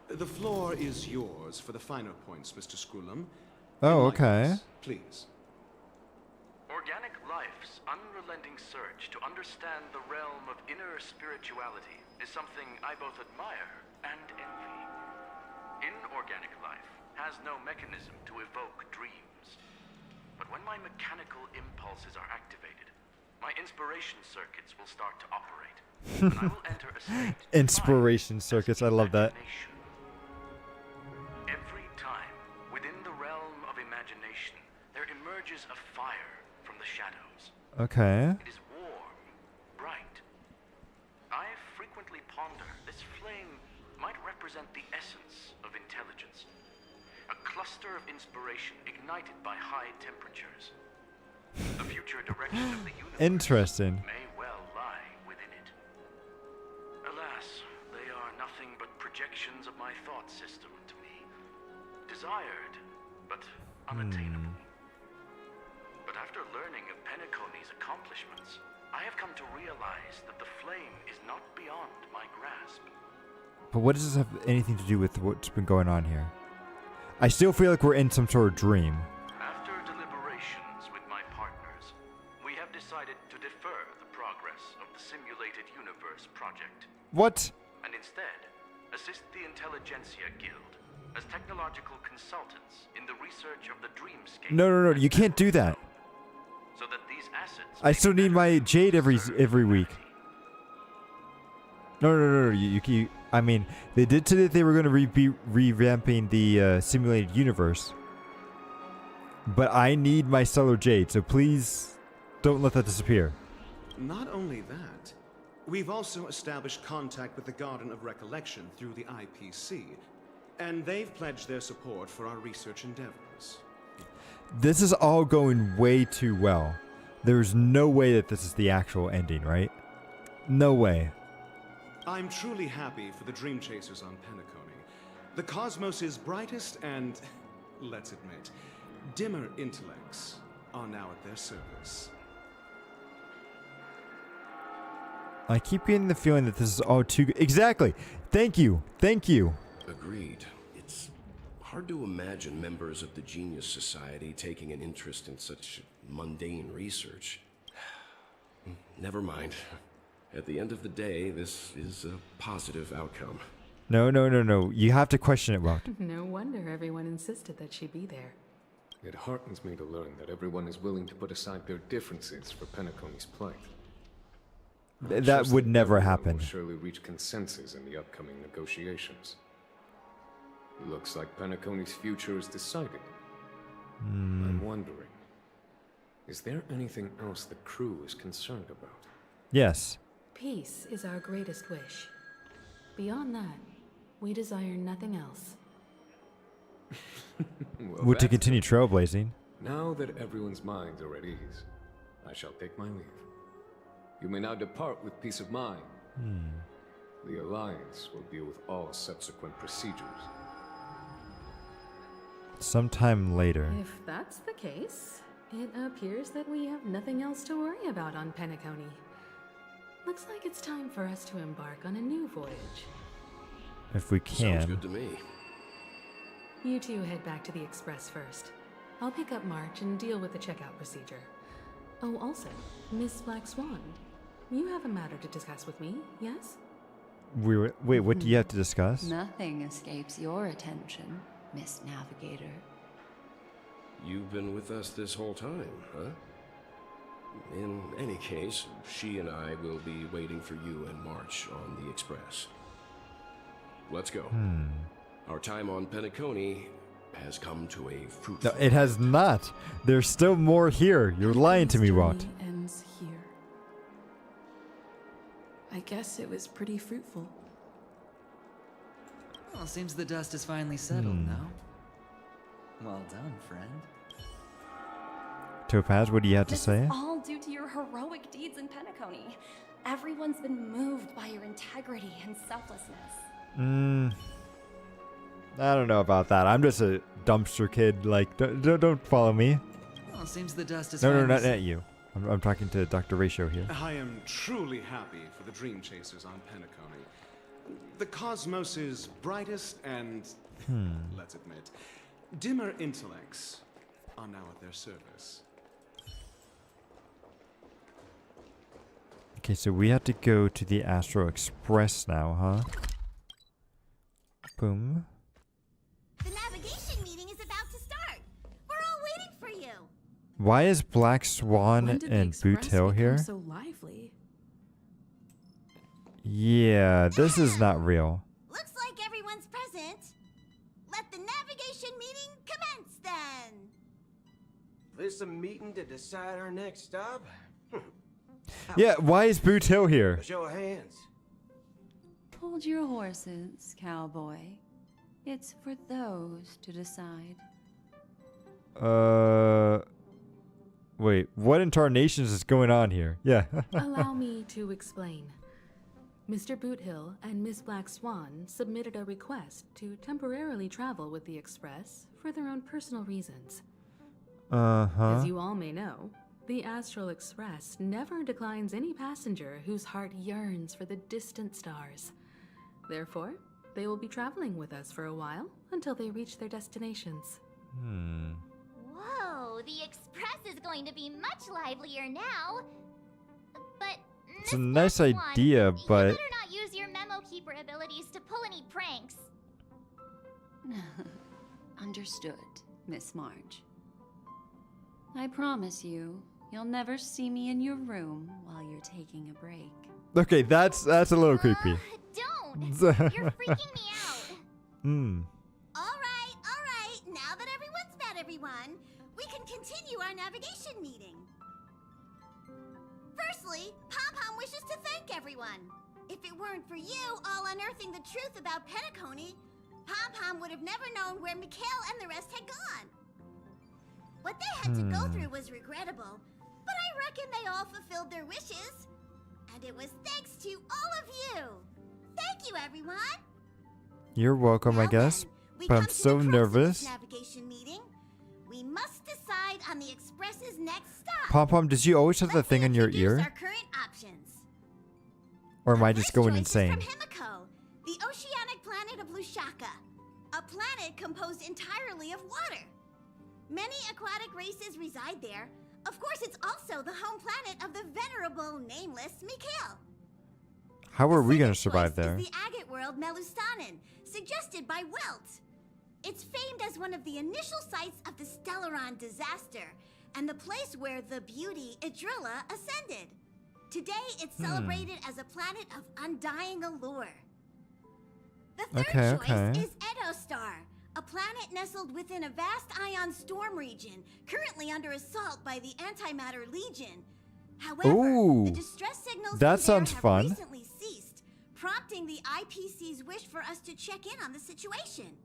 The floor is yours for the finer points, Mr. Cquel. Oh, okay. Please. Organic life's unrelenting search to understand the realm of inner spirituality is something I both admire and envy. Inorganic life has no mechanism to evoke dreams. But when my mechanical impulses are activated, my inspiration circuits will start to operate. And I will enter a state Inspiration circuits, I love that. Every time, within the realm of imagination, there emerges a fire from the shadows. Okay. It is warm, bright. I frequently ponder this flame might represent the essence of intelligence. A cluster of inspiration ignited by high temperatures. The future direction of the universe Interesting. may well lie within it. Alas, they are nothing but projections of my thought system to me. Desired, but unattainable. But after learning of Penacony's accomplishments, I have come to realize that the flame is not beyond my grasp. But what does this have anything to do with what's been going on here? I still feel like we're in some sort of dream. After deliberations with my partners, we have decided to defer the progress of the Simulated Universe project. What? And instead, assist the Intelligentsia Guild as technological consultants in the research of the dreamscape. No, you can't do that. So that these assets I still need my jade every week. No. You I mean, they did say that they were going to be revamping the simulated universe. But I need my stellar jade, so please don't let that disappear. Not only that, we've also established contact with the Garden of Recollection through the IPC, and they've pledged their support for our research endeavors. This is all going way too well. There's no way that this is the actual ending, right? No way. I'm truly happy for the Dream Chasers on Penacony. The cosmos' brightest and, let's admit, dimmer intellects are now at their service. I keep getting the feeling that this is all too good. Exactly. Thank you. Agreed. It's hard to imagine members of the Genius Society taking an interest in such mundane research. Never mind. At the end of the day, this is a positive outcome. No. You have to question it, Walt. No wonder everyone insisted that she be there. It heartens me to learn that everyone is willing to put aside their differences for Penacony's plight. That would never happen. We'll surely reach consensus in the upcoming negotiations. Looks like Penacony's future is decided. I'm wondering, is there anything else the crew is concerned about? Yes. Peace is our greatest wish. Beyond that, we desire nothing else. Well, to continue trailblazing. Now that everyone's minds are at ease, I shall take my leave. You may now depart with peace of mind. The Alliance will deal with all subsequent procedures. Sometime later. If that's the case, it appears that we have nothing else to worry about on Penacony. Looks like it's time for us to embark on a new voyage. If we can. Sounds good to me. You two head back to the Express first. I'll pick up March and deal with the checkout procedure. Oh, also, Miss Black Swan, you have a matter to discuss with me, yes? Wait, what do you have to discuss? Nothing escapes your attention, Miss Navigator. You've been with us this whole time, huh? In any case, she and I will be waiting for you and March on the Express. Let's go. Our time on Penacony has come to a fruitful... No, it has not. There's still more here. You're lying to me, Watt. Ends here. I guess it was pretty fruitful. Well, seems the dust is finally settled now. Well done, friend. Topaz, what do you have to say? This is all due to your heroic deeds in Penacony. Everyone's been moved by your integrity and selflessness. I don't know about that. I'm just a dumpster kid. Like, don't follow me. Well, seems the dust is No, not you. I'm talking to Dr. Ratio here. I am truly happy for the Dream Chasers on Penacony. The cosmos' brightest and, let's admit, dimmer intellects are now at their service. Okay, so we have to go to the Astro Express now, huh? Boom. The navigation meeting is about to start. We're all waiting for you. Why is Black Swan and Boot Hill here? So lively. Yeah, this is not real. Looks like everyone's present. Let the navigation meeting commence then. This a meeting to decide our next stop? Yeah, why is Boot Hill here? Show of hands. Hold your horses, cowboy. It's for those to decide. Wait, what in tarnations is going on here? Yeah. Allow me to explain. Mr. Boothill and Miss Black Swan submitted a request to temporarily travel with the Express for their own personal reasons. As you all may know, the Astral Express never declines any passenger whose heart yearns for the distant stars. Therefore, they will be traveling with us for a while until they reach their destinations. Whoa, the Express is going to be much livelier now. But It's a nice idea, but... you better not use your memo keeper abilities to pull any pranks. Understood, Miss March. I promise you, you'll never see me in your room while you're taking a break. Okay, that's a little creepy. Don't! You're freaking me out. All right. Now that everyone's met everyone, we can continue our navigation meeting. Firstly, Pom-Pom wishes to thank everyone. If it weren't for you all unearthing the truth about Penacony, Pom-Pom would have never known where Cquel and the rest had gone. What they had to go through was regrettable, but I reckon they all fulfilled their wishes. And it was thanks to all of you. Thank you, everyone. You're welcome, I guess. But I'm so nervous. Navigation meeting. We must decide on the Express's next stop. Pom-Pom, did you always have the thing in your ear? Our current options. Or am I just going insane? From Himiko, the oceanic planet of Lushaka, a planet composed entirely of water. Many aquatic races reside there. Of course, it's also the home planet of the venerable, nameless Cquel. How are we going to survive there? Is the agate world Melustanen, suggested by Welt. It's famed as one of the initial sites of the Stellaron disaster, and the place where the beauty Idrilla ascended. Today, it's celebrated as a planet of undying allure. The third choice is Edostar, a planet nestled within a vast ion storm region, currently under assault by the Antimatter Legion. However, the distress signals that from sounds there have fun. recently ceased, prompting the IPC's wish for us to check in on the situation.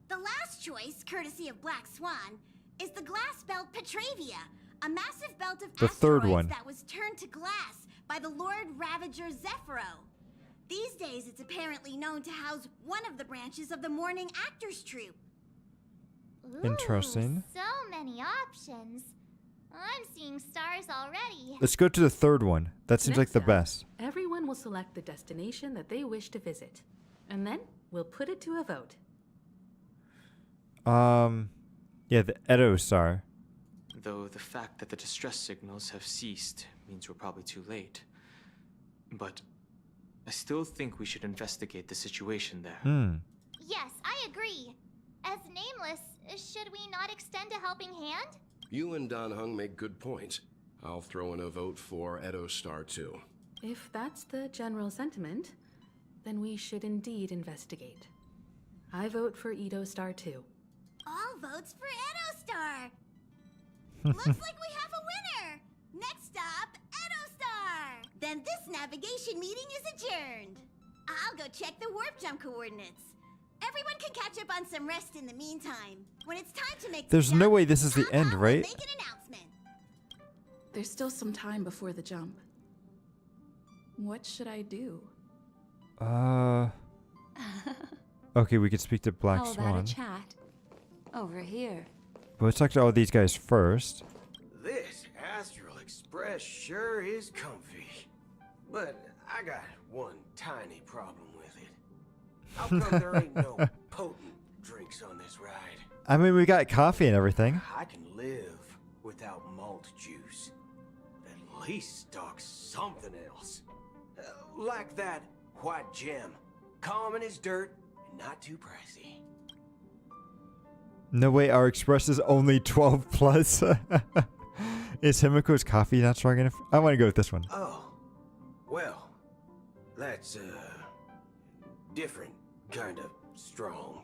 The last choice, courtesy of Black Swan, is the glass belt Petravia, a massive belt of asteroids that was turned to glass by the Lord Ravager Zephyro. These days, it's apparently known to house one of the branches of the Morning Actors Troupe. Interesting. So many options. I'm seeing stars already. Let's go to the third one. That seems like Next the up, best. Everyone will select the destination that they wish to visit. And then we'll put it to a vote. Yeah, the Edo Star. Though the fact that the distress signals have ceased means we're probably too late. But I still think we should investigate the situation there. Yes, I agree. As Nameless, should we not extend a helping hand? You and Don Hung make good points. I'll throw in a vote for Edo Star too. If that's the general sentiment, then we should indeed investigate. I vote for Edo Star 2. All votes for Edo Star. Looks like we have a winner. Next stop, Edo Star. Then this navigation meeting is adjourned. I'll go check the warp jump coordinates. Everyone can catch up on some rest in the meantime. When it's time to make There's no way this is the end, right? make an announcement. There's still some time before the jump. What should I do? Okay, we could speak to Black How about Swan. a chat? Over here. But let's talk to all these guys first. This Astral Express sure is comfy. But I got one tiny problem with it. How come there ain't no potent drinks on this ride? I mean, we got coffee and everything. I can live without malt juice. At least stock something else. Like that white gem. Calm as dirt and not too pricey. No way, our express is only 12 plus. Is Himiko's coffee not strong enough? I want to go with this one. Oh, well, that's different kind of strong.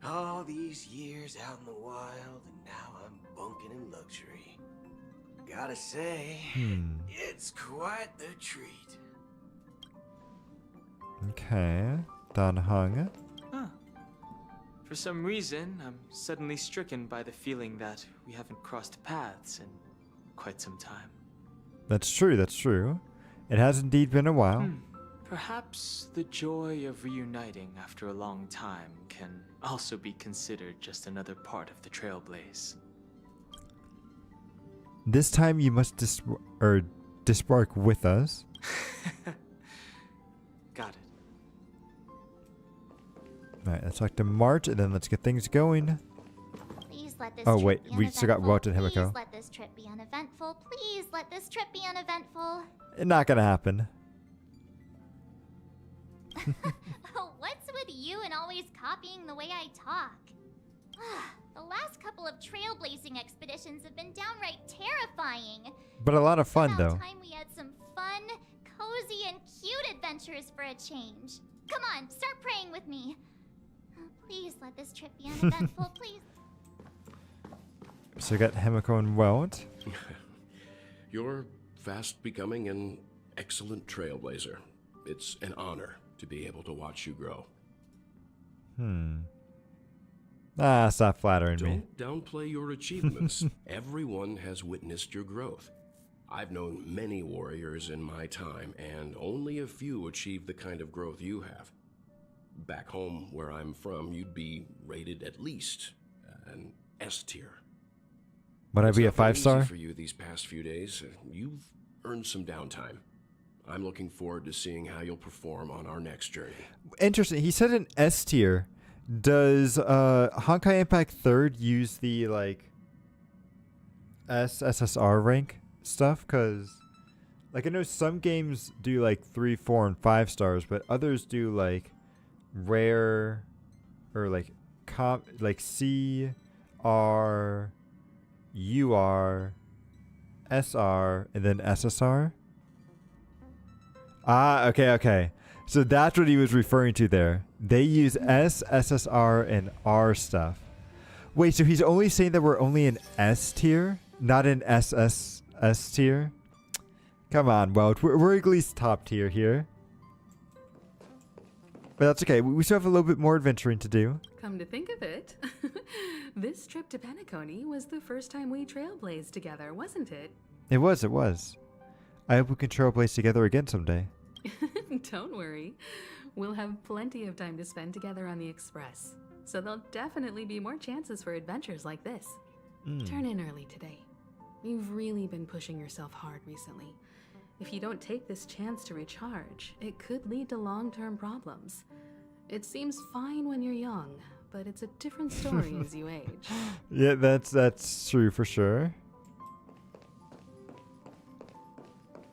All these years out in the wild, and now I'm bunking in luxury. Gotta say, it's quite the treat. Okay, Don Hung. Huh. For some reason, I'm suddenly stricken by the feeling that we haven't crossed paths in quite some time. That's true, that's true. It has indeed been a while. Perhaps the joy of reuniting after a long time can also be considered just another part of the Trailblaze. This time you must disbark with us. Got it. Alright, let's talk to March and then let's get things going. Please let this Oh trip wait, be we still got uneventful. Walt and Himiko. Please let this trip be uneventful. Please let this trip be uneventful. Not gonna happen. What's with you and always copying the way I talk? The last couple of trailblazing expeditions have been downright terrifying. But a lot of fun About though. time we had some fun, cozy, and cute adventures for a change. Come on, start praying with me. Please let this trip be uneventful, please. So we got Himiko and Welt. You're fast becoming an excellent trailblazer. It's an honor to be able to watch you grow. Stop flattering me. Don't downplay your achievements. Everyone has witnessed your growth. I've known many warriors in my time, and only a few achieved the kind of growth you have. Back home, where I'm from, you'd be rated at least an S tier. Would I be a It's not been 5-star? easy for you these past few days. You've earned some downtime. I'm looking forward to seeing how you'll perform on our next journey. Interesting. He said an S tier. Does Honkai Impact 3rd use the like SSR rank stuff? Cause like I know some games do like 3, 4, and 5 stars, but others do like rare or like C, R, UR, SR, and then SSR. Okay. So that's what he was referring to there. They use S, SSR, and R stuff. Wait, so he's only saying that we're only in S tier, not in SS tier? Come on, well, we're at least top tier here. But that's okay. We still have a little bit more adventuring to do. Come to think of it, this trip to Penacony was the first time we trailblazed together, wasn't it? It was. I hope we can trailblaze together again someday. Don't worry. We'll have plenty of time to spend together on the Express. So there'll definitely be more chances for adventures like this. Turn in early today. You've really been pushing yourself hard recently. If you don't take this chance to recharge, it could lead to long-term problems. It seems fine when you're young, but it's a different story as you age. Yeah, that's true for sure.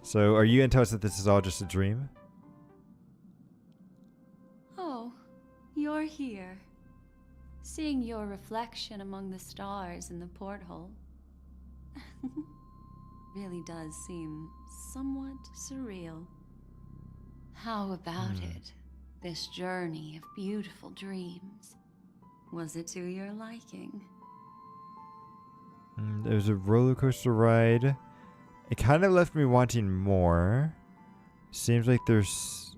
So, are you gonna tell us that this is all just a dream? Oh, you're here. Seeing your reflection among the stars in the porthole really does seem somewhat surreal. How about it? This journey of beautiful dreams. Was it to your liking? It was a roller coaster ride. It kind of left me wanting more. Seems like there's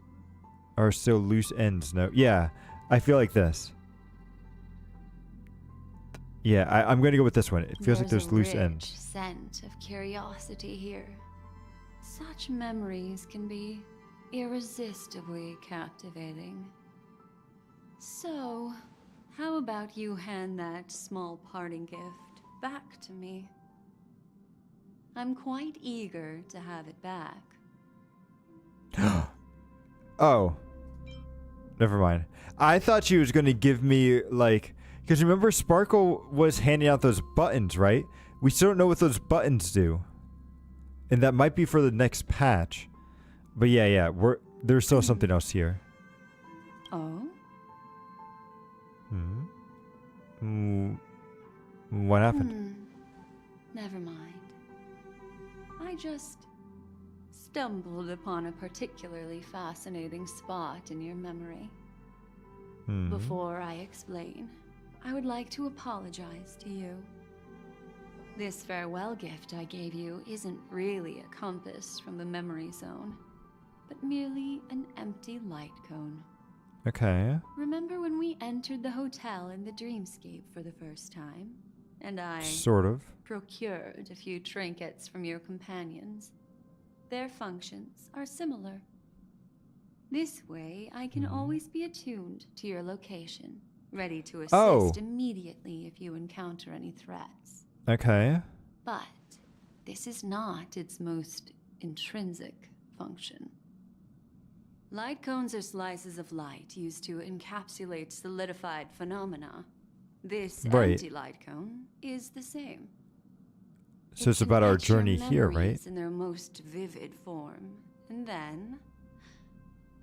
are still loose ends. No, yeah, I feel like this. Yeah, I'm going to go with this one. It feels like there's loose ends. Scent of curiosity here. Such memories can be irresistibly captivating. So, how about you hand that small parting gift back to me? I'm quite eager to have it back. Oh. Never mind. I thought she was going to give me, like... Because remember, Sparkle was handing out those buttons, right? We still don't know what those buttons do. And that might be for the next patch. But yeah, there's still something else here. Oh? What happened? Never mind. I just stumbled upon a particularly fascinating spot in your memory. Before I explain, I would like to apologize to you. This farewell gift I gave you isn't really a compass from the memory zone, but merely an empty light cone. Okay. Remember when we entered the hotel in the dreamscape for the first time? And I sort of procured a few trinkets from your companions. Their functions are similar. This way, I can always be attuned to your location, ready to assist immediately if you encounter any threats. Okay. But this is not its most intrinsic function. Light cones are slices of light used to encapsulate solidified phenomena. This empty light cone is the same. So it's about our journey here, right? In their most vivid form, and then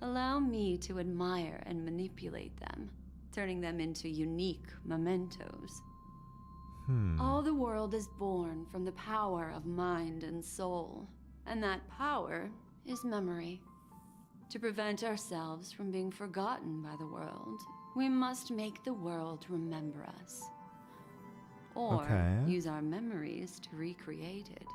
allow me to admire and manipulate them, turning them into unique mementos. All the world is born from the power of mind and soul, and that power is memory. To prevent ourselves from being forgotten by the world, we must make the world remember us. Or use our memories to recreate it.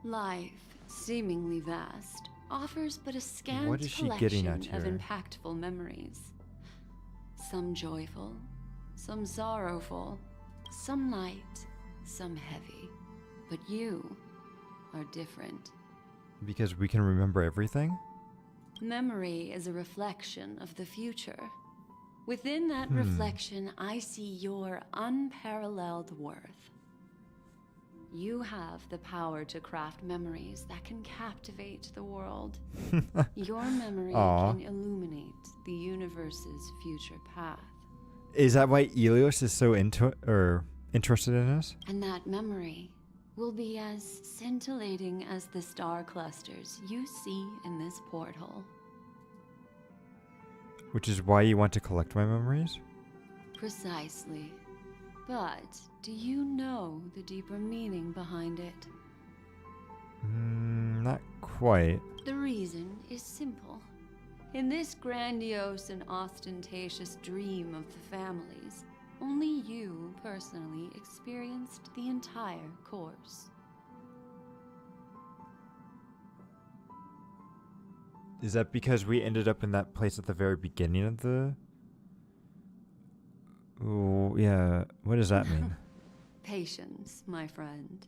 Life, seemingly vast, offers but a scant collection of impactful memories. Some joyful, some sorrowful, some light, some heavy. But you are different. Because we can remember everything? Memory is a reflection of the future. Within that reflection, I see your unparalleled worth. You have the power to craft memories that can captivate the world. Your memory can illuminate the universe's future path. Is that why Elios is so interested in us? And that memory will be as scintillating as the star clusters you see in this porthole. Which is why you want to collect my memories? Precisely. But do you know the deeper meaning behind it? Not quite. The reason is simple. In this grandiose and ostentatious dream of the families, only you personally experienced the entire course. Is that because we ended up in that place at the very beginning of the... Oh, yeah. What does that mean? Patience, my friend.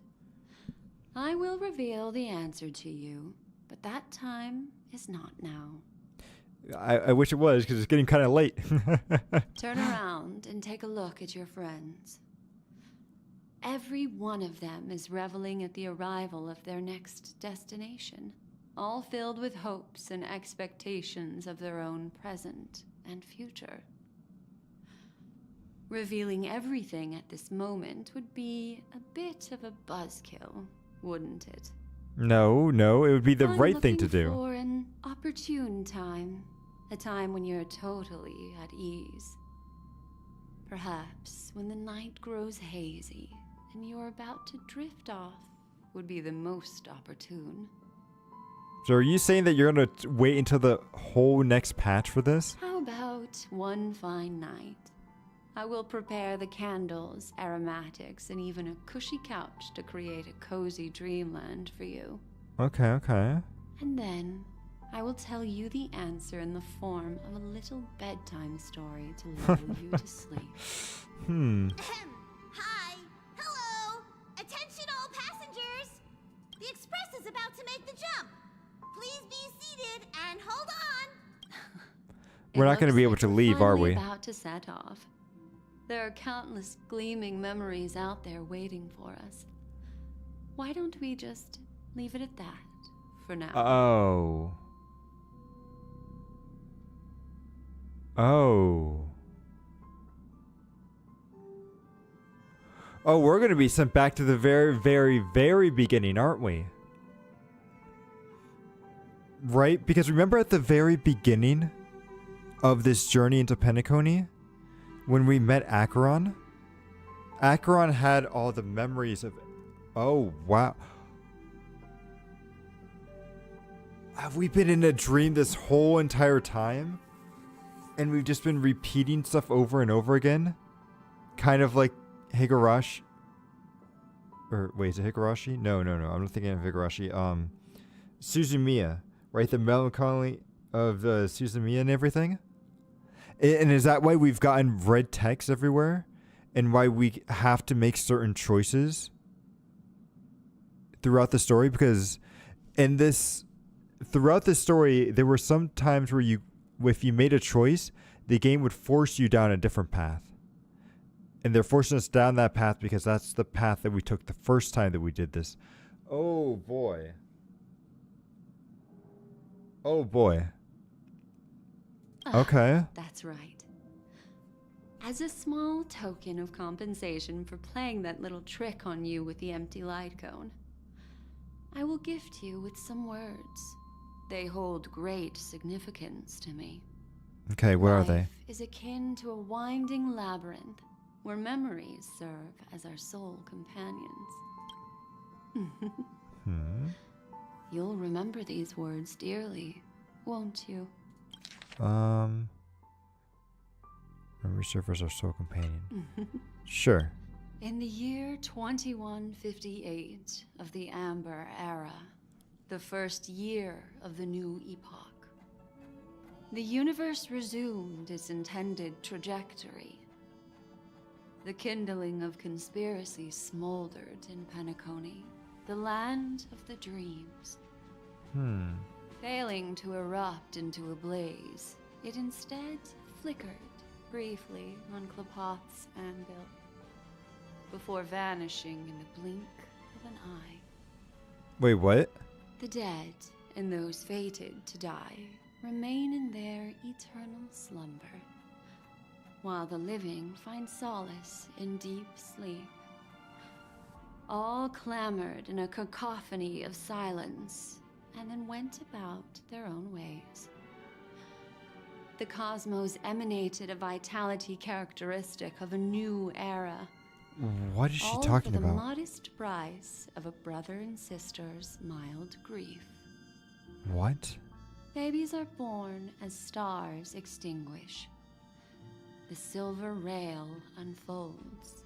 I will reveal the answer to you, but that time is not now. I wish it was, because it's getting kind of late. Turn around and take a look at your friends. Every one of them is reveling at the arrival of their next destination, all filled with hopes and expectations of their own present and future. Revealing everything at this moment would be a bit of a buzzkill, wouldn't it? No, it would be the right thing to do. I'm looking for an opportune time, a time when you're totally at ease. Perhaps when the night grows hazy and you're about to drift off would be the most opportune. So are you saying that you're going to wait until the whole next patch for this? How about one fine night? I will prepare the candles, aromatics, and even a cushy couch to create a cozy dreamland for you. Okay. And then I will tell you the answer in the form of a little bedtime story to lull you to sleep. Hi. Hello. Attention all passengers. The express is about to make the jump. Please be seated and hold on. We're not going to be able to leave, are we? About to set off. There are countless gleaming memories out there waiting for us. Why don't we just leave it at that for now? Oh, we're going to be sent back to the very, very, very beginning, aren't we? Right? Because remember at the very beginning of this journey into Penacony, when we met Acheron? Acheron had all the memories of... Oh, wow. Have we been in a dream this whole entire time? And we've just been repeating stuff over and over again? Kind of like Higurashi. Or, wait, is it Higurashi? No. I'm not thinking of Higurashi. Suzumiya. Right? The melancholy of Suzumiya and everything? And is that why we've gotten red text everywhere? And why we have to make certain choices throughout the story? Because throughout the story, there were some times where if you made a choice, the game would force you down a different path. And they're forcing us down that path because that's the path that we took the first time that we did this. Oh boy. Okay. That's right. As a small token of compensation for playing that little trick on you with the empty light cone, I will gift you with some words. They hold great significance to me. Okay, what are they? Life is akin to a winding labyrinth where memories serve as our soul companions. You'll remember these words dearly, won't you? Memory serve as our soul companion. Sure. In the year 2158 of the Amber Era, the first year of the new epoch, the universe resumed its intended trajectory. The kindling of conspiracy smoldered in Penacony, the land of the dreams. Failing to erupt into a blaze, it instead flickered briefly on Klapoth's anvil, before vanishing in the blink of an eye. Wait, what? The dead and those fated to die remain in their eternal slumber, while the living find solace in deep sleep. All clamored in a cacophony of silence, and then went about their own ways. The cosmos emanated a vitality characteristic of a new era. What is she all talking for the about? modest price of a brother and sister's mild grief. What? Babies are born as stars extinguish. The silver rail unfolds.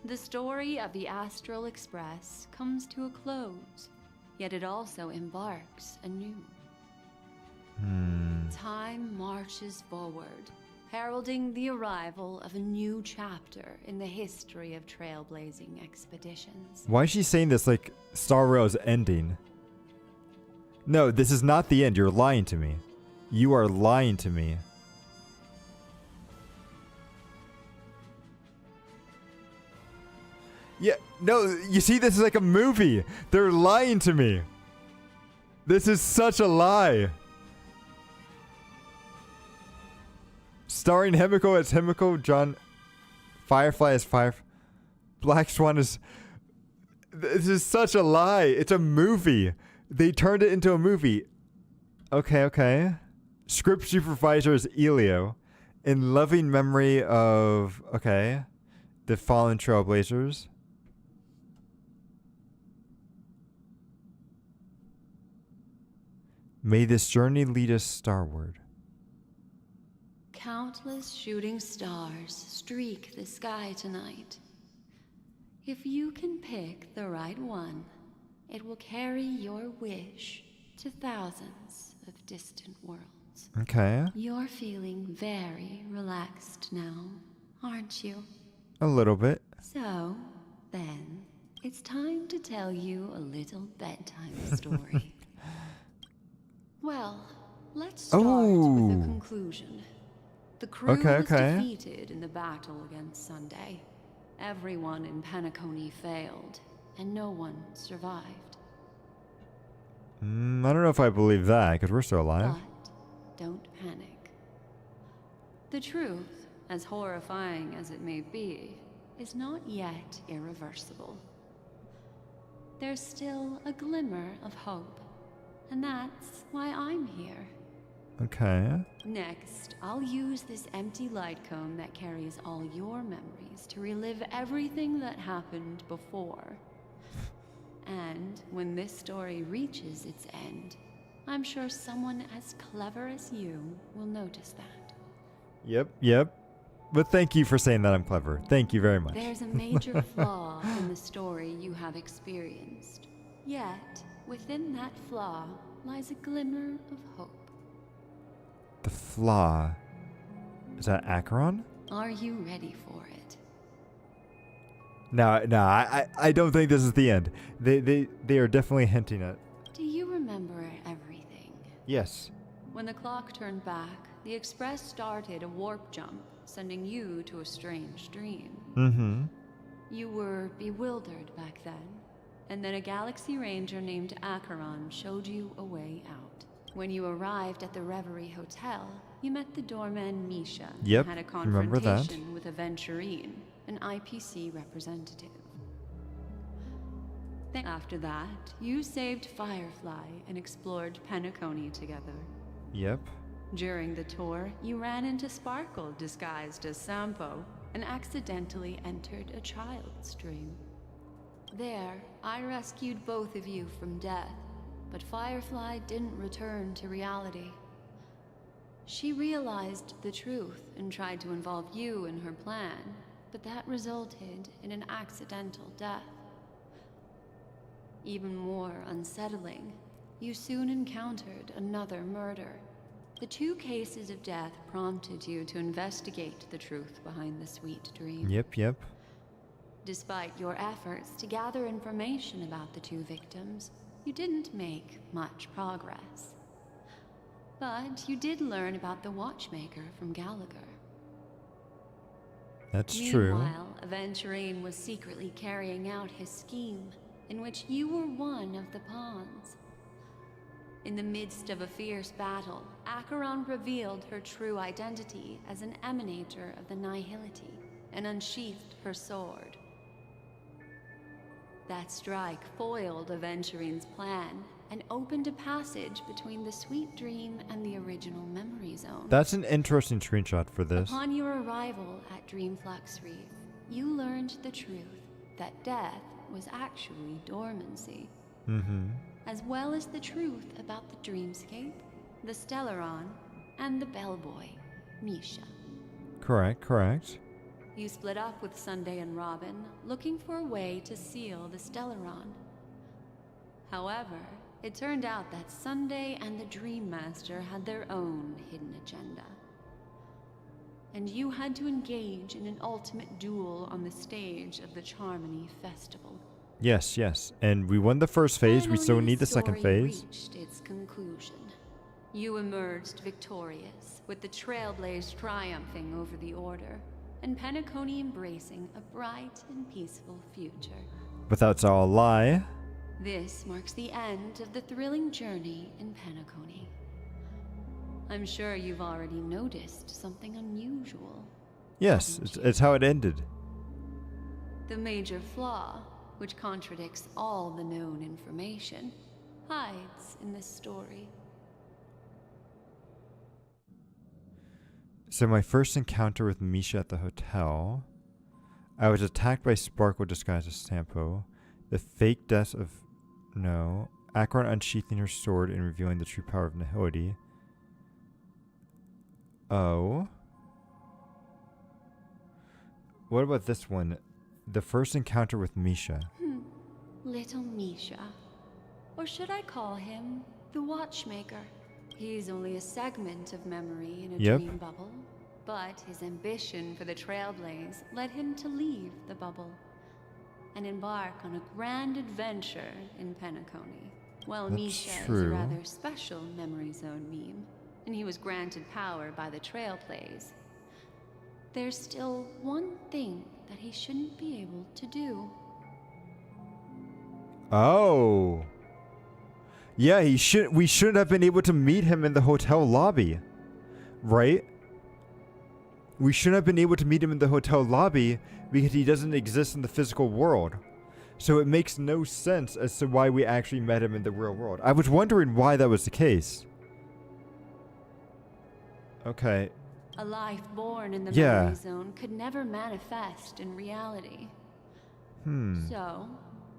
The story of the Astral Express comes to a close, yet it also embarks anew. Time marches forward, heralding the arrival of a new chapter in the history of trailblazing expeditions. Why is she saying this like Star Rail's ending? No, this is not the end. You're lying to me. You are lying to me. Yeah, no, you see, this is like a movie. They're lying to me. This is such a lie. Starring Himiko as Himiko, John Firefly as Black Swan is... This is such a lie. It's a movie. They turned it into a movie. Okay, okay. Script supervisor is Elio. In loving memory of... Okay. The fallen trailblazers. May this journey lead us starward. Countless shooting stars streak the sky tonight. If you can pick the right one, it will carry your wish to thousands of distant worlds. Okay. You're feeling very relaxed now, aren't you? A little bit. So, then, it's time to tell you a little bedtime story. Well, let's start with the conclusion. The crew was defeated in the battle against Sunday. Everyone in Penacony failed, and no one survived. I don't know if I believe that, because we're still alive. But don't panic. The truth, as horrifying as it may be, is not yet irreversible. There's still a glimmer of hope, and that's why I'm here. Okay. Next, I'll use this empty light cone that carries all your memories to relive everything that happened before. And when this story reaches its end, I'm sure someone as clever as you will notice that. Yep. But thank you for saying that I'm clever. Thank you very much. There's a major flaw in the story you have experienced. Yet, within that flaw lies a glimmer of hope. The flaw. Is that Acheron? Are you ready for it? No, I don't think this is the end. They are definitely hinting at. Do you remember everything? Yes. When the clock turned back, the Express started a warp jump, sending you to a strange dream. Mm-hmm. You were bewildered back then, and then a Galaxy Ranger named Acheron showed you a way out. When you arrived at the Reverie Hotel, you met the doorman Misha Yep, and had a remember that. confrontation with Aventurine, an IPC representative. Then after that, you saved Firefly and explored Penacony together. Yep. During the tour, you ran into Sparkle disguised as Sampo and accidentally entered a child's dream. There, I rescued both of you from death, but Firefly didn't return to reality. She realized the truth and tried to involve you in her plan, but that resulted in an accidental death. Even more unsettling, you soon encountered another murder. The two cases of death prompted you to investigate the truth behind the sweet dream. Yep. Despite your efforts to gather information about the two victims, you didn't make much progress. But you did learn about the watchmaker from Gallagher. That's true. Meanwhile, Aventurine was secretly carrying out his scheme, in which you were one of the pawns. In the midst of a fierce battle, Acheron revealed her true identity as an emanator of the Nihility and unsheathed her sword. That strike foiled Aventurine's plan and opened a passage between the sweet dream and the original memory zone. That's an interesting screenshot for this. Upon your arrival at Dreamflux Reef, you learned the truth that death was actually dormancy. Mm-hmm. As well as the truth about the dreamscape, the Stellaron, and the bellboy, Misha. Correct. You split up with Sunday and Robin, looking for a way to seal the Stellaron. However, it turned out that Sunday and the Dream Master had their own hidden agenda. And you had to engage in an ultimate duel on the stage of the Charmony Festival. Yes. And we won the first phase. We still need the second phase. Reached its conclusion. You emerged victorious, with the Trailblaze triumphing over the Order. and Penacony embracing a bright and peaceful future. But that's all a lie. This marks the end of the thrilling journey in Penacony. I'm sure you've already noticed something unusual. Yes, it's how it ended. The major flaw, which contradicts all the known information, hides in this story. So my first encounter with Misha at the hotel, I was attacked by Sparkle disguised as Sampo. The fake death of... No. Akron unsheathing her sword and revealing the true power of Nihility. Oh. What about this one? The first encounter with Misha. Little Misha. Or should I call him the Watchmaker? He's only a segment of memory in a dream bubble, but his ambition for the Trailblaze led him to leave the bubble and embark on a grand adventure in Penacony. Well, Misha is a rather special Memory Zone meme, and he was granted power by the Trailblaze. There's still one thing that he shouldn't be able to do. Oh. Yeah, we shouldn't have been able to meet him in the hotel lobby. Right? We shouldn't have been able to meet him in the hotel lobby because he doesn't exist in the physical world. So it makes no sense as to why we actually met him in the real world. I was wondering why that was the case. Okay. A life born in the Memory Zone could never manifest in reality. So,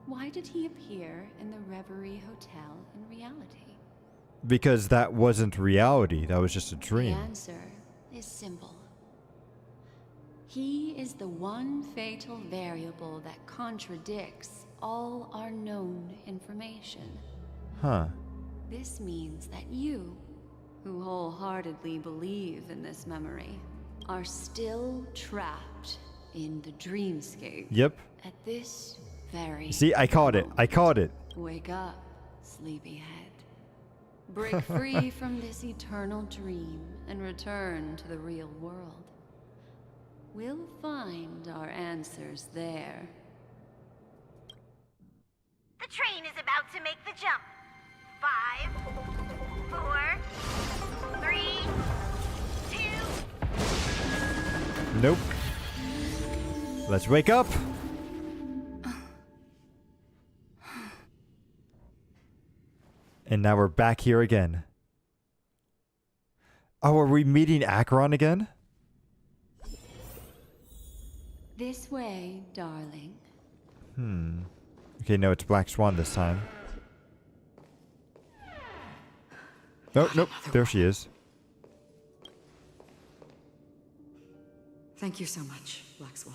why did he appear in the Reverie Hotel in reality? Because that wasn't reality. That was just a dream. The answer is simple. He is the one fatal variable that contradicts all our known information. Huh. This means that you, who wholeheartedly believe in this memory, are still trapped in the dreamscape. Yep. At this very See, I caught it. I caught it. Wake up, sleepyhead. Break free from this eternal dream and return to the real world. We'll find our answers there. The train is about to make the jump. 5, 4, 3, 2. Nope. Let's wake up. And now we're back here again. Oh, are we meeting Akron again? This way, darling. Okay, no, it's Black Swan this time. Oh, nope. There she is. Thank you so much, Black Swan.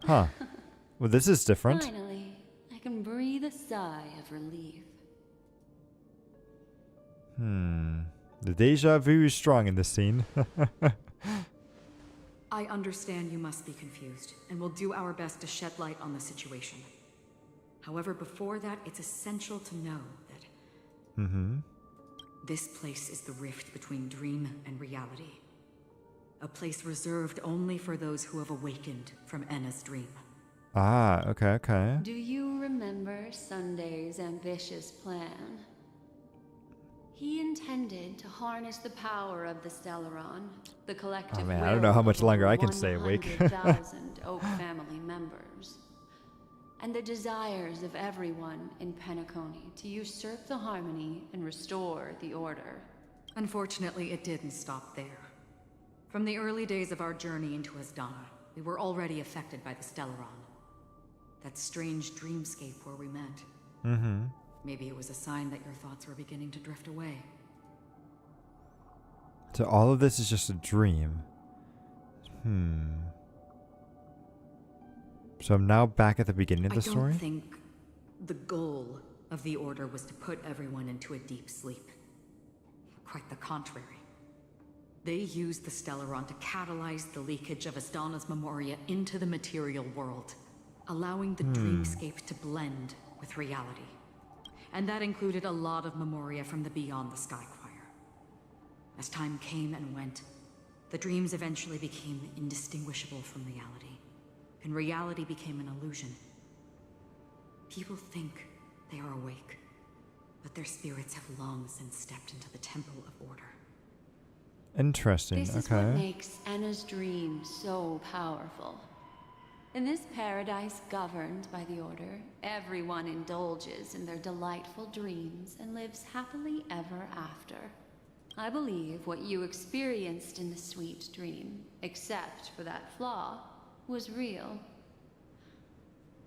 Huh. Well, this is different. Finally, I can breathe a sigh of relief. The deja vu is strong in this scene. I understand you must be confused, and we'll do our best to shed light on the situation. However, before that, it's essential to know that this place is the rift between dream and reality. A place reserved only for those who have awakened from Enna's dream. Ah, okay. Do you remember Sunday's ambitious plan? He intended to harness the power of the Stellaron, the collective will I don't know how much of longer over I can stay awake. 100,000 Oak family members, and the desires of everyone in Penacony to usurp the harmony and restore the order. Unfortunately, it didn't stop there. From the early days of our journey into Asdana, we were already affected by the Stellaron. That strange dreamscape where we met. Maybe it was a sign that your thoughts were beginning to drift away. So all of this is just a dream. So I'm now back at the beginning of the story? I don't think the goal of the Order was to put everyone into a deep sleep. Quite the contrary. They used the Stellaron to catalyze the leakage of Asdana's Memoria into the material world, allowing the dreamscape to blend with reality. And that included a lot of Memoria from the Beyond the Sky Choir. As time came and went, The dreams eventually became indistinguishable from reality, and reality became an illusion. People think they are awake, but their spirits have long since stepped into the Temple of Order. Interesting. This is what makes Anna's dream so powerful. In this paradise governed by the Order, everyone indulges in their delightful dreams and lives happily ever after. I believe what you experienced in the sweet dream, except for that flaw, was real.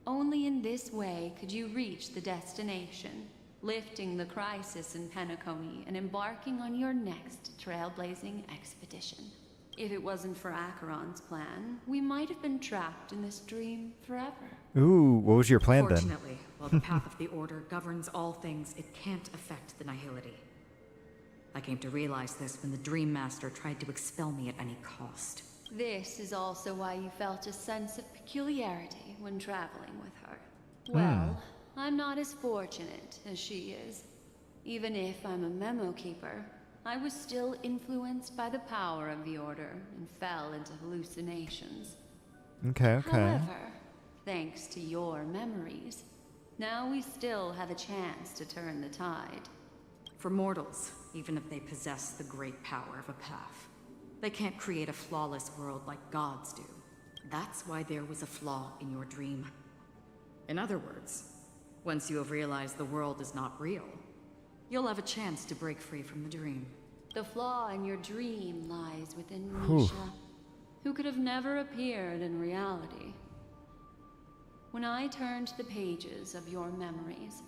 Only in this way could you reach the destination, lifting the crisis in Penacony and embarking on your next trailblazing expedition. If it wasn't for Acheron's plan, we might have been trapped in this dream forever. Ooh, what was your plan then? Fortunately, while the path of the Order governs all things, it can't affect the Nihility. I came to realize this when the Dream Master tried to expel me at any cost. This is also why you felt a sense of peculiarity when traveling with her. Well, I'm not as fortunate as she is. Even if I'm a memo keeper, I was still influenced by the power of the Order and fell into hallucinations. Okay. However, thanks to your memories, now we still have a chance to turn the tide. For mortals, even if they possess the great power of a path, they can't create a flawless world like gods do. That's why there was a flaw in your dream. In other words, once you have realized the world is not real, you'll have a chance to break free from the dream. The flaw in your dream lies within Misha, who could have never appeared in reality. When I turned the pages of your memories,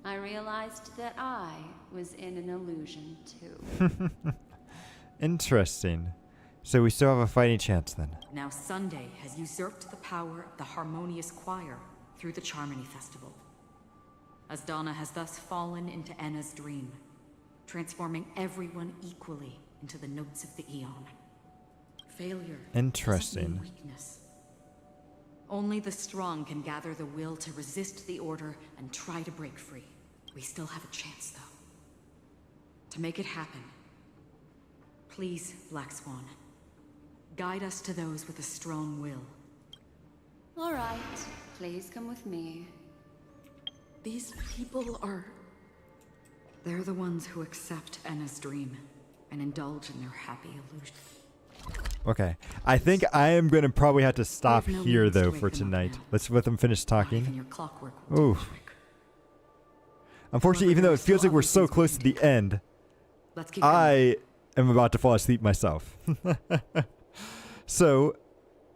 I realized that I was in an illusion too. Interesting. So we still have a fighting chance then. Now Sunday has usurped the power of the Harmonious Choir through the Charmony Festival. Asdana has thus fallen into Enna's dream, transforming everyone equally into the notes of the Aeon. Failure Interesting. doesn't mean weakness. Only the strong can gather the will to resist the Order and try to break free. We still have a chance, though. To make it happen, please, Black Swan, guide us to those with a strong will. All right, please come with me. These people are... They're the ones who accept Enna's dream and indulge in their happy illusion. Okay. I think I am going to probably have to stop here, though, for tonight. Let's let them finish talking. Ooh. Unfortunately, even though it feels like we're so close to the end, I am about to fall asleep myself. So,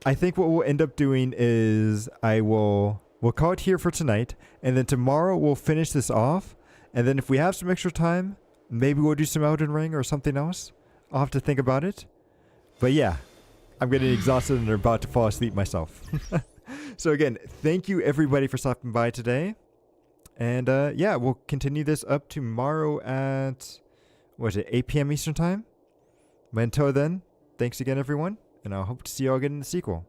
I think what we'll end up doing is we'll call it here for tonight, and then tomorrow we'll finish this off, and then if we have some extra time, maybe we'll do some Elden Ring or something else. I'll have to think about it. But yeah, I'm getting exhausted and about to fall asleep myself. So again, thank you everybody for stopping by today. And yeah, we'll continue this up tomorrow at, 8 p.m. Eastern Time? But until then, thanks again everyone, and I hope to see you all again in the sequel.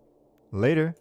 Later.